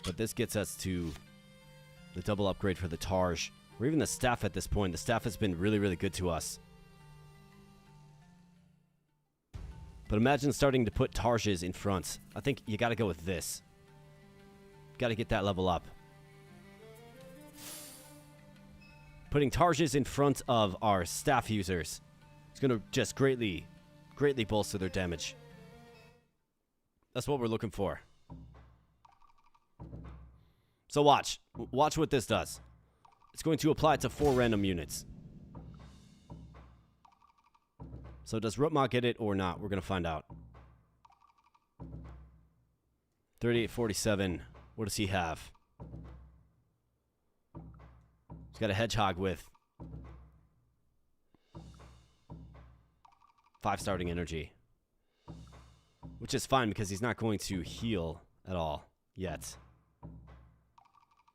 But this gets us to the double upgrade for the Targe. Or even the staff at this point. The staff has been really, really good to us. But imagine starting to put Targes in front. I think you gotta go with this. Gotta get that level up. Putting Targes in front of our staff users is gonna just greatly bolster their damage. That's what we're looking for. So watch what this does. It's going to apply to 4 random units. So does Rutma get it or not? We're going to find out. 3847. What does he have? He's got a hedgehog with 5 starting energy. Which is fine because he's not going to heal at all yet.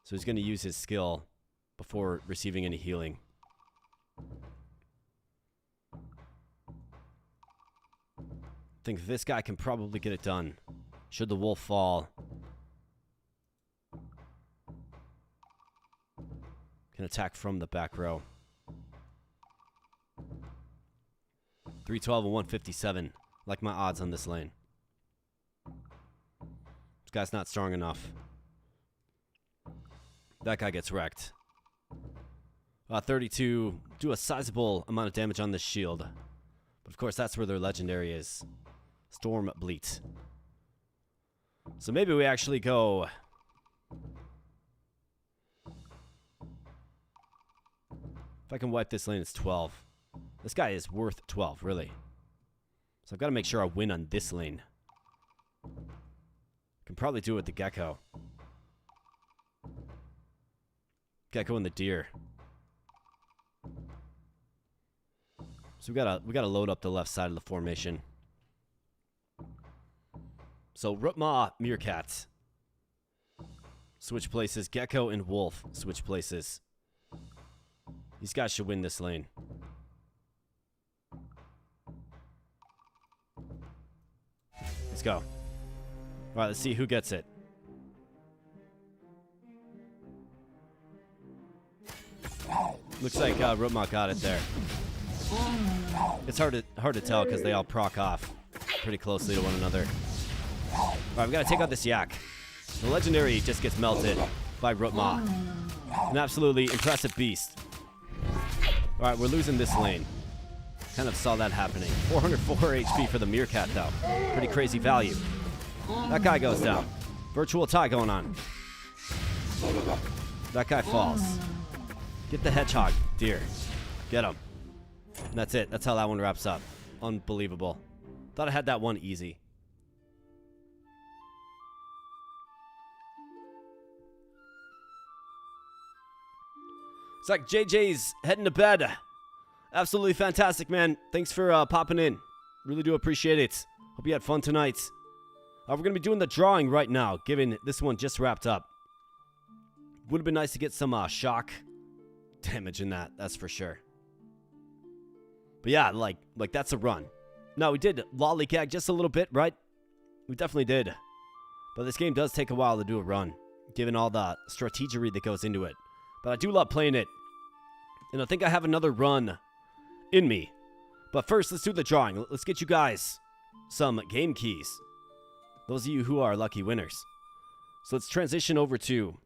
So he's going to use his skill before receiving any healing. I think this guy can probably get it done. Should the wolf fall. Can attack from the back row. 312 and 157. Like my odds on this lane. This guy's not strong enough. That guy gets wrecked. 32. Do a sizable amount of damage on this shield. But of course, that's where their legendary is. Storm Bleat. So maybe we actually go... If I can wipe this lane, it's 12. This guy is worth 12, really. So I've got to make sure I win on this lane. Can probably do it with the Gecko. Gecko and the deer. So we gotta load up the left side of the formation. So Rutma, Meerkat. Switch places. Gecko and Wolf switch places. These guys should win this lane. Let's go. Alright, let's see who gets it. Looks like Rutma got it there. It's hard to tell because they all proc off pretty closely to one another. Alright, we gotta take out this yak. The legendary just gets melted by Rutma. An absolutely impressive beast. Alright, we're losing this lane. Kind of saw that happening. 404 HP for the Meerkat, though. Pretty crazy value. That guy goes down. Virtual tie going on. That guy falls. Get the hedgehog, deer. Get him. And that's it. That's how that one wraps up. Unbelievable. Thought I had that one easy. It's like JJ's heading to bed. Absolutely fantastic, man. Thanks for popping in. Really do appreciate it. Hope you had fun tonight. We're going to be doing the drawing right now, given this one just wrapped up. Would have been nice to get some shock damage in that's for sure. But yeah, like that's a run. Now, we did lollygag just a little bit, right? We definitely did. But this game does take a while to do a run, given all the strategery that goes into it. But I do love playing it. And I think I have another run in me. But first, let's do the drawing. Let's get you guys some game keys. Those of you who are lucky winners. So let's transition over to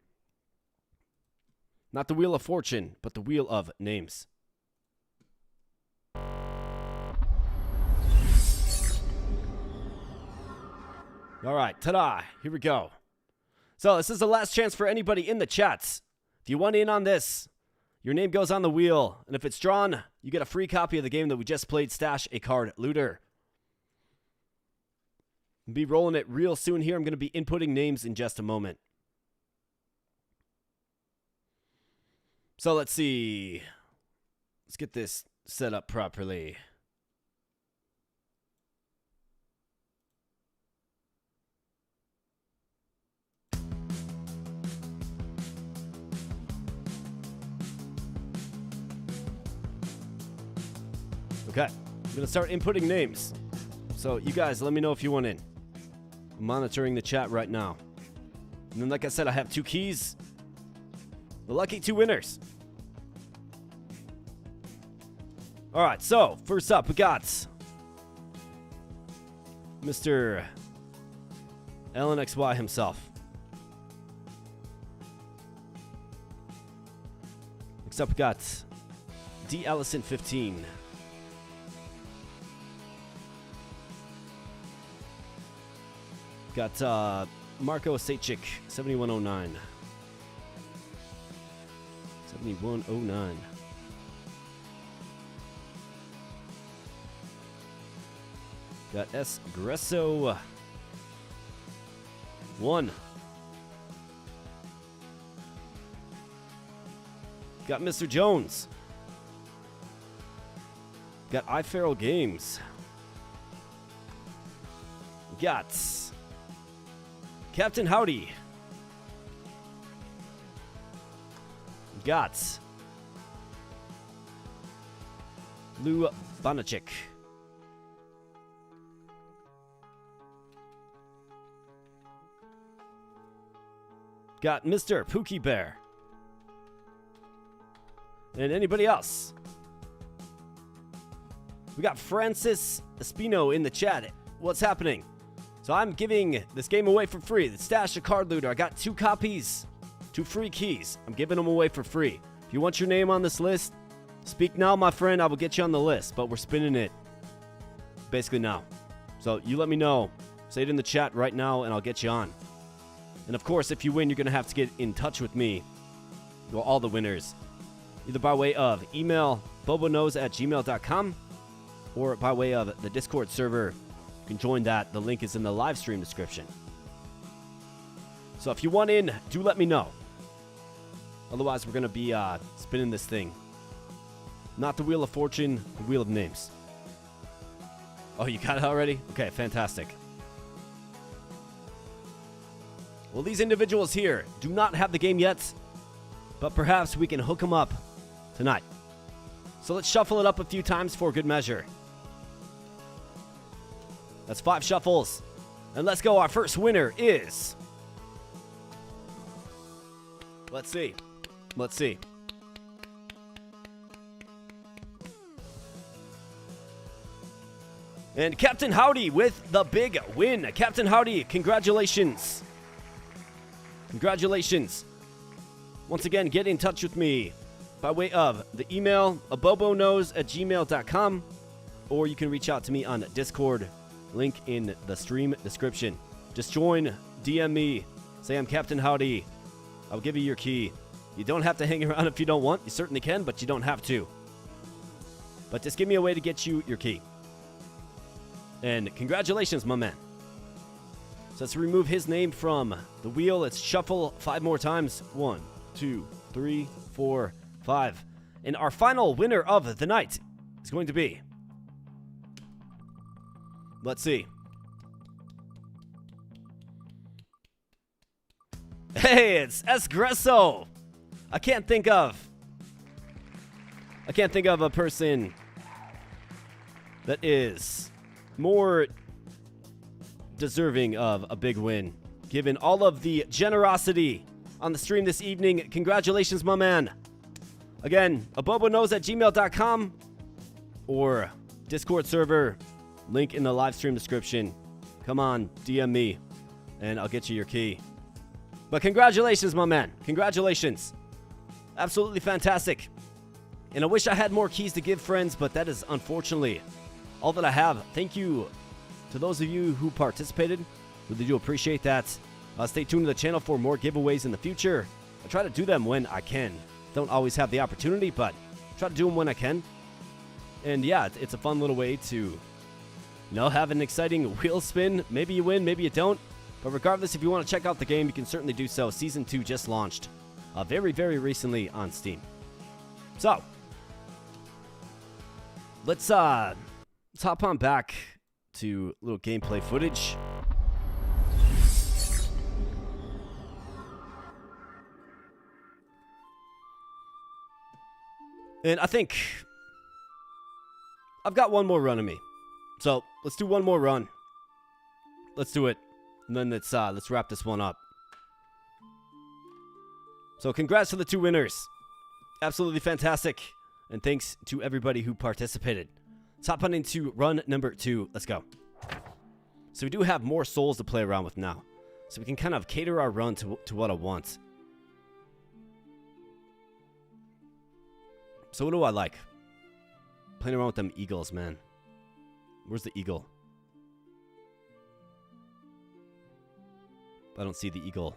not the Wheel of Fortune, but the Wheel of Names. All right, ta-da, here we go. So this is the last chance for anybody in the chats. If you want in on this, your name goes on the wheel, and if it's drawn, you get a free copy of the game that we just played, Stash a Card Looter. I'll be rolling it real soon here. I'm going to be inputting names in just a moment. So let's see. Let's get this set up properly. . Okay, I'm gonna start inputting names. So you guys, let me know if you want in. I'm monitoring the chat right now. And then, like I said, I have 2 keys. The lucky 2 winners. All right, so first up, we got Mr. LNXY himself. Next up, we got D. Allison 15. Got Marco Sejcik 7109. 7109. Got S. Gresso 1. Got Mr. Jones. Got ARPG-Games. Got Captain Howdy. Got Lou Bonachik. Got Mr. Pookie Bear. And anybody else? We got Francis Espino in the chat. What's happening? So I'm giving this game away for free. The Stash of Card Looter. I got 2 copies, 2 free keys. I'm giving them away for free. If you want your name on this list, speak now, my friend. I will get you on the list, but we're spinning it basically now. So you let me know. Say it in the chat right now, and I'll get you on. And of course, if you win, you're going to have to get in touch with me. Well, all the winners. Either by way of email, boboknows@gmail.com, or by way of the Discord server. You can join that. The link is in the live stream description. So if you want in, do let me know. Otherwise, we're going to be spinning this thing. Not the Wheel of Fortune, the Wheel of Names. Oh, you got it already? Okay, fantastic. Well, these individuals here do not have the game yet, but perhaps we can hook them up tonight. So let's shuffle it up a few times for good measure. That's 5 shuffles. And let's go. Our first winner is... Let's see. And Captain Howdy with the big win. Captain Howdy, congratulations. Congratulations. Once again, get in touch with me by way of the email, aboboknows@gmail.com, or you can reach out to me on Discord. Link in the stream description. Just join, DM me, say I'm Captain Howdy. I'll give you your key. You don't have to hang around if you don't want. You certainly can, but you don't have to. But just give me a way to get you your key. And congratulations, my man. So let's remove his name from the wheel. Let's shuffle 5 more times. 1, 2, 3, 4, 5. And our final winner of the night is going to be... Let's see. Hey, it's Espresso. I can't think of a person that is more deserving of a big win, given all of the generosity on the stream this evening. Congratulations, my man. Again, aboboknows@gmail.com or Discord server. Link in the live stream description. Come on, DM me, and I'll get you your key. But congratulations, my man. Congratulations. Absolutely fantastic. And I wish I had more keys to give friends, but that is unfortunately all that I have. Thank you to those of you who participated. Really do appreciate that. Stay tuned to the channel for more giveaways in the future. I try to do them when I can. Don't always have the opportunity, but try to do them when I can. And yeah, it's a fun little way to... have an exciting wheel spin. Maybe you win, maybe you don't. But regardless, if you want to check out the game, you can certainly do so. Season 2 just launched very, very recently on Steam. So, let's hop on back to a little gameplay footage. And I think I've got one more run in me. So let's do one more run. Let's do it. And then let's wrap this one up. So congrats to the 2 winners. Absolutely fantastic. And thanks to everybody who participated. Let's hop on into run number 2. Let's go. So we do have more souls to play around with now. So we can kind of cater our run to what I want. So what do I like? Playing around with them eagles, man. Where's the eagle? I don't see the eagle.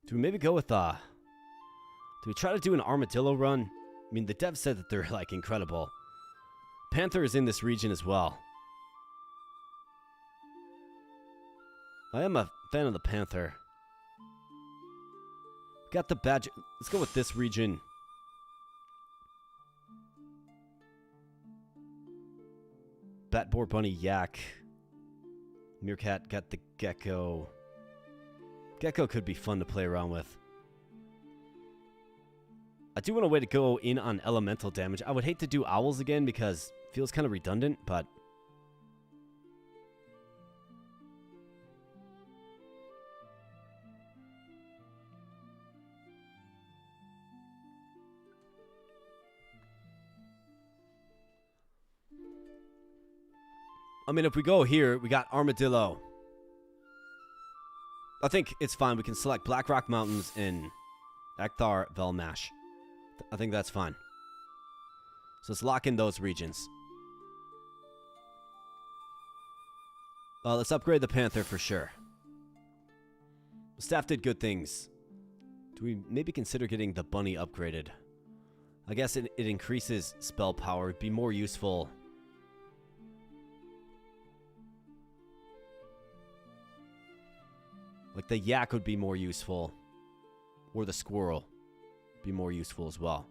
Do we maybe go with, do we try to do an armadillo run? I mean, the devs said that they're, like, incredible. Panther is in this region as well. I am a fan of the panther. Got the badger. Let's go with this region. Bat, boar, bunny, yak. Meerkat got the gecko. Gecko could be fun to play around with. I do want a way to go in on elemental damage. I would hate to do owls again because it feels kind of redundant, but... I mean, if we go here, we got armadillo. I think it's fine. We can select Blackrock Mountains in Ekthar Velmash. I think that's fine. So let's lock in those regions. Let's upgrade the Panther for sure. Staff did good things. Do we maybe consider getting the bunny upgraded? I guess it increases spell power. It'd be more useful. Like the yak would be more useful. Or the squirrel be more useful as well.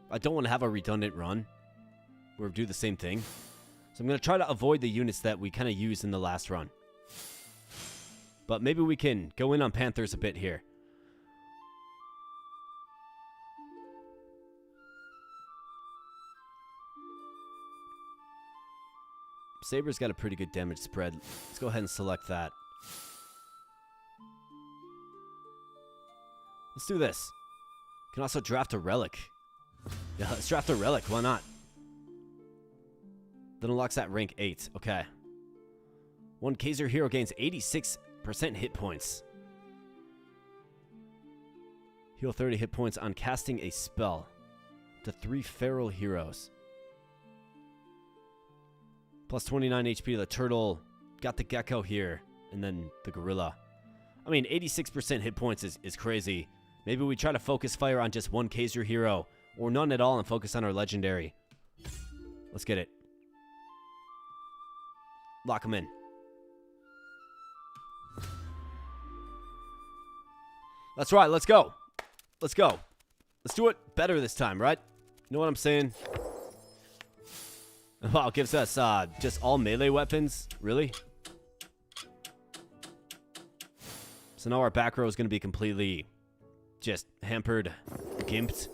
I don't want to have a redundant run where we do the same thing. So I'm going to try to avoid the units that we kind of used in the last run. But maybe we can go in on Panthers a bit here. Saber's got a pretty good damage spread. Let's go ahead and select that. Let's do this. Can also draft a relic. Yeah, let's draft a relic. Why not? That unlocks that rank 8. Okay. One Kaiser hero gains 86% hit points. Heal 30 hit points on casting a spell to 3 feral heroes. Plus 29 HP to the turtle. Got the gecko here. And then the gorilla. I mean, 86% hit points is crazy. Maybe we try to focus fire on just one Kaiser hero. Or none at all and focus on our legendary. Let's get it. Lock him in. That's right, let's go. Let's go. Let's do it better this time, right? You know what I'm saying? Wow, it gives us just all melee weapons? Really? So now our back row is going to be completely just hampered, gimped,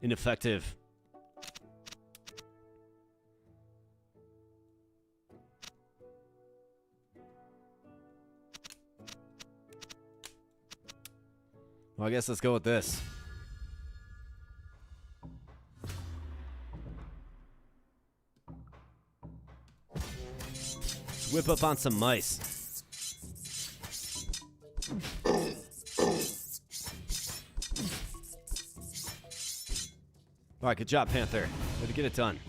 ineffective. Well, I guess let's go with this. Let's whip up on some mice. Alright, good job, Panther. Way to get it done.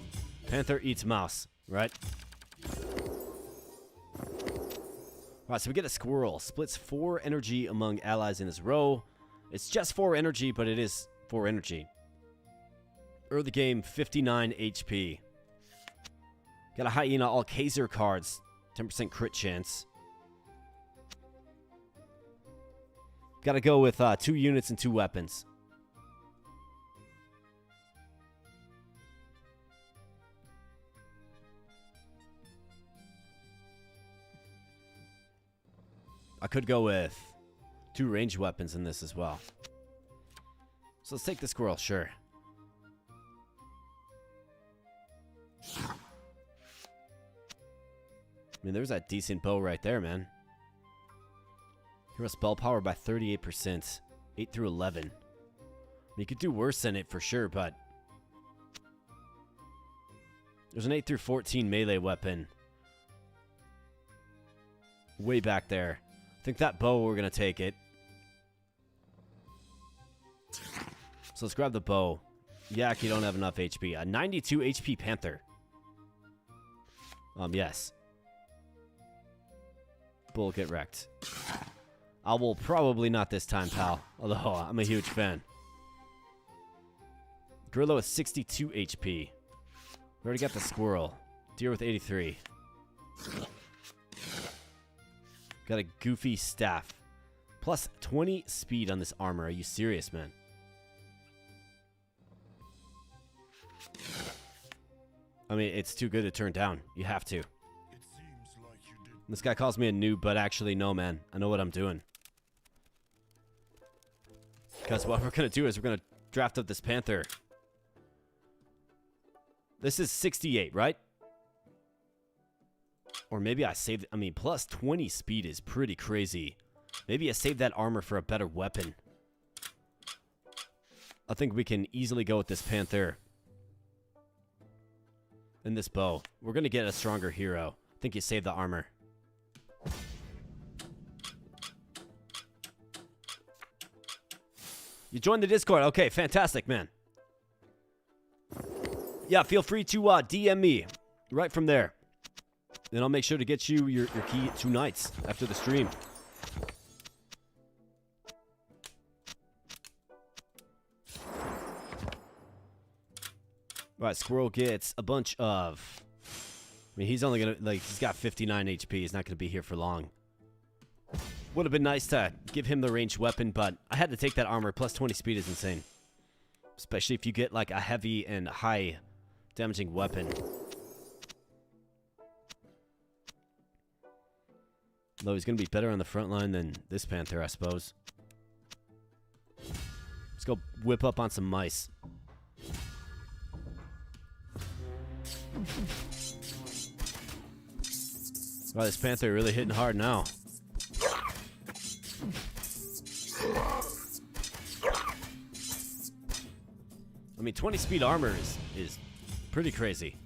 Panther eats mouse, right? Alright, so we get a squirrel. Splits 4 energy among allies in his row. It's just 4 energy, but it is 4 energy. Early game, 59 HP. Got a hyena, all Kaiser cards. 10% crit chance. Gotta go with 2 units and 2 weapons. I could go with 2 ranged weapons in this as well. So let's take the squirrel, sure. I mean, there's that decent bow right there, man. Hero spell power by 38%. 8 through 11. I mean, you could do worse than it for sure, but there's an 8 through 14 melee weapon. Way back there. I think that bow, we're going to take it. So let's grab the bow. Yak, you don't have enough HP. A 92 HP Panther. Yes. Bull, get wrecked. I will probably not this time, pal. Although, I'm a huge fan. Gorilla with 62 HP. We already got the squirrel. Deer with 83. Got a goofy staff. Plus 20 speed on this armor. Are you serious, man? I mean, it's too good to turn down. You have to. This guy calls me a noob, but actually, no, man. I know what I'm doing. Because what we're going to do is we're going to draft up this Panther. This is 68, right? Or maybe I saved... I mean, plus 20 speed is pretty crazy. Maybe I saved that armor for a better weapon. I think we can easily go with this Panther. And this bow. We're going to get a stronger hero. I think you saved the armor. You joined the Discord. Okay, fantastic, man. Yeah, feel free to DM me right from there. And I'll make sure to get you your key tonight after the stream. All right, Squirrel gets a bunch of... I mean, he's only going to... Like, he's got 59 HP. He's not going to be here for long. Would have been nice to give him the ranged weapon, but I had to take that armor. Plus 20 speed is insane. Especially if you get, like, a heavy and high damaging weapon. Though he's going to be better on the front line than this Panther, I suppose. Let's go whip up on some mice. Wow, this Panther really hitting hard now. I mean, 20 speed armor is pretty crazy.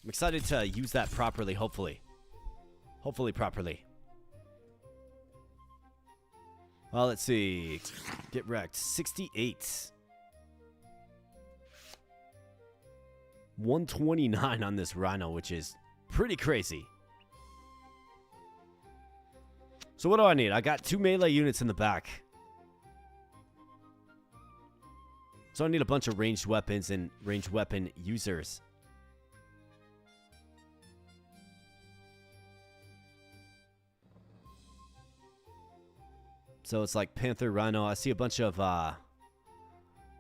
I'm excited to use that properly, hopefully. Hopefully properly. Well, let's see. Get wrecked. 68. 129 on this Rhino, which is pretty crazy. So what do I need? I got 2 melee units in the back. So I need a bunch of ranged weapons and ranged weapon users. So it's like Panther, Rhino. I see a bunch of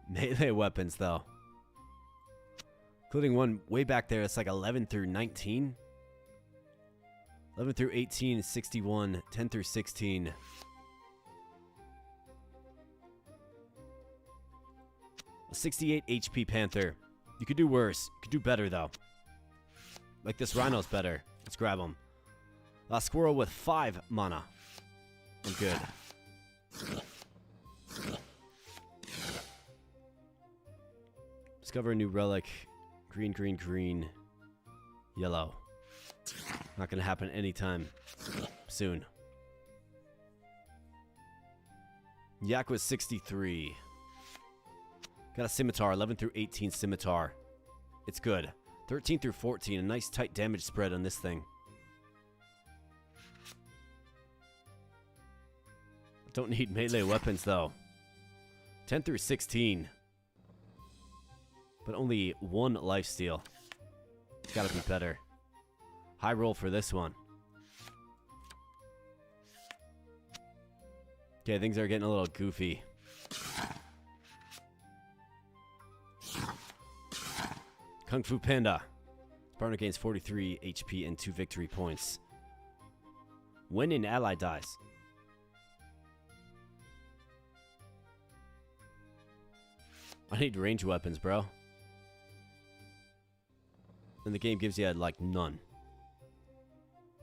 melee weapons, though. Including one way back there. It's like 11 through 19. 11 through 18 is 61. 10 through 16. A 68 HP Panther. You could do worse. You could do better, though. Like this Rhino's better. Let's grab him. A Squirrel with 5 mana. I'm good. Discover a new relic. Green, green, green. Yellow. Not gonna happen anytime soon. Yak was 63. Got a Scimitar, 11 through 18 Scimitar. It's good. 13 through 14, a nice tight damage spread on this thing. Don't need melee weapons, though. 10 through 16. But only 1 lifesteal. It's gotta be better. High roll for this one. Okay, things are getting a little goofy. Kung Fu Panda. Partner gains 43 HP and 2 victory points when an ally dies. I need range weapons, bro. And the game gives you, like, none.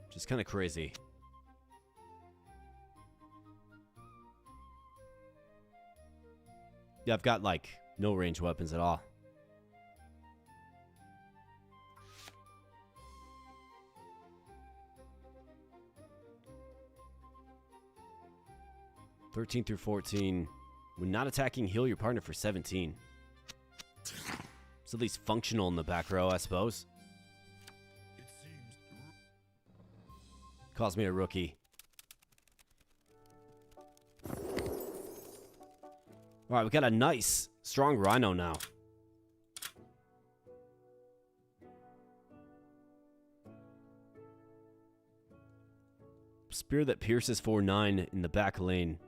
Which is kind of crazy. Yeah, I've got, like, no range weapons at all. (13 through 14). When not attacking, heal your partner for 17. It's at least functional in the back row, I suppose. Calls me a rookie. Alright, we got a nice, strong rhino now. Spear that pierces for 9 in the back lane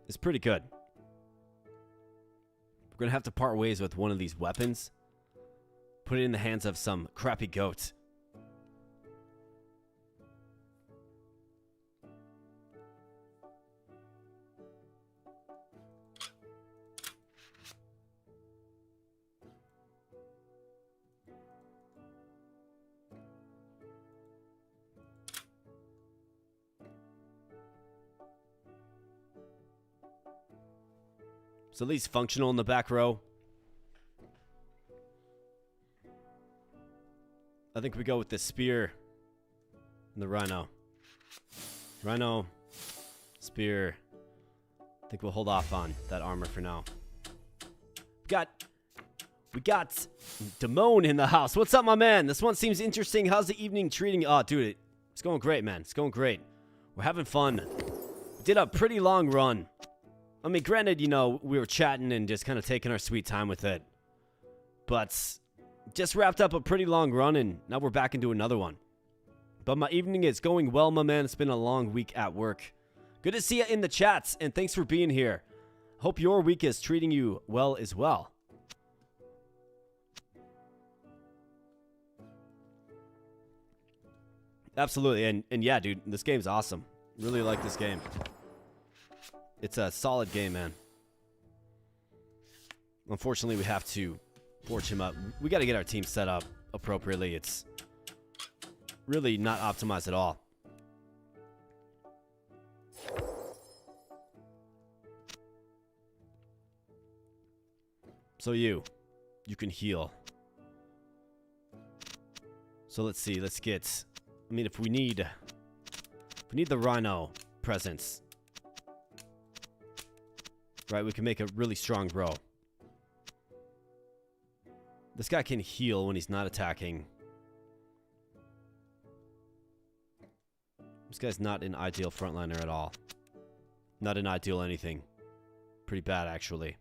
is pretty good. We're going to have to part ways with one of these weapons. Put it in the hands of some crappy goat. So at least functional in the back row. I think we go with the spear and the rhino. Rhino, spear. I think we'll hold off on that armor for now. We got Damone in the house. What's up, my man? This one seems interesting. How's the evening treating you? Oh, dude, it's going great, man. It's going great. We're having fun. We did a pretty long run. I mean, granted, you know, we were chatting and just kind of taking our sweet time with it. But just wrapped up a pretty long run, and now we're back into another one. But my evening is going well, my man. It's been a long week at work. Good to see you in the chats, and thanks for being here. Hope your week is treating you well as well. Absolutely, and yeah, dude, this game's awesome. Really like this game. It's a solid game, man. Unfortunately, we have to forge him up. We got to get our team set up appropriately. It's really not optimized at all. So you can heal. So let's see. Let's get. I mean, if we need the rhino presence. Right, we can make a really strong row. This guy can heal when he's not attacking. This guy's not an ideal frontliner at all. Not an ideal anything. Pretty bad, actually.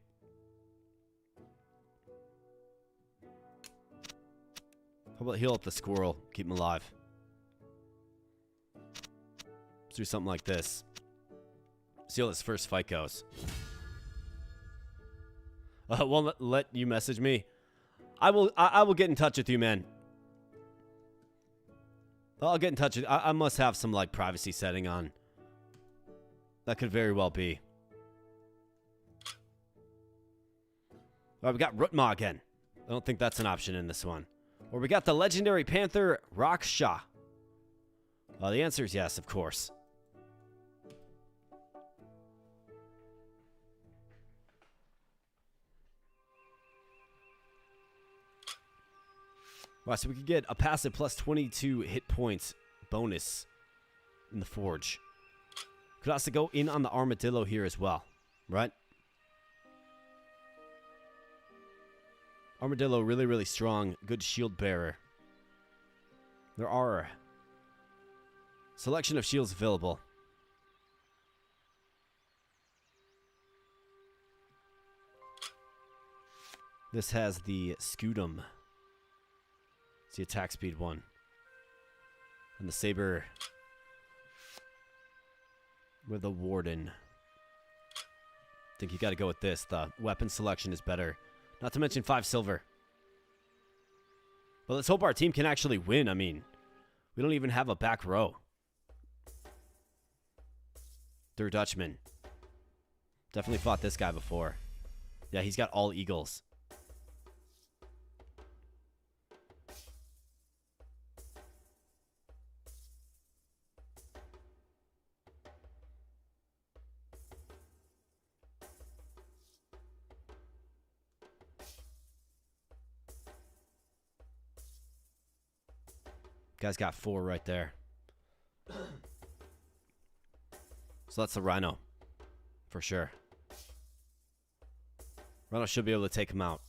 How about heal up the squirrel? Keep him alive. Let's do something like this. See how this first fight goes. Won't let you message me. I will get in touch with you, man. I'll get in touch with you. I must have some like privacy setting on. That could very well be. Alright, we got Rutma again. I don't think that's an option in this one. Or we got the legendary panther Raksha. The answer is yes, of course. Wow, so we could get a passive plus 22 hit points bonus in the forge. Could also go in on the armadillo here as well, right? Armadillo really, really strong. Good shield bearer. There are selection of shields available. This has the Scutum. It's the attack speed one. And the saber with the warden. I think you got to go with this. The weapon selection is better. Not to mention 5 silver. But let's hope our team can actually win. I mean, we don't even have a back row. Der Dutchman. Definitely fought this guy before. Yeah, he's got all eagles. Guy's got 4 right there. So that's the rhino. For sure. Rhino should be able to take him out.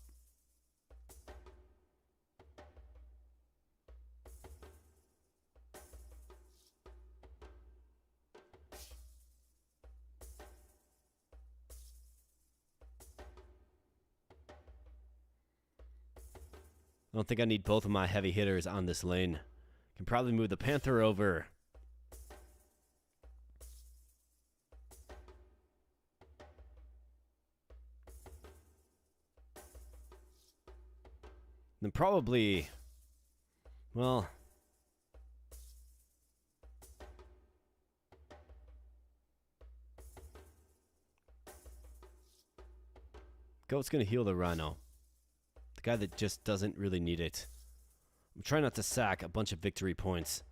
I don't think I need both of my heavy hitters on this lane. Can probably move the panther over. Then probably, well, goat's gonna heal the rhino. The guy that just doesn't really need it. I'm trying not to sack a bunch of victory points.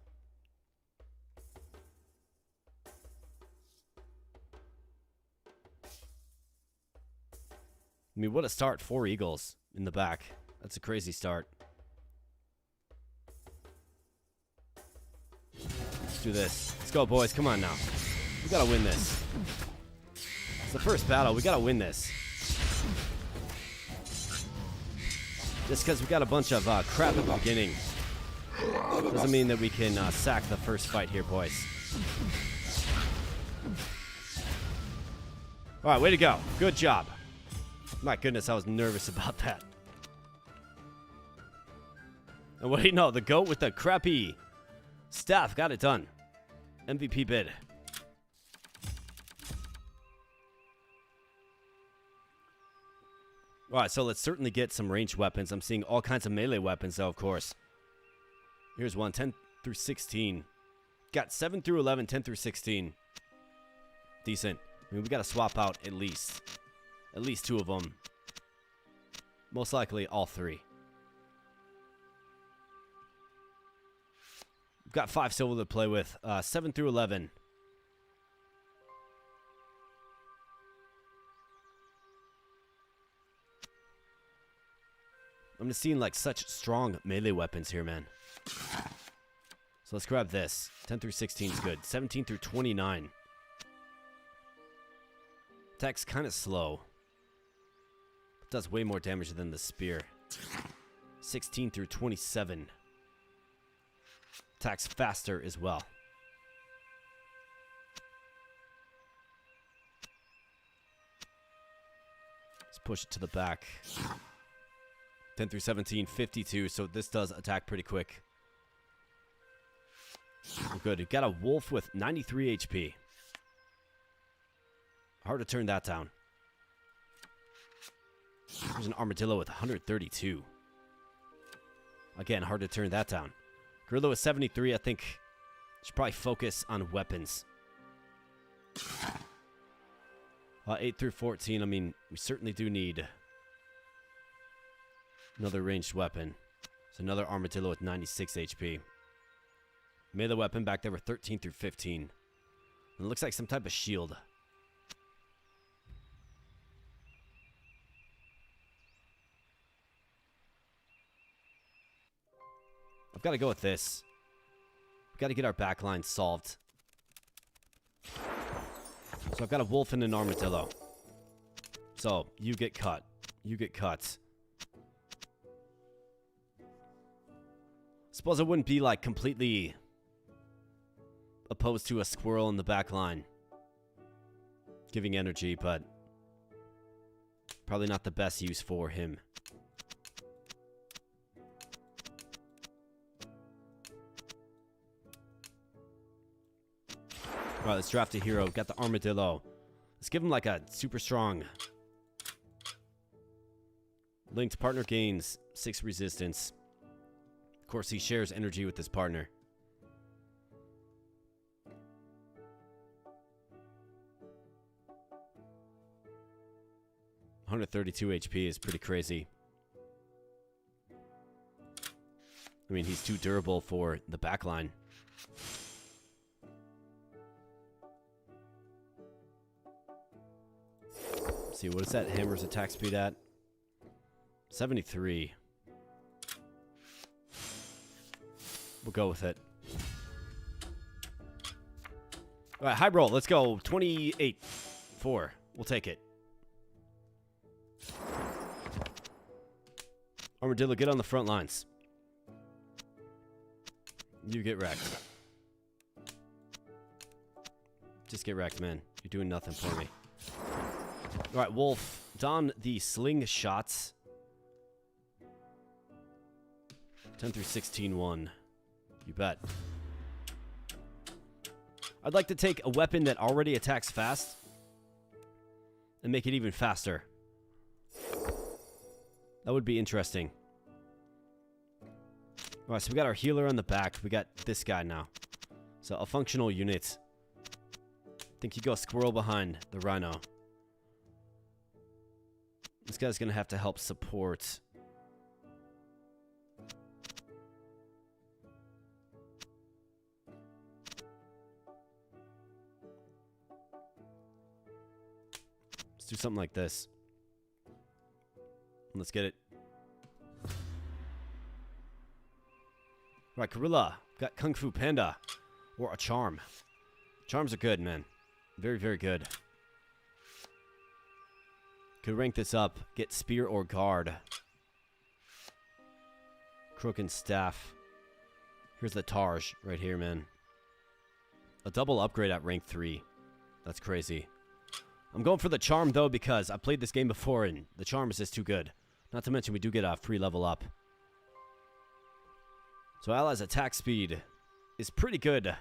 I mean, what a start. 4 eagles in the back. That's a crazy start. Let's do this. Let's go, boys. Come on now. We gotta win this. It's the first battle. We gotta win this. Just because we got a bunch of crap at the beginning doesn't mean that we can sack the first fight here, boys. All right, way to go. Good job. My goodness, I was nervous about that. And what do you know? The goat with the crappy staff got it done. MVP bid. Alright, so let's certainly get some ranged weapons. I'm seeing all kinds of melee weapons, though, of course. Here's one, 10 through 16. Got 7 through 11, 10 through 16. Decent. I mean, we got to swap out at least 2 of them. Most likely all 3. We've got 5 silver to play with. 7 through 11. I'm just seeing like such strong melee weapons here, man. So let's grab this. 10 through 16 is good. 17 through 29. Attack's kind of slow. It does way more damage than the spear. 16 through 27. Attacks faster as well. Let's push it to the back. 10 through 17, 52, so this does attack pretty quick. Good, we've got a wolf with 93 HP. Hard to turn that down. There's an armadillo with 132. Again, hard to turn that down. Gorilla with 73, I think should probably focus on weapons. 8 through 14, I mean, we certainly do need another ranged weapon. It's another armadillo with 96 HP. Melee weapon back there with 13 through 15. And it looks like some type of shield. I've got to go with this. We've got to get our backline solved. So I've got a wolf and an armadillo. So you get cut. You get cut. Suppose I wouldn't be like completely opposed to a squirrel in the back line giving energy, but probably not the best use for him. Alright, let's draft a hero. Got the armadillo. Let's give him like a super strong linked partner gains 6 resistance. Of course, he shares energy with his partner. 132 HP is pretty crazy. I mean, he's too durable for the backline. Let's see, what is that hammer's attack speed at? 73. We'll go with it. All right, high roll. Let's go. 28. 4. We'll take it. Armadillo, get on the front lines. You get wrecked. Just get wrecked, man. You're doing nothing for me. All right, Wolf. Don the slingshots. 10 through 16, 1. You bet. I'd like to take a weapon that already attacks fast and make it even faster. That would be interesting. Alright, so we got our healer on the back. We got this guy now. So a functional unit. I think you go squirrel behind the rhino. This guy's going to have to help support. Let's do something like this. Let's get it. Right, Gorilla. Got Kung Fu Panda. Or a Charm. Charms are good, man. Very, very good. Could rank this up. Get Spear or Guard. Crook and Staff. Here's the Tarj right here, man. A double upgrade at rank 3. That's crazy. I'm going for the Charm, though, because I played this game before, and the Charm is just too good. Not to mention, we do get a free level up. So Ally's attack speed is pretty good.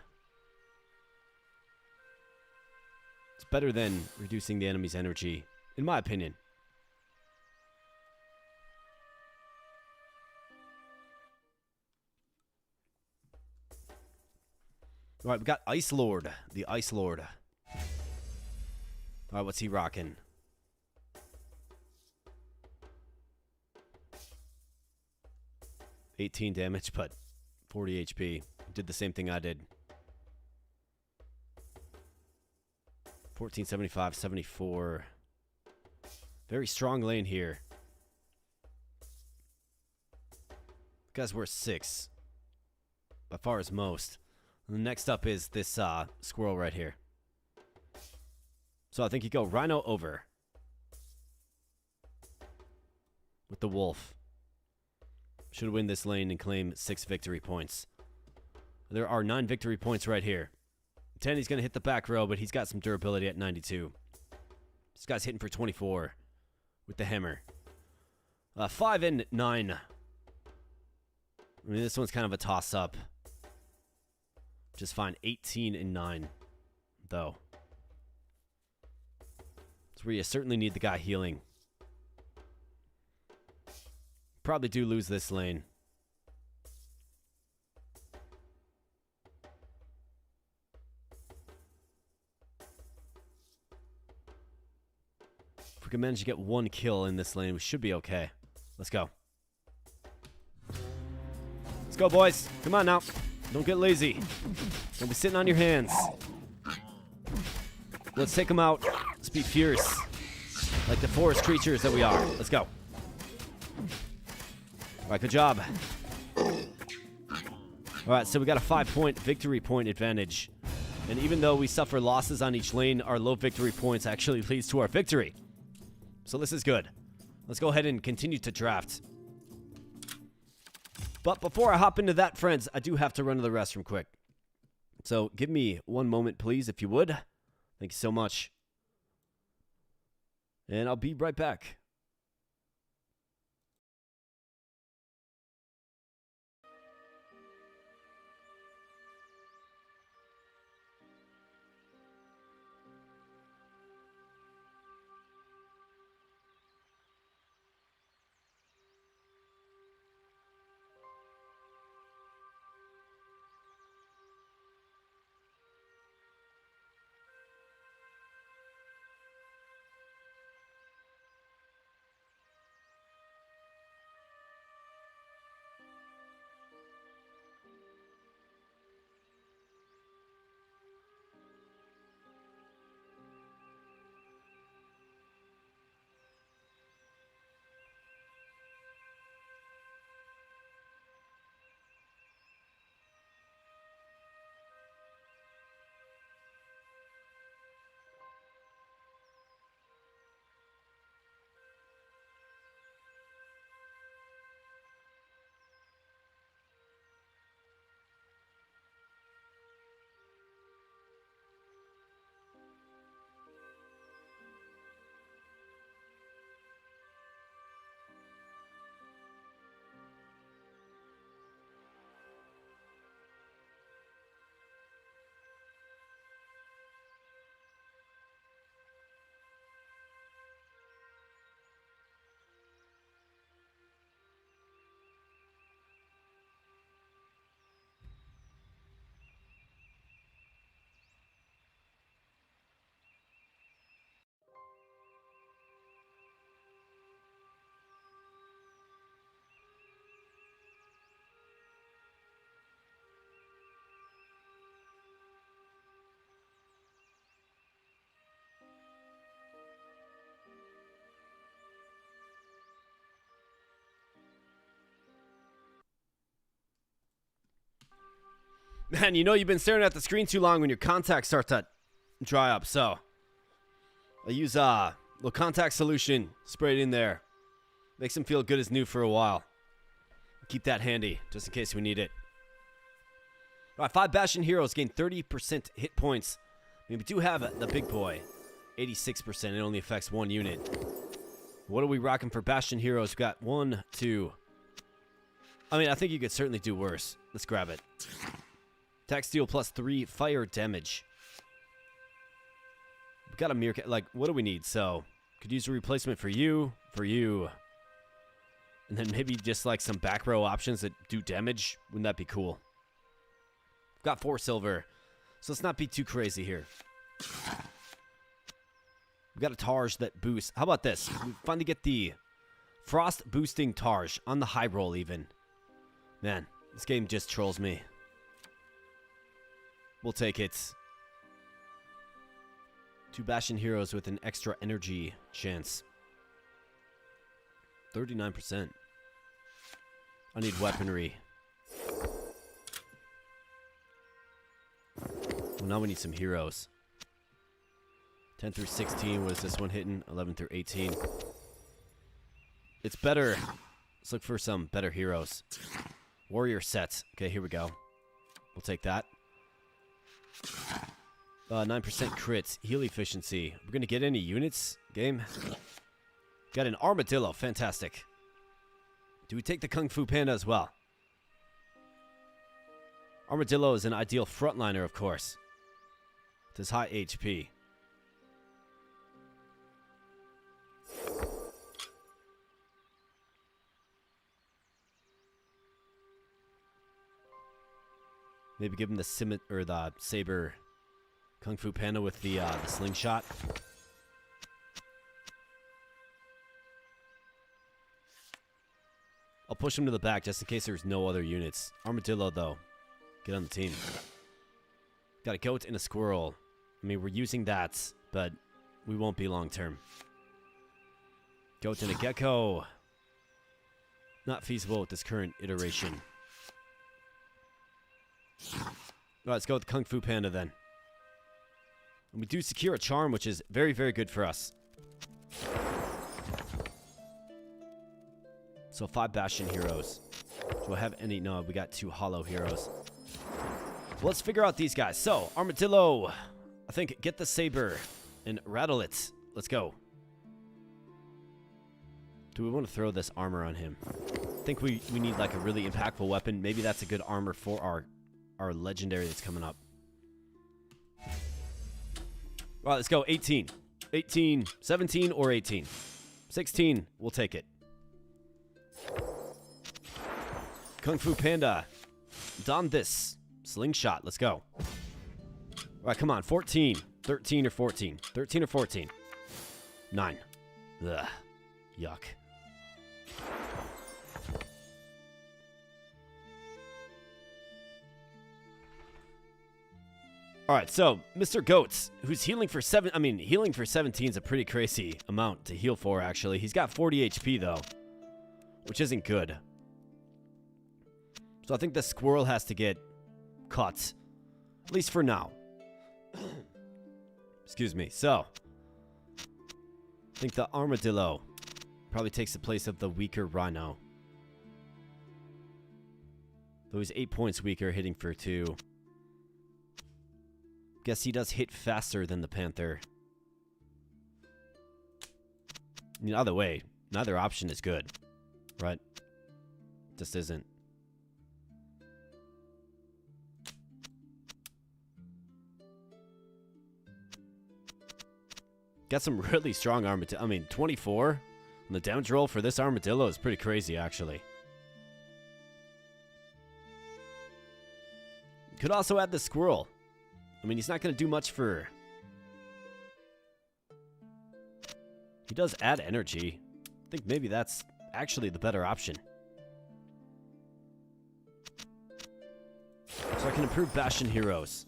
It's better than reducing the enemy's energy, in my opinion. Alright, we got Ice Lord. The Ice Lord. Alright, what's he rocking? $18 damage, but 40 HP. Did the same thing I did. 1475, 74. Very strong lane here. Guy's worth 6. By far as most. And the next up is this squirrel right here. So I think you go Rhino over. With the Wolf. Should win this lane and claim 6 victory points. There are 9 victory points right here. 10, he's going to hit the back row, but he's got some durability at 92. This guy's hitting for 24 with the hammer. 5 and 9. I mean, this one's kind of a toss-up. Just fine. 18 and 9, though. It's where you certainly need the guy healing. Probably do lose this lane. If we can manage to get 1 kill in this lane, we should be okay. Let's go. Let's go, boys. Come on now. Don't get lazy. Don't be sitting on your hands. Let's take them out. Let's be fierce. Like the forest creatures that we are. Let's go. Alright, good job. Alright, so we got a 5-point victory point advantage. And even though we suffer losses on each lane, our low victory points actually leads to our victory. So this is good. Let's go ahead and continue to draft. But before I hop into that, friends, I do have to run to the restroom quick. So give me 1 moment, please, if you would. Thank you so much. And I'll be right back. Man, you know you've been staring at the screen too long when your contacts start to dry up, so I use a little contact solution, spray it in there. Makes them feel good as new for a while. Keep that handy, just in case we need it. Alright, 5 Bastion heroes gain 30% hit points. I mean, we do have the big boy, 86%. It only affects 1 unit. What are we rocking for Bastion heroes? We've got 1, 2. I mean, I think you could certainly do worse. Let's grab it. Attack steal plus 3 fire damage. We've got a meerkat. Like, what do we need? So, could use a replacement for you, and then maybe just like some back row options that do damage. Wouldn't that be cool? We've got 4 silver, so let's not be too crazy here. We've got a Targe that boosts. How about this? We finally get the frost boosting Targe on the high roll even. Man, this game just trolls me. We'll take it. 2 Bastion heroes with an extra energy chance. 39%. I need weaponry. Well, now we need some heroes. 10 through 16. What is this one hitting? 11 through 18. It's better. Let's look for some better heroes. Warrior sets. Okay, here we go. We'll take that. 9% crits. Heal efficiency. We're going to get any units? Game. Got an armadillo. Fantastic. Do we take the Kung Fu Panda as well? Armadillo is an ideal frontliner, of course. It has high HP. Maybe give him the saber Kung Fu Panda with the slingshot. I'll push him to the back just in case there's no other units. Armadillo, though. Get on the team. Got a goat and a squirrel. I mean, we're using that, but we won't be long term. Goat and a gecko. Not feasible with this current iteration. Alright, let's go with the Kung Fu Panda then. And we do secure a charm, which is very, very good for us. So 5 Bastion heroes. Do I have any? No, we got 2 hollow heroes. Well, let's figure out these guys. So, Armadillo. I think get the saber and rattle it. Let's go. Do we want to throw this armor on him? I think we need like a really impactful weapon. Maybe that's a good armor for our legendary that's coming up. All right, let's go. 18. 18, 17 or 18. 16, we'll take it. Kung Fu Panda. Don this. Slingshot, let's go. All right, come on. 14, 13 or 14. 13 or 14. 9. Ugh. Yuck. All right, so Mr. Goats, who's healing for 7. I mean, healing for 17 is a pretty crazy amount to heal for, actually. He's got 40 HP, though, which isn't good. So I think the squirrel has to get cut, at least for now. Excuse me. So I think the armadillo probably takes the place of the weaker rhino. Though he's 8 points weaker, hitting for 2. Guess he does hit faster than the panther. I mean, either way, neither option is good, right? Just isn't. Got some really strong armadillo. I mean, 24 on the damage roll for this armadillo is pretty crazy, actually. Could also add the squirrel. I mean, he's not going to do much for... He does add energy. I think maybe that's actually the better option. So I can improve Bastion heroes.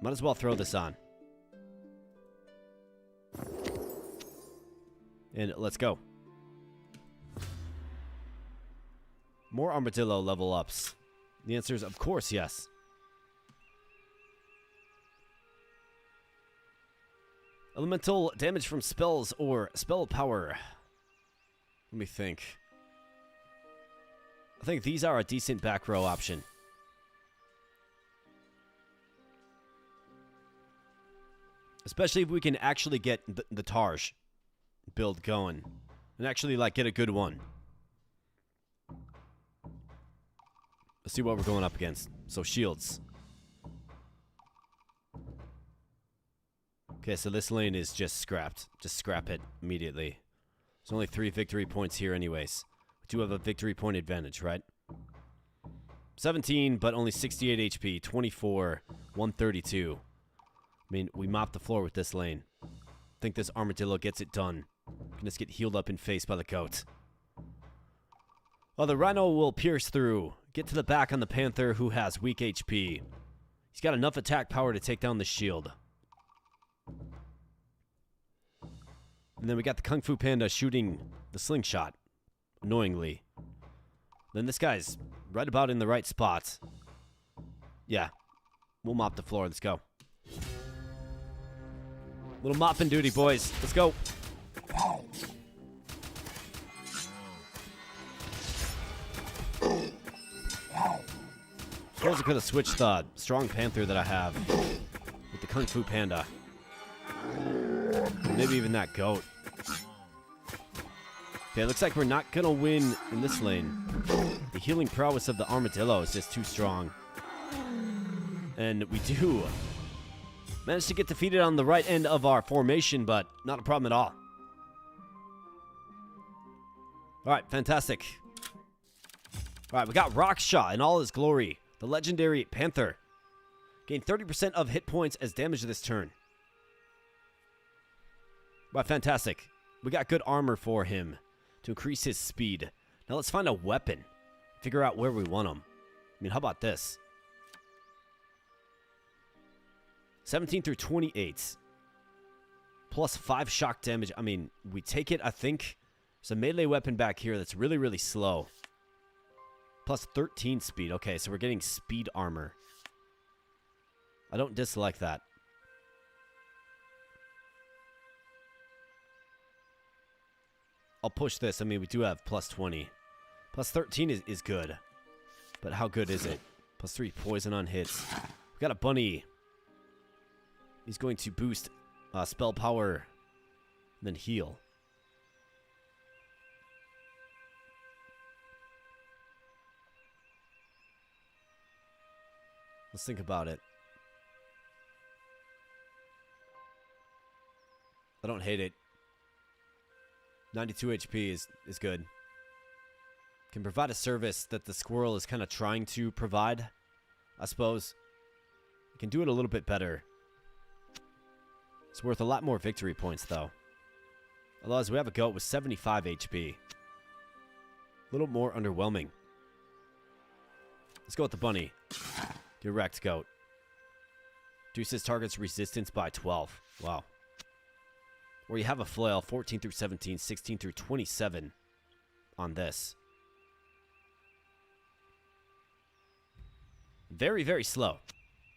Might as well throw this on. And let's go. More armadillo level ups. The answer is, of course, yes. Elemental damage from spells or spell power. Let me think. I think these are a decent back row option. Especially if we can actually get the Tarj build going. And actually, like, get a good one. Let's see what we're going up against. So, shields. Okay, so this lane is just scrapped. Just scrap it immediately. There's only 3 victory points here anyways. We do have a victory point advantage, right? 17, but only 68 HP. 24, 132. I mean, we mopped the floor with this lane. I think this armadillo gets it done. Can just get healed up in face by the goat. Oh, the rhino will pierce through. Get to the back on the panther who has weak HP. He's got enough attack power to take down the shield. And then we got the Kung Fu Panda shooting the slingshot. Annoyingly. Then this guy's right about in the right spot. Yeah. We'll mop the floor. Let's go. Little mopping duty, boys. Let's go. Suppose I could have switched the strong panther that I have with the Kung Fu Panda. Maybe even that goat. Okay, it looks like we're not gonna win in this lane. The healing prowess of the armadillo is just too strong. And we do manage to get defeated on the right end of our formation, but not a problem at all. Alright, fantastic. Alright, we got Rockshot in all his glory. The legendary panther. Gain 30% of hit points as damage this turn. Right, fantastic. We got good armor for him to increase his speed. Now let's find a weapon. Figure out where we want him. I mean, how about this? 17 through 28. Plus 5 shock damage. I mean, we take it, I think. There's a melee weapon back here that's really, really slow. Plus 13 speed. Okay, so we're getting speed armor. I don't dislike that. I'll push this. I mean, we do have plus 20. Plus 13 is good. But how good is it? Plus 3 poison on hits. We got a bunny. He's going to boost spell power and then heal. Let's think about it. I don't hate it. 92 HP is good. Can provide a service that the squirrel is kind of trying to provide, I suppose. We can do it a little bit better. It's worth a lot more victory points, though. Otherwise, we have a goat with 75 HP. A little more underwhelming. Let's go with the bunny. Direct goat. Reduces target's resistance by 12. Wow. Or you have a flail, 14 through 17, 16 through 27 on this. Very, very slow.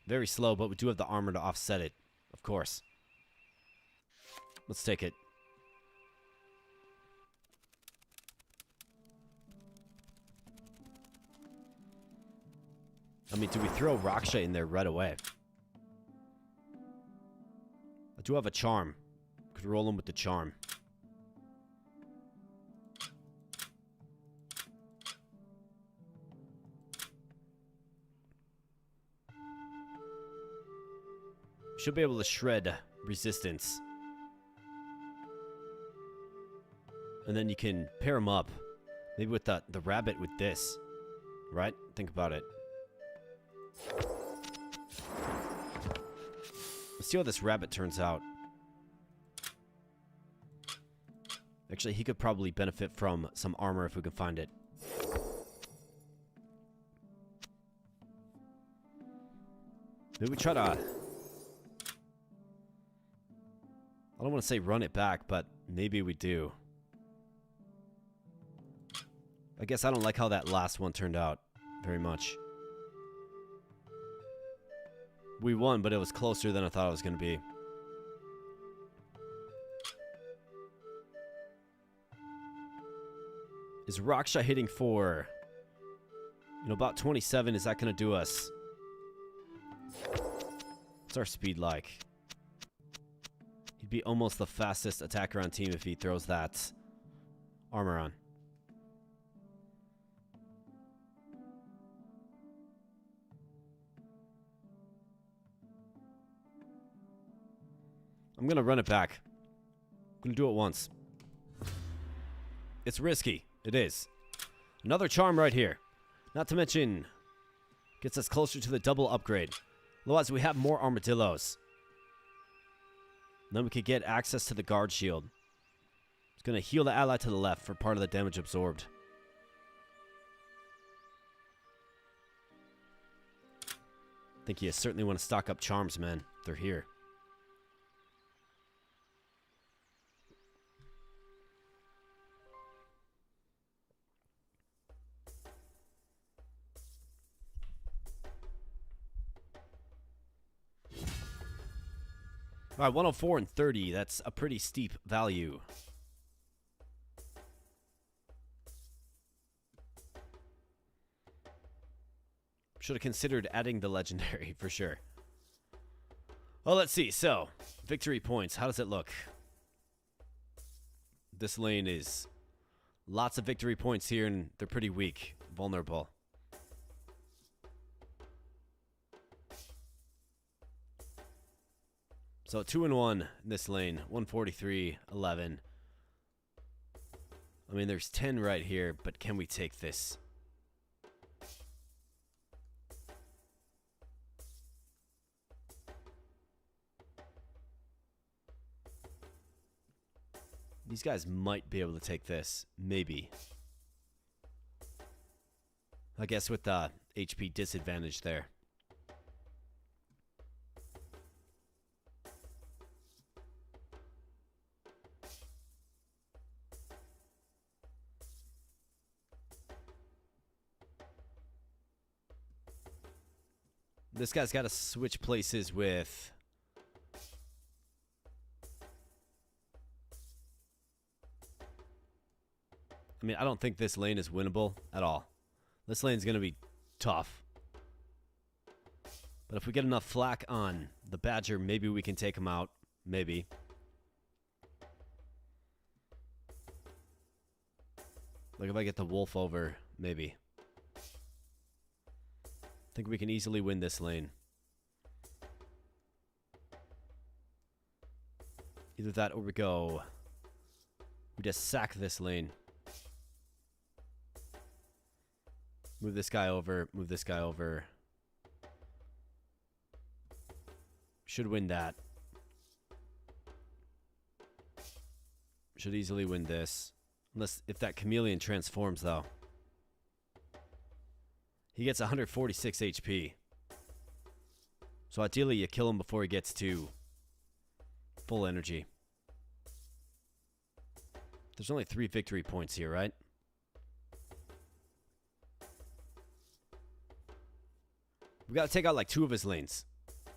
Very slow, but we do have the armor to offset it, of course. Let's take it. I mean, do we throw Raksha in there right away? I do have a charm. Could roll him with the charm. Should be able to shred resistance. And then you can pair them up. Maybe with the rabbit with this. Right? Think about it. Let's see how this rabbit turns out. Actually, he could probably benefit from some armor if we can find it. Maybe we try to... I don't want to say run it back, but maybe we do. I guess I don't like how that last one turned out very much. We won, but it was closer than I thought it was going to be. Is Raksha hitting for, about 27? Is that going to do us? What's our speed like? He'd be almost the fastest attacker on team if he throws that armor on. I'm going to run it back. I'm going to do it once. It's risky. It is. Another charm right here. Not to mention, gets us closer to the double upgrade. Otherwise, we have more armadillos. And then we could get access to the guard shield. It's going to heal the ally to the left for part of the damage absorbed. I think you certainly want to stock up charms, man. They're here. All right, 104 and 30. That's a pretty steep value. Should have considered adding the legendary for sure. Well, let's see. So, victory points. How does it look? This lane is lots of victory points here, and they're pretty weak, vulnerable. So 2-1 in this lane, 143, 11. I mean, there's 10 right here, but can we take this? These guys might be able to take this, maybe. I guess with the HP disadvantage there. This guy's got to switch places with... I mean, I don't think this lane is winnable at all. This lane's going to be tough. But if we get enough flak on the Badger, maybe we can take him out. Maybe. Like if I get the Wolf over, maybe. I think we can easily win this lane. Either that or we go... We just sack this lane. Move this guy over. Move this guy over. Should win that. Should easily win this. Unless if that chameleon transforms though. He gets 146 HP. So ideally you kill him before he gets to full energy. There's only 3 victory points here, right? We gotta take out like 2 of his lanes.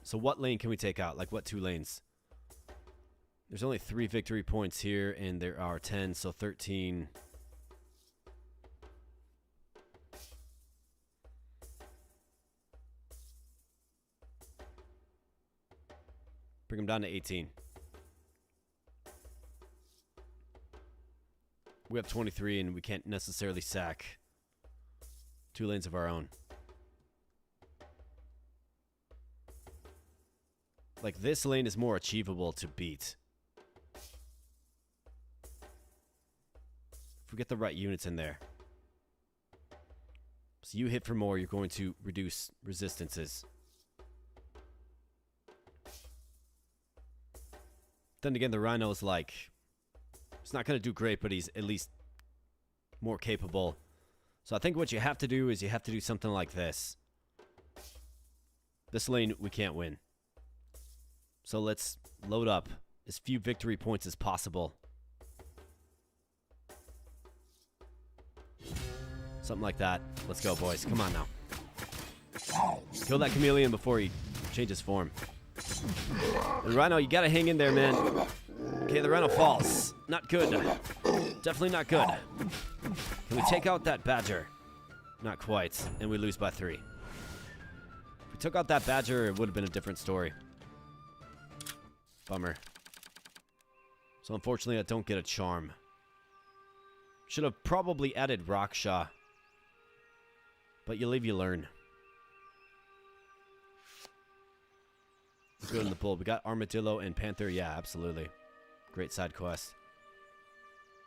So what lane can we take out? Like what 2 lanes? There's only 3 victory points here, and there are 10, so 13. Bring him down to 18. We have 23, and we can't necessarily sack 2 lanes of our own. Like, this lane is more achievable to beat. If we get the right units in there. So you hit for more, you're going to reduce resistances. Then again, the Rhino is like... He's not going to do great, but he's at least more capable. So I think what you have to do is you have to do something like this. This lane, we can't win. So let's load up as few victory points as possible. Something like that. Let's go, boys. Come on now. Kill that chameleon before he changes form. And Rhino, you gotta hang in there, man. Okay, the Rhino falls. Not good. Definitely not good. Can we take out that badger? Not quite, and we lose by 3. If we took out that badger, it would have been a different story. Bummer. So unfortunately, I don't get a charm. Should have probably added Raksha. But you live, you learn. Let's go to the bull. We got Armadillo and Panther. Yeah, absolutely. Great side quest.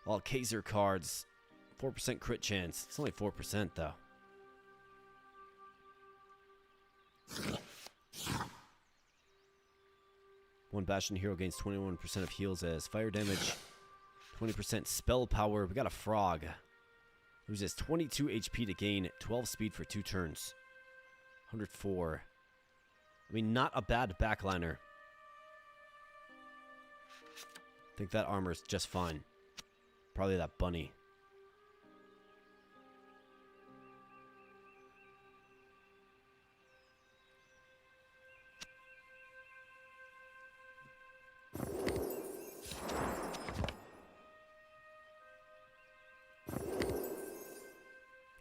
All Kaiser cards. 4% crit chance. It's only 4% though. One Bastion hero gains 21% of heals as fire damage. 20% spell power. We got a frog. Loses 22 HP to gain 12 speed for 2 turns. 104. I mean, not a bad backliner. I think that armor is just fine. Probably that bunny.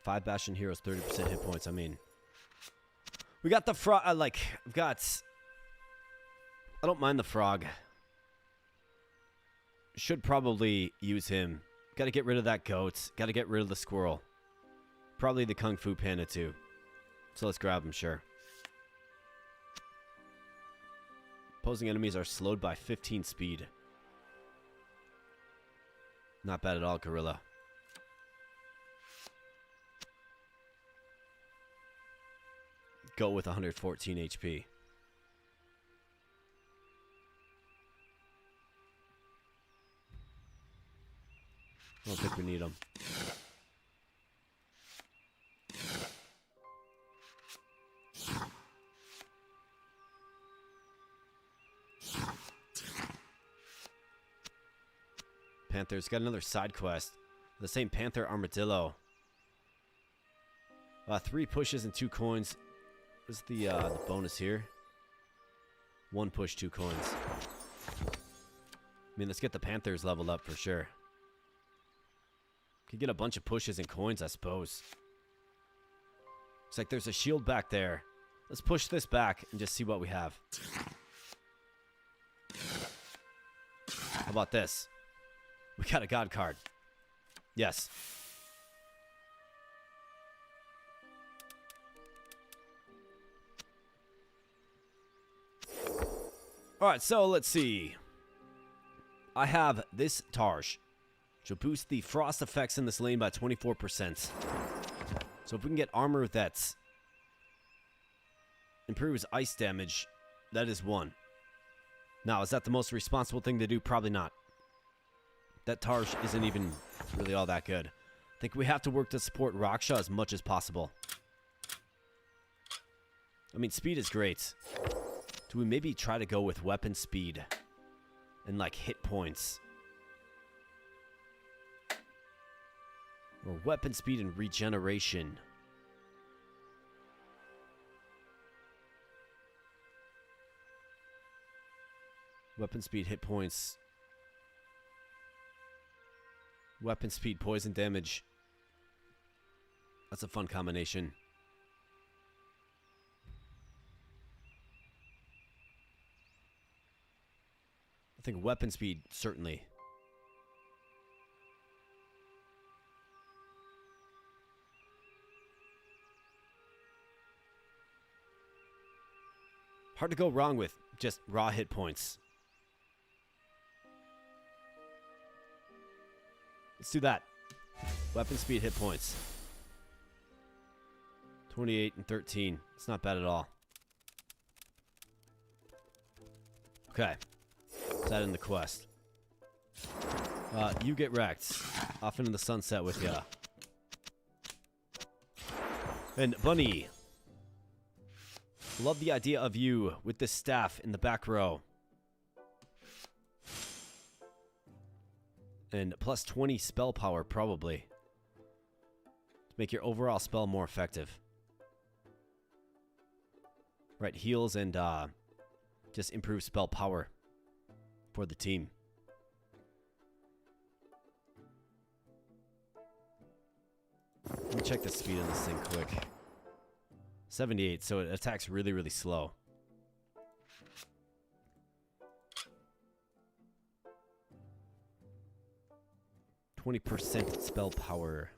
Five Bastion heroes, 30% hit points. I mean, we got the frog. I've got. I don't mind the frog. Should probably use him. Got to get rid of that goat. Got to get rid of the squirrel. Probably the Kung Fu Panda too. So let's grab him, sure. Opposing enemies are slowed by 15 speed. Not bad at all, Gorilla. Go with 114 HP. I don't think we need them. Panther's got another side quest. The same Panther Armadillo. 3 pushes and 2 coins. What's the bonus here? 1 push, 2 coins. I mean, let's get the Panthers leveled up for sure. Could get a bunch of pushes and coins, I suppose. Looks like there's a shield back there. Let's push this back and just see what we have. How about this? We got a god card. Yes. Alright, so let's see. I have this Tarsh, which will boost the frost effects in this lane by 24%. So if we can get armor that improves ice damage, that is 1. Now, is that the most responsible thing to do? Probably not. That Tarsh isn't even really all that good. I think we have to work to support Raksha as much as possible. I mean, speed is great. Do we maybe try to go with weapon speed and like hit points? Or weapon speed and regeneration. Weapon speed, hit points. Weapon speed, poison damage. That's a fun combination. I think weapon speed, certainly. Hard to go wrong with just raw hit points. Let's do that. Weapon speed, hit points. 28 and 13. It's not bad at all. Okay. Is that in the quest? You get wrecked. Off into the sunset with ya. And Bunny. Love the idea of you with this staff in the back row. And plus 20 spell power, probably. To make your overall spell more effective. Right, heals and just improve spell power for the team. check the speed on this thing quick. 78, so it attacks really, really slow. %, spell power.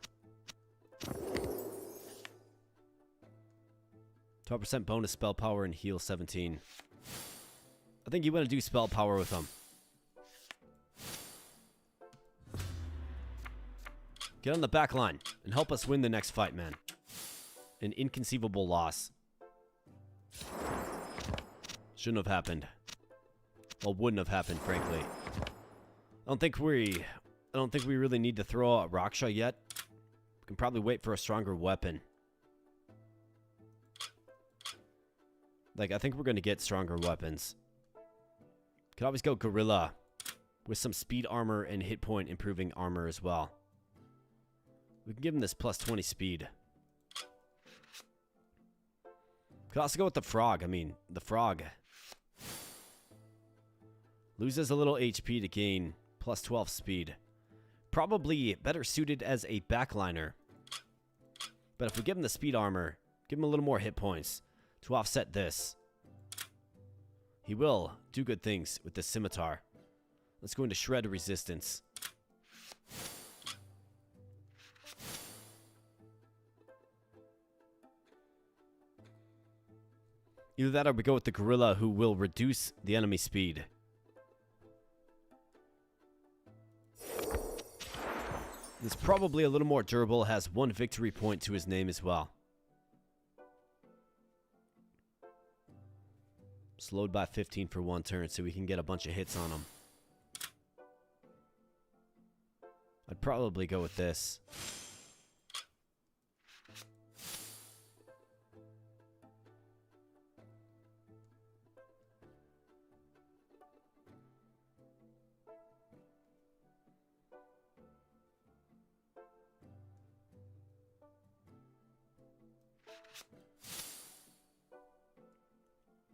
12% bonus spell power and heal 17. I think you want to do spell power with them. Get on the back line and help us win the next fight, man. An inconceivable loss. Shouldn't have happened. Well, wouldn't have happened, frankly. I don't think we really need to throw a Raksha yet. We can probably wait for a stronger weapon. Like, I think we're going to get stronger weapons. Could always go Gorilla with some speed armor and hit point improving armor as well. We can give him this plus 20 speed. Could also go with the Frog. I mean, the Frog loses a little HP to gain plus 12 speed. Probably better suited as a backliner. But if we give him the speed armor, give him a little more hit points to offset this, he will do good things with the scimitar. Let's go into shred resistance. Either that or we go with the gorilla, who will reduce the enemy speed. It's probably a little more durable, has 1 victory point to his name as well. Slowed by 15 for 1 turn, so we can get a bunch of hits on him. I'd probably go with this.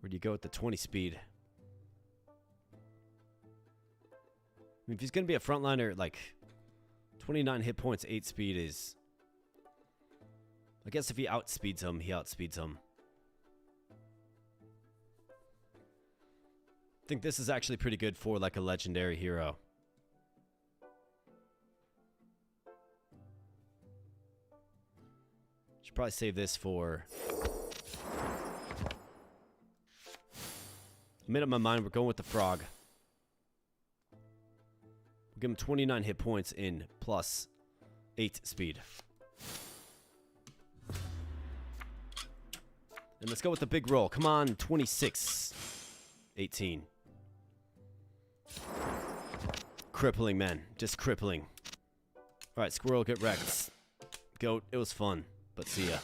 Where do you go with the 20 speed? I mean, if he's going to be a frontliner, like 29 hit points, 8 speed is... I guess if he outspeeds him, he outspeeds him. I think this is actually pretty good for like a legendary hero. Should probably save this for... I made up my mind, we're going with the Frog. We'll give him 29 hit points in plus 8 speed. And let's go with the big roll. Come on, 26. 18. Crippling, man. Just crippling. Alright, squirrel, get wrecked. Goat, it was fun, but see ya.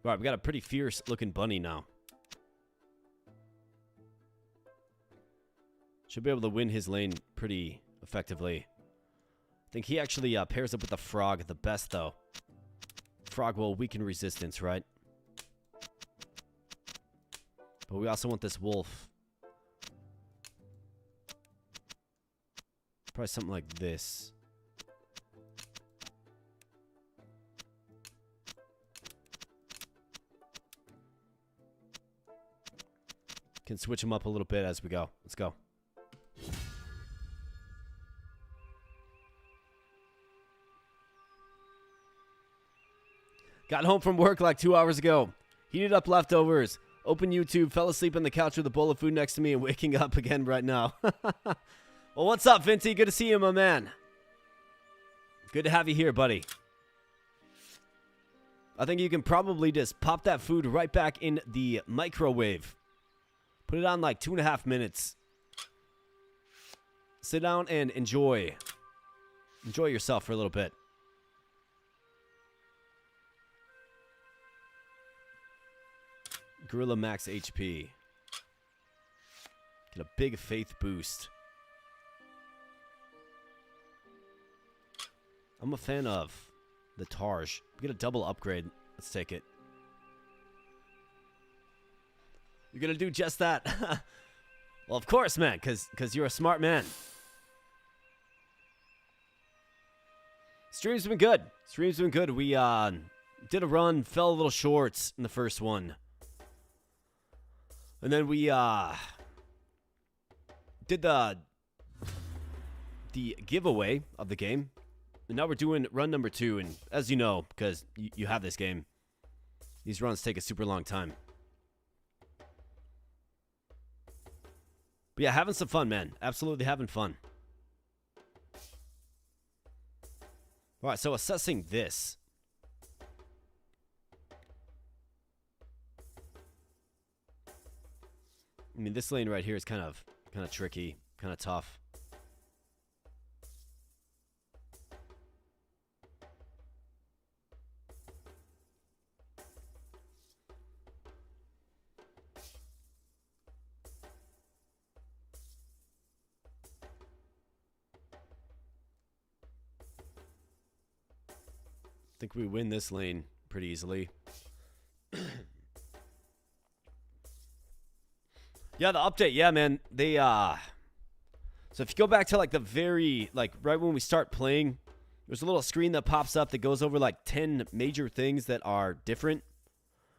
Alright, we got a pretty fierce looking bunny now. Should be able to win his lane pretty effectively. I think he actually pairs up with the Frog the best, though. Frog will weaken resistance, right? But we also want this wolf. Probably something like this. Can switch them up a little bit as we go. Let's go. Got home from work like 2 hours ago. Heated up leftovers. Opened YouTube. Fell asleep on the couch with a bowl of food next to me and waking up again right now. Well, what's up, Vinty? Good to see you, my man. Good to have you here, buddy. I think you can probably just pop that food right back in the microwave. Put it on like 2.5 minutes. Sit down and enjoy. Enjoy yourself for a little bit. Gorilla max HP. Get a big faith boost. I'm a fan of the Tarj. We get a double upgrade. Let's take it. You're gonna do just that. Well, of course, man, because you're a smart man. Stream's been good. Stream's been good. We did a run, fell a little short in the first one. And then we did the giveaway of the game. And now we're doing run number 2. And as you know, because you have this game, these runs take a super long time. But yeah, having some fun, man. Absolutely having fun. All right, so assessing this. I mean, this lane right here is kind of tricky, kind of tough. I think we win this lane pretty easily. Yeah, the update. Yeah, man. They so if you go back to like the very right when we start playing, there's a little screen that pops up that goes over like 10 major things that are different.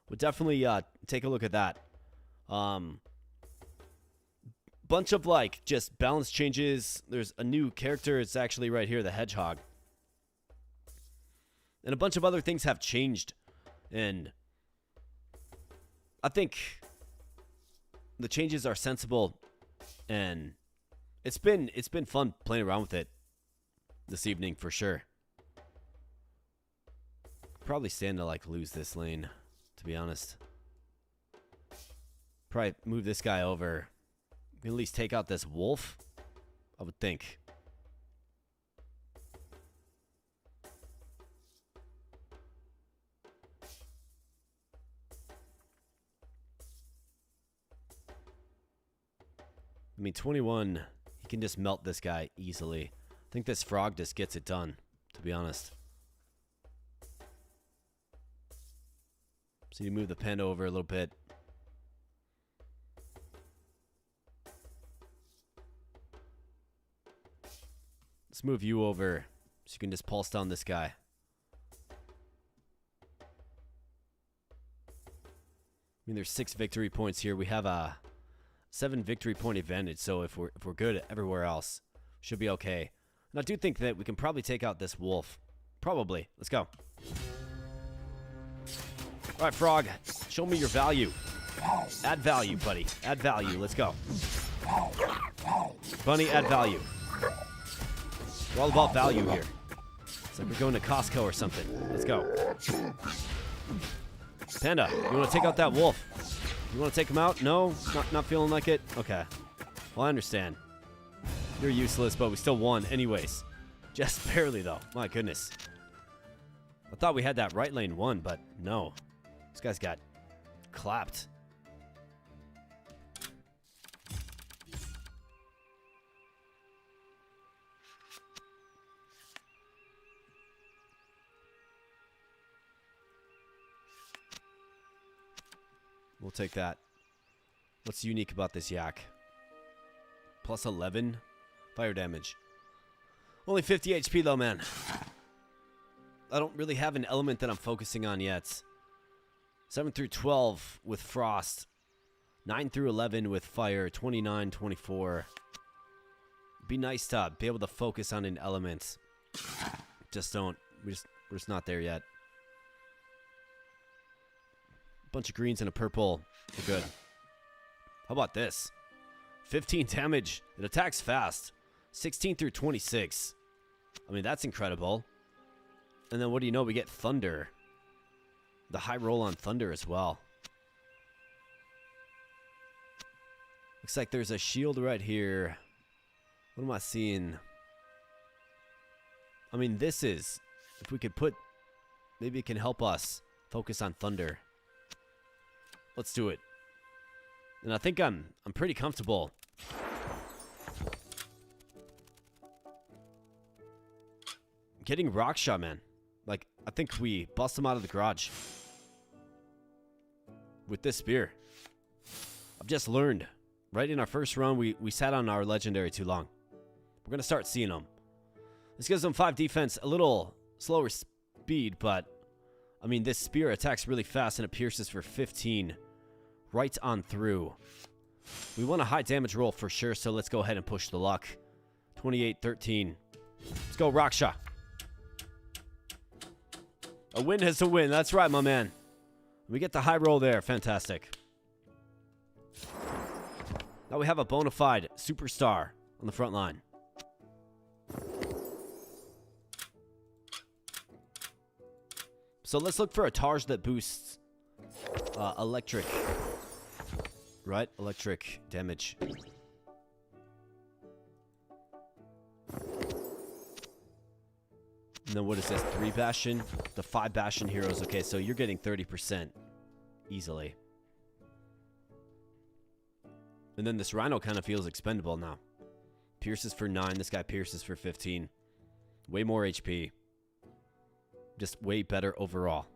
We'll definitely take a look at that. Bunch of like just balance changes. There's a new character. It's actually right here, the hedgehog. And a bunch of other things have changed. And I think the changes are sensible, and it's been fun playing around with it this evening for sure. Probably stand to like lose this lane, to be honest. Probably move this guy over. We can at least take out this wolf, I would think. I mean, 21, he can just melt this guy easily. I think this frog just gets it done, to be honest. So you move the pen over a little bit. Let's move you over so you can just pulse down this guy. I mean, there's 6 victory points here. We have a 7 victory point advantage, so if we're good everywhere else, should be okay. And I do think that we can probably take out this wolf. Probably. Let's go. All right, frog, show me your value. Add value, buddy. Add value. Let's go. Bunny, add value. We're all about value here. It's like we're going to Costco or something. Let's go. Panda, you want to take out that wolf? You want to take him out? No? Not feeling like it? Okay. Well, I understand. You're useless, but we still won anyways. Just barely, though. My goodness. I thought we had that right lane won, but no. This guy's got clapped. We'll take that. What's unique about this yak? Plus 11 fire damage. Only 50 HP though, man. I don't really have an element that I'm focusing on yet. 7 through 12 with frost. 9 through 11 with fire. 29, 24. Be nice to be able to focus on an element. Just don't. We're just not there yet. Bunch of greens and a purple. We're good. How about this? 15 damage. It attacks fast. 16 through 26. I mean, that's incredible. And then what do you know? We get thunder. The high roll on thunder as well. Looks like there's a shield right here. What am I seeing? I mean, this is... If we could put... Maybe it can help us focus on thunder. Let's do it. And I think I'm pretty comfortable. Getting rock shot, man. Like, I think we bust him out of the garage. With this spear. I've just learned Right in our first run, we sat on our legendary too long. We're going to start seeing them. This gives them 5 defense, a little slower speed, but I mean, this spear attacks really fast and it pierces for 15 right on through. We want a high damage roll for sure, so let's go ahead and push the luck. 28, 13. Let's go, Raksha. A win is a win. That's right, my man. We get the high roll there. Fantastic. Now we have a bona fide superstar on the front line. So let's look for a Taj that boosts electric. Right? Electric damage. And then what is this? 3 Bastion? The 5 Bastion heroes. Okay, so you're getting 30% easily. And then this Rhino kind of feels expendable now. Pierces for 9. This guy pierces for 15. Way more HP. Just way better overall.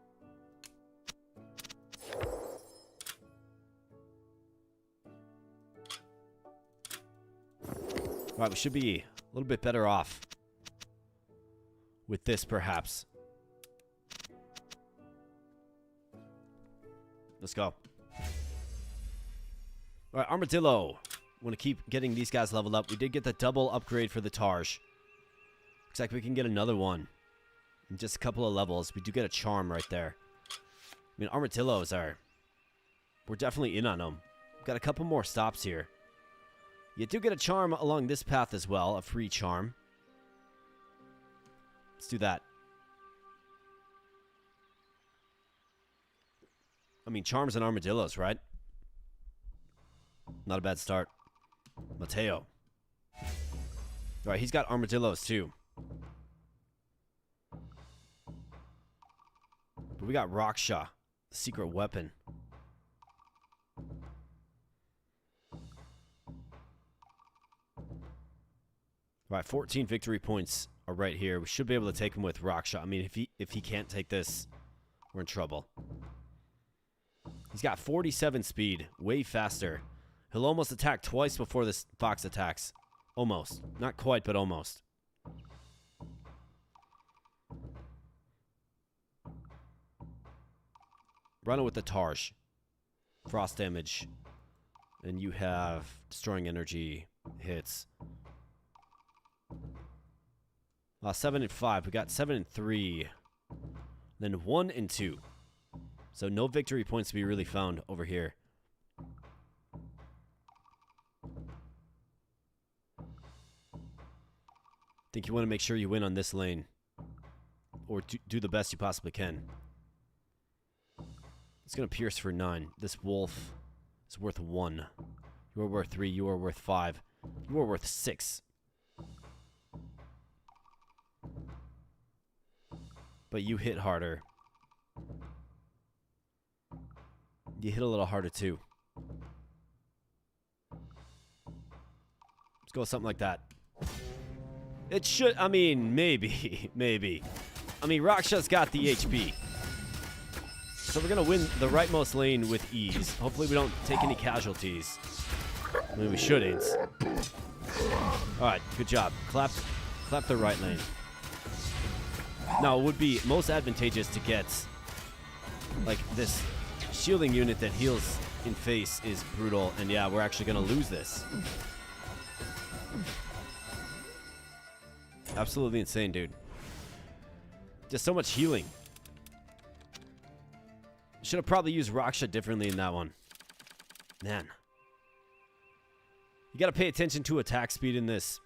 Alright, we should be a little bit better off with this, perhaps. Let's go. Alright, Armadillo. Want to keep getting these guys leveled up. We did get the double upgrade for the Taj. Looks like we can get another one in just a couple of levels. We do get a charm right there. I mean, Armadillos are... We're definitely in on them. We've got a couple more stops here. You do get a charm along this path as well. A free charm. Let's do that. I mean, charms and armadillos, right? Not a bad start. Mateo. Alright, he's got armadillos too. But we got Raksha, the secret weapon. Alright, 14 victory points are right here. We should be able to take him with Raksha. I mean, if he can't take this, we're in trouble. He's got 47 speed, way faster. He'll almost attack twice before this fox attacks. Almost. Not quite, but almost. Run it with the Tarsh. Frost damage. And you have destroying energy hits. 7 and 5. We got 7 and 3. Then 1 and 2. So no victory points to be really found over here. Think you want to make sure you win on this lane. Or do the best you possibly can. It's going to pierce for 9. This wolf is worth 1. You are worth 3. You are worth 5. You are worth 6. But you hit harder. You hit a little harder too. Let's go with something like that. It should, I mean, maybe, maybe. I mean, Raksha's got the HP. So we're going to win the rightmost lane with ease. Hopefully we don't take any casualties. I mean, we shouldn't. Alright, good job. Clap the right lane. Now, it would be most advantageous to get, like, this shielding unit that heals in face is brutal. And yeah, we're actually going to lose this. Absolutely insane, dude. Just so much healing. Should have probably used Raksha differently in that one. Man. You got to pay attention to attack speed in this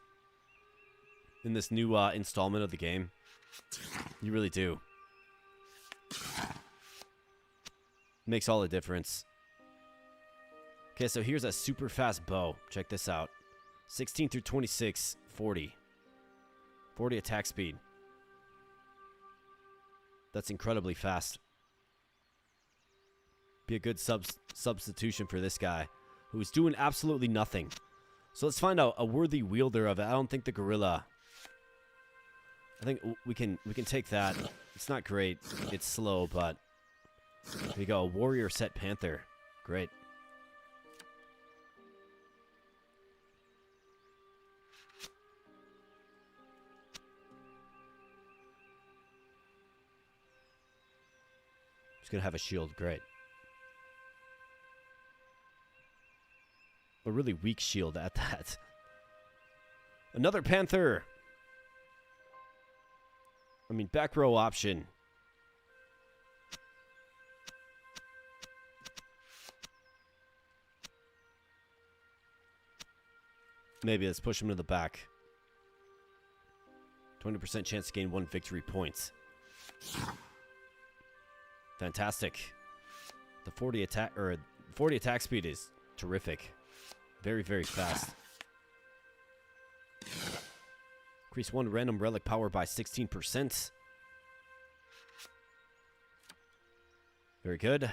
new installment of the game. You really do. Makes all the difference. Okay, so here's a super fast bow. Check this out. 16 through 26, 40. 40 attack speed. That's incredibly fast. Be a good substitution for this guy, who's doing absolutely nothing. So let's find out a worthy wielder of it. I don't think the gorilla. I think we can take that. It's not great. It's slow, but there you go. Warrior set panther. Great. He's going to have a shield. Great. A really weak shield at that. Another Panther. I mean, back row option. Maybe let's push him to the back. 20% chance to gain 1 victory point. Fantastic. The 40 attack speed is terrific. Very, very fast. Increase 1 random relic power by 16%. Very good.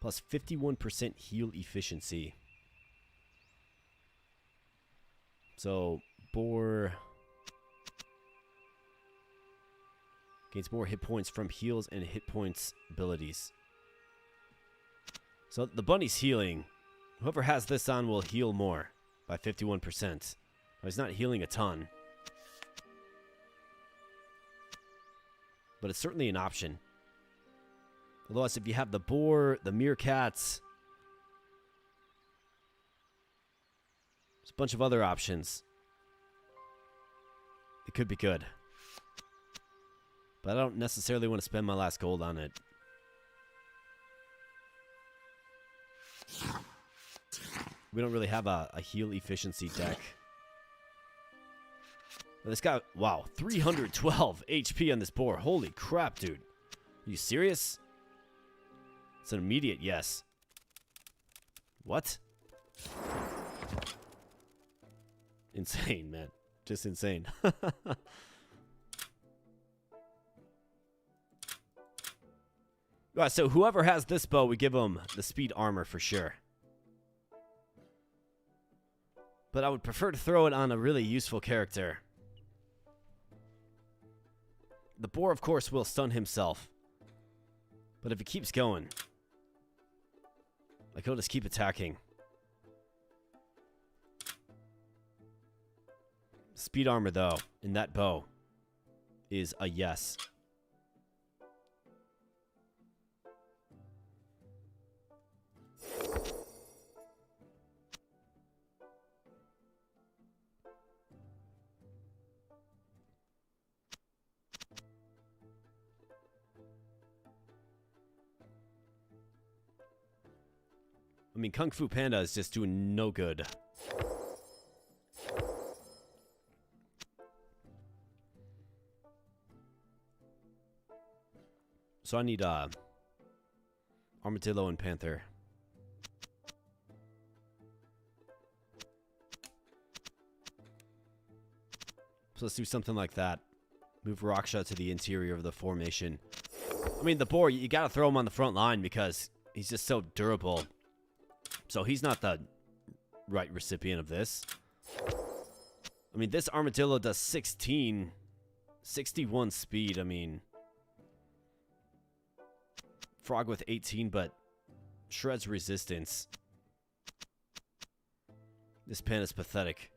Plus 51% heal efficiency. So, boar gains more hit points from heals and hit points abilities. So, the bunny's healing. Whoever has this on will heal more by 51%. He's not healing a ton. But it's certainly an option. Otherwise, if you have the boar, the meerkats, there's a bunch of other options. It could be good. But I don't necessarily want to spend my last gold on it. We don't really have a heal efficiency deck. This guy, wow, 312 HP on this boar. Holy crap, dude. Are you serious? It's an immediate yes. What? Insane, man. Just insane. Alright, so whoever has this bow, we give them the speed armor for sure. But I would prefer to throw it on a really useful character. The boar, of course, will stun himself. But if he keeps going, like, he'll just keep attacking. Speed armor, though, in that bow is a yes. I mean, Kung Fu Panda is just doing no good. So I need Armadillo and Panther. So let's do something like that. Move Raksha to the interior of the formation. I mean, the boar, you gotta throw him on the front line because he's just so durable. So he's not the right recipient of this. I mean, this Armadillo does 61 speed. I mean, Frog with 18, but shreds resistance. This Panda's pathetic.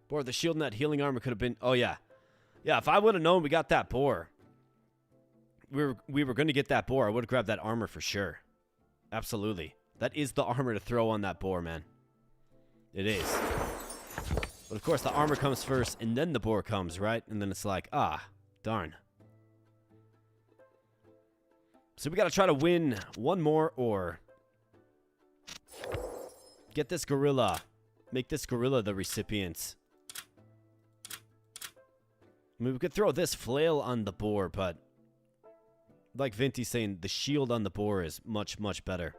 Boar, the shield and that healing armor could have been... Oh, yeah. Yeah, if I would have known we got that boar, we were going to get that boar, I would have grabbed that armor for sure. Absolutely. That is the armor to throw on that boar, man. It is. But, of course, the armor comes first, and then the boar comes, right? And then it's like, ah, darn. So we got to try to win one more or get this gorilla. Make this gorilla the recipient. I mean, we could throw this flail on the boar, but like Vinty's saying, the shield on the boar is much, much better.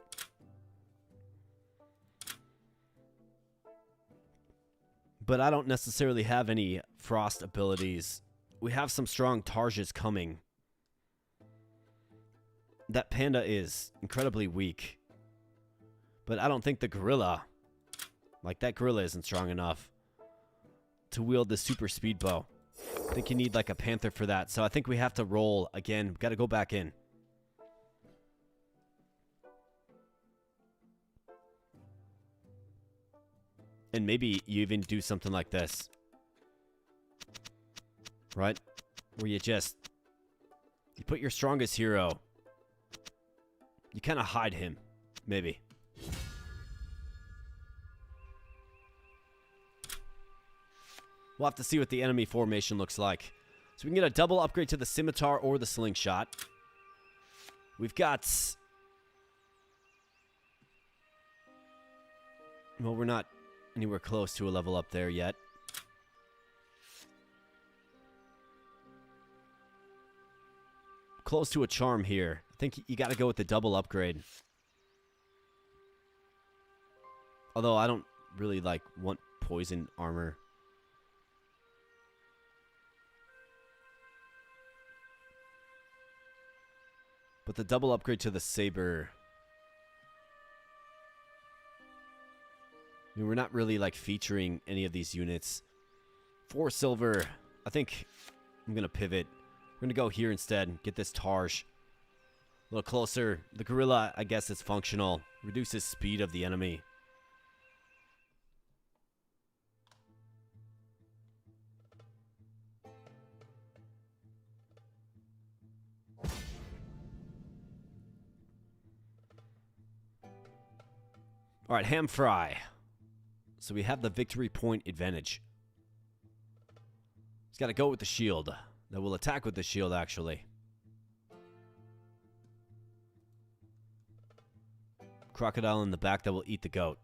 But I don't necessarily have any frost abilities. We have some strong Tarjas coming. That panda is incredibly weak. But I don't think the gorilla, like that gorilla isn't strong enough to wield the super speed bow. I think you need like a panther for that. So I think we have to roll again. We've got to go back in. And maybe you even do something like this. Right? where you put your strongest hero. You kind of hide him, maybe. We'll have to see what the enemy formation looks like. So we can get a double upgrade to the scimitar or the slingshot. We've got... Well, we're not anywhere close to a level up there yet. Close to a charm here. I think you got to go with the double upgrade. Although I don't really want poison armor. But the double upgrade to the saber. I mean, we're not really featuring any of these units. 4 silver. I think I'm going to pivot. We're going to go here instead and get this Targe. A little closer. The gorilla, I guess, is functional. Reduces speed of the enemy. Alright, ham fry. So we have the victory point advantage. He's got to go with the shield. That will attack with the shield, actually. Crocodile in the back that will eat the goat.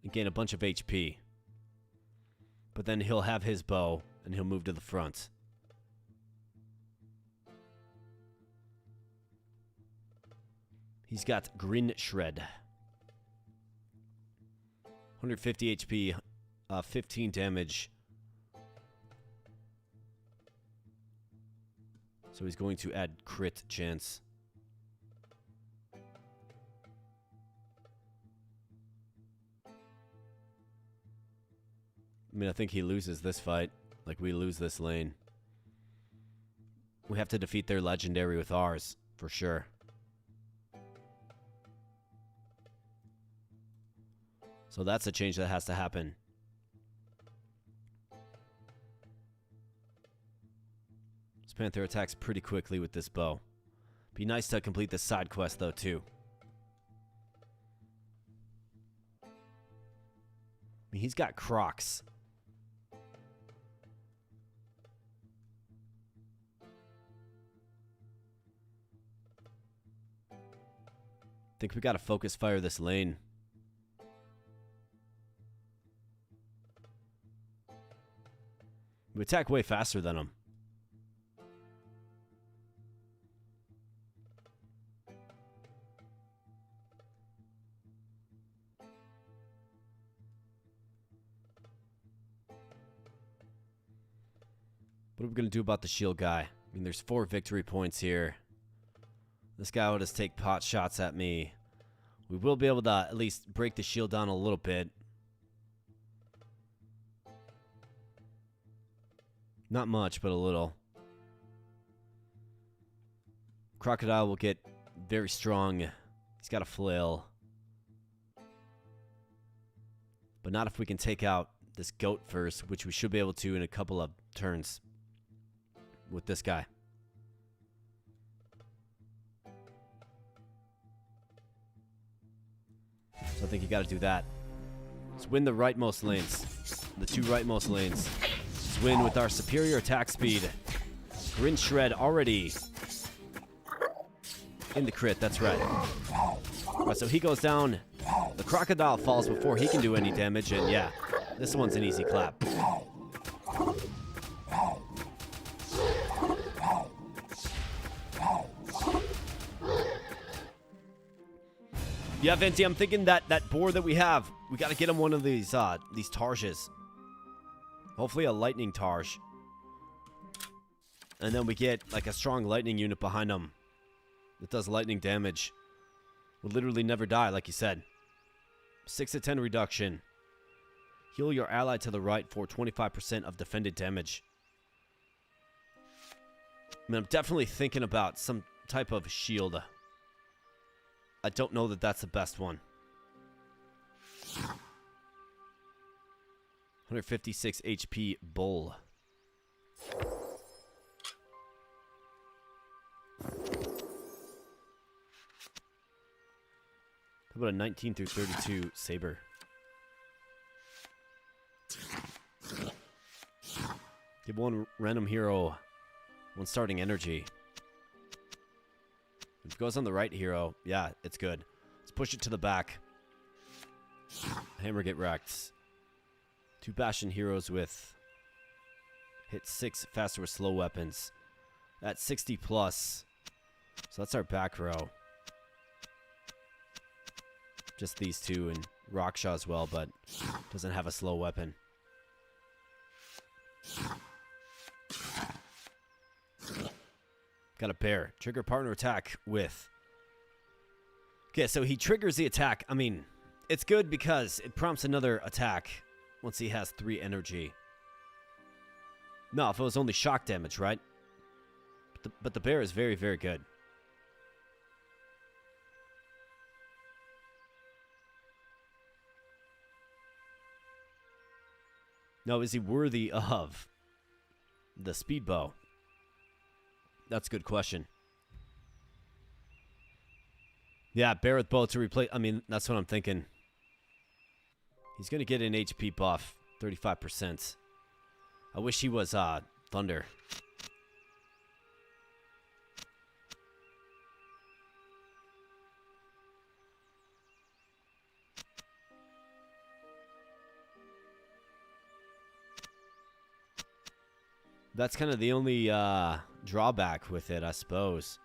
And gain a bunch of HP. But then he'll have his bow, and he'll move to the front. He's got Grin Shred. 150 HP, 15 damage. So he's going to add crit chance. I mean, I think he loses this fight. We lose this lane. We have to defeat their legendary with ours, for sure. So that's a change that has to happen. This Panther attacks pretty quickly with this bow. Be nice to complete this side quest, though, too. I mean, he's got Crocs. I think we gotta focus fire this lane. We attack way faster than him. What are we going to do about the shield guy? I mean, there's 4 victory points here. This guy will just take pot shots at me. We will be able to at least break the shield down a little bit. Not much, but a little. Crocodile will get very strong. He's got a flail. But not if we can take out this goat first, which we should be able to in a couple of turns with this guy. So I think you got to do that. Let's win the rightmost lanes. The 2 rightmost lanes. Let's win with our superior attack speed. Grin Shred already in the crit, that's right. Alright, so he goes down. The crocodile falls before he can do any damage, and yeah, this one's an easy clap. Yeah, Venti, I'm thinking that boar that we have, we gotta get him one of these Targes. Hopefully a lightning Targe. And then we get a strong lightning unit behind him that does lightning damage. Will literally never die, like you said. 6 to 10 reduction. Heal your ally to the right for 25% of defended damage. I mean, I'm definitely thinking about some type of shield. I don't know that that's the best one. 156 HP bull. How about a 19 through 32 saber? Give one random hero one starting energy. If it goes on the right hero, yeah, it's good. Let's push it to the back. Hammer get wrecked. 2 Bastion heroes with hit 6 faster with slow weapons. That's 60 plus. So that's our back row. Just these two and Rockshaw as well, but doesn't have a slow weapon. Got a bear. Trigger partner attack with. Okay, so he triggers the attack. I mean, it's good because it prompts another attack once he has 3 energy. No, if it was only shock damage, right? But the bear is very, very good. Now, is he worthy of the speed bow? That's a good question. Yeah, bear with bow to replace. I mean, that's what I'm thinking. He's going to get an HP buff, 35%. I wish he was Thunder. That's kind of the only drawback with it, I suppose.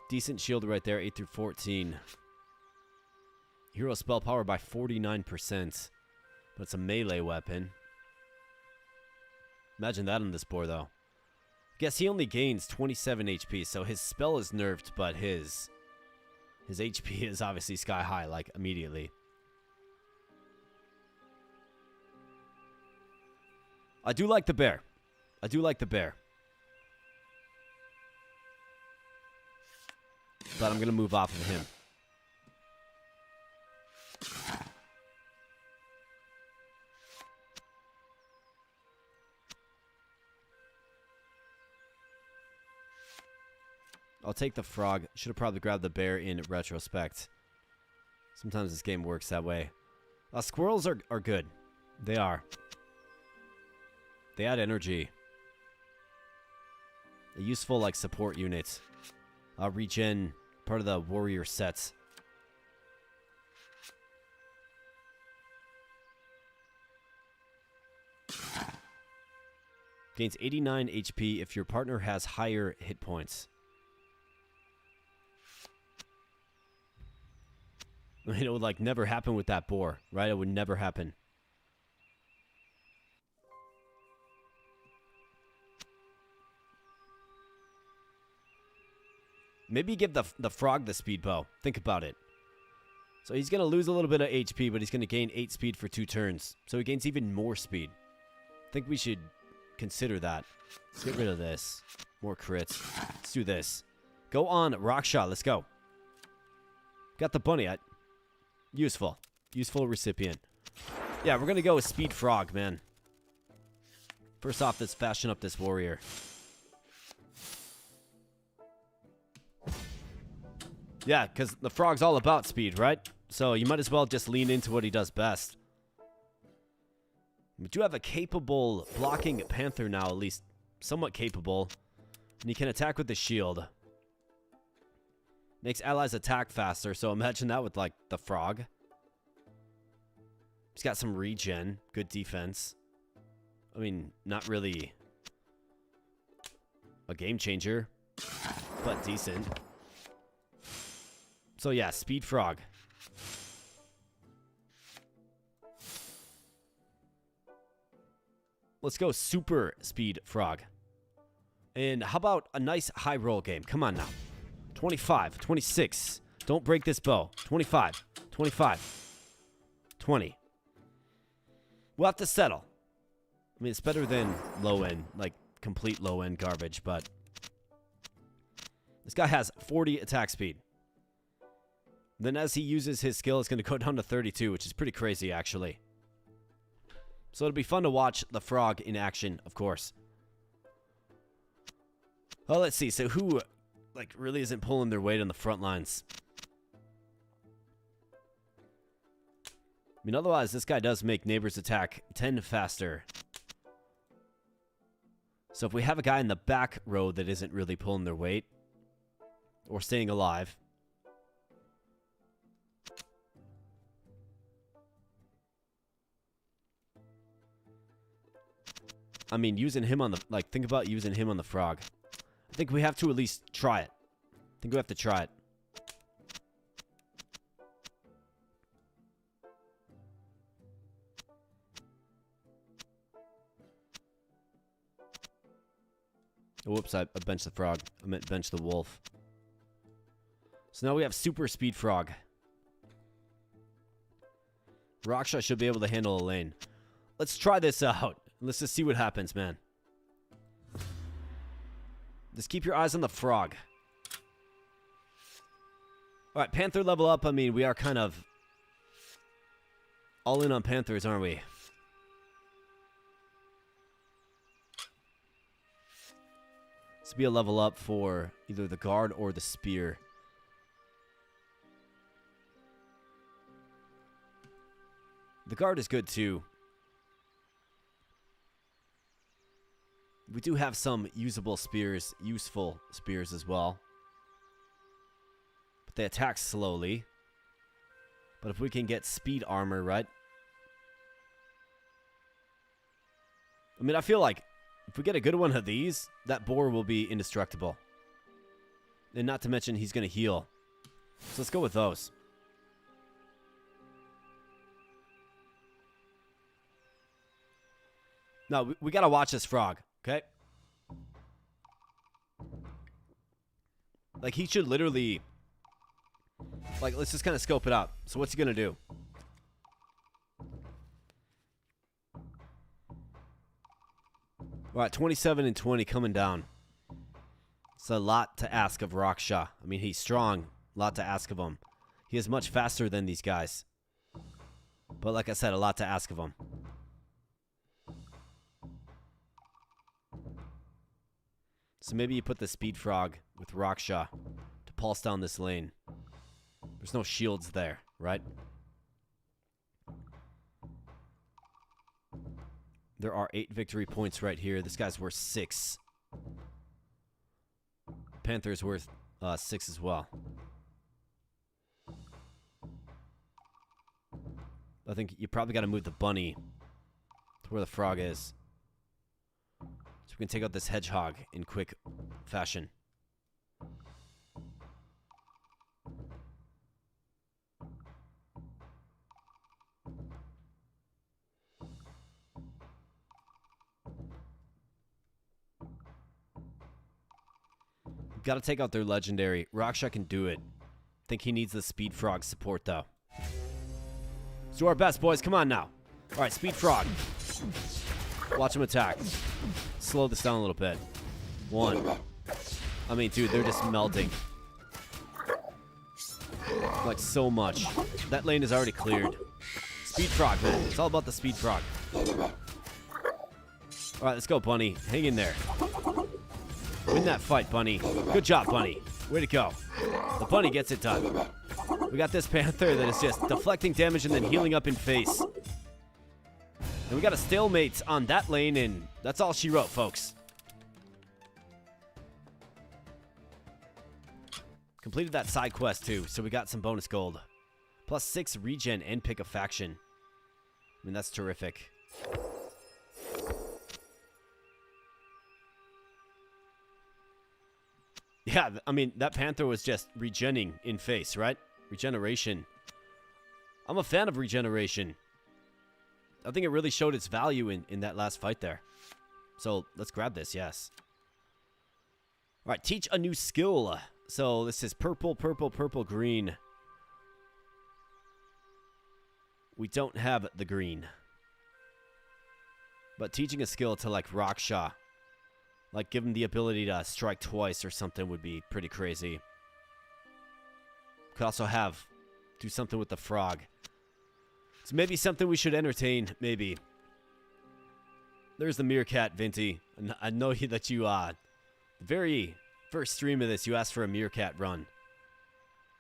Decent shield right there, 8 through 14. Hero spell power by 49%. But it's a melee weapon. Imagine that on this board, though. Guess he only gains 27 HP, so his spell is nerfed, but his HP is obviously sky high, like, immediately. I do like the bear. I do like the bear. But I'm going to move off of him. I'll take the frog. Should have probably grabbed the bear in retrospect. Sometimes this game works that way. Squirrels are good. They are. They add energy. A useful, like, support unit. Regen, part of the warrior sets. Gains 89 HP if your partner has higher hit points. I mean, it would, like, never happen with that boar, right? It would never happen. Maybe give the frog the speed bow. Think about it. So he's going to lose a little bit of HP, but he's going to gain 8 speed for 2 turns. So he gains even more speed. I think we should consider that. Let's get rid of this. More crits. Let's do this. Go on, Rockshaw. Let's go. Got the bunny. Useful. Useful recipient. Yeah, we're going to go with speed frog, man. First off, let's fashion up this warrior. Yeah, because the frog's all about speed, right? So you might as well just lean into what he does best. We do have a capable blocking panther now, at least somewhat capable. And he can attack with the shield. Makes allies attack faster, so imagine that with, like, the frog. He's got some regen, good defense. I mean, not really a game changer, but decent. So yeah, speed frog. Let's go super speed frog. And how about a nice high roll game? Come on now. 25, 26. Don't break this bow. 25, 25, 20. We'll have to settle. I mean, it's better than low end, like complete low end garbage, but this guy has 40 attack speed. Then as he uses his skill, it's going to go down to 32, which is pretty crazy, actually. So it'll be fun to watch the frog in action, of course. Oh, let's see. So who, like, really isn't pulling their weight on the front lines? I mean, otherwise, this guy does make neighbors attack 10 faster. So if we have a guy in the back row that isn't really pulling their weight or staying alive, I mean, using him on the, like, think about using him on the frog. I think we have to at least try it. I think we have to try it. Whoops, I benched the frog. I meant bench the wolf. So now we have super speed frog. Raksha should be able to handle a lane. Let's try this out. Let's just see what happens, man. Just keep your eyes on the frog. Alright, Panther level up. I mean, we are kind of all in on Panthers, aren't we? This will be a level up for either the guard or the spear. The guard is good too. We do have some usable spears, useful spears as well. But they attack slowly. But if we can get speed armor, right? I mean, I feel like if we get a good one of these, that boar will be indestructible. And not to mention, he's going to heal. So let's go with those. No, we got to watch this frog, okay? Like, he should literally... Like, let's just kind of scope it out. So what's he going to do? All right, 27 and 20 coming down. It's a lot to ask of Raksha. I mean, he's strong. A lot to ask of him. He is much faster than these guys. But like I said, a lot to ask of him. So maybe you put the speed frog with Raksha to pulse down this lane. There's no shields there, right? There are 8 victory points right here. This guy's worth 6. Panther's worth 6 as well. I think you probably got to move the bunny to where the frog is. So we can take out this hedgehog in quick fashion. Got to take out their legendary. Raksha can do it. Think he needs the speed frog support though. Let's do our best, boys. Come on now. All right, speed frog. Watch him attack. Slow this down a little bit. 1. I mean, dude, they're just melting. Like, so much. That lane is already cleared. Speed frog, man. It's all about the speed frog. All right, let's go, bunny. Hang in there. Win that fight, bunny. Good job, bunny. Way to go. The bunny gets it done. We got this panther that is just deflecting damage and then healing up in face. And we got a stalemate on that lane, and that's all she wrote, folks. Completed that side quest, too, so we got some bonus gold. Plus 6 regen and pick a faction. I mean, that's terrific. Yeah, I mean, that panther was just regenning in face, right? Regeneration. I'm a fan of regeneration. I think it really showed its value in that last fight there. So, let's grab this, yes. Alright, teach a new skill. So, this is purple, purple, purple, green. We don't have the green. But teaching a skill to, like, Raksha, like, give him the ability to strike twice or something would be pretty crazy. Could also do something with the frog. So maybe something we should entertain, maybe. There's the meerkat, Vinty. I know that very first stream of this, you asked for a meerkat run.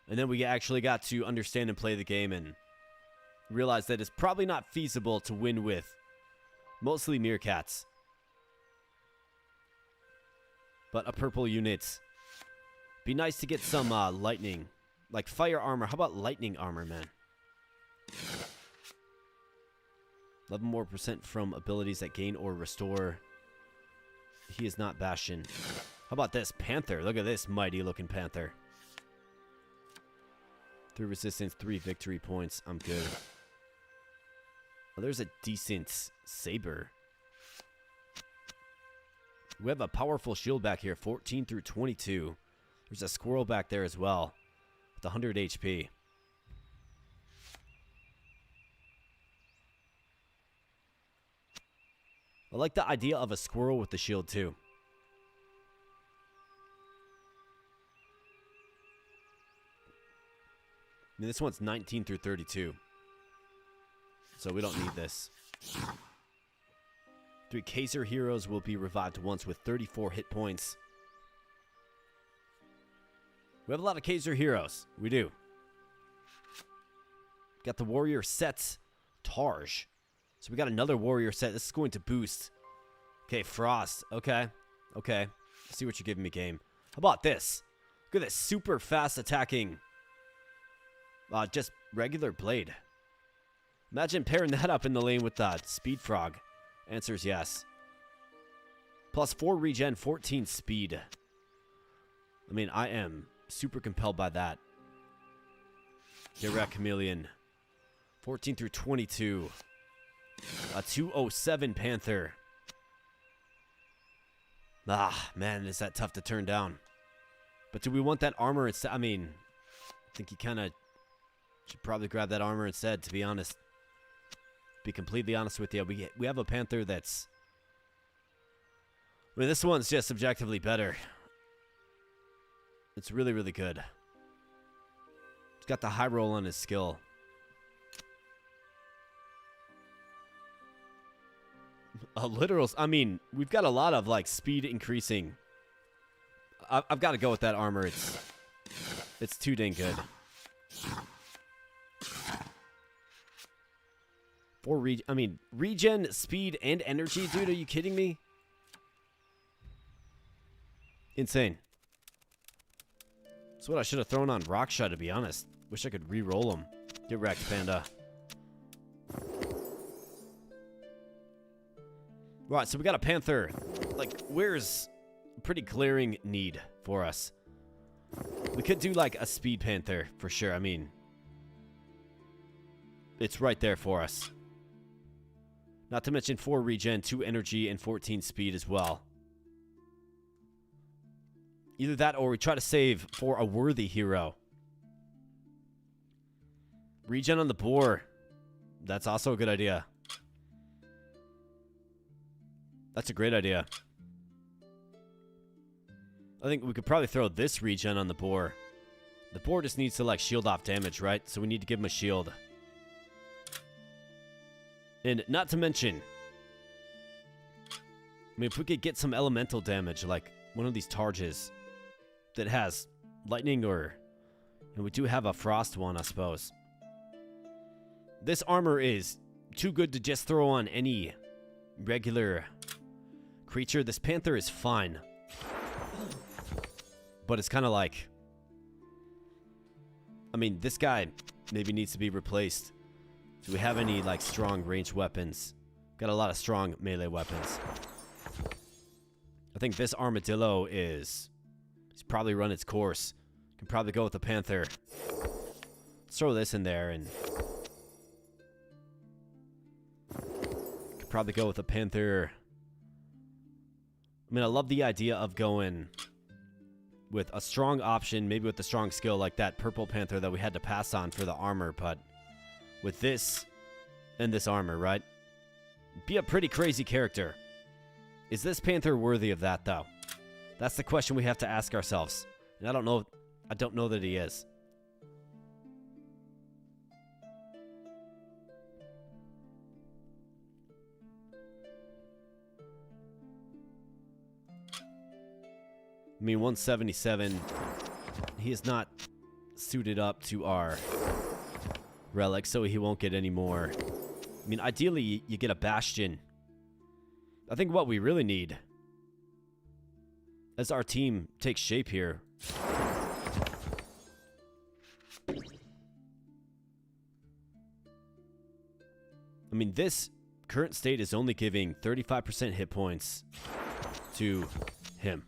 And then we actually got to understand and play the game and realize that it's probably not feasible to win with mostly meerkats. But a purple unit. Be nice to get some lightning. Like fire armor. How about lightning armor, man? 11% more from abilities that gain or restore. He is not Bastion. How about this? Panther. Look at this mighty looking panther. 3 resistance, 3 victory points. I'm good. Oh, there's a decent saber. We have a powerful shield back here. 14 through 22. There's a squirrel back there as well. With 100 HP. I like the idea of a squirrel with the shield too. I mean, this one's 19 through 32. So we don't need this. 3 Kaiser heroes will be revived once with 34 hit points. We have a lot of Kaiser heroes. We do. Got the warrior sets. Targe. So we got another warrior set. This is going to boost. Okay, Frost. Okay. Okay. Let's see what you're giving me, game. How about this? Look at this super fast attacking. Just regular blade. Imagine pairing that up in the lane with Speed Frog. Answer's yes. Plus 4 regen, 14 speed. I mean, I am super compelled by that. Direct Chameleon. 14 through 22. A 207 Panther. Ah, man, is that tough to turn down. But do we want that armor instead? I mean, I think you kind of should probably grab that armor instead, to be honest. Be completely honest with you. We have a Panther that's... I mean, this one's just objectively better. It's really, really good. He's got the high roll on his skill. A literal... I mean, we've got a lot of, like, speed increasing. I've got to go with that armor. It's too dang good. 4 regen, speed, and energy, dude. Are you kidding me? Insane. That's what I should have thrown on Raksha, to be honest. Wish I could re-roll them. Get wrecked, Panda. Right, so we got a Panther. Like, where's a pretty glaring need for us? We could do, like, a Speed Panther, for sure. I mean, it's right there for us. Not to mention 4 regen, 2 energy, and 14 speed as well. Either that or we try to save for a worthy hero. Regen on the boar. That's also a good idea. That's a great idea. I think we could probably throw this regen on the boar. The boar just needs to, like, shield off damage, right? So we need to give him a shield. And not to mention, I mean, if we could get some elemental damage, like one of these Targes that has lightning or... And we do have a frost one, I suppose. This armor is too good to just throw on any regular creature. This Panther is fine. But it's kind of like... I mean, this guy maybe needs to be replaced. Do we have any, like, strong ranged weapons? Got a lot of strong melee weapons. I think this armadillo is... It's probably run its course. Can probably go with the Panther. Let's throw this in there and... Could probably go with the Panther. I mean, I love the idea of going with a strong option, maybe with a strong skill like that purple Panther that we had to pass on for the armor, but with this and this armor, right? Be a pretty crazy character. Is this Panther worthy of that, though? That's the question we have to ask ourselves. And I don't know that he is. I mean, 177. He is not suited up to our relic, so he won't get any more. I mean, ideally, you get a bastion. I think what we really need, as our team takes shape here, I mean, this current state is only giving 35% hit points to him.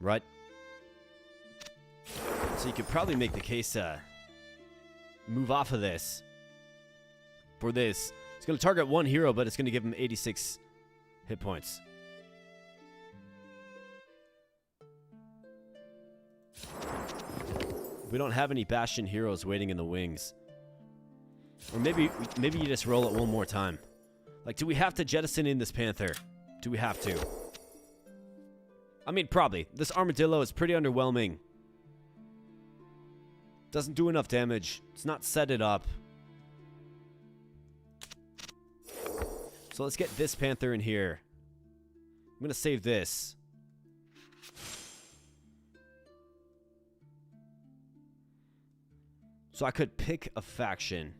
Right? So you could probably make the case move off of this for this. It's going to target one hero, but it's going to give him 86 hit points. We don't have any Bastion heroes waiting in the wings. Or maybe you just roll it one more time. Like, do we have to jettison in this Panther? Do we have to? I mean, probably. This Armadillo is pretty underwhelming. Doesn't do enough damage. It's not set it up. So let's get this Panther in here. I'm going to save this. So I could pick a faction.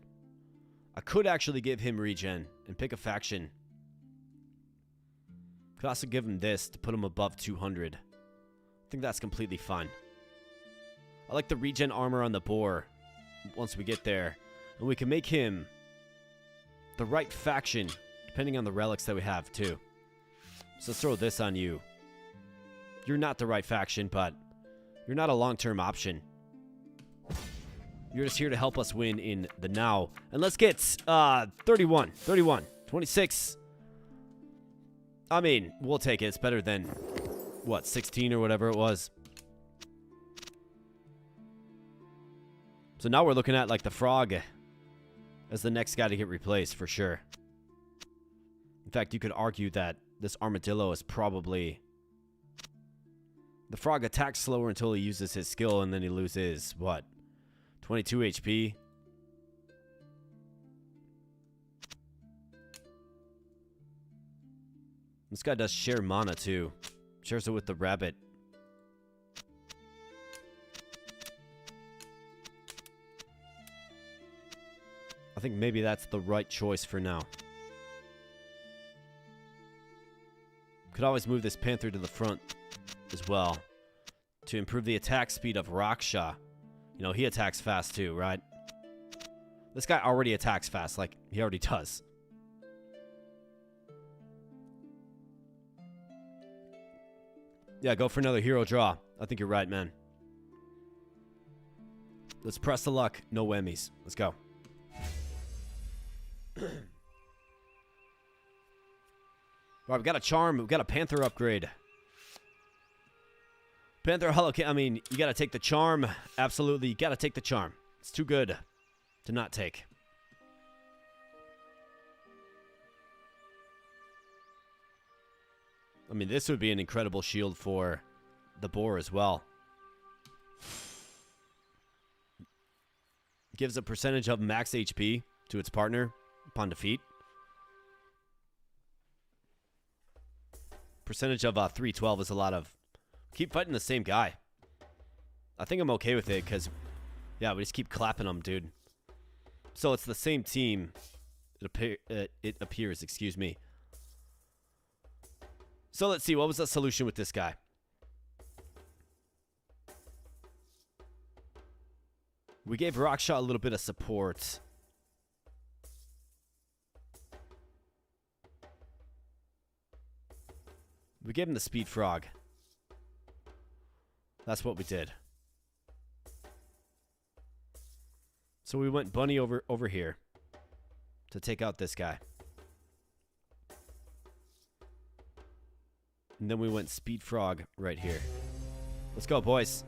I could actually give him regen and pick a faction. Could also give him this to put him above 200. I think that's completely fine. I like the regen armor on the boar once we get there. And we can make him the right faction, depending on the relics that we have, too. So let's throw this on you. You're not the right faction, but you're not a long-term option. You're just here to help us win in the now. And let's get 31, 26. I mean, we'll take it. It's better than, what, 16 or whatever it was. So now we're looking at, like, the frog as the next guy to get replaced, for sure. In fact, you could argue that this armadillo is probably... The frog attacks slower until he uses his skill, and then he loses, what, 22 HP? This guy does share mana, too. Shares it with the rabbit. I think maybe that's the right choice for now. Could always move this Panther to the front as well to improve the attack speed of Raksha. You know, he attacks fast too, right? This guy already attacks fast, like he already does. Yeah, go for another hero draw. I think you're right, man. Let's press the luck. No whammies. Let's go. Alright, we've got a charm. We've got a Panther upgrade. Panther Hollow. I mean, you gotta take the charm. Absolutely, you gotta take the charm. It's too good to not take. I mean, this would be an incredible shield for the boar as well. Gives a percentage of max HP to its partner upon defeat. Percentage of 312 is a lot of... Keep fighting the same guy. I think I'm okay with it because, yeah, we just keep clapping them, dude. So it's the same team. It appears, excuse me. So let's see, what was the solution with this guy? We gave Raksha a little bit of support. We gave him the Speed Frog. That's what we did. So we went Bunny over here to take out this guy. And then we went Speed Frog right here. Let's go, boys.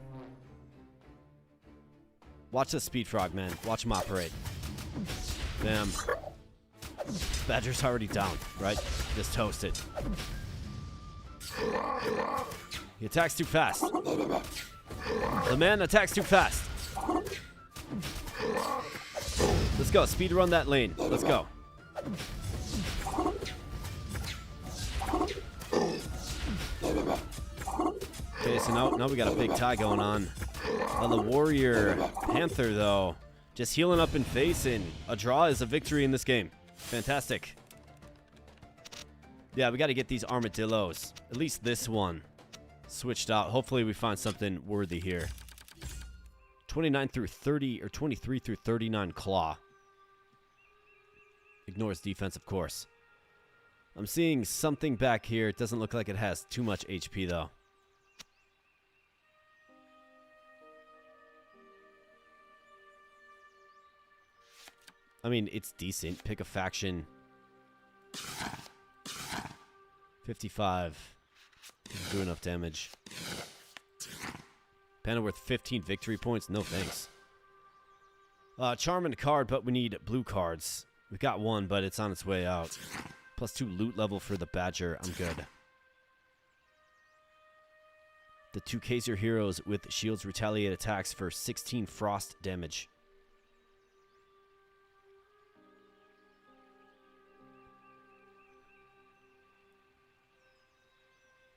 Watch the Speed Frog, man. Watch him operate. Damn. Badger's already down, right? Just toasted. He attacks too fast. The man attacks too fast. Let's go. Speed run that lane. Let's go. Okay, so now we got a big tie going on. The Warrior Panther, though, just healing up in face, and a draw is a victory in this game. Fantastic. Yeah, we got to get these armadillos, at least this one, switched out. Hopefully we find something worthy here. 29 through 30, or 23 through 39 claw. Ignores defense, of course. I'm seeing something back here. It doesn't look like it has too much HP, though. I mean, it's decent. Pick a faction. 55. Doesn't do enough damage. Panda worth 15 victory points. No thanks. Charm and card, but we need blue cards. We've got one, but it's on its way out. +2 loot level for the Badger. I'm good. The 2 Kaiser heroes with shields retaliate attacks for 16 frost damage.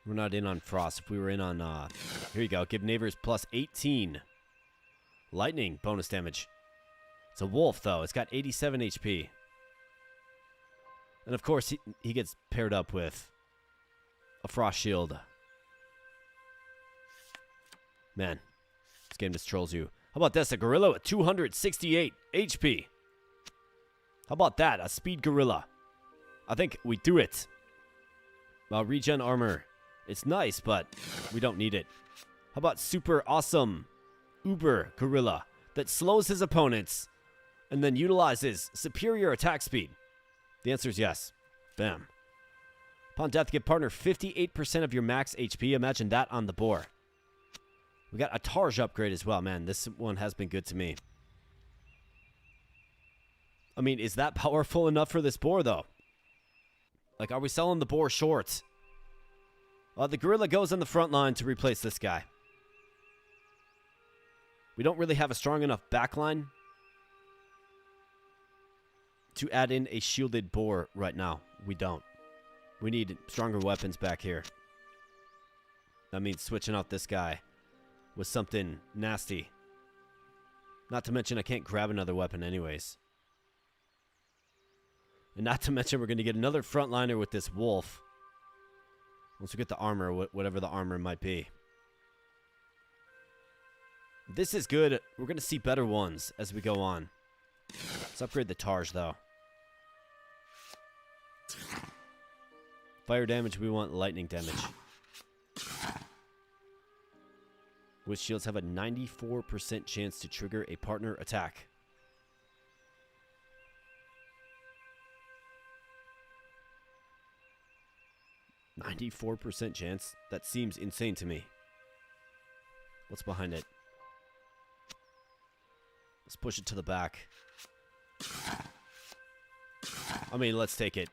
We're not in on frost. If we were in on, here you go. Give neighbors +18. Lightning bonus damage. It's a wolf, though. It's got 87 HP. And, of course, he gets paired up with a frost shield. Man, this game just trolls you. How about this? A gorilla with 268 HP. How about that? A speed gorilla. I think we do it. Regen armor. It's nice, but we don't need it. How about super awesome uber gorilla that slows his opponents and then utilizes superior attack speed? The answer is yes. Bam. Upon death, give partner 58% of your max HP. Imagine that on the boar. We got a Tarj upgrade as well. Man, this one has been good to me. I mean, is that powerful enough for this boar, though? Like, are we selling the boar short? The gorilla goes on the front line to replace this guy. We don't really have a strong enough backline to add in a shielded boar right now. We don't. We need stronger weapons back here. That means switching out this guy with something nasty. Not to mention I can't grab another weapon anyways. And not to mention we're going to get another frontliner with this wolf. Once we get the armor, whatever the armor might be. This is good. We're going to see better ones as we go on. Let's upgrade the Tarj, though. Fire damage, we want lightning damage. With shields have a 94% chance to trigger a partner attack. %94 chance? That seems insane to me. What's behind it? Let's push it to the back. I mean, let's take it.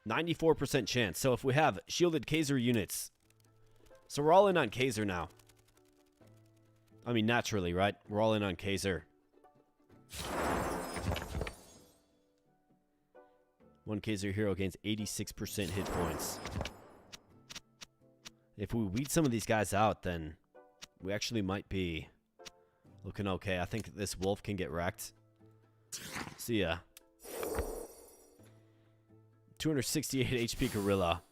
94% chance. So if we have shielded Kaiser units. So we're all in on Kaiser now. I mean, naturally, right? We're all in on Kaiser. One Kaiser hero gains 86% hit points. If we weed some of these guys out, then we actually might be looking okay. I think this wolf can get wrecked. See ya. 268 HP gorilla.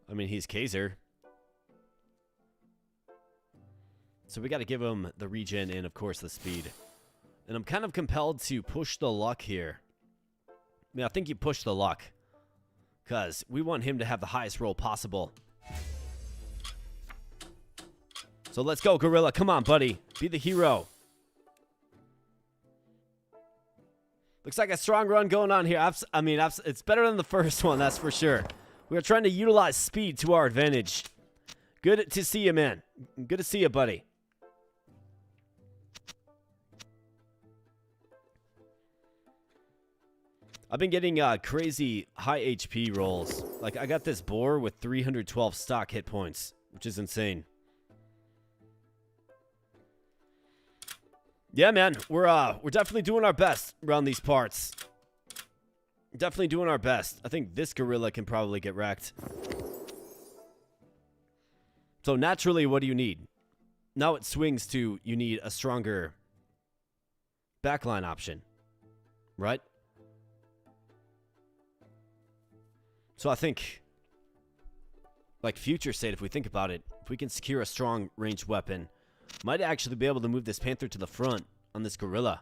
I mean, he's Kaiser. So we got to give him the regen and, of course, the speed. And I'm kind of compelled to push the luck here. I mean, I think you push the luck. Because we want him to have the highest roll possible. So let's go, Gorilla. Come on, buddy. Be the hero. Looks like a strong run going on here. I mean, it's better than the first one, that's for sure. We are trying to utilize speed to our advantage. Good to see you, man. Good to see you, buddy. I've been getting crazy high HP rolls. Like, I got this boar with 312 stock hit points, which is insane. Yeah, man, we're definitely doing our best around these parts. Definitely doing our best. I think this gorilla can probably get wrecked. So naturally, what do you need? Now it swings to you need a stronger backline option, right? So I think, like future state, if we think about it, if we can secure a strong ranged weapon, might actually be able to move this panther to the front on this gorilla.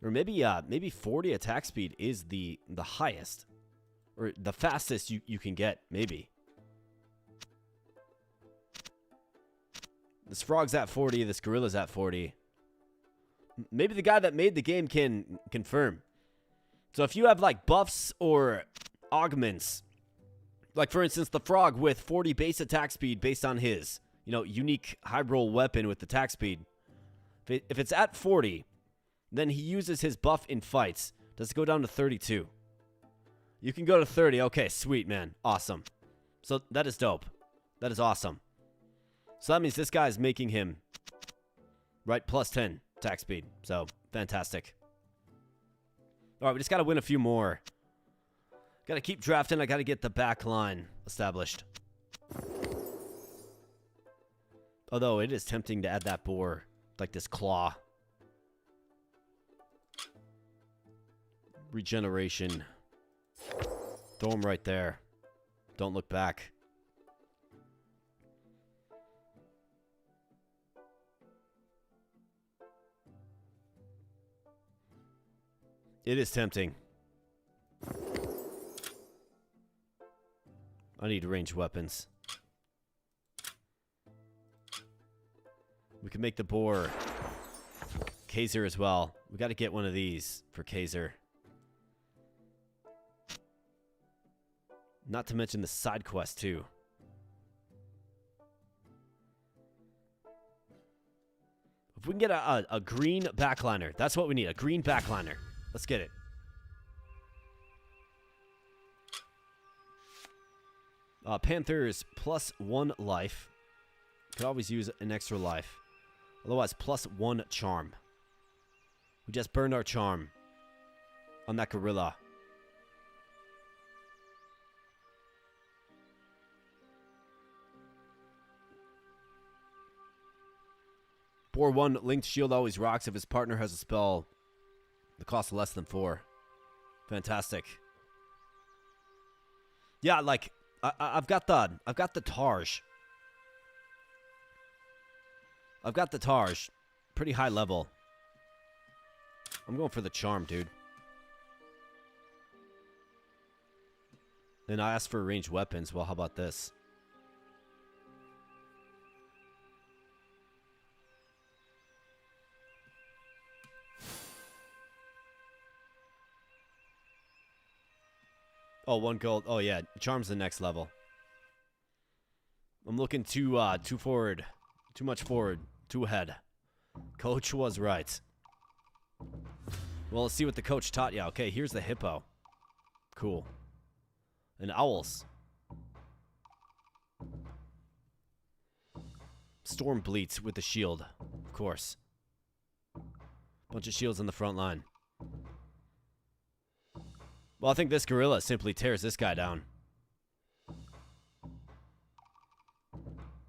Or maybe 40 attack speed is the highest. Or the fastest you can get, maybe. This frog's at 40, this gorilla's at 40. Maybe the guy that made the game can confirm. So if you have like buffs or augments, like for instance the frog with 40 base attack speed based on his, unique high roll weapon with attack speed. If it's at 40, then he uses his buff in fights. Does it go down to 32? You can go to 30. Okay, sweet, man. Awesome. So that is dope. That is awesome. So that means this guy's making him, right, plus 10 attack speed. So, fantastic. All right, we just got to win a few more. Got to keep drafting. I got to get the back line established. Although it is tempting to add that boar, like this claw. Regeneration. Throw him right there. Don't look back. It is tempting. I need ranged weapons. We can make the boar Kaiser as well. We got to get one of these for Kaiser. Not to mention the side quest, too. If we can get a green backliner, that's what we need, a green backliner. Let's get it. Panthers plus 1 life. Could always use an extra life. Otherwise, plus 1 charm. We just burned our charm on that gorilla. Boar 1, linked shield always rocks if his partner has a spell. The cost less than 4. Fantastic. Yeah, like I've got the Tarj. I've got the Tarj. Pretty high level. I'm going for the charm, dude. And I asked for ranged weapons. Well, how about this? Oh, 1 gold. Oh, yeah. Charm's the next level. I'm looking too forward. Too much forward. Too ahead. Coach was right. Well, let's see what the coach taught you. Okay, here's the hippo. Cool. And owls. Storm bleats with the shield. Of course. Bunch of shields in the front line. Well, I think this gorilla simply tears this guy down.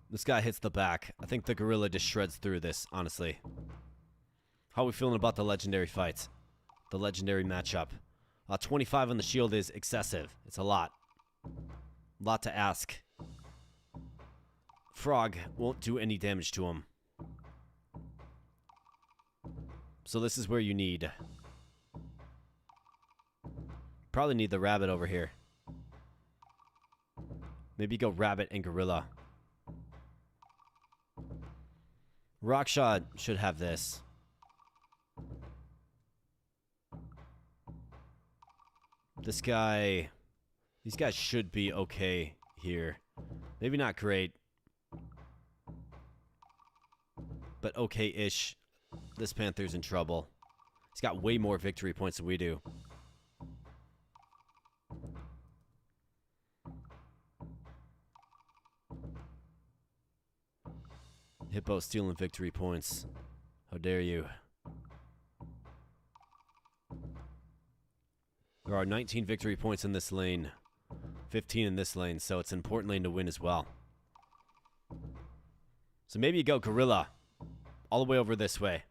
This guy hits the back. I think the gorilla just shreds through this, honestly. How are we feeling about the legendary fight? The legendary matchup. 25 on the shield is excessive. It's a lot. A lot to ask. Frog won't do any damage to him. So this is where you need... Probably need the rabbit over here. Maybe go rabbit and gorilla. Rockshot should have this. This guy... These guys should be okay here. Maybe not great. But okay-ish. This Panther's in trouble. He's got way more victory points than we do. Hippo stealing victory points. How dare you? There are 19 victory points in this lane. 15 in this lane, so it's an important lane to win as well. So maybe you go gorilla all the way over this way.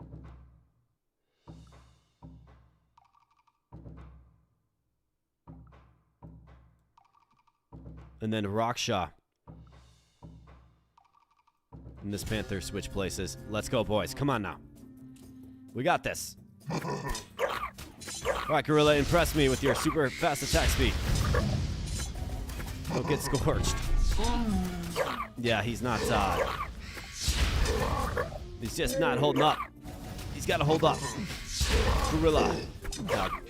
And then Raksha. And this Panther switch places. Let's go, boys. Come on now. We got this. Alright, Gorilla, impress me with your super fast attack speed. Don't get scorched. Yeah, he's not, he's just not holding up. He's got to hold up. Gorilla.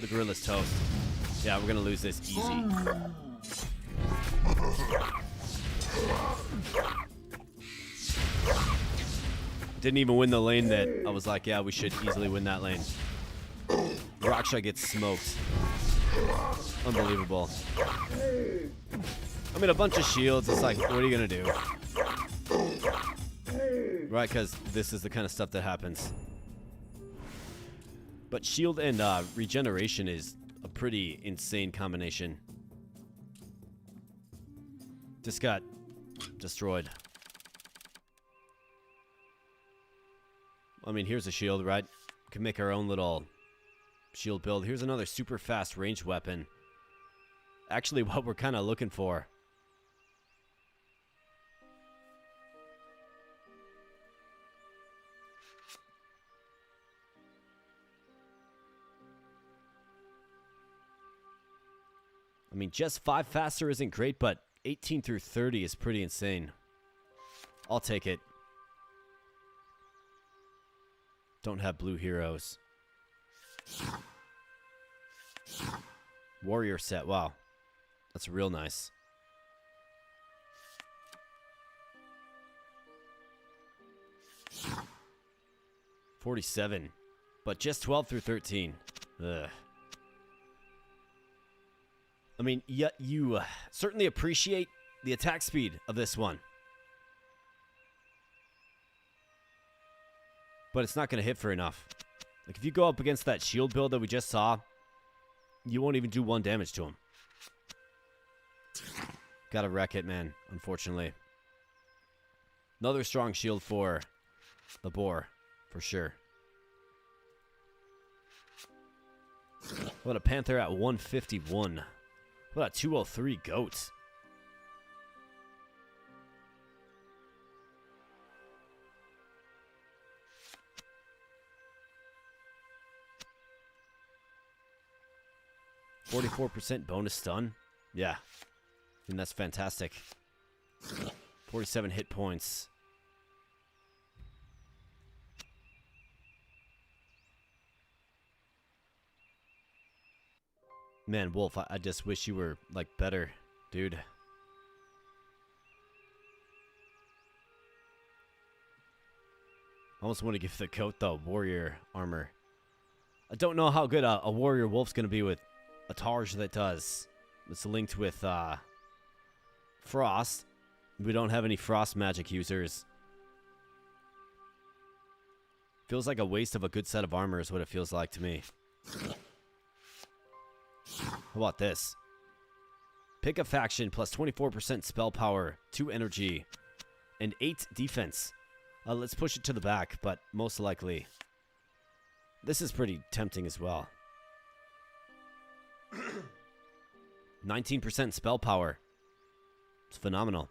The Gorilla's toast. Yeah, we're going to lose this easy. Didn't even win the lane that I was like, yeah, we should easily win that lane. Raksha gets smoked. Unbelievable. I mean, a bunch of shields. It's like, what are you going to do? Right, because this is the kind of stuff that happens. But shield and regeneration is a pretty insane combination. Just got destroyed. I mean, here's a shield, right? We can make our own little shield build. Here's another super fast ranged weapon. Actually, what we're kind of looking for. I mean, just 5 faster isn't great, but 18 through 30 is pretty insane. I'll take it. Don't have blue heroes. Warrior set. Wow. That's real nice. $47. But just 12 through 13. Ugh. I mean, you certainly appreciate the attack speed of this one. But it's not going to hit for enough. Like, if you go up against that shield build that we just saw, you won't even do 1 damage to him. Gotta wreck it, man, unfortunately. Another strong shield for the boar, for sure. What a Panther at 151. What a 203 goat. %bonus stun? Yeah. And that's fantastic. 47 hit points. Man, Wolf, I just wish you were, like, better, dude. I almost want to give the coat the warrior armor. I don't know how good a warrior wolf's going to be with a Targe that does. It's linked with frost. We don't have any frost magic users. Feels like a waste of a good set of armor is what it feels like to me. How about this? Pick a faction plus 24% spell power, 2 energy, and 8 defense. Let's push it to the back, but most likely this is pretty tempting as well. 19% spell power. It's phenomenal.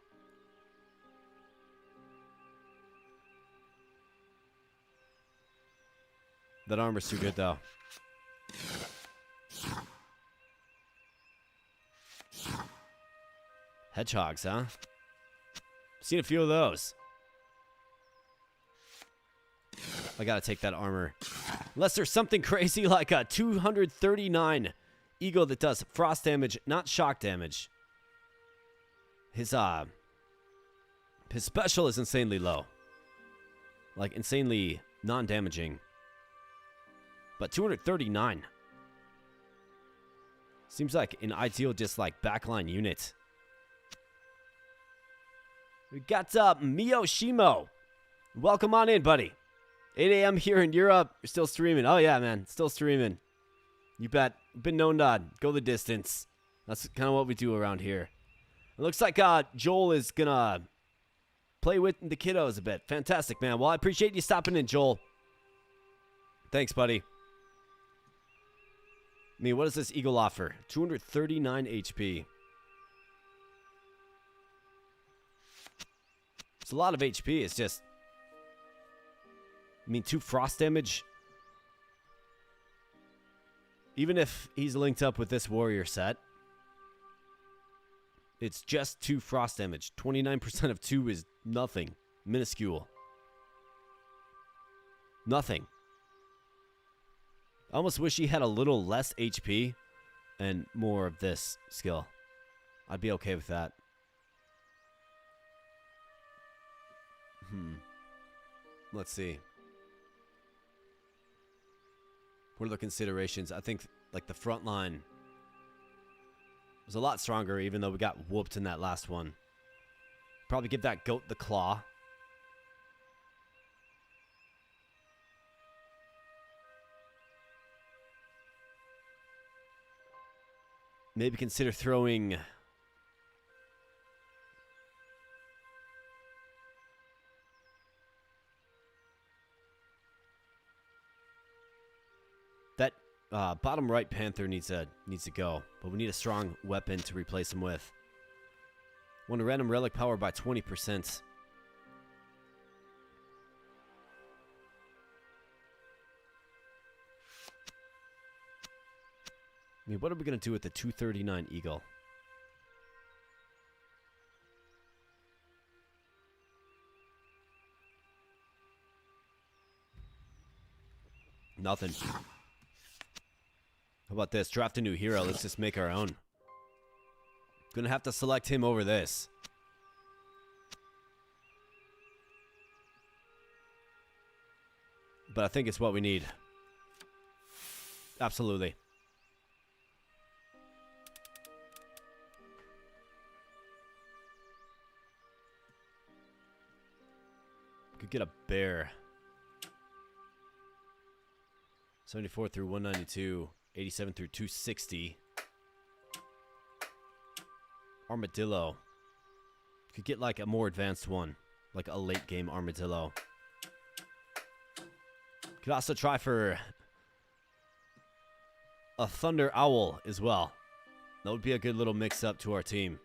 That armor's too good, though. Hedgehogs, huh? Seen a few of those. I gotta take that armor. Unless there's something crazy like a 239 Eagle that does frost damage, not shock damage. His special is insanely low. Like, insanely non-damaging. But 239. Seems like an ideal just like backline unit. We got Miyoshimo. Welcome on in, buddy. 8 a.m. here in Europe. You're still streaming. Oh, yeah, man. Still streaming. You bet. Been known to go the distance. That's kind of what we do around here. It looks like Joel is going to play with the kiddos a bit. Fantastic, man. Well, I appreciate you stopping in, Joel. Thanks, buddy. I mean, what does this eagle offer? 239 HP. It's a lot of HP. It's just... I mean, 2 frost damage. Even if he's linked up with this warrior set, it's just 2 frost damage. 29% of 2 is nothing. Minuscule. Nothing. I almost wish he had a little less HP and more of this skill. I'd be okay with that. Let's see. What are the considerations? I think like the front line was a lot stronger, even though we got whooped in that last one. Probably give that goat the claw. Maybe consider throwing that bottom right panther needs to go, but we need a strong weapon to replace him with. Want a random relic power by 20%. I mean, what are we going to do with the 239 Eagle? Nothing. How about this? Draft a new hero. Let's just make our own. Gonna have to select him over this. But I think it's what we need. Absolutely. Could get a bear. 74 through 192. 87 through 260. Armadillo. Could get like a more advanced one. Like a late game armadillo. Could also try for a thunder owl as well. That would be a good little mix up to our team.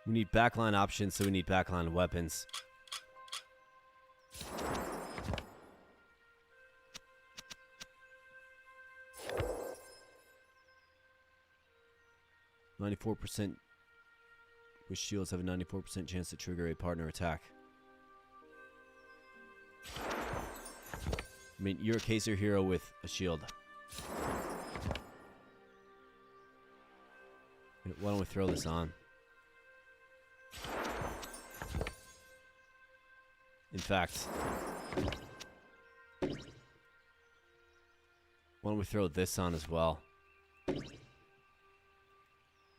We need backline options, so we need backline weapons. %. With shields have a 94% chance to trigger a partner attack. I mean, you're a Kaiser hero with a shield. Why don't we throw this on? In fact, why don't we throw this on as well?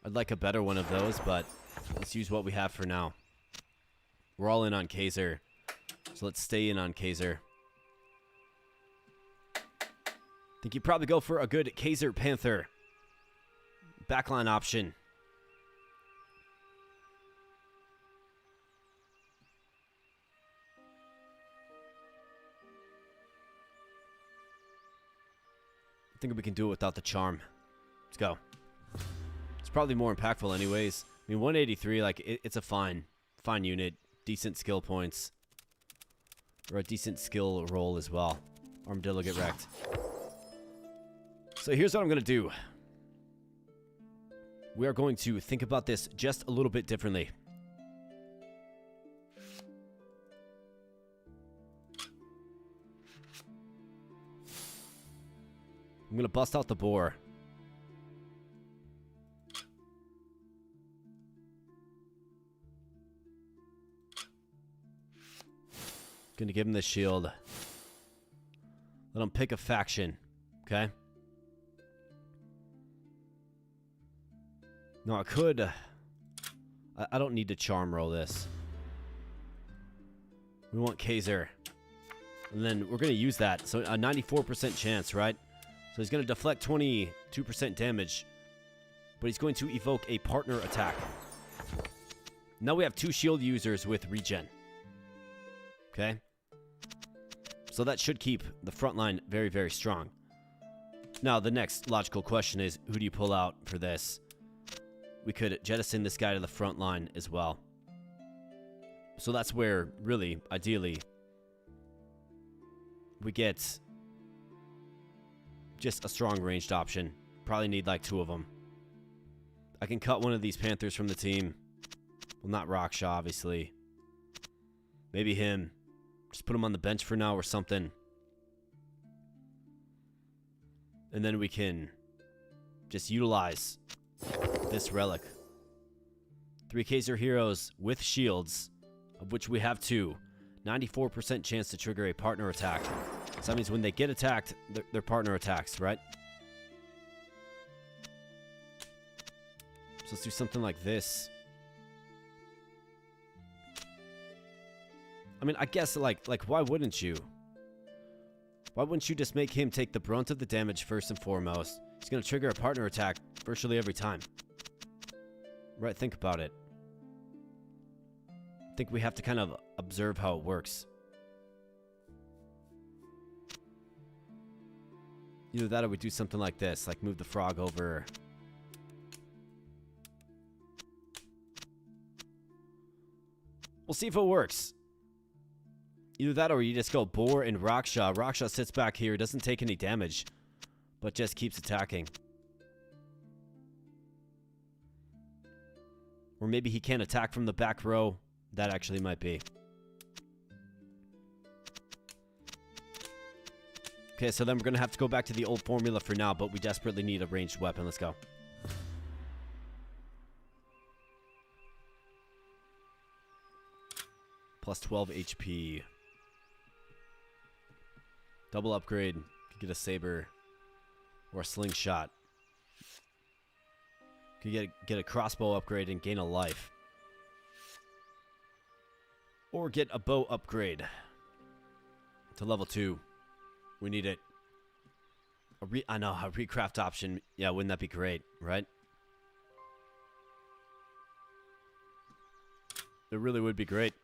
I'd like a better one of those, but let's use what we have for now. We're all in on Kaiser, so let's stay in on Kaiser. Think you'd probably go for a good Kaiser Panther backline option. I think we can do it without the charm. Let's go. It's probably more impactful anyways. I mean, 183, like, it's a fine unit. Decent skill points. Or a decent skill roll as well. Armadillo get wrecked. So here's what I'm going to do. We are going to think about this just a little bit differently. I'm going to bust out the boar. Gonna give him the shield. Let him pick a faction. Okay? No, I could... I don't need to charm roll this. We want Kaiser. And then we're going to use that. So a 94% chance, right? So he's going to deflect 22% damage. But he's going to evoke a partner attack. Now we have 2 shield users with regen. Okay? So that should keep the front line very, very strong. Now, the next logical question is, who do you pull out for this? We could jettison this guy to the front line as well. So that's where, really, ideally, we get just a strong ranged option. Probably need like 2 of them. I can cut one of these Panthers from the team. Well, not Raksha, obviously. Maybe him. Just put him on the bench for now or something. And then we can just utilize this relic. 3 Kaiser heroes with shields, of which we have 2. 94% chance to trigger a partner attack. So that means when they get attacked, their partner attacks, right? So let's do something like this. I mean, I guess, like, why wouldn't you? Why wouldn't you just make him take the brunt of the damage first and foremost? He's going to trigger a partner attack virtually every time. Right, think about it. I think we have to kind of observe how it works. Either that or we do something like this, like move the frog over. We'll see if it works. Either that or you just go Boar and Raksha. Raksha sits back here, doesn't take any damage, but just keeps attacking. Or maybe he can't attack from the back row. That actually might be. Okay, so then we're going to have to go back to the old formula for now, but we desperately need a ranged weapon. Let's go. Plus 12 HP. Double upgrade. Could get a saber or a slingshot. Could get a crossbow upgrade and gain a life. Or get a bow upgrade to level 2. We need it. I know, a recraft option. Yeah, wouldn't that be great, right? It really would be great.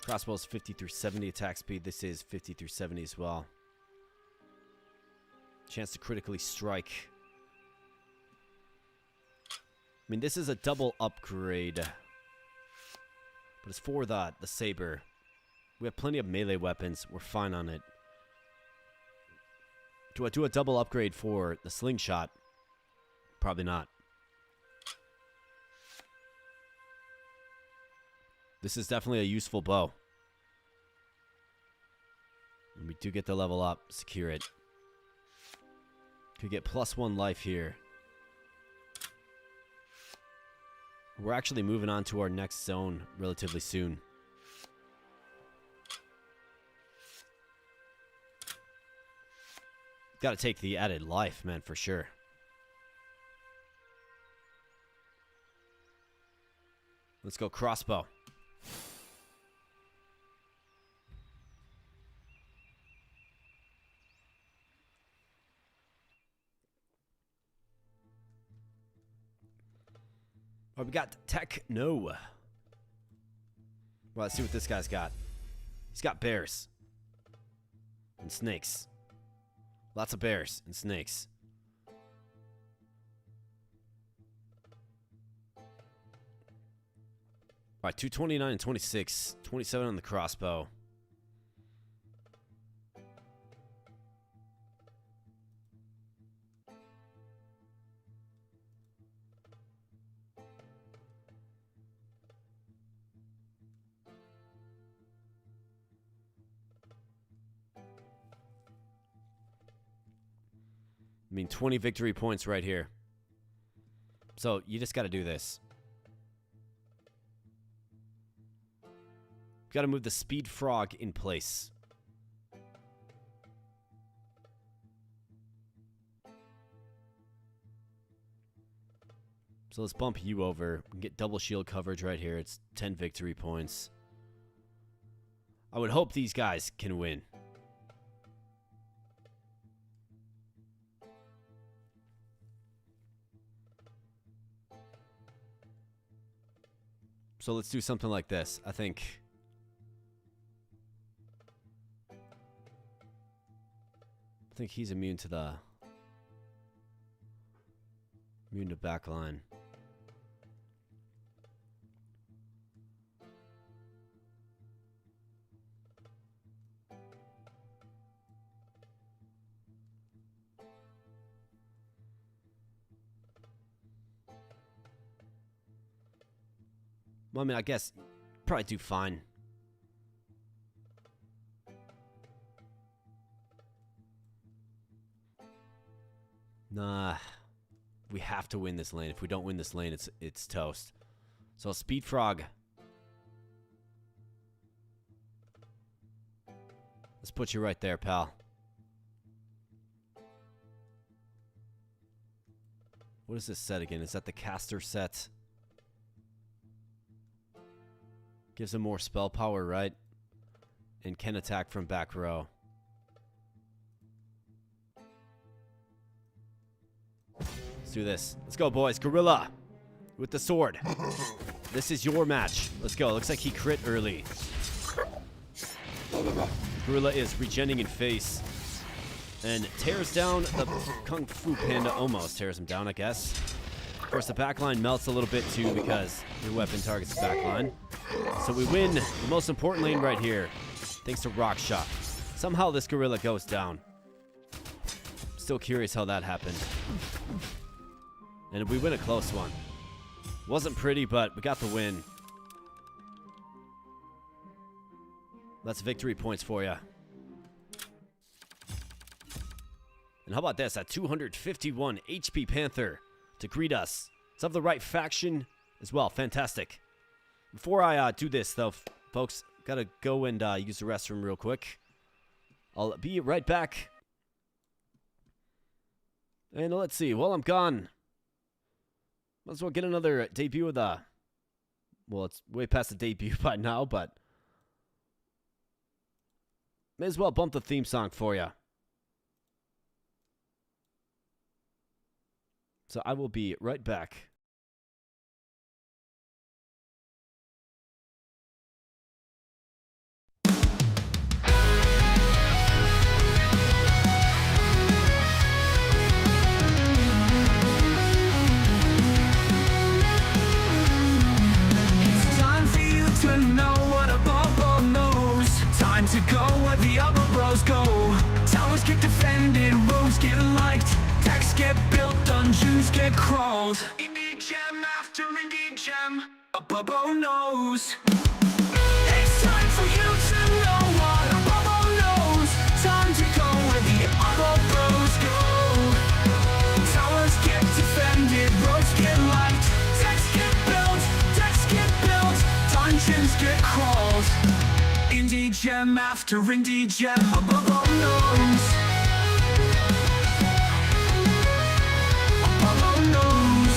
Crossbow is 50 through 70 attack speed. This is 50 through 70 as well. Chance to critically strike. I mean, this is a double upgrade. But it's for the saber. We have plenty of melee weapons. We're fine on it. Do I do a double upgrade for the slingshot? Probably not. This is definitely a useful bow. And we do get the level up. Secure it. Could get +1 life here. We're actually moving on to our next zone relatively soon. Gotta take the added life, man, for sure. Let's go crossbow. Oh, we got Techno. Well, let's see what this guy's got. He's got bears. And snakes. Lots of bears and snakes. Alright, 229 and 26. 27 on the crossbow. I mean, 20 victory points right here. So you just got to do this. Got to move the speed frog in place. So let's bump you over. We can get double shield coverage right here. It's 10 victory points. I would hope these guys can win. So let's do something like this. I think he's immune to backline. Well, I mean, I guess probably do fine. Nah, we have to win this lane. If we don't win this lane, it's toast. So speed frog. Let's put you right there, pal. What is this set again? Is that the caster set? Gives him more spell power, right? And can attack from back row. Let's do this. Let's go, boys. Gorilla with the sword. This is your match. Let's go. Looks like he crit early. Gorilla is regenning in face and tears down the Kung Fu Panda. Almost tears him down, I guess. Of course, the backline melts a little bit too because your weapon targets the backline. So we win the most important lane right here, thanks to Rock Shot. Somehow this gorilla goes down. Still curious how that happened. And we win a close one. Wasn't pretty, but we got the win. That's victory points for you. And how about this? A 251 HP Panther to greet us. It's of the right faction as well. Fantastic. Before I do this, though, folks, gotta go and use the restroom real quick. I'll be right back. And let's see. While I'm gone, might as well get another debut of the... Well, it's way past the debut by now, but... May as well bump the theme song for you. So I will be right back. To go where the other bros go. Towers get defended, rogues get liked, decks get built, dungeons get crawled. Indie gem after indie gem, a bubble knows. It's time for you to know what a bubble knows. Time to go where the other bros go. Towers get defended, rogues get liked, decks get built, dungeons get crawled. Indie gem after indie gem, above all knows. Above all knows.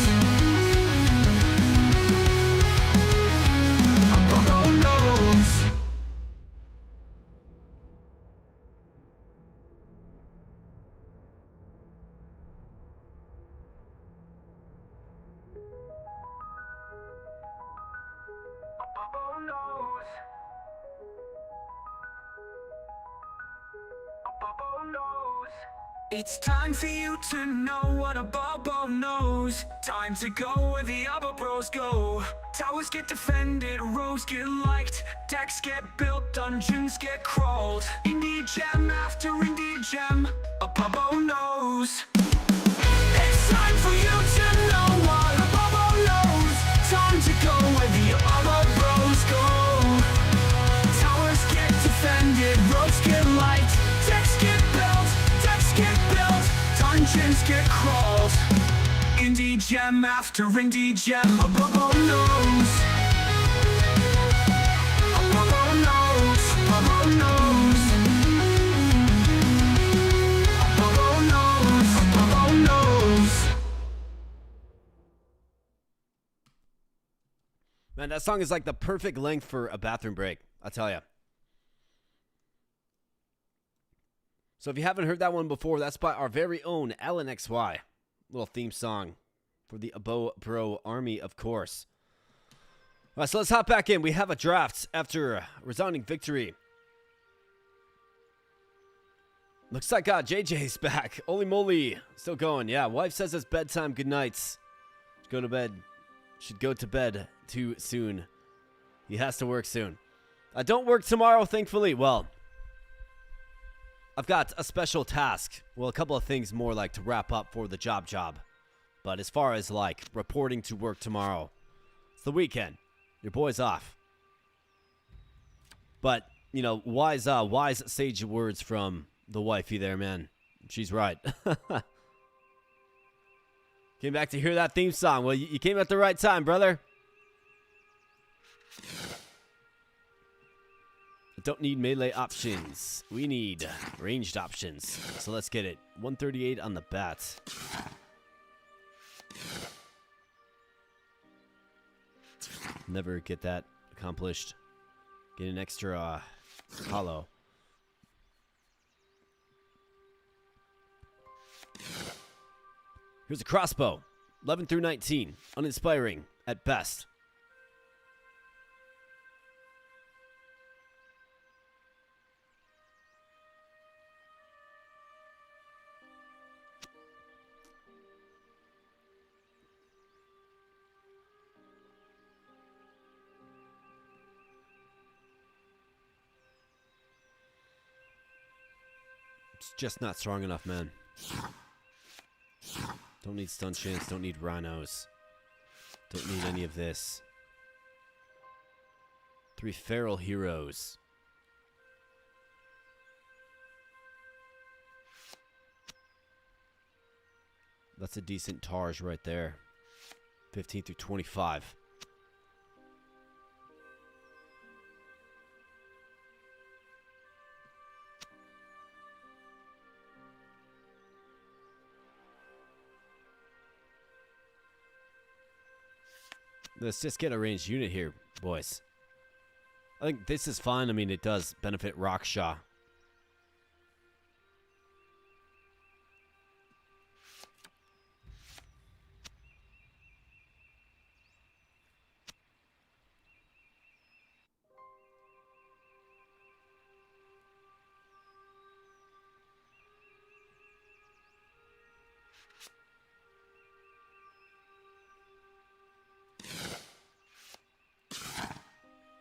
Above all knows. Above all knows. It's time for you to know what a bubble knows. Time to go where the other bros go. Towers get defended, rogues get liked, decks get built, dungeons get crawled. Indie gem after indie gem, a bubble knows. It's time for you to know what a bubble knows. Time to go where the other bros go. Towers get defended, rogues get liked, decks get built, dungeons get crawled. Indie gem after indie gem, a bubble knows. A bubble knows, bubble knows. A bubble knows, a bubble knows. Man, that song is like the perfect length for a bathroom break, I'll tell you. So if you haven't heard that one before, that's by our very own Alan XY. Little theme song for the Abo Bro Army, of course. All right, so let's hop back in. We have a draft after a resounding victory. Looks like JJ's back. Holy moly. Still going. Yeah, wife says it's bedtime. Good nights. Go to bed. Should go to bed too soon. He has to work soon. I don't work tomorrow, thankfully. Well, I've got a special task. Well, a couple of things more like to wrap up for the job. But as far as like reporting to work tomorrow, it's the weekend. Your boy's off. But, you know, wise sage words from the wifey there, man. She's right. Came back to hear that theme song. Well, you came at the right time, brother. Don't need melee options. We need ranged options. So let's get it. 138 on the bat. Never get that accomplished. Get an extra hollow. Here's a crossbow. 11 through 19. Uninspiring at best. It's just not strong enough, man. Don't need stun chance, don't need rhinos. Don't need any of this. 3 feral heroes. That's a decent Tarj right there. 15 through 25. Let's just get a ranged unit here, boys. I think this is fine. I mean, it does benefit Raksha.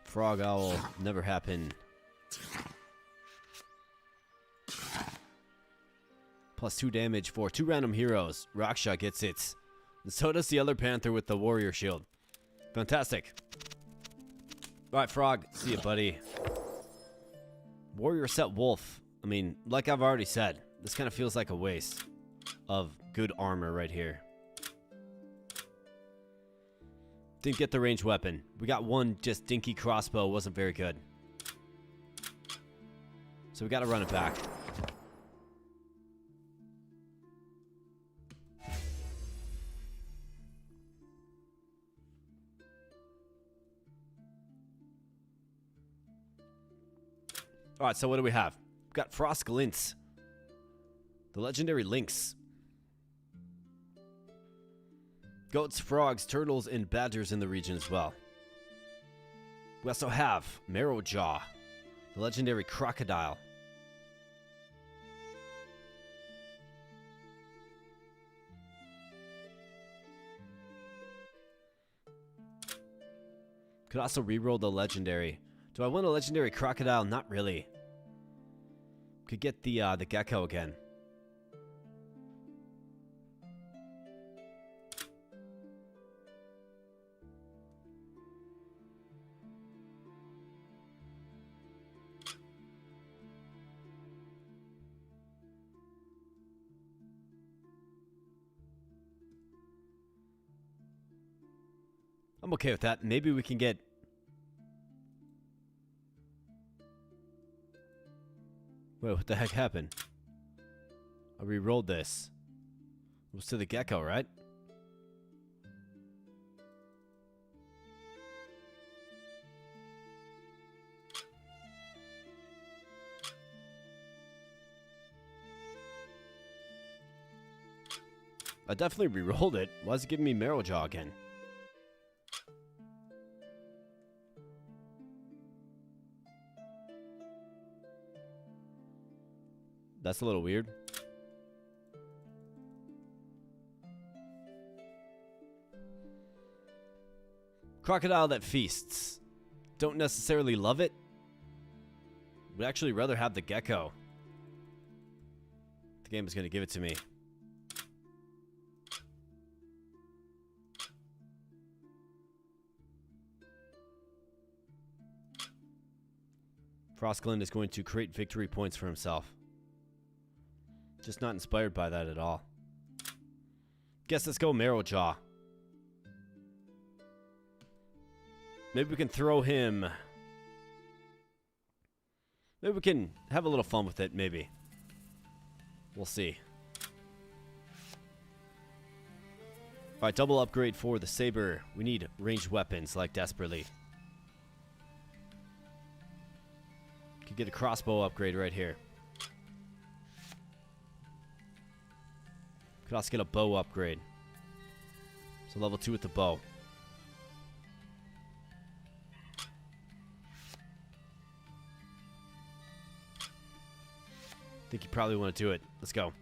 Frog Owl, never happen. +2 damage for 2 random heroes. Raksha gets it. And so does the other Panther with the warrior shield. Fantastic. Alright, Frog. See ya, buddy. Warrior set Wolf. I mean, like I've already said, this kind of feels like a waste of good armor right here. Didn't get the ranged weapon. We got one just dinky crossbow. Wasn't very good. So we got to run it back. Alright, so what do we have? We've got Frost Glints. The legendary Lynx. Goats, frogs, turtles, and badgers in the region as well. We also have Marrowjaw, the legendary crocodile. Could also reroll the legendary. Do I want a legendary crocodile? Not really. Could get the gecko again. I'm okay with that. Maybe we can get... Wait, what the heck happened? I re-rolled this. It was to the gecko, right? I definitely re-rolled it. Why is it giving me Marrow Jaw again? That's a little weird. Crocodile that feasts. Don't necessarily love it. Would actually rather have the gecko. The game is going to give it to me. Frostglen is going to create victory points for himself. Just not inspired by that at all. Guess let's go Marrowjaw. Maybe we can throw him. Maybe we can have a little fun with it, maybe. We'll see. Alright, double upgrade for the Saber. We need ranged weapons, like desperately. Could get a crossbow upgrade right here. Could also get a bow upgrade. So level 2 with the bow. I think you probably want to do it. Let's go.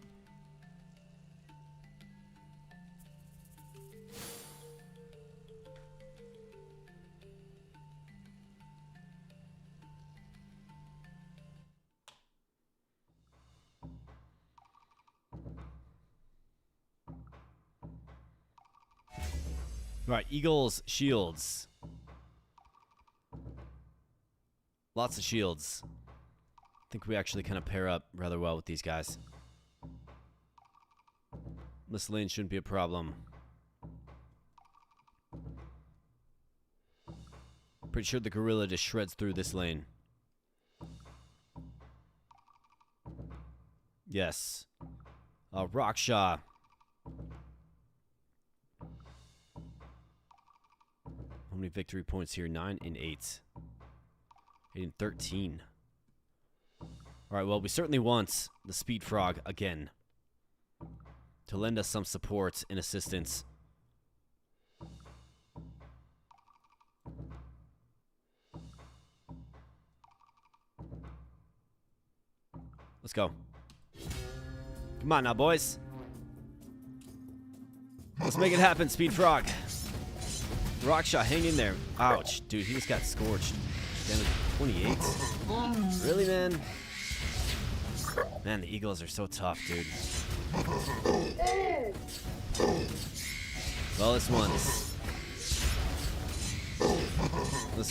Right, Eagles, shields. Lots of shields. I think we actually kind of pair up rather well with these guys. This lane shouldn't be a problem. Pretty sure the gorilla just shreds through this lane. Yes. Raksha. How many victory points here? 9 and 8. 8 and 13. Alright, well, we certainly want the Speed Frog again to lend us some support and assistance. Let's go. Come on now, boys. Let's make it happen, Speed Frog. Rockshot, hang in there. Ouch, dude, he just got scorched. Down to 28. Really, man? Man, the Eagles are so tough, dude. Well, this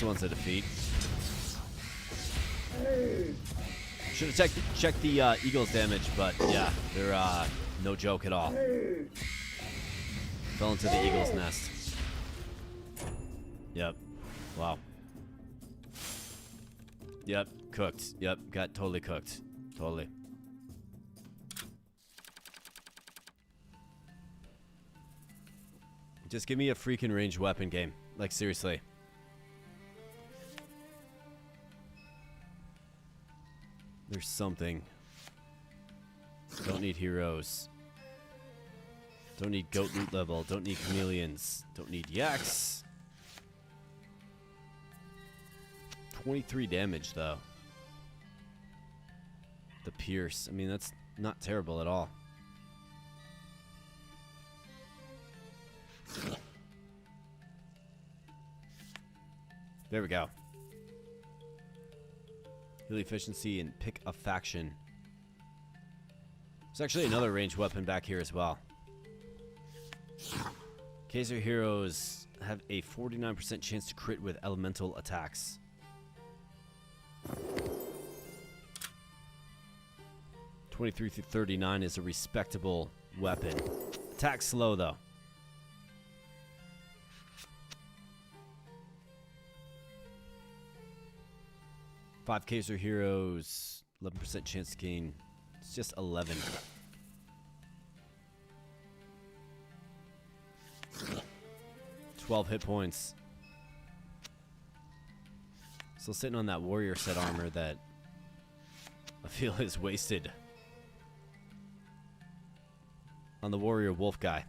one's a defeat. Should have checked the Eagles' damage, but yeah, they're no joke at all. Fell into the Eagles' nest. Yep. Wow. Yep. Cooked. Yep. Got totally cooked. Totally. Just give me a freaking ranged weapon game. Like, seriously. There's something. Don't need heroes. Don't need goat loot level. Don't need chameleons. Don't need yaks. 23 damage, though. The pierce. I mean, that's not terrible at all. There we go. Heal efficiency and pick a faction. There's actually another ranged weapon back here as well. Kaiser heroes have a 49% chance to crit with elemental attacks. (23 through 39) is a respectable weapon. Attack slow though. 5 Kaiser heroes, 11% chance to gain. It's just 11. 12 hit points. Still sitting on that warrior set armor that I feel is wasted on the warrior wolf guy.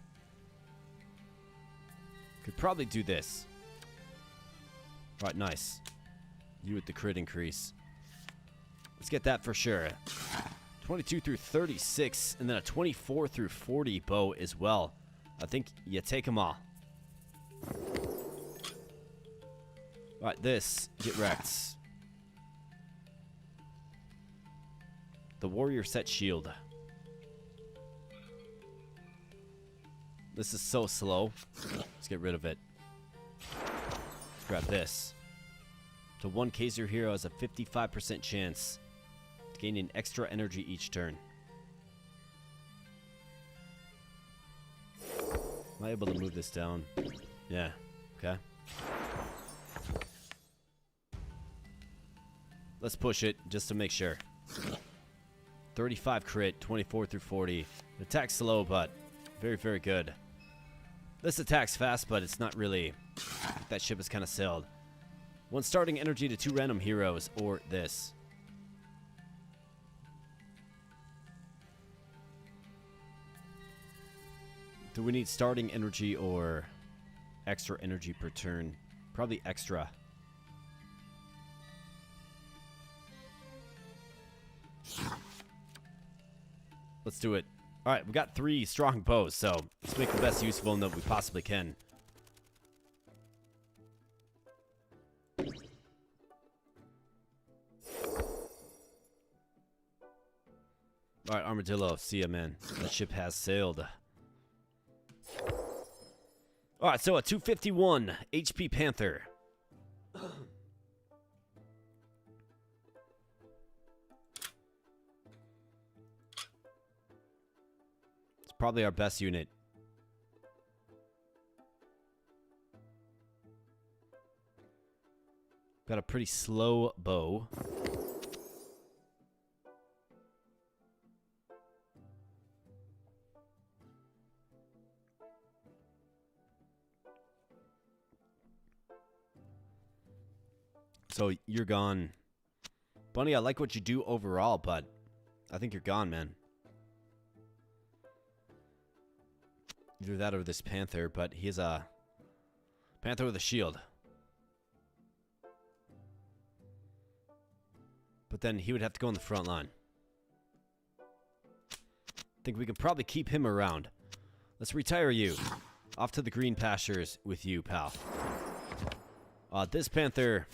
Could probably do this. Alright, nice. You with the crit increase. Let's get that for sure. 22 through 36, and then a 24 through 40 bow as well. I think you take them all. Alright, this. Get wrecked. The warrior set shield. This is so slow. Let's get rid of it. Let's grab this. So 1 Kaiser hero has a 55% chance to gain an extra energy each turn. Am I able to move this down? Yeah. Okay. Let's push it just to make sure. 35 crit, 24 through 40. Attack's slow, but very, very good. This attack's fast, but it's not really. That ship is kind of sailed. 1 starting energy to 2 random heroes, or this. Do we need starting energy or extra energy per turn? Probably extra. Let's do it. Alright, we got 3 strong bows, so let's make the best use of them that we possibly can. Alright, Armadillo, see ya, man. That ship has sailed. Alright, so a 251 HP Panther. It's probably our best unit. Got a pretty slow bow. So you're gone. Bunny, I like what you do overall, but I think you're gone, man. Either that or this Panther, but he is a Panther with a shield. But then he would have to go in the front line. I think we can probably keep him around. Let's retire you. Off to the green pastures with you, pal. This Panther...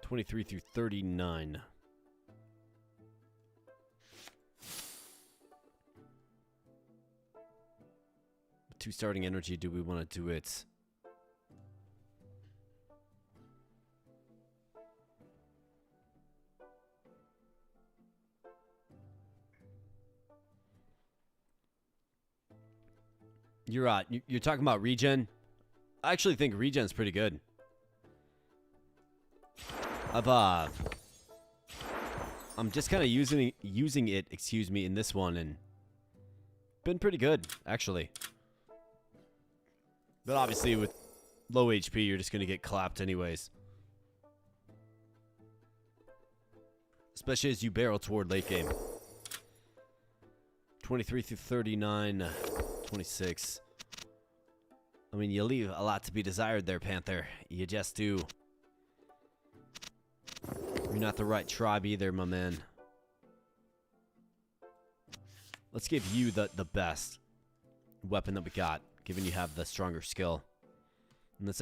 23 through 39. With 2 starting energy, do we want to do it? You're talking about regen? I actually think regen's pretty good. I'm just kind of using it, excuse me, in this one, and been pretty good, actually. But obviously, with low HP, you're just gonna get clapped anyways. Especially as you barrel toward late game. 23 through 39, 26. I mean, you leave a lot to be desired there, Panther. You just do. You're not the right tribe either, my man. Let's give you the best weapon that we got, given you have the stronger skill. And let's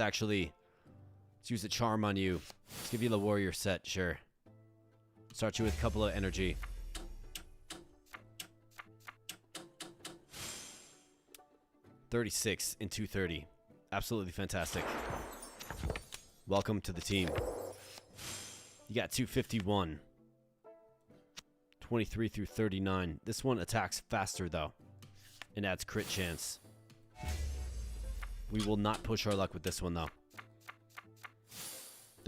use a charm on you. Let's give you the warrior set, sure. Start you with a couple of energy. $36 and $230. Absolutely fantastic. Welcome to the team. You got 251. 23 through 39. This one attacks faster, though, and adds crit chance. We will not push our luck with this one, though.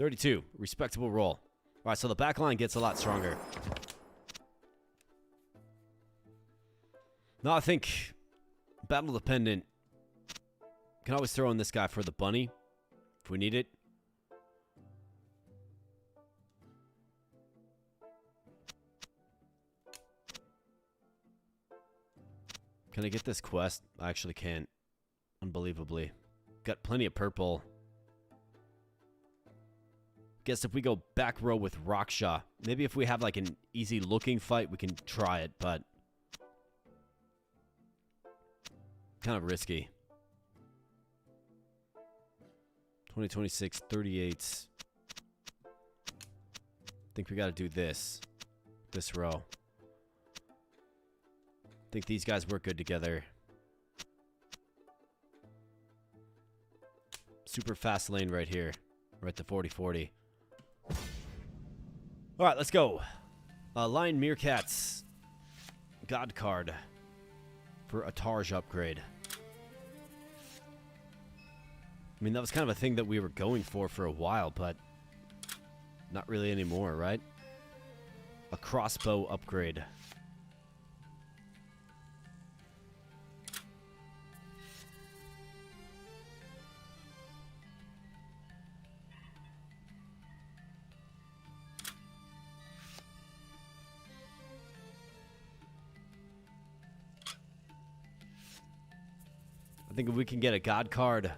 32. Respectable roll. Alright, so the back line gets a lot stronger. No, I think battle dependent. Can always throw in this guy for the bunny if we need it. Can I get this quest? I actually can't. Unbelievably. Got plenty of purple. Guess if we go back row with Raksha, maybe if we have like an easy looking fight, we can try it, but kind of risky. 2026, 38. Think we got to do this row. Think these guys work good together. Super fast lane right here. We're at the 40-40. All right, let's go. Lion Meerkats. God card for a Tarj upgrade. I mean, that was kind of a thing that we were going for a while, but not really anymore, right? A crossbow upgrade. I think if we can get a god card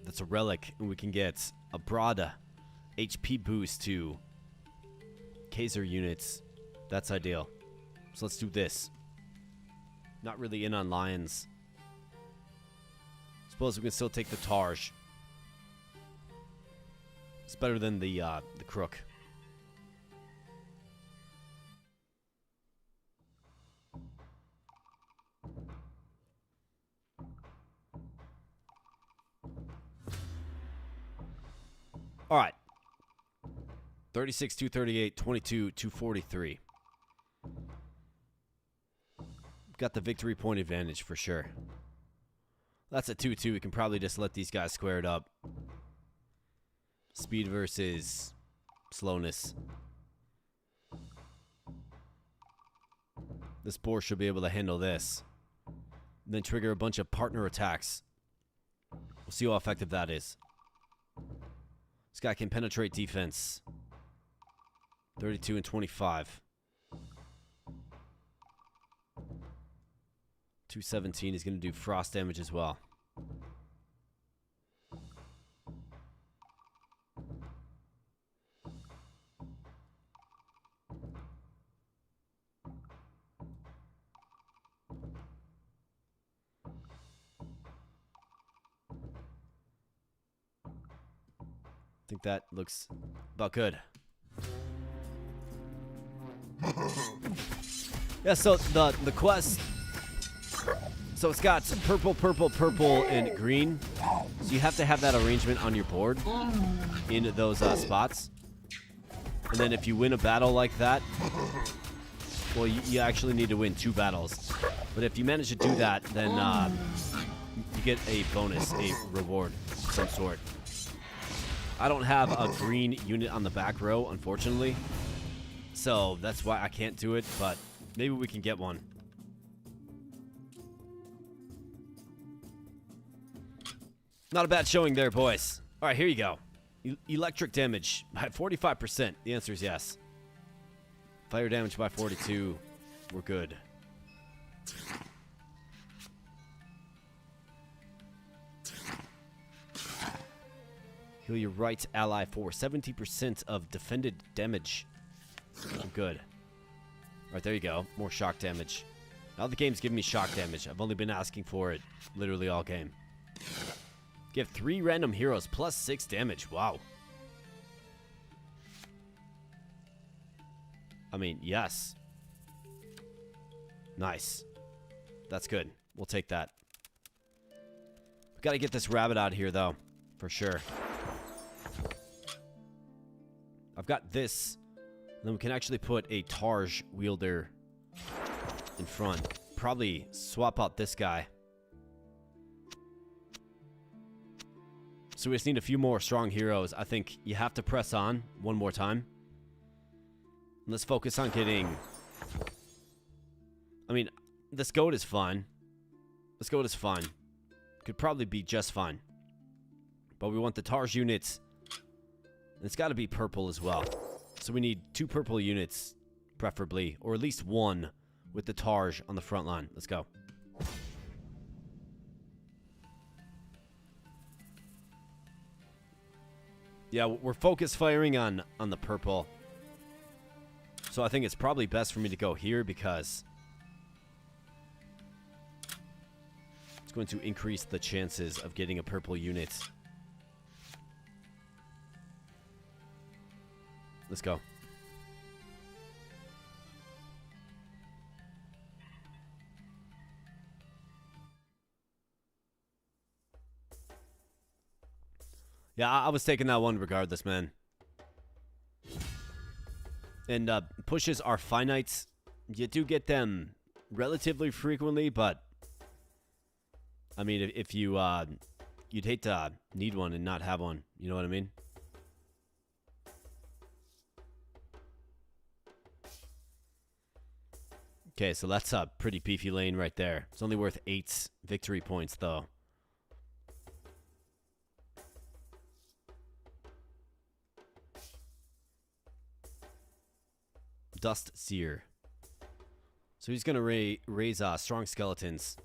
that's a relic, and we can get a broad HP boost to Kaiser units, that's ideal. So let's do this. Not really in on lions. Suppose we can still take the Tarj. It's better than the crook. All right. 36, 238, 22, 243. Got the victory point advantage for sure. That's a 2-2. We can probably just let these guys square it up. Speed versus slowness. This boar should be able to handle this. And then trigger a bunch of partner attacks. We'll see how effective that is. This guy can penetrate defense. 32 and 25. 217 is going to do frost damage as well. I think that looks about good. Yeah, so the quest, so it's got purple, purple, purple, and green. So you have to have that arrangement on your board in those spots. And then if you win a battle like that, well, you actually need to win 2 battles. But if you manage to do that, then you get a bonus, a reward of some sort. I don't have a green unit on the back row, unfortunately. So that's why I can't do it, but maybe we can get one. Not a bad showing there, boys. All right, here you go. Electric damage by 45%. The answer is yes. Fire damage by 42. We're good. Heal your right ally for 70% of defended damage. I'm good. Alright, there you go. More shock damage. Now the game's giving me shock damage. I've only been asking for it literally all game. Give 3 random heroes plus 6 damage. Wow. I mean, yes. Nice. That's good. We'll take that. We've got to get this rabbit out here, though. For sure. I've got this. And then we can actually put a Tarj wielder in front. Probably swap out this guy. So we just need a few more strong heroes. I think you have to press on one more time. Let's focus on getting... I mean, this goat is fine. This goat is fine. Could probably be just fine. But we want the Targe units. And it's got to be purple as well. So we need 2 purple units, preferably. Or at least 1 with the Targe on the front line. Let's go. Yeah, we're focus firing on the purple. So I think it's probably best for me to go here because it's going to increase the chances of getting a purple unit. Let's go. Yeah, I was taking that one regardless, man. And pushes are finite. You do get them relatively frequently, but I mean, if you you'd hate to need one and not have one. You know what I mean? Okay, so that's a pretty beefy lane right there. It's only worth 8 victory points, though. Dust Seer. So he's going to raise strong skeletons.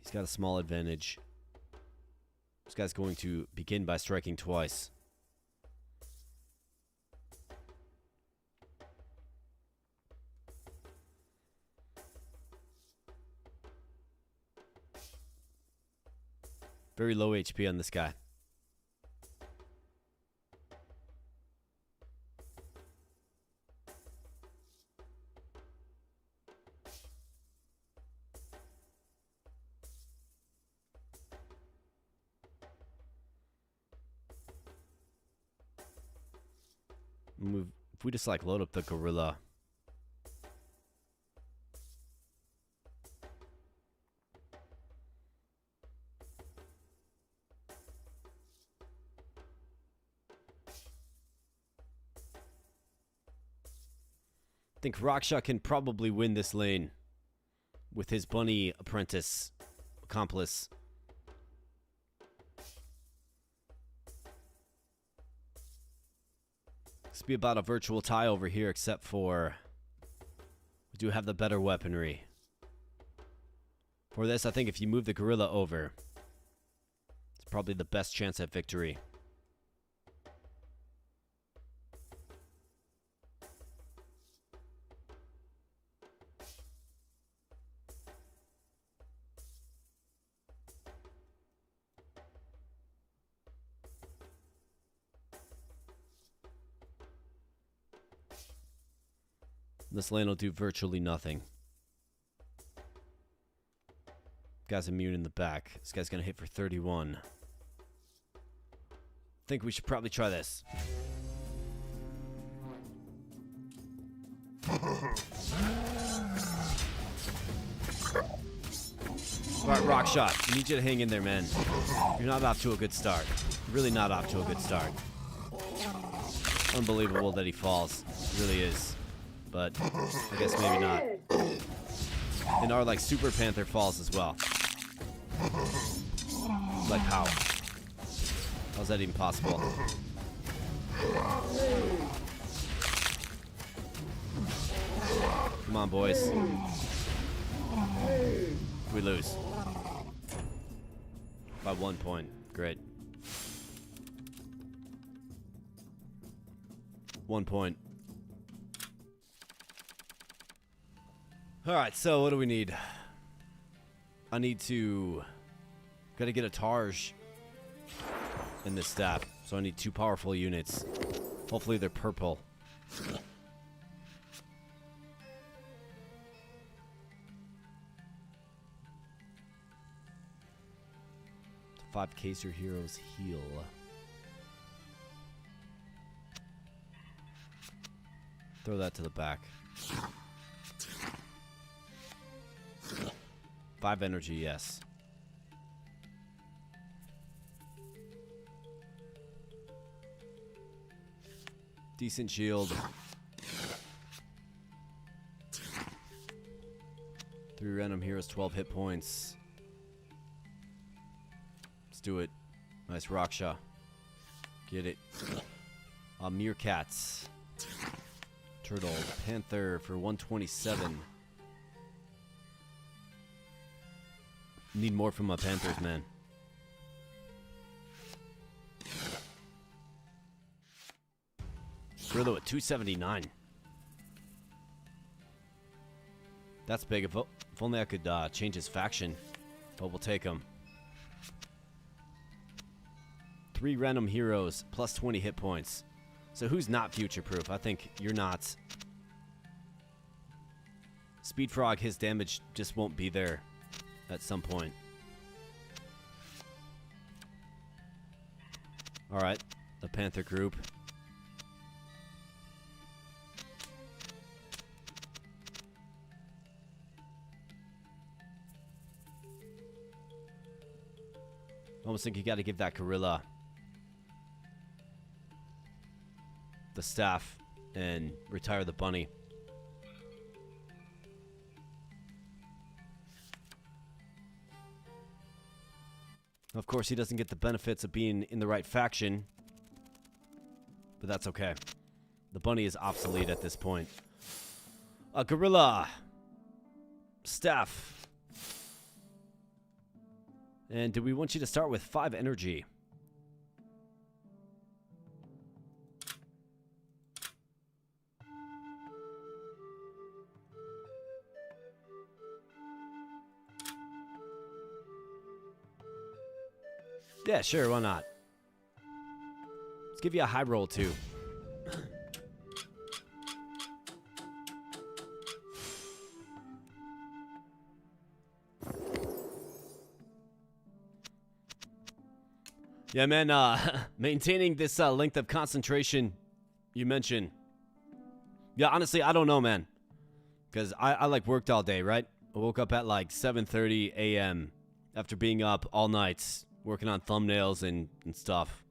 He's got a small advantage. This guy's going to begin by striking twice. Very low HP on this guy. If we just like load up the gorilla. I think Raksha can probably win this lane with his bunny apprentice accomplice. This be about a virtual tie over here, except for we do have the better weaponry. For this, I think if you move the gorilla over, it's probably the best chance at victory. This lane will do virtually nothing. Guy's immune in the back. This guy's gonna hit for 31. Think we should probably try this. Alright, rock shot. I need you to hang in there, man. You're not off to a good start. Really not off to a good start. Unbelievable that he falls. It really is. But I guess maybe not. And our like Super Panther falls as well. Like how? How's that even possible? Come on, boys. We lose. By 1 point. Great. 1 point. Alright, so what do we need? I need to... Gotta get a Targe in this staff. So I need 2 powerful units. Hopefully they're purple. 5 Caser heroes heal. Throw that to the back. 5 energy, yes. Decent shield. 3 random heroes, 12 hit points. Let's do it. Nice Raksha. Get it. Meerkats. Turtle. Panther for 127. Need more from my Panthers, man. Gorilla at 279. That's big. If only I could change his faction. But we'll take him. 3 random heroes, plus 20 hit points. So who's not future-proof? I think you're not. Speed Frog, his damage just won't be there at some point. Alright, the Panther group. Almost think you got to give that gorilla the staff and retire the bunny. Of course, he doesn't get the benefits of being in the right faction, but that's okay. The bunny is obsolete at this point. A gorilla staff. And do we want you to start with 5 energy? Yeah, sure, why not? Let's give you a high roll, too. Yeah, man, maintaining this length of concentration you mentioned. Yeah, honestly, I don't know, man. Because I like worked all day, right? I woke up at like 7:30 a.m. after being up all night, working on thumbnails and stuff.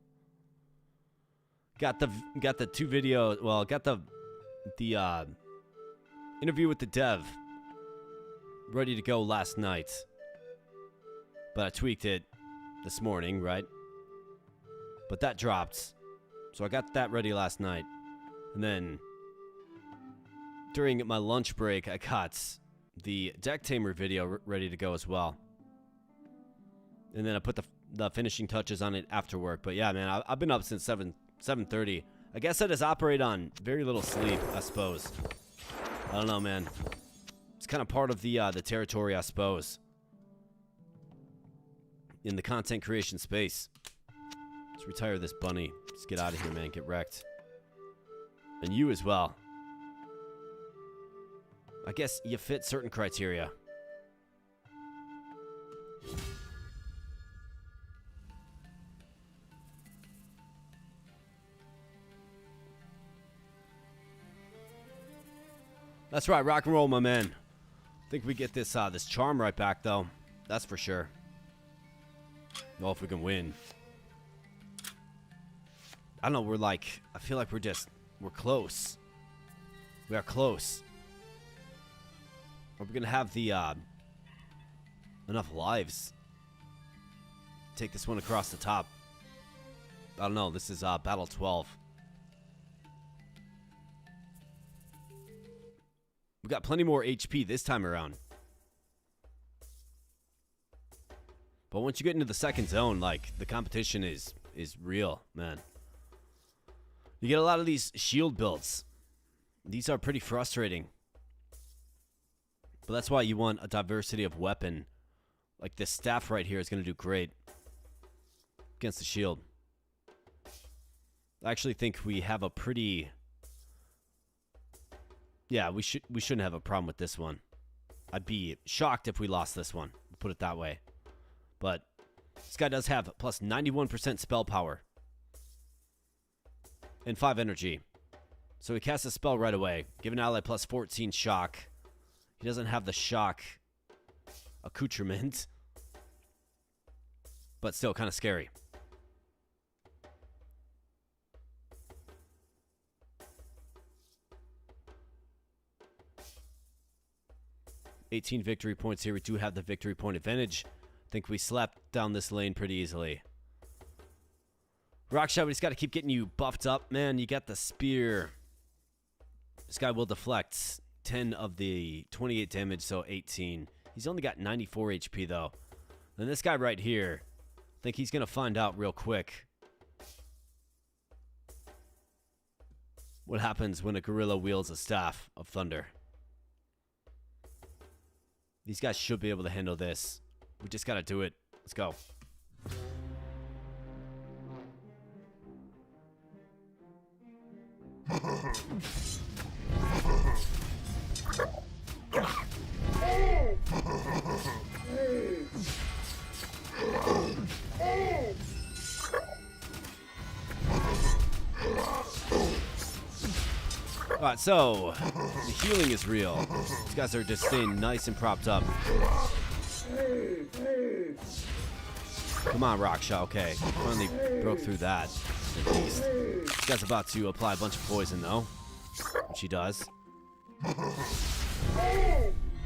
Got the 2 videos, well, got the interview with the dev ready to go last night. But I tweaked it this morning, right? But that dropped. So I got that ready last night. And then during my lunch break, I got the deck tamer video ready to go as well. And then I put the finishing touches on it after work. But yeah, man, I've been up since 7:30. I guess I just operate on very little sleep, I suppose. I don't know, man. It's kind of part of the territory, I suppose. In the content creation space. Let's retire this bunny. Let's get out of here, man. Get wrecked. And you as well. I guess you fit certain criteria. That's right, rock and roll, my man. I think we get this this charm right back, though. That's for sure. Well, if we can win. I don't know, I feel like we're close. We are close. Are we gonna have the, enough lives? Take this one across the top. I don't know, this is, Battle 12. We got plenty more HP this time around. But once you get into the second zone, like, the competition is real, man. You get a lot of these shield builds. These are pretty frustrating. But that's why you want a diversity of weapon. Like this staff right here is going to do great against the shield. I actually think we have a pretty... Yeah, we shouldn't have a problem with this one. I'd be shocked if we lost this one. Put it that way. But this guy does have plus 91% spell power. And 5 energy. So he casts a spell right away. Give an ally plus 14 shock. He doesn't have the shock accoutrement. But still kind of scary. $18 victory points here. We do have the victory point advantage. I think we slapped down this lane pretty easily. Rockshot, we just got to keep getting you buffed up, man. You got the spear. This guy will deflect 10 of the 28 damage, so 18. He's only got 94 HP, though. And this guy right here, I think he's going to find out real quick what happens when a gorilla wields a staff of thunder. These guys should be able to handle this. We just got to do it. Let's go. Alright, so the healing is real. These guys are just staying nice and propped up. Come on, Rockshot. Okay, finally broke through that. At least. This guy's about to apply a bunch of poison, though. Which he does.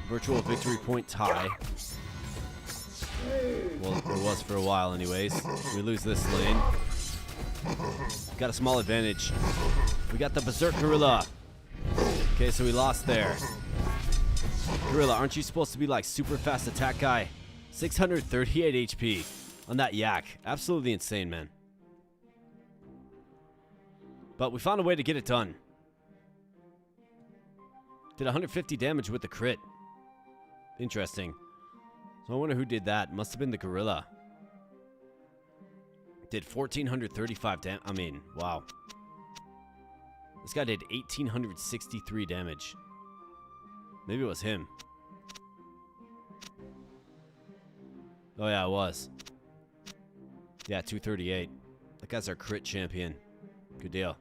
Virtual victory point tie. Well, it was for a while anyways. We lose this lane. Got a small advantage. We got the Berserk Gorilla. Okay, so we lost there. Gorilla, aren't you supposed to be like super fast attack guy? 638 HP on that yak. Absolutely insane, man. But we found a way to get it done. Did 150 damage with the crit. Interesting. So I wonder who did that. Must have been the gorilla. Did 1,435 damage. I mean, wow. This guy did 1,863 damage. Maybe it was him. Oh yeah, it was. Yeah, 238. That guy's our crit champion. Good deal.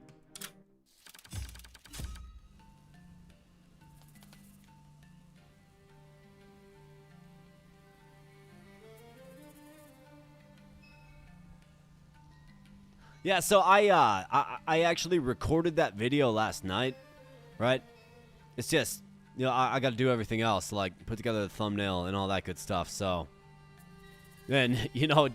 Yeah, so I actually recorded that video last night, right? It's just, you know, I got to do everything else, like put together the thumbnail and all that good stuff. So, and you know,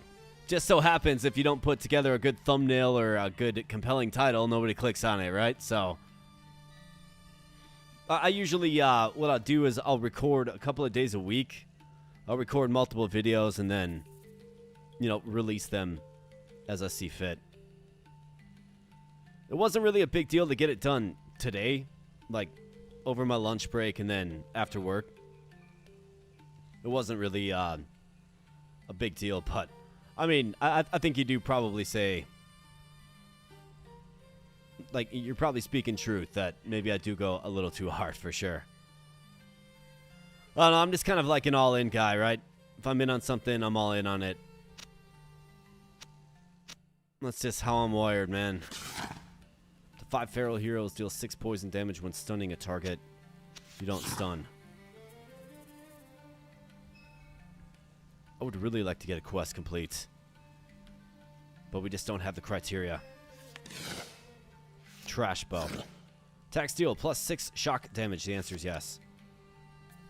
just so happens if you don't put together a good thumbnail or a good compelling title, nobody clicks on it, right? So, I usually what I'll do is I'll record a couple of days a week. I'll record multiple videos and then, you know, release them as I see fit. It wasn't really a big deal to get it done today, like over my lunch break and then after work. It wasn't really a big deal, but I mean, I think you do probably say, like, you're probably speaking truth that maybe I do go a little too hard for sure. I don't know, I'm just kind of like an all-in guy, right? If I'm in on something, I'm all in on it. That's just how I'm wired, man. 5 feral heroes deal 6 poison damage when stunning a target. You don't stun. I would really like to get a quest complete. But we just don't have the criteria. Trash bow. Attack steal plus 6 shock damage. The answer is yes.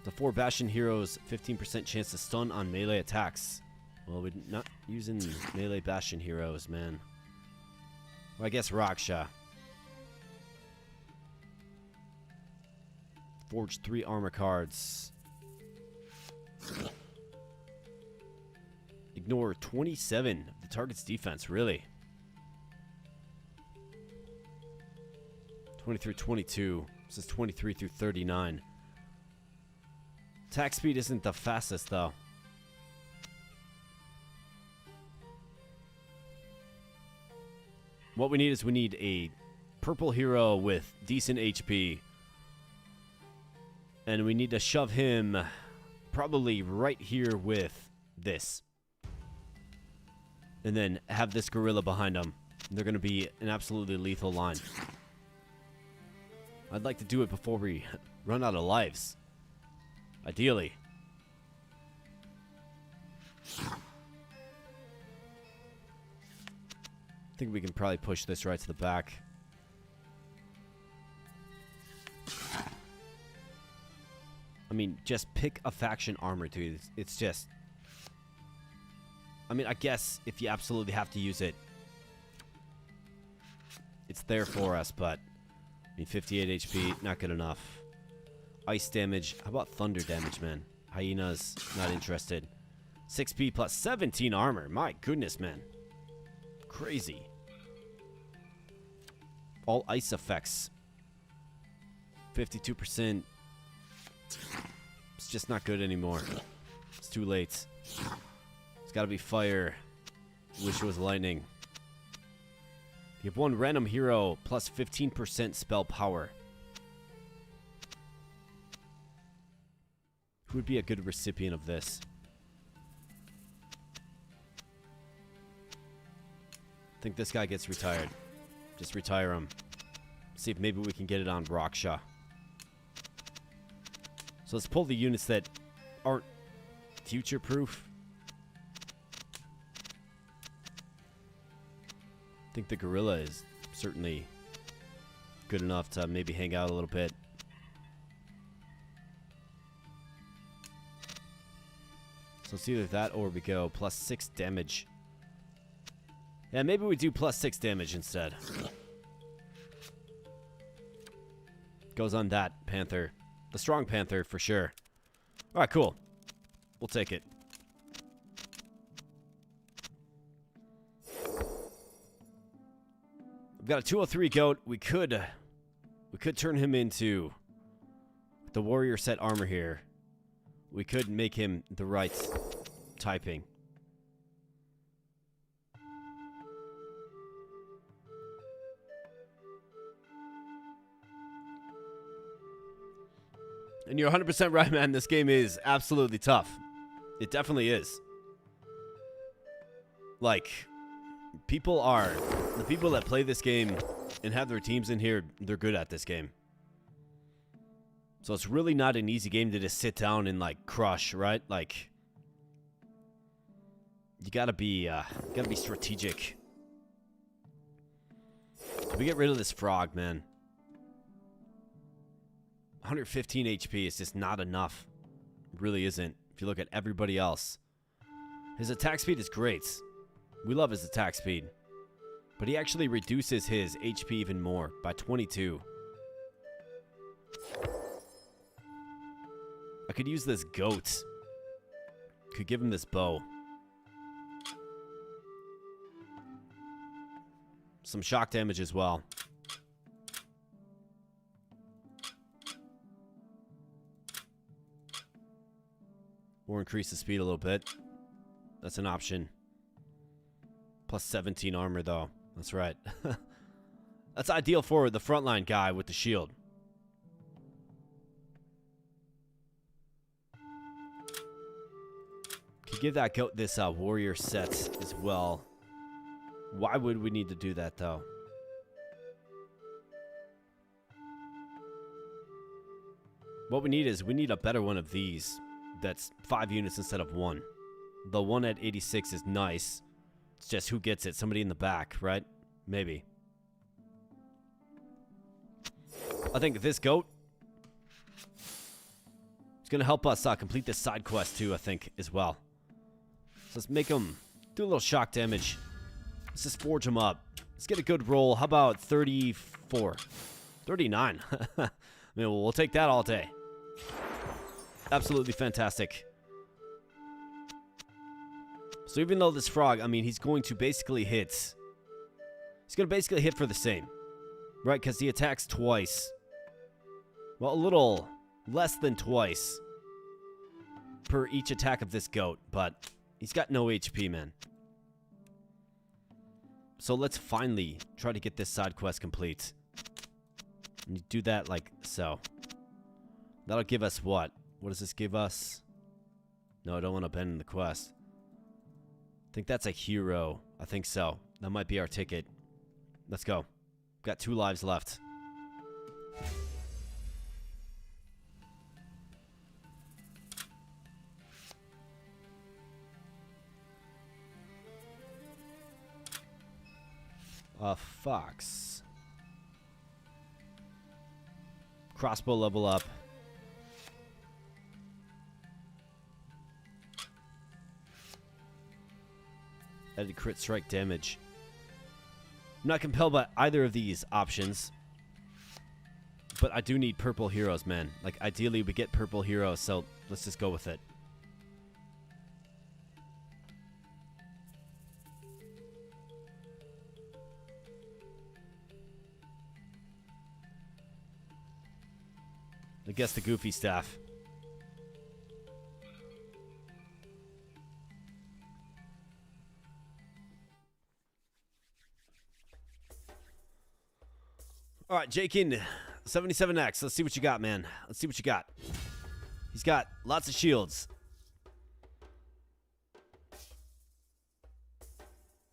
The 4 Bastion heroes 15% chance to stun on melee attacks. Well, we're not using melee Bastion heroes, man. Well, I guess Raksha. Forge 3 armor cards. Ignore 27 of the target's defense, really. 20 through 22. This is 23 through 39. Attack speed isn't the fastest, though. What we need is we need a purple hero with decent HP. And we need to shove him probably right here with this. And then have this gorilla behind him. They're going to be an absolutely lethal line. I'd like to do it before we run out of lives. Ideally. I think we can probably push this right to the back. I mean, just pick a faction armor, dude. It's just... I mean, I guess if you absolutely have to use it, it's there for us, but... I mean, 58 HP, not good enough. Ice damage. How about thunder damage, man? Hyenas, not interested. 6p plus 17 armor. My goodness, man. Crazy. All ice effects. 52%. It's just not good anymore. It's too late. It's gotta be fire. Wish it was lightning. You have one random hero plus 15% spell power. Who would be a good recipient of this? I think this guy gets retired. Just retire him. See if maybe we can get it on Raksha. So let's pull the units that aren't future-proof. I think the gorilla is certainly good enough to maybe hang out a little bit. So it's either that or we go plus 6 damage. Yeah, maybe we do plus 6 damage instead. Goes on that panther. The strong panther for sure. Alright, cool. We'll take it. We've got a 203 goat. We could turn him into the warrior set armor here. We could make him the right typing. And you're 100% right, man. This game is absolutely tough. It definitely is. Like, the people that play this game and have their teams in here, they're good at this game. So it's really not an easy game to just sit down and, like, crush, right? Like, you gotta be strategic. So we get rid of this frog, man. 115 HP is just not enough. It really isn't. If you look at everybody else. His attack speed is great. We love his attack speed. But he actually reduces his HP even more by 22. I could use this goat. Could give him this bow. Some shock damage as well. Or increase the speed a little bit. That's an option. Plus 17 armor, though. That's right. That's ideal for the frontline guy with the shield. Could give that goat this warrior set as well. Why would we need to do that, though? What we need is we need a better one of these. That's 5 units instead of 1. The one at 86 is nice. It's just who gets it? Somebody in the back, right? Maybe. I think this goat is going to help us complete this side quest too, I think, as well. So let's make him do a little shock damage. Let's just forge him up. Let's get a good roll. How about 34? 39. I mean, we'll take that all day. Absolutely fantastic. So even though this frog, I mean, he's going to basically hit. He's going to basically hit for the same. Right? Because he attacks twice. Well, a little less than twice per each attack of this goat. But he's got no HP, man. So let's finally try to get this side quest complete. And you do that like so. That'll give us what? What does this give us? No, I don't want to abandon the quest. I think that's a hero. I think so. That might be our ticket. Let's go. Got 2 lives left. A fox. Crossbow level up. Added crit strike damage. I'm not compelled by either of these options. But I do need purple heroes, man. Like, ideally we get purple heroes, so let's just go with it. I guess the goofy staff. All right, Jakin, 77X. Let's see what you got, man. Let's see what you got. He's got lots of shields.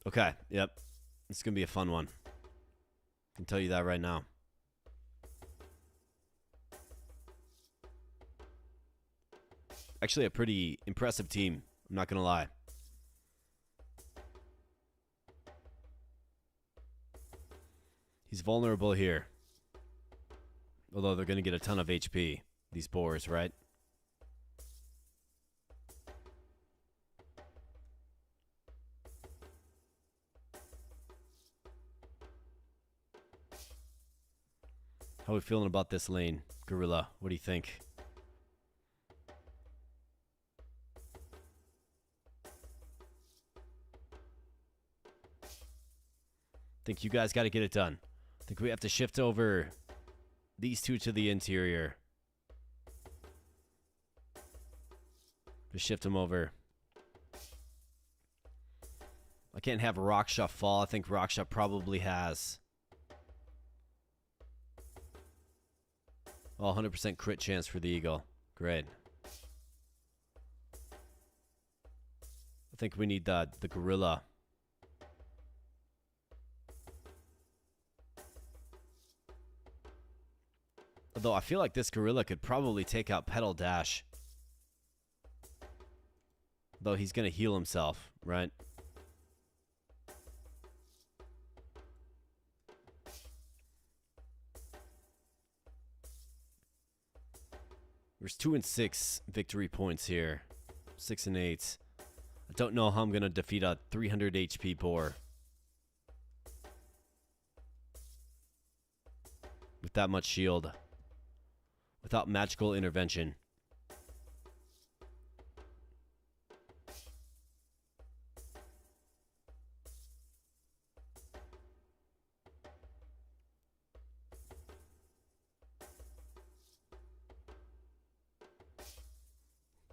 Okay, yep. It's going to be a fun one. I can tell you that right now. Actually, a pretty impressive team. I'm not going to lie. He's vulnerable here. Although they're going to get a ton of HP. These boars, right? How are we feeling about this lane, Gorilla? What do you think? Think you guys got to get it done. Think we have to shift over these two to the interior. Just shift them over. I can't have Raksha fall. I think Raksha probably has. Oh, 100% crit chance for the eagle. Great. I think we need the gorilla. Although I feel like this gorilla could probably take out Petal Dash. Though he's going to heal himself, right? There's 2 and 6 victory points here. 6 and 8. I don't know how I'm going to defeat a 300 HP boar. With that much shield. Without magical intervention.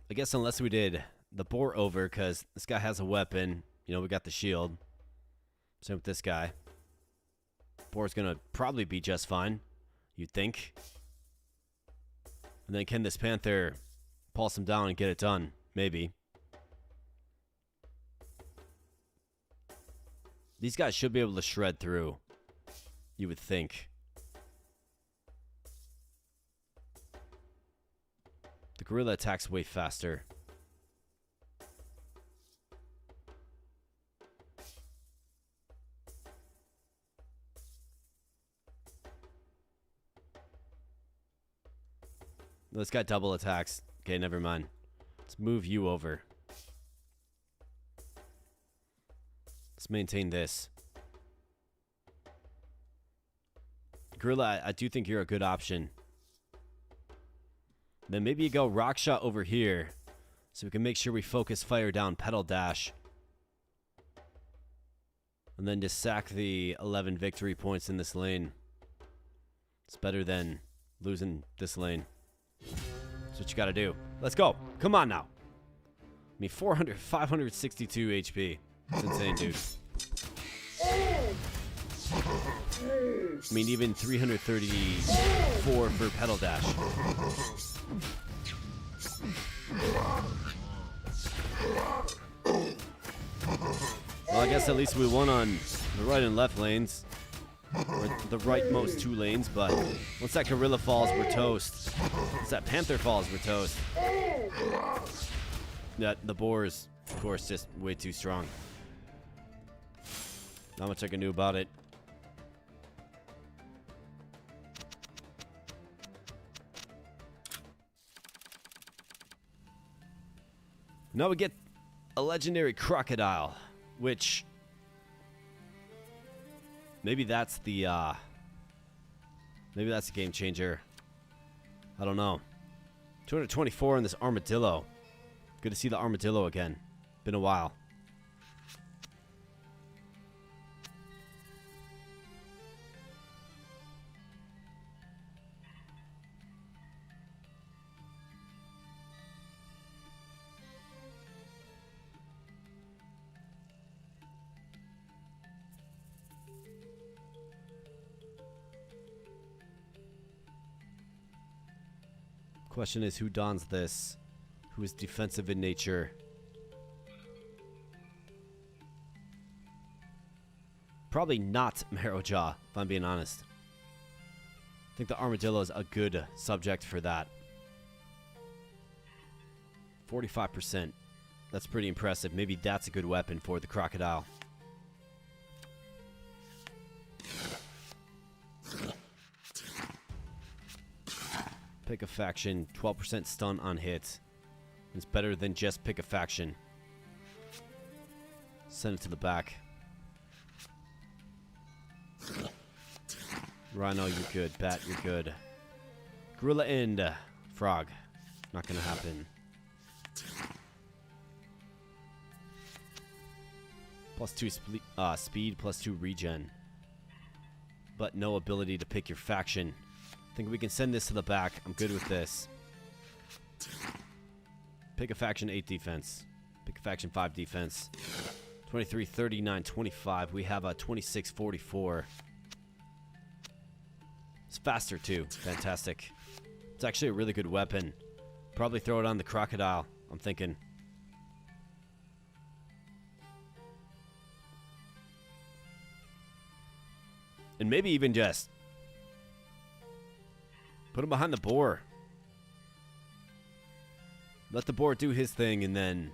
I guess unless we did the boar over, because this guy has a weapon. You know, we got the shield. Same with this guy. Boar's gonna probably be just fine, you'd think. And then can this panther pulse him down and get it done? Maybe. These guys should be able to shred through, you would think. The gorilla attacks way faster. This guy double attacks. Okay, never mind. Let's move you over. Let's maintain this. Gorilla, I do think you're a good option. Then maybe you go Raksha over here, so we can make sure we focus fire down Petal Dash. And then just sack the 11 victory points in this lane. It's better than losing this lane. That's what you gotta do. Let's go. Come on now. I mean, 562 HP. That's insane, dude. I mean, even 334 for Petal Dash. Well, I guess at least we won on the right and left lanes. Or the rightmost 2 lanes, but once that gorilla falls, we're toast. Once that panther falls, we're toast. The boar is, of course, just way too strong. Not much I can do about it. Now we get a legendary crocodile, which maybe that's the game changer. I don't know. 224 in this armadillo. Good to see the armadillo again. Been a while. Question is, who dons this? Who is defensive in nature? Probably not Marrowjaw, if I'm being honest. I think the armadillo is a good subject for that. 45%. That's pretty impressive. Maybe that's a good weapon for the crocodile. Pick a faction, 12% stun on hit. It's better than just pick a faction. Send it to the back. Rhino, you're good. Bat, you're good. Gorilla and Frog. Not gonna happen. +2 speed, +2 regen. But no ability to pick your faction. I think we can send this to the back. I'm good with this. Pick a faction, 8 defense. Pick a faction, 5 defense. 23, 39, 25. We have a 26, 44. It's faster too. Fantastic. It's actually a really good weapon. Probably throw it on the crocodile, I'm thinking. And maybe even just put him behind the boar. Let the boar do his thing and then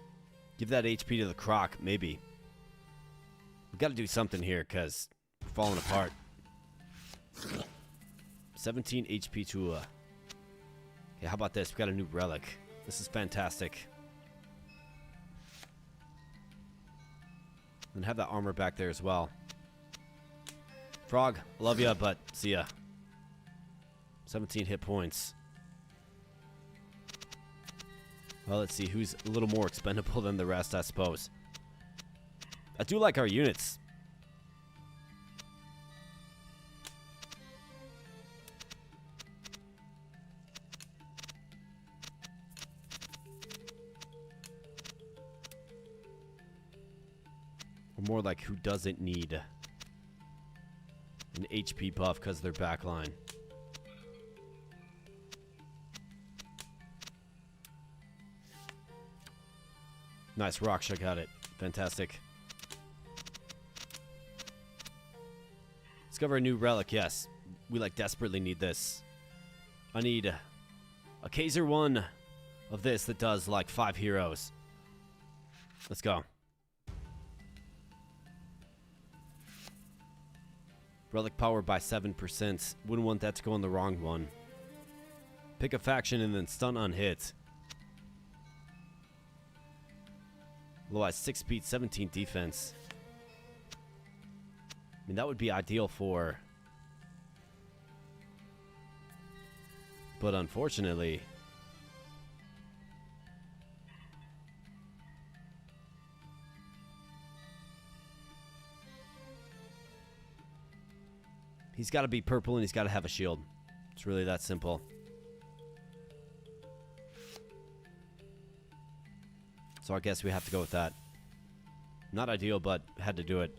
give that HP to the croc, maybe. We've got to do something here because we're falling apart. 17 HP to a... Okay, how about this? We've got a new relic. This is fantastic. And have that armor back there as well. Frog, love ya, but see ya. 17 hit points. Well, let's see who's a little more expendable than the rest, I suppose. I do like our units. Or more like who doesn't need an HP buff because of their backline. Nice, Raksha got it. Fantastic. Discover a new relic, yes. We like desperately need this. I need a Kaiser 1 of this that does like 5 heroes. Let's go. Relic power by 7%. Wouldn't want that to go on the wrong one. Pick a faction and then stun on hit. Low at 6 speed, 17 defense. I mean, that would be ideal for... But unfortunately... He's got to be purple and he's got to have a shield. It's really that simple. So I guess we have to go with that. Not ideal, but had to do it.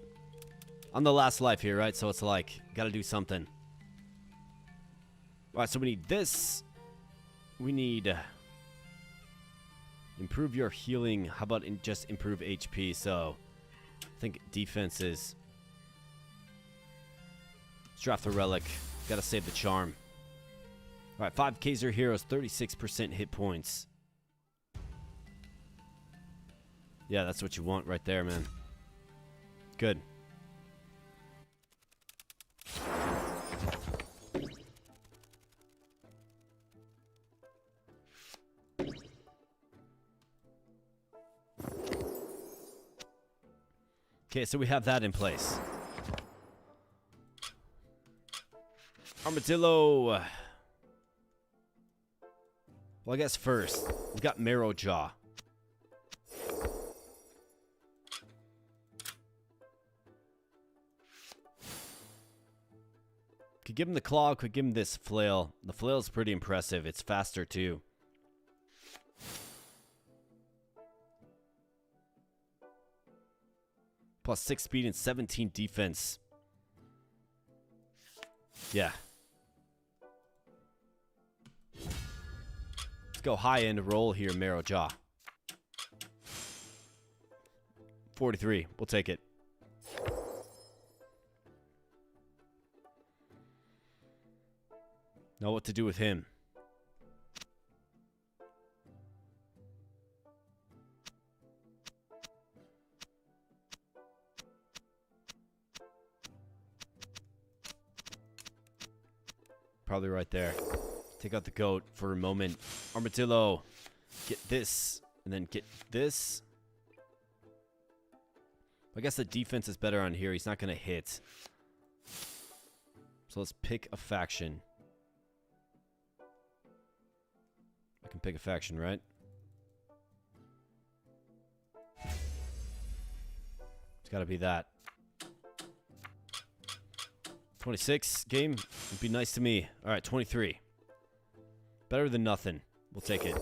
On the last life here, right? So it's like, gotta do something. Alright, so we need this. We need... improve your healing. How about just improve HP? So, I think defense is... Let's draft the relic. Gotta save the charm. Alright, 5 Kaiser heroes, 36% hit points. Yeah, that's what you want right there, man. Good. Okay, so we have that in place. Armadillo. Well, I guess first, we got Marrow Jaw. Could give him the claw, could give him this flail. The flail is pretty impressive. It's faster too. Plus 6 speed and 17 defense. Yeah. Let's go high end roll here, Marrow Jaw. 43. We'll take it. Know what to do with him. Probably right there. Take out the goat for a moment. Armadillo. Get this. And then get this. I guess the defense is better on here. He's not going to hit. So let's pick a faction. I can pick a faction, right? It's got to be that. 26 game would be nice to me. All right, 23. Better than nothing. We'll take it.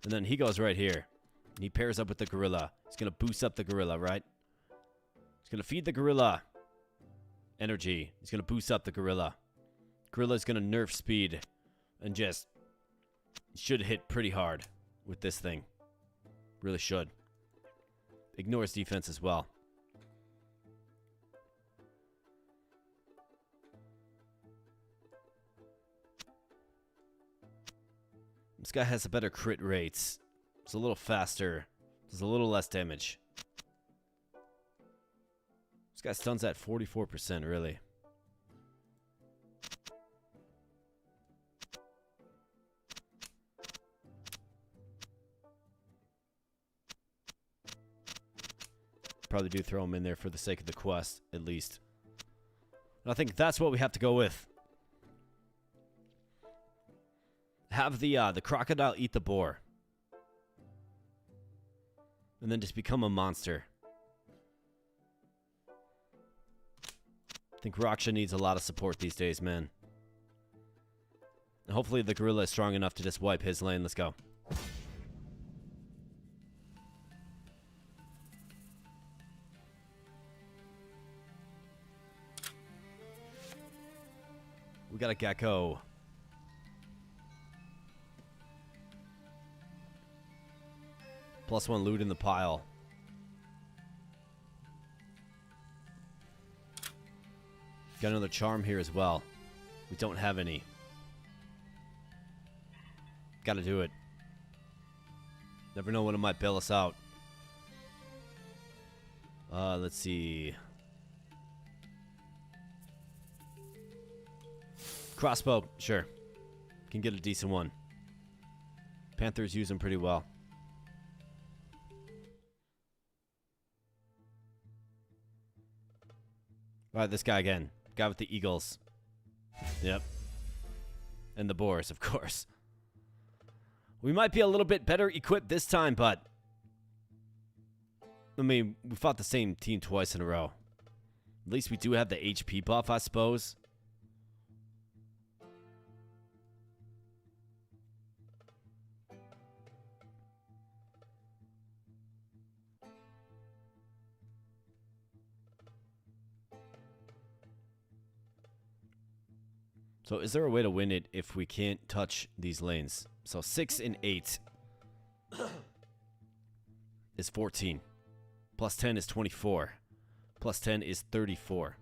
And then he goes right here. And he pairs up with the gorilla. He's going to boost up the gorilla, right? He's going to feed the gorilla energy. He's going to boost up the gorilla. Gorilla's going to nerf speed and just should hit pretty hard with this thing. Really should. Ignores defense as well. This guy has a better crit rates. It's a little faster. Does a little less damage. This guy stuns at 44%, really. Probably do throw him in there for the sake of the quest, at least. And I think that's what we have to go with. Have the crocodile eat the boar. And then just become a monster. I think Raksha needs a lot of support these days, man. And hopefully the gorilla is strong enough to just wipe his lane. Let's go. We got a gecko. +1 loot in the pile. Got another charm here as well. We don't have any. Gotta do it. Never know when it might bail us out. Let's see. Crossbow, sure. Can get a decent one. Panthers use them pretty well. Alright, this guy again. Guy with the eagles. Yep. And the boars, of course. We might be a little bit better equipped this time, but... I mean, we fought the same team twice in a row. At least we do have the HP buff, I suppose. So is there a way to win it if we can't touch these lanes? So 6 and 8 is 14. Plus 10 is 24. Plus 10 is 34.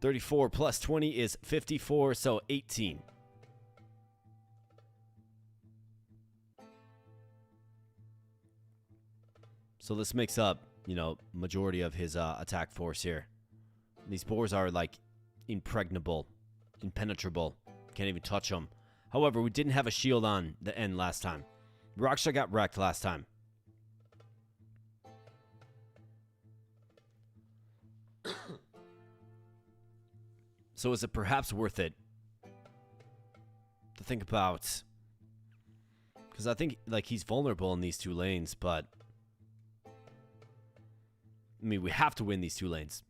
34 plus 20 is 54, so 18. So this makes up, you know, majority of his attack force here. These boars are, like, impregnable, impenetrable. Can't even touch them. However, we didn't have a shield on the end last time. Rockshot got wrecked last time. So is it perhaps worth it to think about? Because I think, like, he's vulnerable in these two lanes, but I mean, we have to win these two lanes.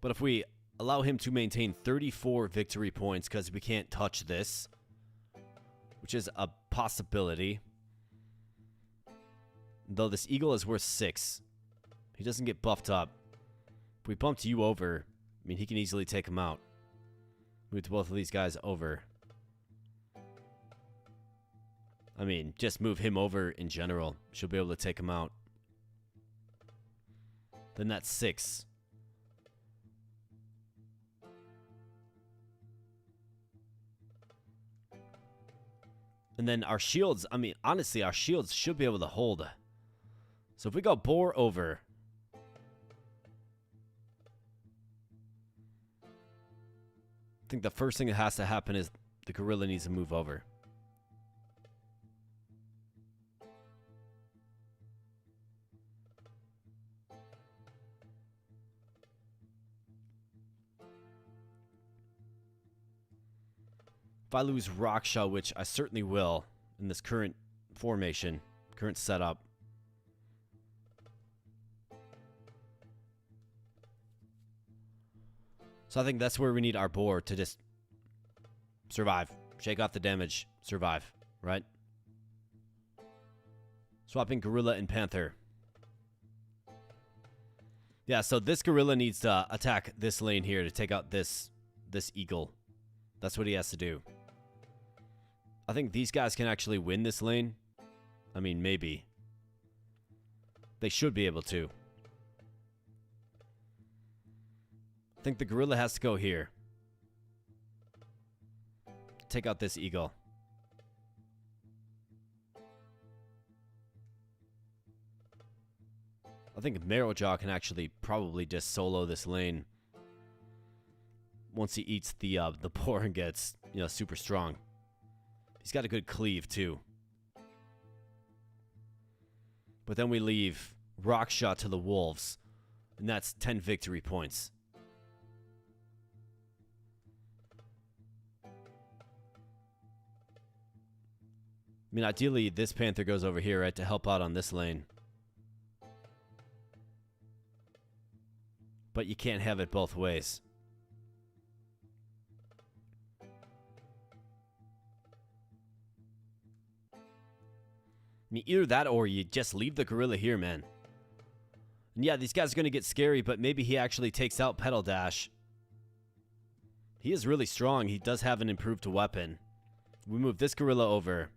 But if we allow him to maintain 34 victory points because we can't touch this, which is a possibility. Though this eagle is worth 6. He doesn't get buffed up. If we bumped you over, I mean, he can easily take him out. Move both of these guys over. I mean, just move him over in general. She'll be able to take him out. Then that's 6. And then our shields, I mean, honestly, our shields should be able to hold. So if we go boar over, I think the first thing that has to happen is the gorilla needs to move over. If I lose Rockshot, which I certainly will in this current formation, current setup. So I think that's where we need our boar to just survive. Shake off the damage, survive, right? Swapping gorilla and panther. Yeah, so this gorilla needs to attack this lane here to take out this eagle. That's what he has to do. I think these guys can actually win this lane. I mean, maybe. They should be able to. I think the gorilla has to go here. Take out this eagle. I think Marrowjaw can actually probably just solo this lane once he eats the boar and gets, you know, super strong. He's got a good cleave, too. But then we leave Rockshot to the wolves, and that's 10 victory points. I mean, ideally, this panther goes over here, right, to help out on this lane. But you can't have it both ways. I mean, either that or you just leave the gorilla here, man. And yeah, these guys are going to get scary, but maybe he actually takes out Pedal Dash. He is really strong. He does have an improved weapon. We move this gorilla over.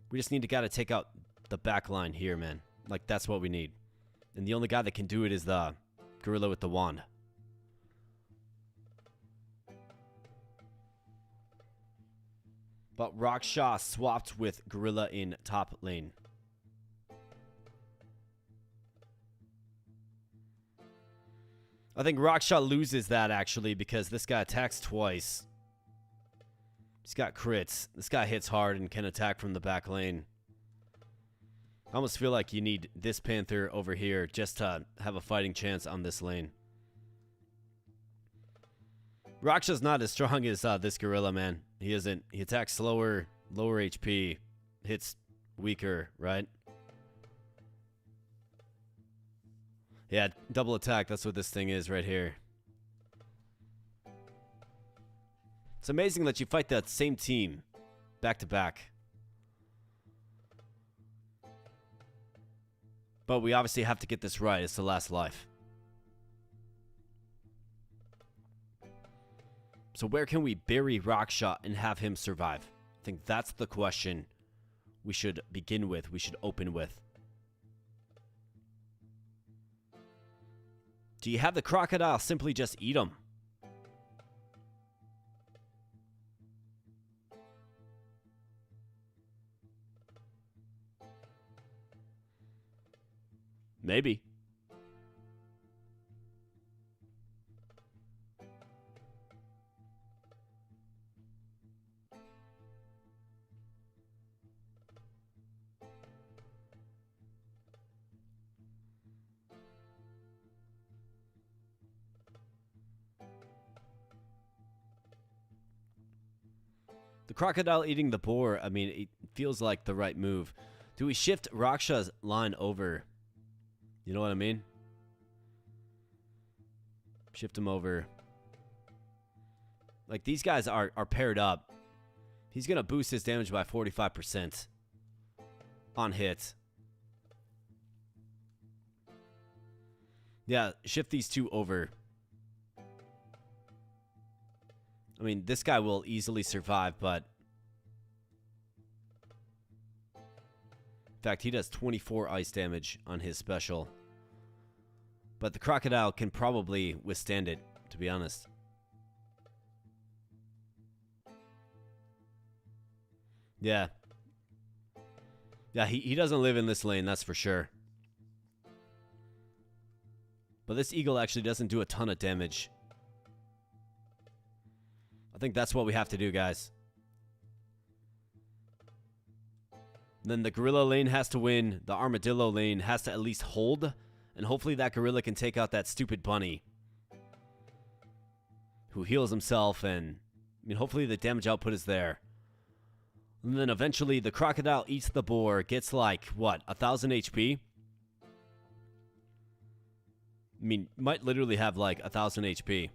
We just need to gotta take out the back line here, man. Like, that's what we need. And the only guy that can do it is the gorilla with the wand. But Rockshaw swapped with gorilla in top lane. I think Rockshaw loses that, actually, because this guy attacks twice. He's got crits. This guy hits hard and can attack from the back lane. I almost feel like you need this panther over here just to have a fighting chance on this lane. Rakshaw's not as strong as this gorilla, man. He isn't. He attacks slower, lower HP, hits weaker, right? Yeah, double attack. That's what this thing is right here. It's amazing that you fight that same team back to back. But we obviously have to get this right. It's the last life. So where can we bury Rockshot and have him survive? I think that's the question we should begin with. We should open with. Do you have the crocodile simply just eat him? Maybe. The crocodile eating the boar, I mean, it feels like the right move. Do we shift Raksha's line over? You know what I mean? Shift him over. Like, these guys are paired up. He's going to boost his damage by 45% on hit. Yeah, shift these two over. I mean, this guy will easily survive, but... In fact, he does 24 ice damage on his special. But the crocodile can probably withstand it, to be honest. Yeah. Yeah, he doesn't live in this lane, that's for sure. But this eagle actually doesn't do a ton of damage. I think that's what we have to do, guys. Then the gorilla lane has to win. The armadillo lane has to at least hold. And hopefully that gorilla can take out that stupid bunny, who heals himself. And I mean, hopefully the damage output is there. And then eventually the crocodile eats the boar. Gets like, what, 1,000 HP? I mean, might literally have like 1,000 HP.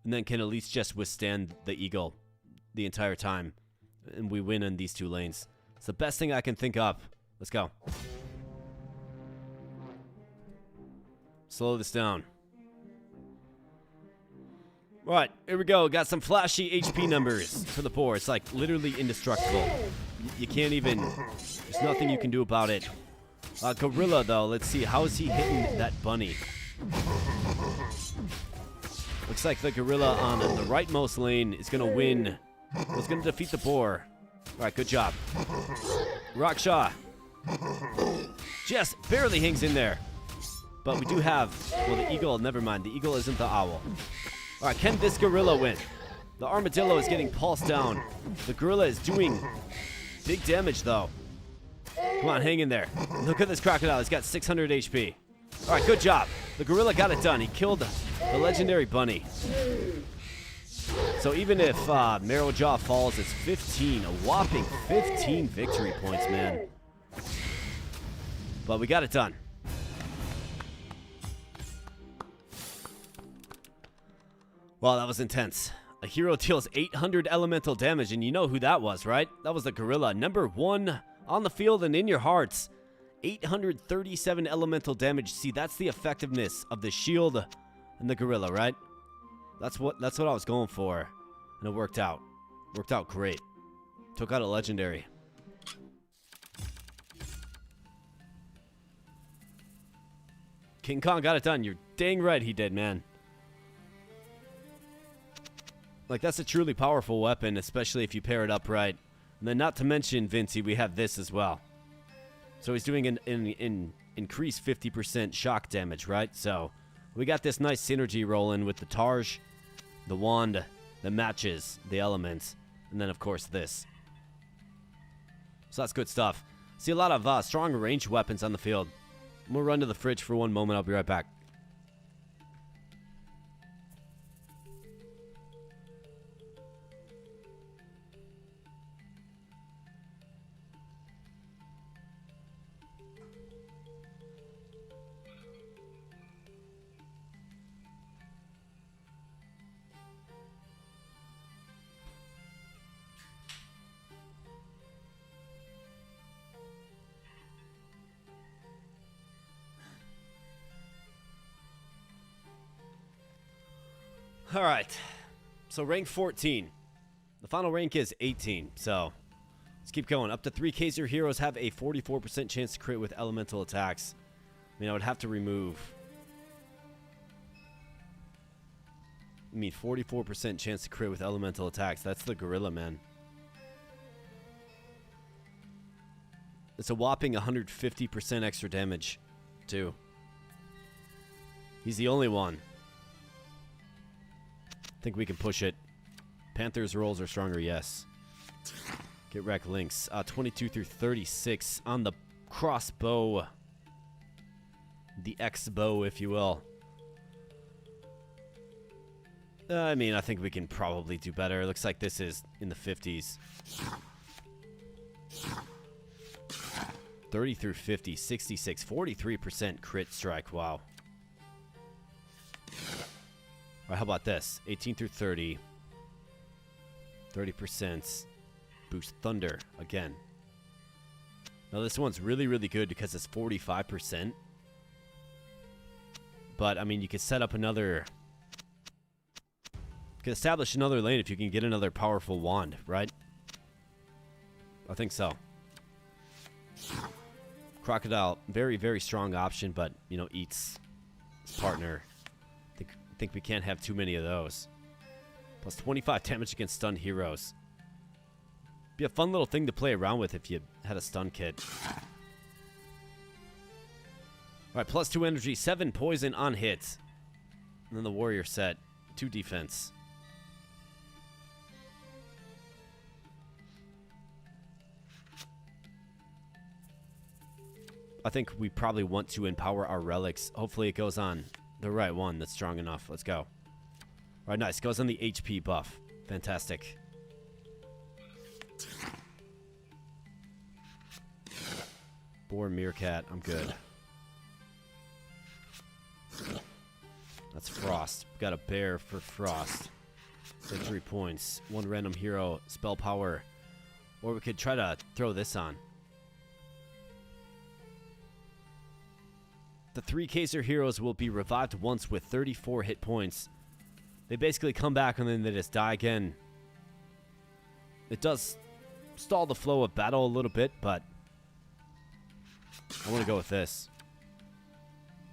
And then can at least just withstand the eagle the entire time. And we win in these two lanes. It's the best thing I can think of. Let's go. Slow this down. Alright, here we go. Got some flashy HP numbers for the boar. It's like literally indestructible. You can't even... There's nothing you can do about it. Gorilla, though. Let's see. How is he hitting that bunny? Looks like the gorilla on the rightmost lane is going to win. It's going to defeat the boar. Alright, good job. Raksha just barely hangs in there. But we do have... Well, the eagle, never mind. The eagle isn't the owl. Alright, can this gorilla win? The armadillo is getting pulsed down. The gorilla is doing big damage, though. Come on, hang in there. Look at this crocodile. He's got 600 HP. Alright, good job. The gorilla got it done. He killed the legendary bunny. So even if Marrowjaw falls, it's 15. A whopping 15 victory points, man. But we got it done. Wow, that was intense. A hero deals 800 elemental damage, and you know who that was, right? That was the gorilla. Number 1 on the field and in your hearts. 837 elemental damage. See, that's the effectiveness of the shield and the gorilla, right? That's what I was going for. And it worked out. Worked out great. Took out a legendary. King Kong got it done. You're dang right he did, man. Like, that's a truly powerful weapon, especially if you pair it up right. And then not to mention, Vincey, we have this as well. So he's doing an increased 50% shock damage, right? So we got this nice synergy rolling with the Tarj, the wand that matches the elements, and then, of course, this. So that's good stuff. See a lot of strong ranged weapons on the field. I'm going to run to the fridge for one moment. I'll be right back. All right, so rank 14. The final rank is 18, so let's keep going. Up to 3 Kaiser heroes have a 44% chance to crit with elemental attacks. I mean, I would have to remove... 44% chance to crit with elemental attacks. That's the gorilla, man. It's a whopping 150% extra damage too. He's the only one. I think we can push it. Panthers rolls are stronger, yes. Get wrecked links. 22 through 36 on the crossbow. The X-bow, if you will. I mean, I think we can probably do better. It looks like this is in the 50s. 30 through 50, 66, 43% crit strike. Wow. All right, how about this? 18 through 30. 30% boost thunder again. Now this one's really, really good because it's 45%. But, I mean, you could set up another... You can establish another lane if you can get another powerful wand, right? I think so. Crocodile, very, very strong option, but, you know, eats his partner. I think we can't have too many of those. Plus 25 damage against stunned heroes. Be a fun little thing to play around with if you had a stun kit. Alright, plus 2 energy, 7 poison on hit. And then the warrior set, 2 defense. I think we probably want to empower our relics. Hopefully it goes on the right one that's strong enough. Let's go. Alright, nice. Goes on the HP buff. Fantastic. Boar meerkat. I'm good. That's frost. We've got a bear for frost. Victory points. 1 random hero. Spell power. Or we could try to throw this on. The 3 Kaiser heroes will be revived once with 34 hit points. They basically come back and then they just die again. It does stall the flow of battle a little bit, but I want to go with this.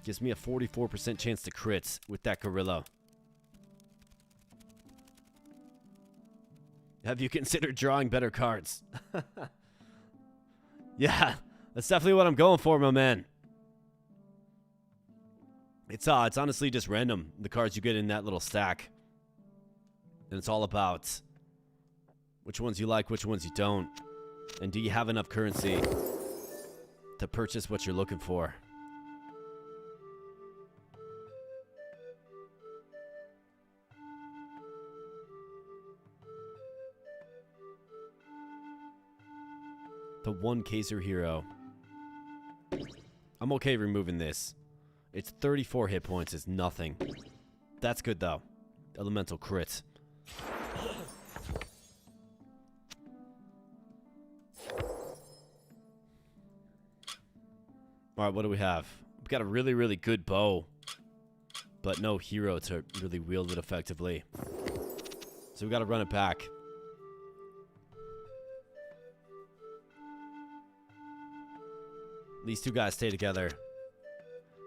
Gives me a 44% chance to crits with that gorilla. Have you considered drawing better cards? Yeah, that's definitely what I'm going for, my man. It's honestly just random, the cards you get in that little stack. And it's all about which ones you like, which ones you don't. And do you have enough currency to purchase what you're looking for? The 1 Kaiser hero. I'm okay removing this. It's 34 hit points is nothing. That's good though. Elemental crit. Alright, what do we have? We've got a really, really good bow. But no hero to really wield it effectively. So we gotta run it back. These 2 guys stay together.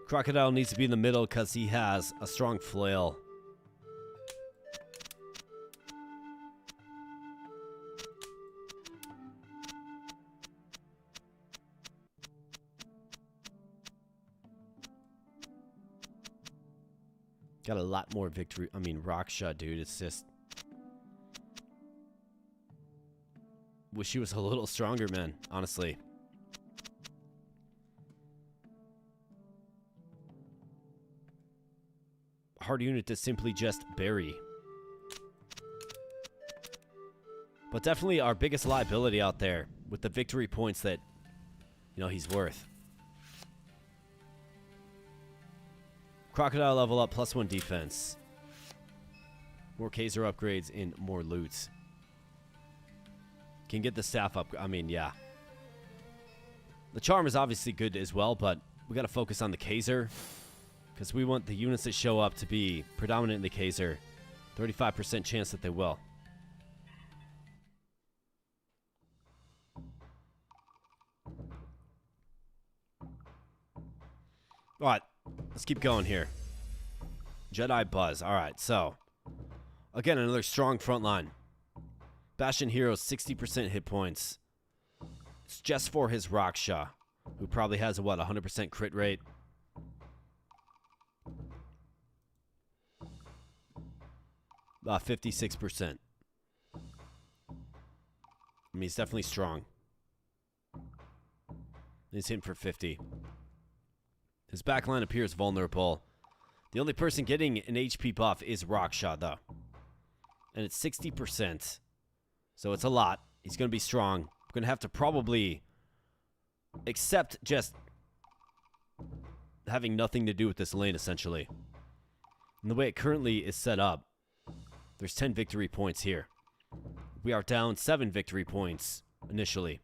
Crocodile needs to be in the middle because he has a strong flail. Got a lot more victory. I mean, Raksha, dude. It's just... Wish he was a little stronger, man. Honestly. Hard unit to simply just bury. But definitely our biggest liability out there with the victory points that, you know, he's worth. Crocodile level up, plus 1 defense. More Kaiser upgrades and more loot. Can get the staff up. I mean, yeah. The charm is obviously good as well, but we got to focus on the Kaiser. Because we want the units that show up to be predominantly Kaiser. 35% chance that they will. Alright, let's keep going here. Jedi Buzz. Alright, so. Again, another strong front line. Bastion Hero, 60% hit points. It's just for his Raksha, who probably has a, what, 100% crit rate? 56%. I mean, he's definitely strong. He's hitting for 50. His backline appears vulnerable. The only person getting an HP buff is Rockshot, though. And it's 60%. So it's a lot. He's going to be strong. We're going to have to probably accept just having nothing to do with this lane, essentially. And the way it currently is set up, there's 10 victory points here. We are down 7 victory points initially.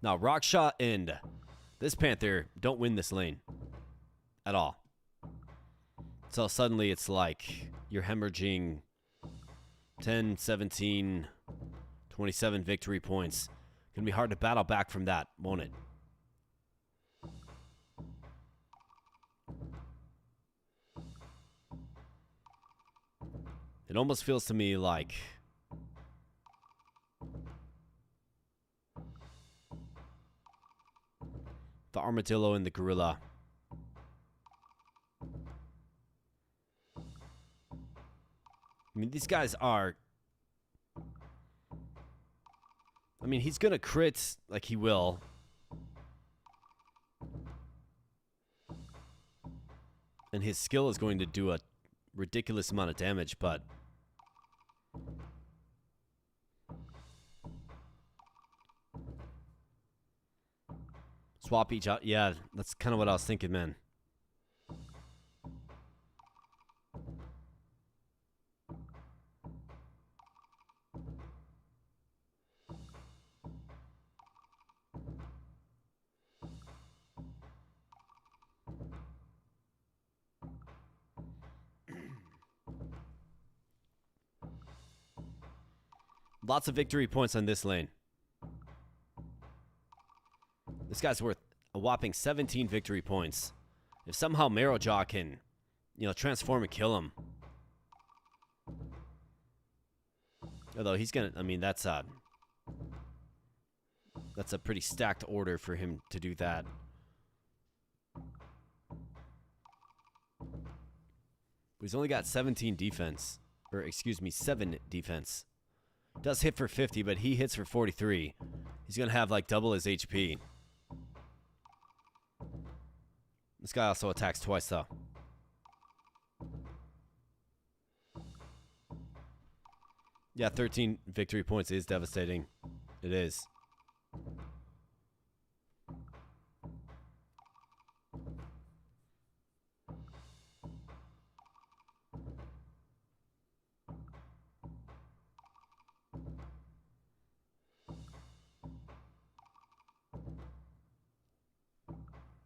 Now, Rockshot and this Panther don't win this lane at all. So suddenly it's like you're hemorrhaging 10, 17, 27 victory points. Gonna be hard to battle back from that, won't it? It almost feels to me like the armadillo and the gorilla. I mean, these guys are... I mean, he's gonna crit like he will. And his skill is going to do a ridiculous amount of damage, but... Swap each out. Yeah, that's kind of what I was thinking, man. Lots of victory points on this lane. This guy's worth a whopping 17 victory points. If somehow Marrowjaw can, transform and kill him. Although he's gonna, I mean, that's a pretty stacked order for him to do that. He's only got 17 defense. Or, excuse me, 7 defense. Does hit for 50, but he hits for 43. He's going to have, like, double his HP. This guy also attacks twice, though. Yeah, 13 victory points is devastating. It is.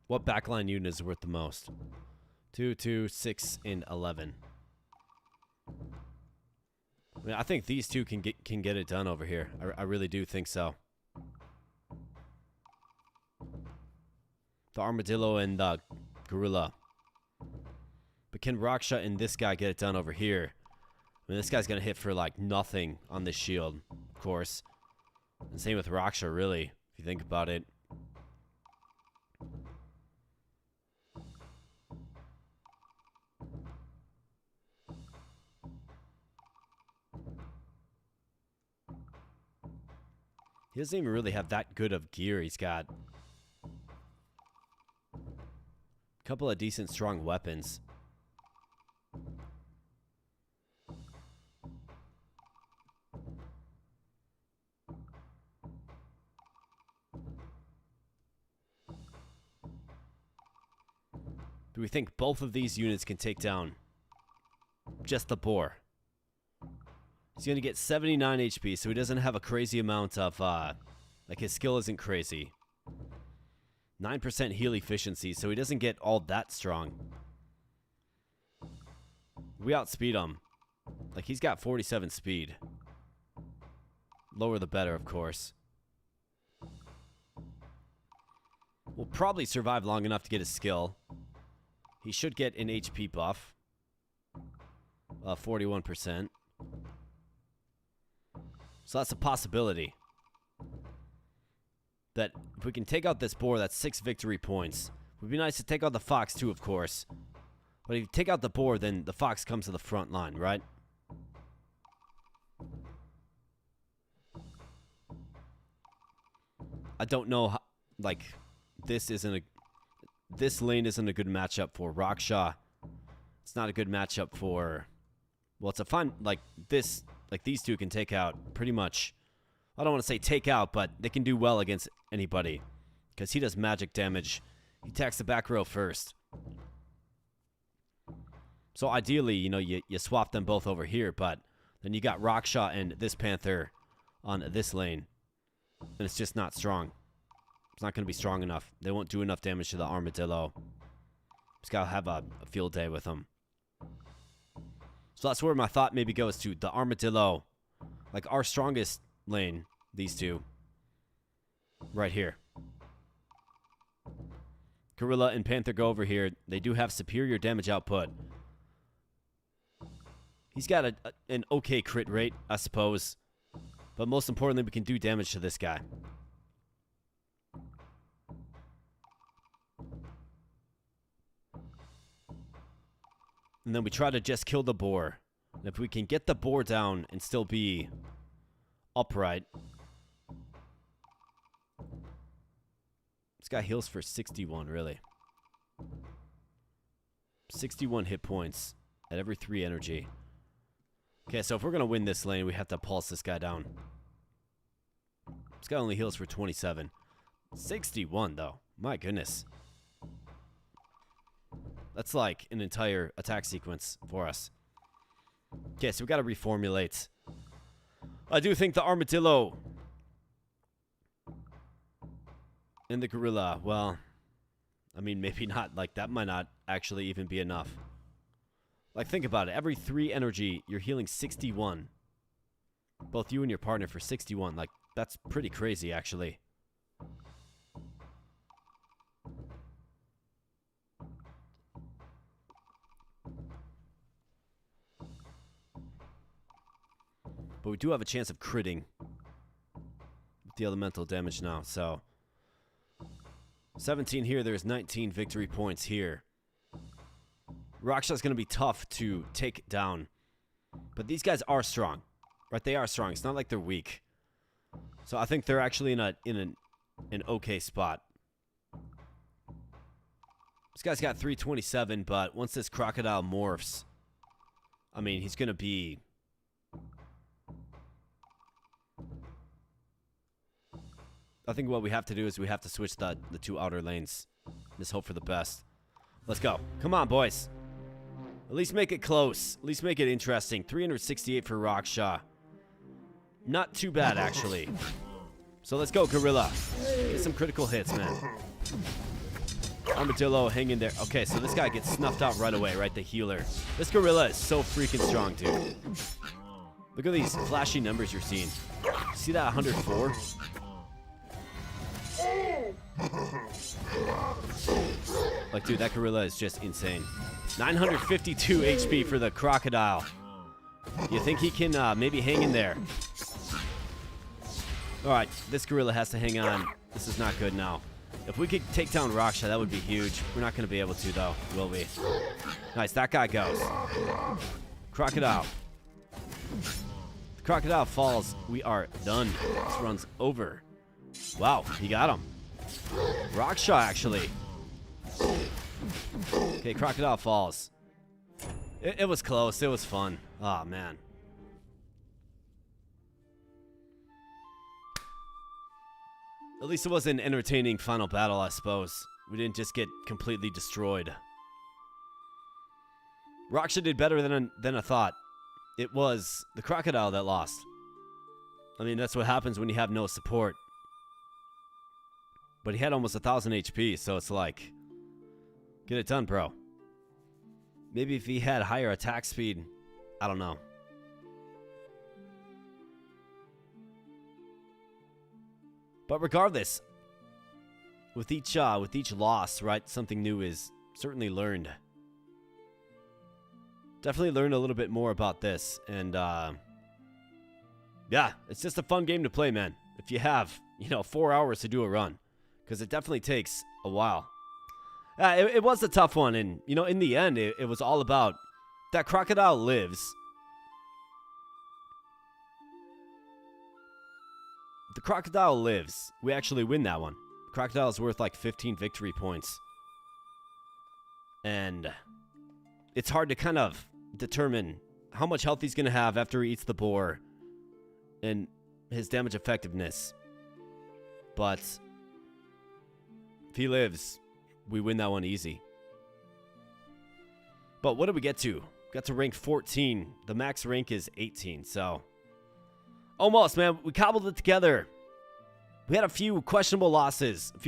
What backline unit is worth the most? 2, 2, 6, and 11. I mean, I think these two can get it done over here. I really do think so. The armadillo and the gorilla. But can Rockshot and this guy get it done over here? I mean, this guy's gonna hit for like nothing on this shield, of course. And same with Rockshot, really, if you think about it. He doesn't even really have that good of gear. He's got a couple of decent, strong weapons. Do we think both of these units can take down just the boar? He's going to get 79 HP, so he doesn't have a crazy amount of, like his skill isn't crazy. 9% heal efficiency, so he doesn't get all that strong. We outspeed him. Like, he's got 47 speed. Lower the better, of course. We'll probably survive long enough to get his skill. He should get an HP buff. 41%. So that's a possibility. That if we can take out this boar, that's 6 victory points. It would be nice to take out the fox too, of course. But if you take out the boar, then the fox comes to the front line, right? I don't know how, like, this lane isn't a good matchup for Raksha. It's not a good matchup for, well, it's a fun, like these two can take out pretty much, I don't want to say take out, but they can do well against anybody because he does magic damage. He attacks the back row first. So ideally, you know, you swap them both over here, but then you got Raksha and this Panther on this lane, and it's just not strong. It's not going to be strong enough. They won't do enough damage to the Armadillo. Just got to have a field day with them. So that's where my thought maybe goes to. The Armadillo, like our strongest lane, these two. Right here. Gorilla and Panther go over here. They do have superior damage output. He's got an okay crit rate, I suppose. But most importantly, we can do damage to this guy. And then we try to just kill the boar. And if we can get the boar down and still be upright. This guy heals for 61, really. 61 hit points at every 3 energy. Okay, so if we're going to win this lane, we have to pulse this guy down. This guy only heals for 27. 61, though. My goodness. That's like an entire attack sequence for us. Okay, so we got to reformulate. I do think the Armadillo and the Gorilla, well, I mean, maybe not. Like, that might not actually even be enough. Like, think about it. Every 3 energy, you're healing 61. Both you and your partner for 61. Like, that's pretty crazy, actually. But we do have a chance of critting with the elemental damage now, so 17 here, there's 19 victory points here. Raksha's going to be tough to take down, but these guys are strong, right? They are strong. It's not like they're weak. So I think they're actually in an okay spot. This guy's got 327, but once this crocodile morphs, I mean, he's going to be... I think what we have to do is we have to switch the 2 outer lanes. Just hope for the best. Let's go. Come on, boys. At least make it close. At least make it interesting. 368 for Raksha. Not too bad, actually. So let's go, Gorilla. Get some critical hits, man. Armadillo, hang in there. Okay, so this guy gets snuffed out right away, right? The healer. This Gorilla is so freaking strong, dude. Look at these flashy numbers you're seeing. See that 104? Like, dude, that Gorilla is just insane. 952 HP for the crocodile. You think he can maybe hang in there? Alright, this Gorilla has to hang on. This is not good now. If we could take down Raksha, that would be huge. We're not going to be able to, though, will we? Nice, that guy goes. Crocodile. The crocodile falls. We are done. This run's over. Wow, he got him. Raksha, actually. Okay, crocodile falls. It was close. It was fun. Oh, man. At least it was an entertaining final battle, I suppose. We didn't just get completely destroyed. Raksha did better than I thought. It was the crocodile that lost. I mean, that's what happens when you have no support. But he had almost 1,000 HP, so it's like, get it done, bro. Maybe if he had higher attack speed, I don't know. But regardless, with each loss, right, something new is certainly learned. Definitely learned a little bit more about this, and yeah, it's just a fun game to play, man. If you have, 4 hours to do a run, because it definitely takes a while. It was a tough one, and in the end, it was all about that crocodile lives. The the crocodile lives, we actually win that one. The crocodile is worth like 15 victory points. And it's hard to kind of determine how much health he's going to have after he eats the boar and his damage effectiveness. But if he lives, we win that one easy. But what did we get to? Got to rank 14. The max rank is 18, so almost, man. We cobbled it together. We had a few questionable losses, a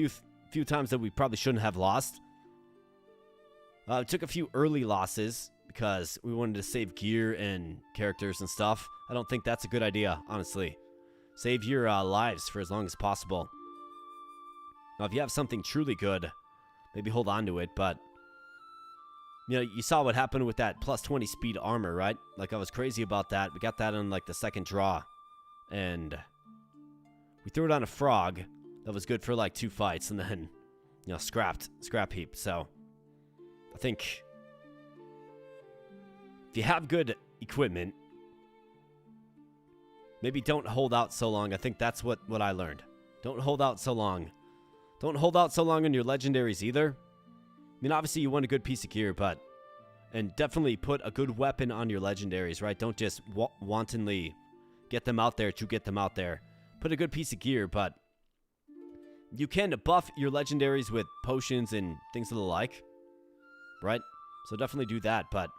few times that we probably shouldn't have lost. We took a few early losses because we wanted to save gear and characters and stuff. I don't think that's a good idea, honestly. Save your lives for as long as possible. Now, if you have something truly good, maybe hold on to it, but you know, you saw what happened with that plus 20 speed armor, right? Like, I was crazy about that. We got that on, like, the second draw. And we threw it on a frog that was good for, like, 2 fights. And then, you know, scrap heap. So, I think if you have good equipment, maybe don't hold out so long. I think that's what I learned. Don't hold out so long. Don't hold out so long on your legendaries either. I mean, obviously, you want a good piece of gear, but... And definitely put a good weapon on your legendaries, right? Don't just wantonly get them out there to get them out there. Put a good piece of gear, but... You can buff your legendaries with potions and things of the like. Right? So definitely do that, but...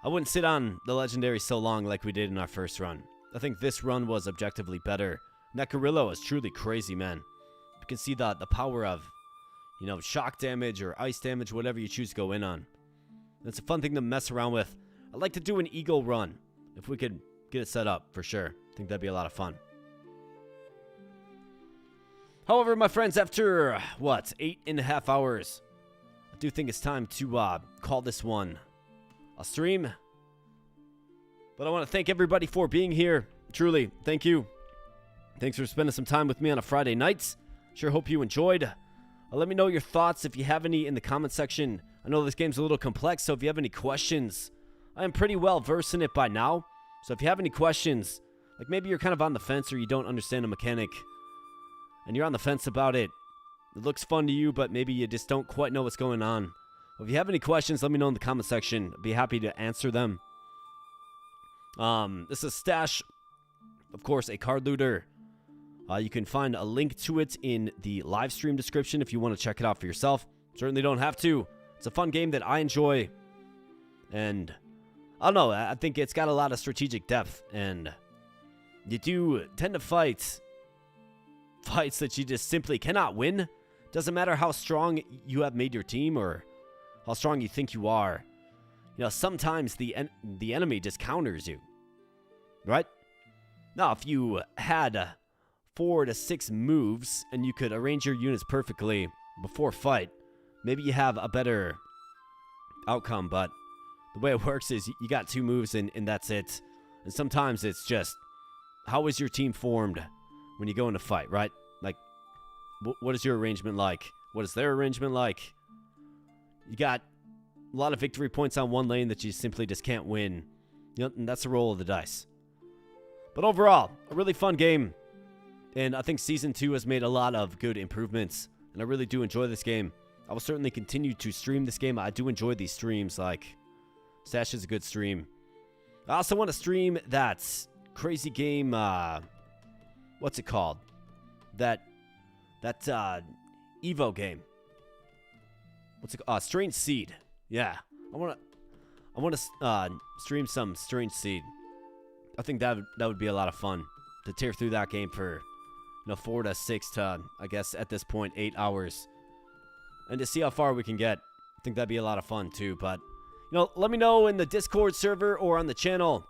I wouldn't sit on the legendary so long like we did in our first run. I think this run was objectively better. And that gorilla was truly crazy, man. You can see the power of... You know, shock damage or ice damage, whatever you choose to go in on. It's a fun thing to mess around with. I'd like to do an eagle run. If we could get it set up, for sure. I think that'd be a lot of fun. However, my friends, after, 8.5 hours, I do think it's time to call this one a stream. But I want to thank everybody for being here. Truly, thank you. Thanks for spending some time with me on a Friday night. Sure hope you enjoyed. Let me know your thoughts if you have any in the comment section. I know this game's a little complex, so if you have any questions, I am pretty well versed in it by now. So if you have any questions, like maybe you're kind of on the fence or you don't understand a mechanic, and you're on the fence about it, it looks fun to you, but maybe you just don't quite know what's going on. Well, if you have any questions, let me know in the comment section. I'd be happy to answer them. This is Stash, of course, a card looter. You can find a link to it in the live stream description if you want to check it out for yourself. Certainly don't have to. It's a fun game that I enjoy. And I don't know, I think it's got a lot of strategic depth. And you do tend to fights that you just simply cannot win. Doesn't matter how strong you have made your team or how strong you think you are. You know, sometimes the enemy just counters you. Right? Now, if you had 4 to 6 moves and you could arrange your units perfectly before fight, maybe you have a better outcome, but the way it works is you got 2 moves and that's it. And sometimes it's just, how is your team formed when you go into fight, right? Like, what is your arrangement like? What is their arrangement like? You got a lot of victory points on one lane that you simply just can't win. You know, and that's the roll of the dice. But overall, a really fun game. And I think Season 2 has made a lot of good improvements. And I really do enjoy this game. I will certainly continue to stream this game. I do enjoy these streams. Like, Stash is a good stream. I also want to stream that crazy game, what's it called? That Evo game. What's it called? Strange Seed. Yeah. I want to stream some Strange Seed. I think that would be a lot of fun to tear through that game for, 4 to 6 to, I guess, at this point, 8 hours. And to see how far we can get. I think that'd be a lot of fun, too. But, let me know in the Discord server or on the channel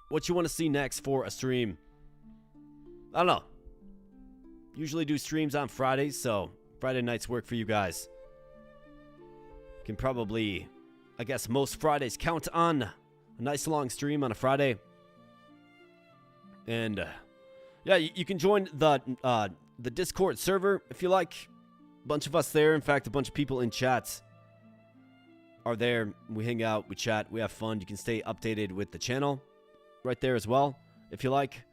what you want to see next for a stream. I don't know. Usually do streams on Fridays, so Friday nights work for you guys. Can probably, I guess, most Fridays count on a nice long stream on a Friday. And, yeah, you can join the Discord server if you like. A bunch of us there. In fact, a bunch of people in chat are there. We hang out, we chat, we have fun. You can stay updated with the channel right there as well, if you like.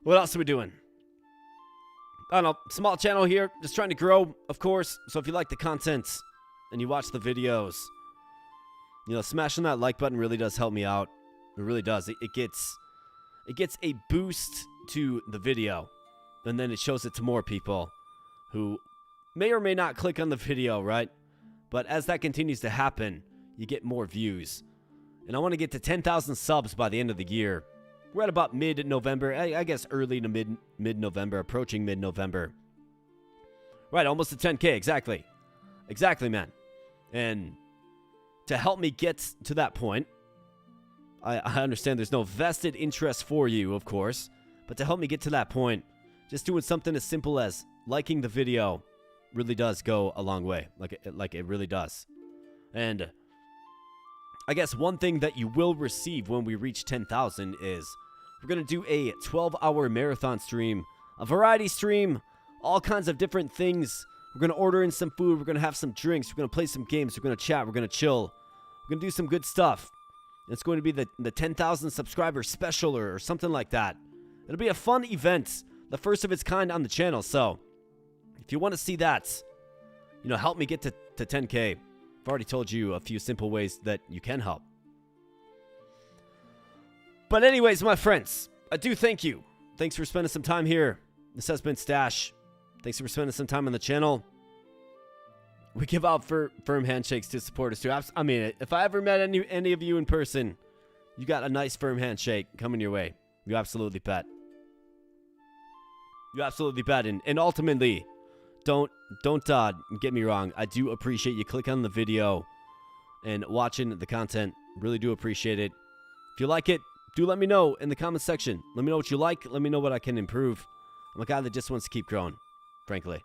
What else are we doing? I don't know. Small channel here. Just trying to grow, of course. So if you like the content and you watch the videos, you know, smashing that like button really does help me out. It really does. It gets a boost to the video. And then it shows it to more people who may or may not click on the video, right? But as that continues to happen, you get more views. And I want to get to 10,000 subs by the end of the year. We're at about mid-November. I guess early to mid-November, approaching mid-November. Right, almost to 10K, exactly. Exactly, man. And to help me get to that point, I understand there's no vested interest for you, of course. But to help me get to that point, just doing something as simple as liking the video really does go a long way. Like it really does. And I guess one thing that you will receive when we reach 10,000 is we're going to do a 12-hour marathon stream, a variety stream, all kinds of different things. We're going to order in some food. We're going to have some drinks. We're going to play some games. We're going to chat. We're going to chill. We're going to do some good stuff. It's going to be the 10,000 subscriber special or something like that. It'll be a fun event, the first of its kind on the channel. So if you want to see that, you know, help me get to 10K. I've already told you a few simple ways that you can help. But anyways, my friends, I do thank you. Thanks for spending some time here. This has been Stash. Thanks for spending some time on the channel. We give out firm handshakes to supporters too. I mean, if I ever met any of you in person, you got a nice firm handshake coming your way. You absolutely bet. You absolutely bet. And ultimately, don't get me wrong. I do appreciate you clicking on the video and watching the content. Really do appreciate it. If you like it, do let me know in the comment section. Let me know what you like. Let me know what I can improve. I'm a guy that just wants to keep growing, frankly.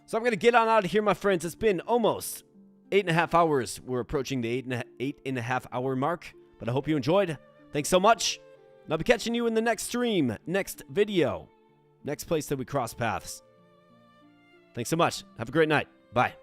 So I'm going to get on out of here, my friends. It's been almost 8.5 hours. We're approaching the 8.5 hour mark. But I hope you enjoyed. Thanks so much. And I'll be catching you in the next stream, next video, next place that we cross paths. Thanks so much. Have a great night. Bye.